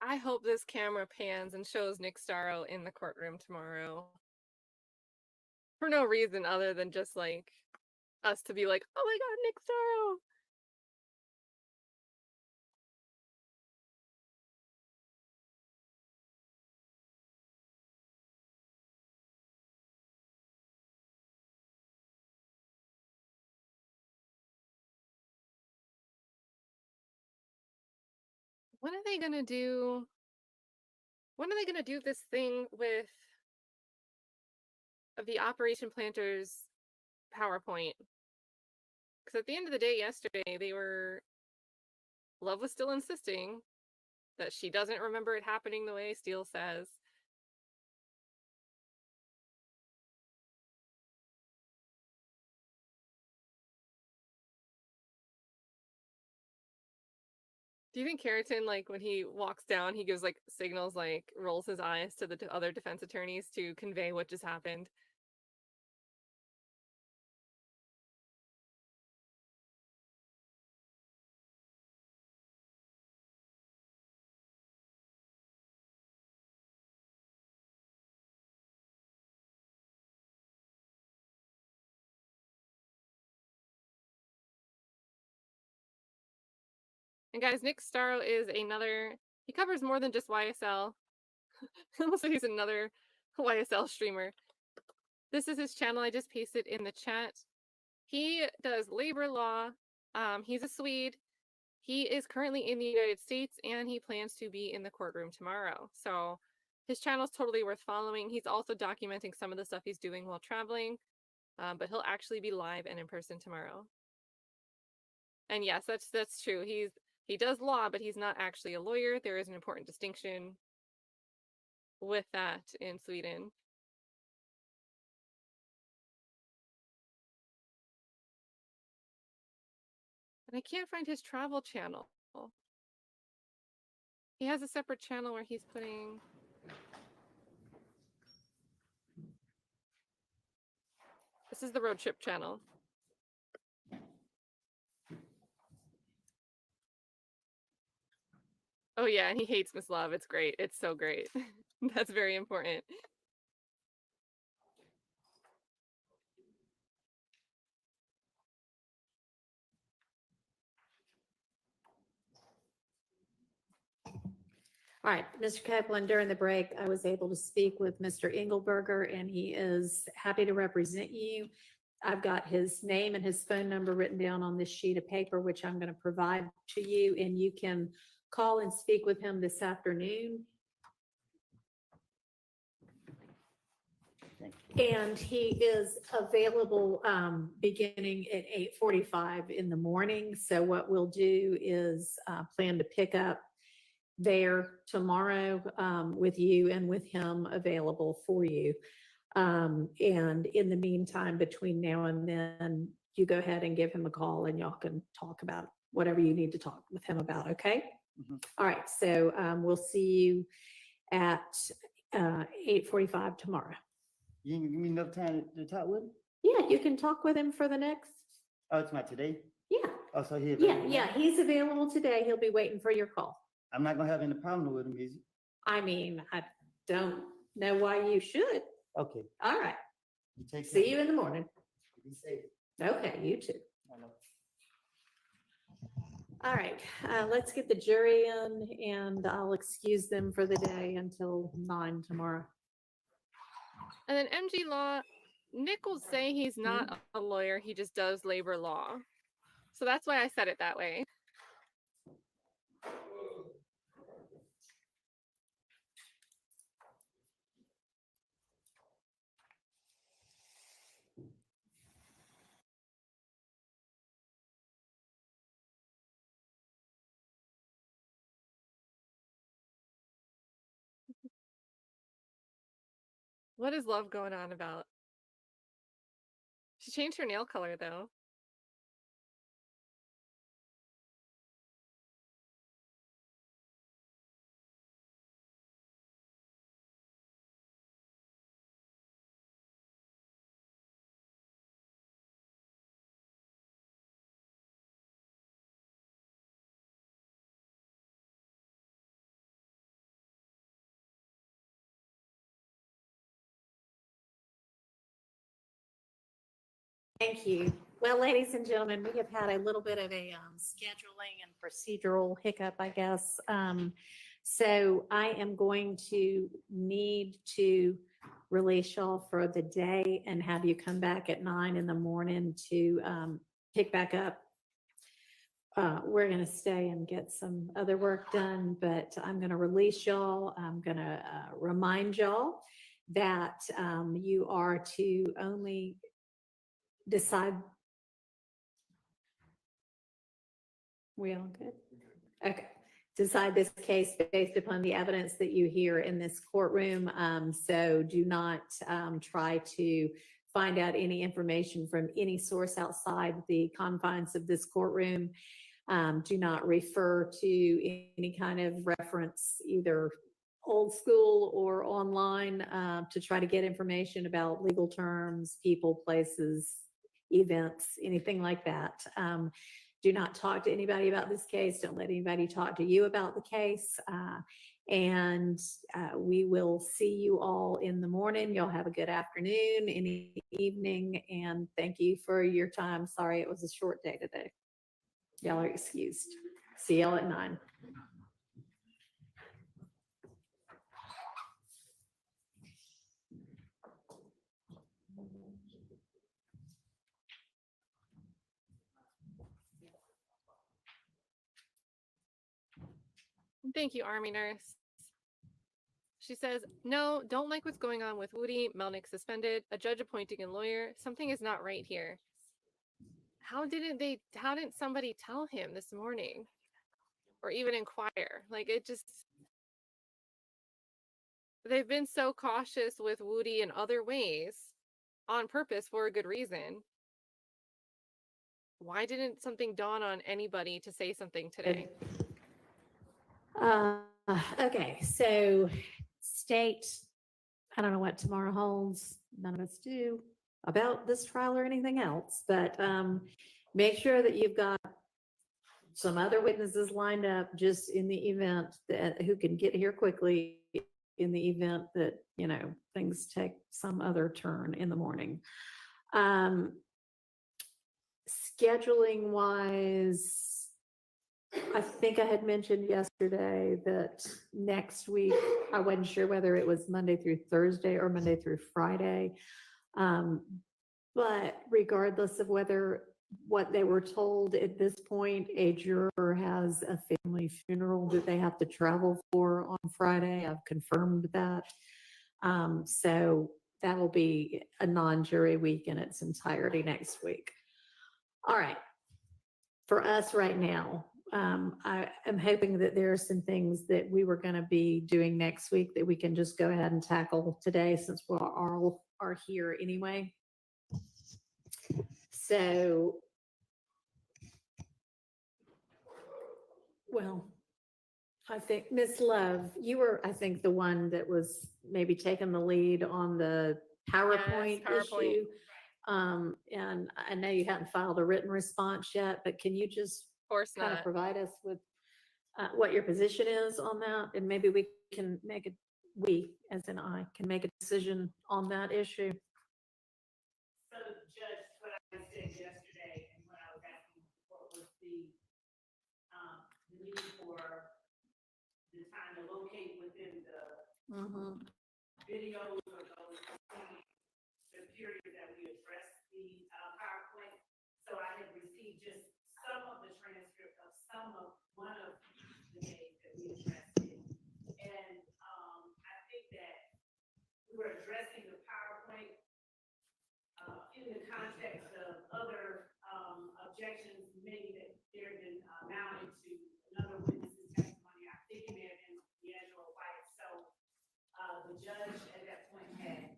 I hope this camera pans and shows Nick Starro in the courtroom tomorrow. For no reason other than just like us to be like, oh my god, Nick Starro. When are they gonna do? When are they gonna do this thing with the Operation Planters PowerPoint? Because at the end of the day, yesterday Love was still insisting that she doesn't remember it happening the way Steele says. Do you think Keratin, like when he walks down, he gives like signals, like rolls his eyes to the other defense attorneys to convey what just happened? And guys, Nick Starro is he covers more than just YSL. Almost like he's another YSL streamer. This is his channel. I just pasted in the chat. He does labor law. He's a Swede. He is currently in the United States and he plans to be in the courtroom tomorrow. So his channel is totally worth following. He's also documenting some of the stuff he's doing while traveling, but he'll actually be live and in person tomorrow. And yes, that's true. He does law, but he's not actually a lawyer. There is an important distinction with that in Sweden. And I can't find his travel channel. He has a separate channel where he's putting... This is the road trip channel. Oh yeah, and he hates Miss Love. It's great. It's so great. That's very important. All right, Mr. Kaplan, during the break, I was able to speak with Mr. Engelberger, and he is happy to represent you. I've got his name and his phone number written down on this sheet of paper, which I'm going to provide to you, and you can call and speak with him this afternoon. And he is available beginning at 8:45 in the morning. So what we'll do is plan to pick up there tomorrow with you and with him available for you. And in the meantime, between now and then, you go ahead and give him a call and y'all can talk about whatever you need to talk with him about, okay? All right, so we'll see you at 8:45 tomorrow. You can give me enough time to talk with him? Yeah, you can talk with him for the next. Oh, it's not today? Yeah. Oh, so he Yeah, he's available today. He'll be waiting for your call. I'm not gonna have any problem with him, is he? I mean, I don't know why you should. Okay. All right. You take care. See you in the morning. Be safe. Okay, you too. I know. All right, let's get the jury in and I'll excuse them for the day until 9 tomorrow. And then MG Law, Nick will say he's not a lawyer, he just does labor law. So that's why I said it that way. What is Love going on about? She changed her nail color though. Thank you. Well, ladies and gentlemen, we have had a little bit of a scheduling and procedural hiccup, I guess. So I am going to need to release y'all for the day and have you come back at 9 in the morning to pick back up. We're going to stay and get some other work done, but I'm going to release y'all. I'm going to remind y'all that you are to only decide. We all good? Okay. Decide this case based upon the evidence that you hear in this courtroom. So do not try to find out any information from any source outside the confines of this courtroom. Do not refer to any kind of reference, either old school or online, to try to get information about legal terms, people, places, events, anything like that. Do not talk to anybody about this case. Don't let anybody talk to you about the case. And we will see you all in the morning. Y'all have a good afternoon, in the evening, and thank you for your time. Sorry it was a short day today. Y'all are excused. See y'all at 9. Thank you, Army nurse. She says, no, don't like what's going on with Woody. Melnick suspended, a judge appointing a lawyer. Something is not right here. How didn't somebody tell him this morning? Or even inquire? Like, it just, they've been so cautious with Woody in other ways on purpose for a good reason. Why didn't something dawn on anybody to say something today? Okay, so state, I don't know what tomorrow holds. None of us do about this trial or anything else, but make sure that you've got some other witnesses lined up just in the event that who can get here quickly in the event that, you know, things take some other turn in the morning. Scheduling wise, I think I had mentioned yesterday that next week, I wasn't sure whether it was Monday through Thursday or Monday through Friday. But regardless of what they were told at this point, a juror has a family funeral that they have to travel for on Friday. I've confirmed that. So that will be a non-jury week in its entirety next week. All right. For us right now, I am hoping that there are some things that we were going to be doing next week that we can just go ahead and tackle today since we all are here anyway. So, well, I think Ms. Love, you were, I think, the one that was maybe taking the lead on the PowerPoint issue. And I know you hadn't filed a written response yet, but can you just kind of provide us with what your position is on that? And maybe we can make it, we, as in I, can make a decision on that issue. So, Judge, what I said yesterday and what I was asking for was the need for the time to locate within the videos or those the period that we addressed the PowerPoint. So I have received just some of the transcript of some of one of the days that we addressed it. And I think that we were addressing the PowerPoint in the context of other objections, maybe that there have been mounted to another witness's testimony. I think it may have been D'Angelo White. So the judge at that point had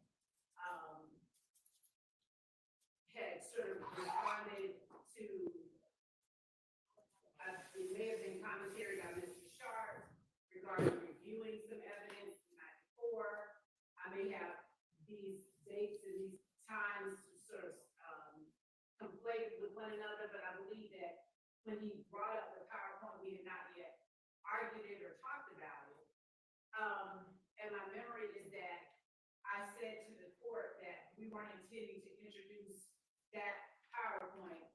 when he brought up the PowerPoint, we had not yet argued it or talked about it. And my memory is that I said to the court that we weren't intending to introduce that PowerPoint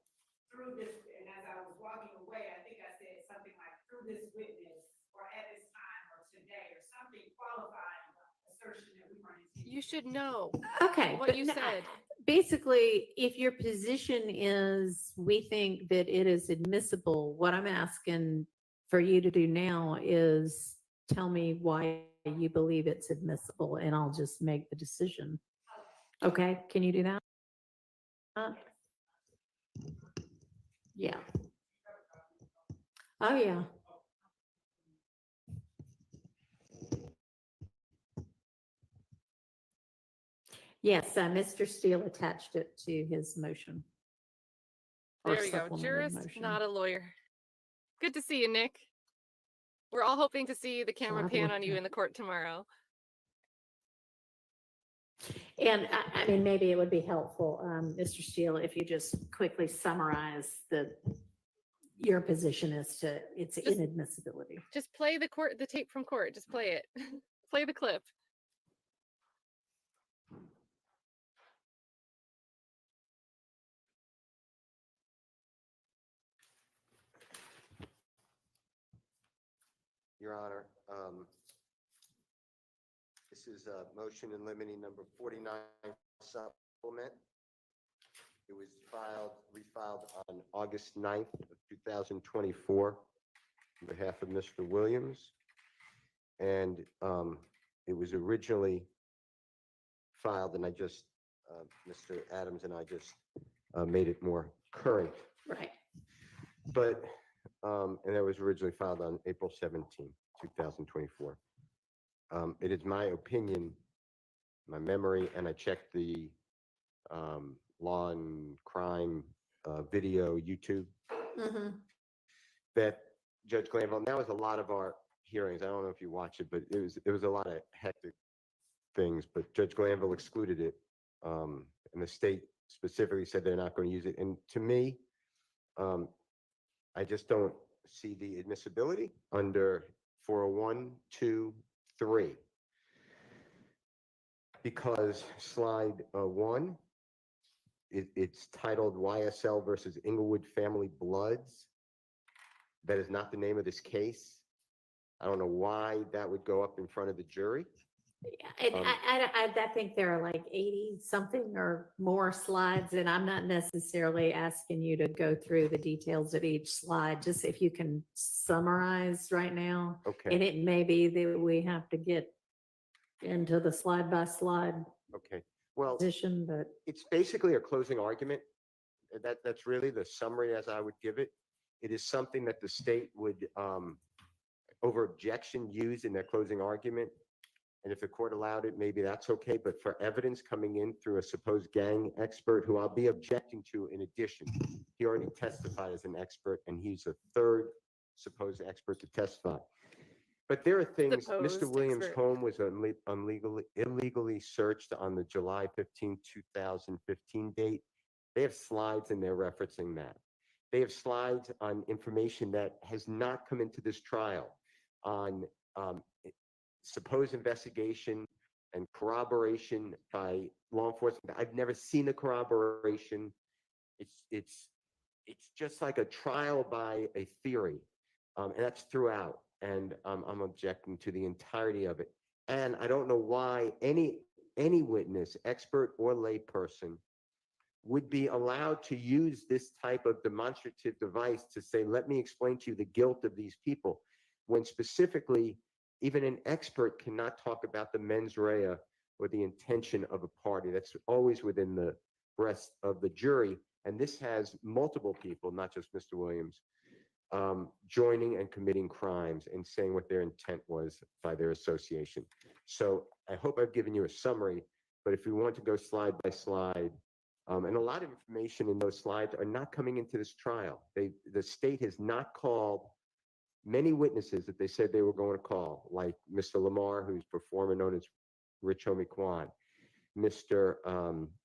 through this, and as I was walking away, I think I said something like through this witness or at this time or today or something qualifying assertion that we weren't intending. You should know Okay. what but you no, said. Basically, if your position is we think that it is admissible, what I'm asking for you to do now is tell me why you believe it's admissible, and I'll just make the decision. Okay, can you do that? Yeah. Oh, yeah. Yes, Mr. Steele attached it to his motion. Or There we go. supplemented Jurist, motion. not a lawyer. Good to see you, Nick. We're all hoping to see the camera I've pan looked on you at- in the court tomorrow. And I mean, maybe it would be helpful, Mr. Steele, if you just quickly summarize your position as to its inadmissibility. Just play the tape from court. Just play it. Play the clip. Your Honor, this is a motion in limine number 49 supplement. It was refiled on August 9th of 2024 on behalf of Mr. Williams. And it was originally filed, and Mr. Adams and I just made it more current. Right. But, and that was originally filed on April 17, 2024. It is my opinion, my memory, and I checked the law and crime video YouTube, that Judge Glanville, and that was a lot of our hearings. I don't know if you watched it, but it was a lot of hectic things, but Judge Glanville excluded it. And the state specifically said they're not going to use it. And to me, I just don't see the admissibility under 401, 2, 3. Because slide 1, it's titled YSL versus Inglewood Family Bloods. That is not the name of this case. I don't know why that would go up in front of the jury. And I think there are like 80 something or more slides, and I'm not necessarily asking you to go through the details of each slide, just if you can summarize right now. Okay. And it may be that we have to get into the slide by slide Okay. Well, position, but it's basically a closing argument. That's really the summary as I would give it. It is something that the state would, over objection, use in their closing argument. And if the court allowed it, maybe that's okay. But for evidence coming in through a supposed gang expert, who I'll be objecting to in addition, he already testified as an expert, and he's a third supposed expert to testify. But there are things, Supposed Mr. Williams' expert. home was illegally searched on the July 15, 2015 date. They have slides in there referencing that. They have slides on information that has not come into this trial on supposed investigation and corroboration by law enforcement. I've never seen a corroboration. It's just like a trial by a theory, and that's throughout. And I'm objecting to the entirety of it. And I don't know why any witness, expert or lay person, would be allowed to use this type of demonstrative device to say, let me explain to you the guilt of these people, when specifically even an expert cannot talk about the mens rea or the intention of a party. That's always within the breast of the jury. And this has multiple people, not just Mr. Williams, joining and committing crimes and saying what their intent was by their association. So I hope I've given you a summary, but if we want to go slide by slide, and a lot of information in those slides are not coming into this trial. The state has not called many witnesses that they said they were going to call, like Mr. Lamar, who's performer known as Rich Homie Quan, Mr.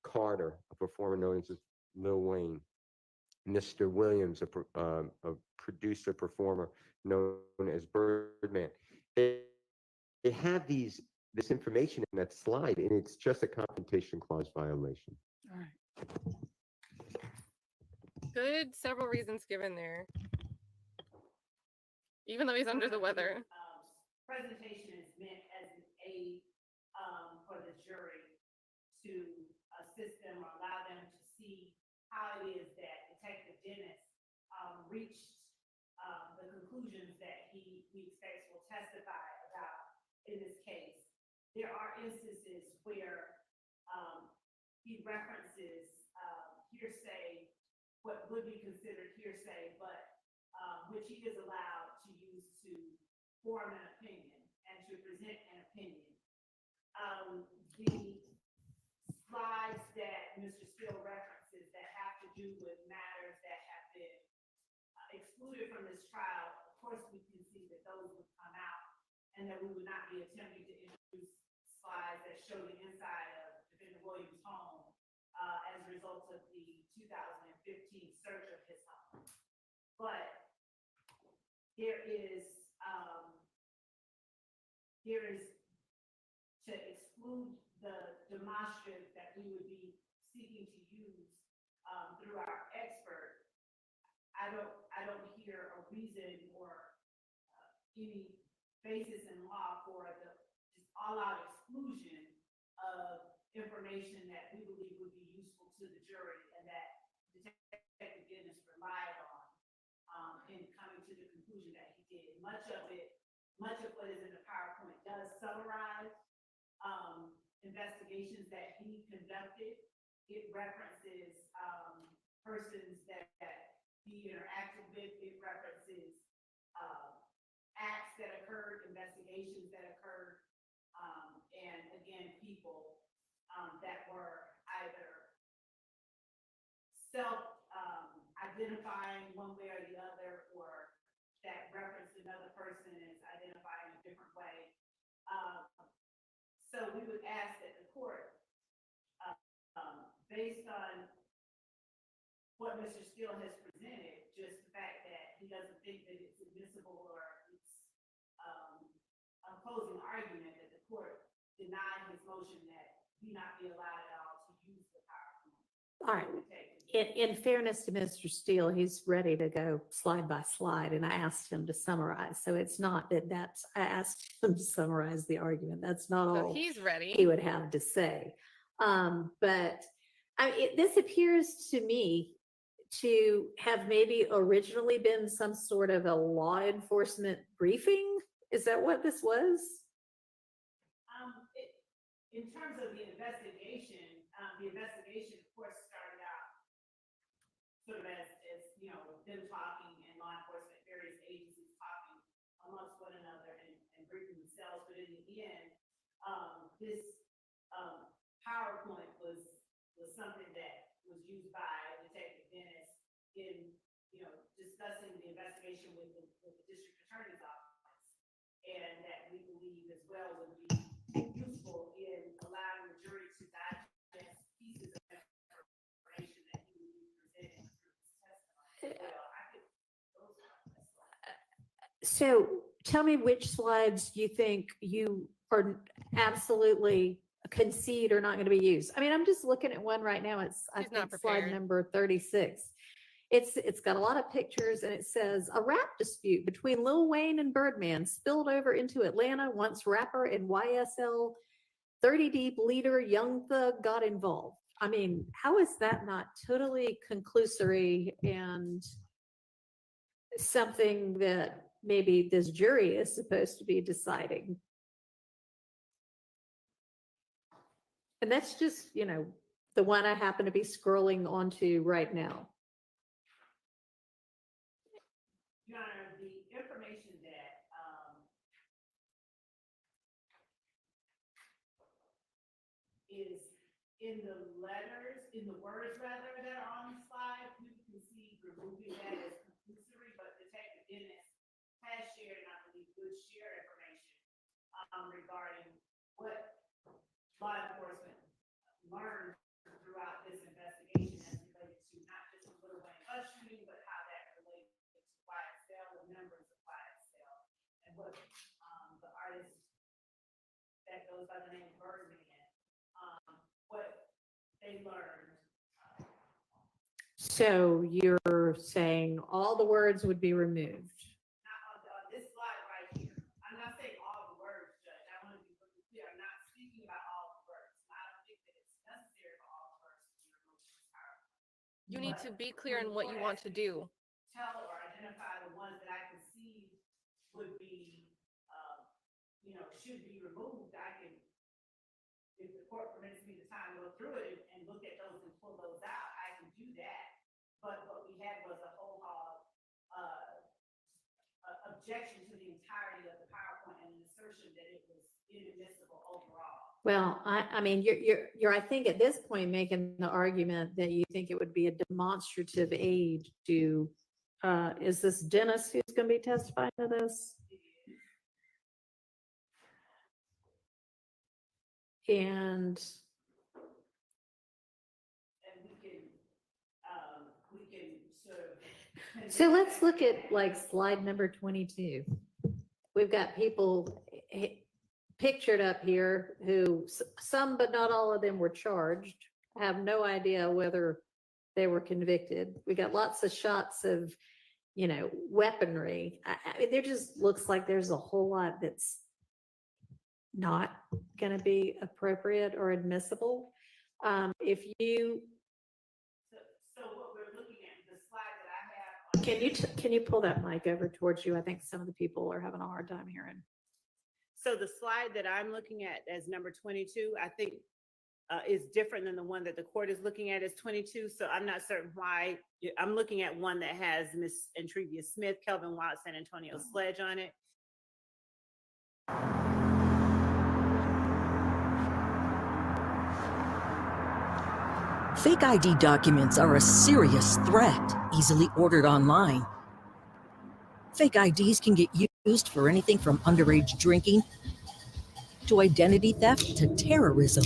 Carter, a performer known as Lil Wayne, Mr. Williams, a producer performer known as Birdman. They have this information in that slide, and it's just a confrontation clause violation. All right. Good, several reasons given there. Even though he's under the weather. Presentation is meant as an aid for the jury to assist them or allow them to see how it is that Detective Dennis reached the conclusions that we expect will testify about in this case. There are instances where he references hearsay, what would be considered hearsay, but which he is allowed to use to form an opinion and to present an opinion. The slides that Mr. Steele references that have to do with matters that have been excluded from this trial, of course, we can see that those would come out and that we would not be attempting to introduce slides that show the inside of Defendant Williams' home as a result of the 2015 search of his home. But there is to exclude the demonstrative that we would be seeking to use through our expert. I don't hear a reason or any basis in law for the just all-out exclusion of information that we believe would be useful to the jury and that Detective Dennis relied on in coming to the conclusion that he did. Much of what is in the PowerPoint does summarize investigations that he conducted. It references persons that he interacted with. It references acts that occurred, investigations that occurred, and again, people that were either self-identifying one way or the other, or that referenced another person as identifying a different way. So we would ask that the court, based on what Mr. Steele has presented, just the fact that he doesn't think that it's admissible or it's a closing argument, that the court deny his motion that he not be allowed at all to use the PowerPoint. All right. In fairness to Mr. Steele, he's ready to go slide by slide, and I asked him to summarize. So it's not I asked him to summarize the argument. That's not So all he's ready. he would have to say. But this appears to me to have maybe originally been some sort of a law enforcement briefing. Is that what this was? In terms of the investigation, of course, started out sort of as you know, them talking and law enforcement, various agencies talking amongst one another and briefing themselves. But in the end, this PowerPoint was something that was used by Detective Dennis in, discussing the investigation with the district attorney's office, and that we believe as well would be useful in allowing the jury to digest pieces of information that he would be presenting through his testimony. So tell me which slides you think you are absolutely concede are not going to be used. I mean, I'm just looking at one right now. It's I She's not think slide prepared. number 36. It's got a lot of pictures, and it says a rap dispute between Lil Wayne and Birdman spilled over into Atlanta once rapper and YSL 30 Deep leader Young Thug got involved. I mean, how is that not totally conclusory and something that maybe this jury is supposed to be deciding? And that's just, the one I happen to be scrolling onto right now. Your Honor, the information that is in the letters, in the words rather, that are on the slide, we can see removing that as conclusory, but Detective Dennis has shared, and I believe would share information regarding what law enforcement learned throughout this investigation as related to not just the Lil Wayne Hush what, the artist that goes by the name of Birdman, what they learned. So you're saying all the words would be removed? Not on this slide right here. I'm not saying all the words, Judge. I want to be really clear. I'm not speaking about all the words. I don't think that it's necessary for all the words to be removed from this PowerPoint. You need to be clear on what you want to do. Tell or identify the ones that I concede would be, should be removed. I can, if the court permits me the time to go through it and look at those and pull those out, I can do that. But what we had was a whole hog, objection to the entirety of the PowerPoint and an assertion that it was inadmissible overall. Well, I mean, you're, I think at this point making the argument that you think it would be a demonstrative aid to, is this Dennis who's going to be testifying to this? And We can sort of. so let's look at like slide number 22. We've got people pictured up here who, some but not all of them were charged. I have no idea whether they were convicted. We got lots of shots of, weaponry. I mean, there just looks like there's a whole lot that's not going to be appropriate or admissible. If you So what we're looking at, the slide that I have. can you pull that mic over towards you? I think some of the people are having a hard time hearing. So the slide that I'm looking at as number 22, I think is different than the one that the court is looking at as 22. So I'm not certain why. I'm looking at one that has Miss Entrevia Smith, Kelvin Watson, Antonio Sledge on it. Fake ID documents are a serious threat, easily ordered online. Fake IDs can get used for anything from underage drinking to identity theft to terrorism.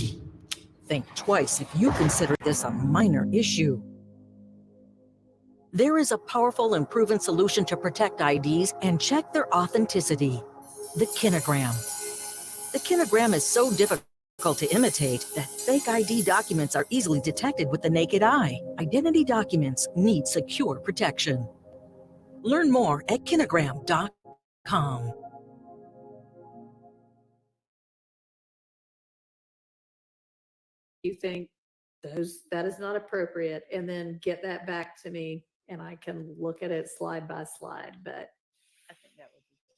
Think twice if you consider this a minor issue. There is a powerful and proven solution to protect IDs and check their authenticity: the kinogram. The kinogram is so difficult to imitate that fake ID documents are easily detected with the naked eye. Identity documents need secure protection. Learn more at kinogram.com. You think that is not appropriate, and then get that back to me and I can look at it slide by slide. But I think that would be good.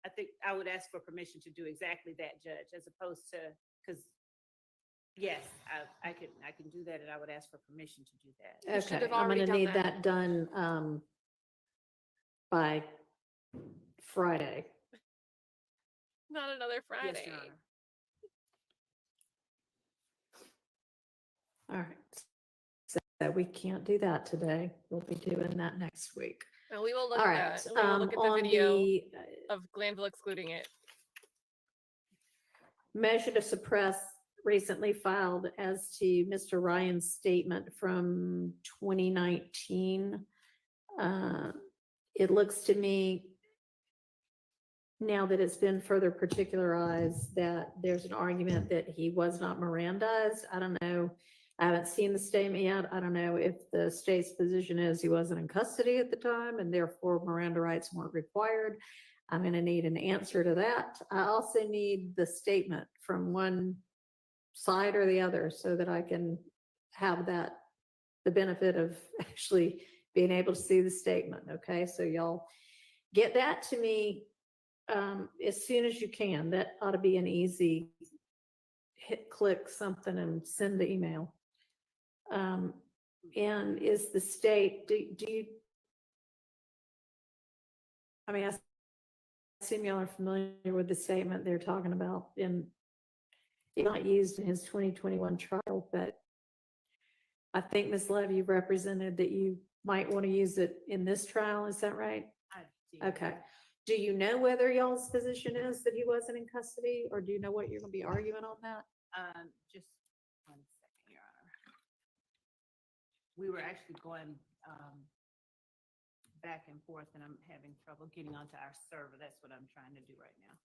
I think I would ask for permission to do exactly that, Judge, as opposed to, because yes, I can do that, and I would ask for permission to do that. okay, I'm going to need that done by Friday. Not another Friday. Yes, Your Honor. All right. So we can't do that today. We'll be doing that next week. And we will look All at right, that. And we will look at the on video the of Glanville excluding it. motion to suppress recently filed as to Mr. Ryan's statement from 2019. It looks to me, now that it's been further particularized, that there's an argument that he was not Mirandized. I don't know. I haven't seen the statement yet. I don't know if the state's position is he wasn't in custody at the time and therefore Miranda rights weren't required. I'm going to need an answer to that. I also need the statement from one side or the other so that I can have that, the benefit of actually being able to see the statement. Okay, so y'all get that to me as soon as you can. That ought to be an easy click something and send the email. And is the state, do you, I mean, I assume y'all are familiar with the statement they're talking about, and it's not used in his 2021 trial, but I think Ms. Love, you represented that you might want to use it in this trial. Is that right? I did. Okay. Do you know whether y'all's position is that he wasn't in custody, or do you know what you're going to be arguing on that? Just 1 second, Your Honor. We were actually going back and forth and I'm having trouble getting onto our server. That's what I'm trying to do right now.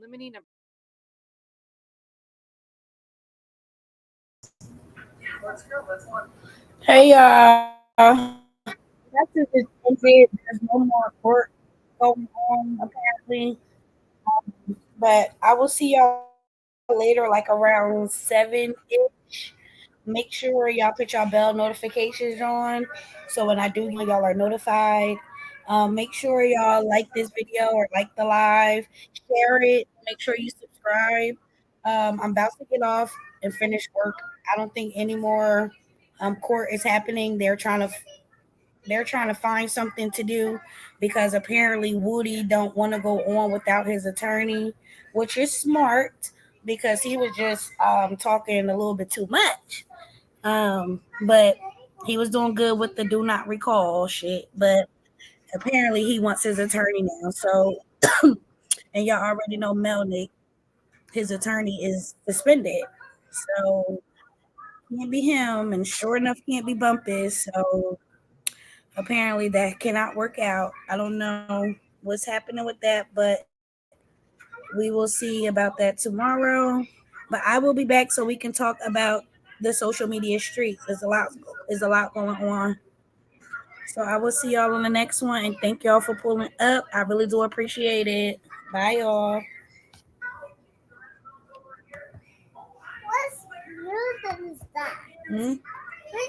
Limiting number. Hey y'all. That's just ended. There's no more court going on apparently. But I will see y'all later, like around 7-ish. Make sure y'all put y'all bell notifications on, so when I do, y'all are notified. Make sure y'all like this video or like the live, share it. Make sure you subscribe. I'm about to get off and finish work. I don't think any more court is happening. They're trying to find something to do because apparently Woody don't want to go on without his attorney, which is smart because he was just talking a little bit too much. But he was doing good with the do not recall shit. But apparently he wants his attorney now. So, and y'all already know Melnick, his attorney is suspended. So can't be him, and sure enough can't be Bumpus. So apparently that cannot work out. I don't know what's happening with that, but we will see about that tomorrow. But I will be back so we can talk about the social media streets. There's a lot going on. So I will see y'all on the next one, and thank y'all for pulling up. I really do appreciate it. Bye, y'all. What's new that?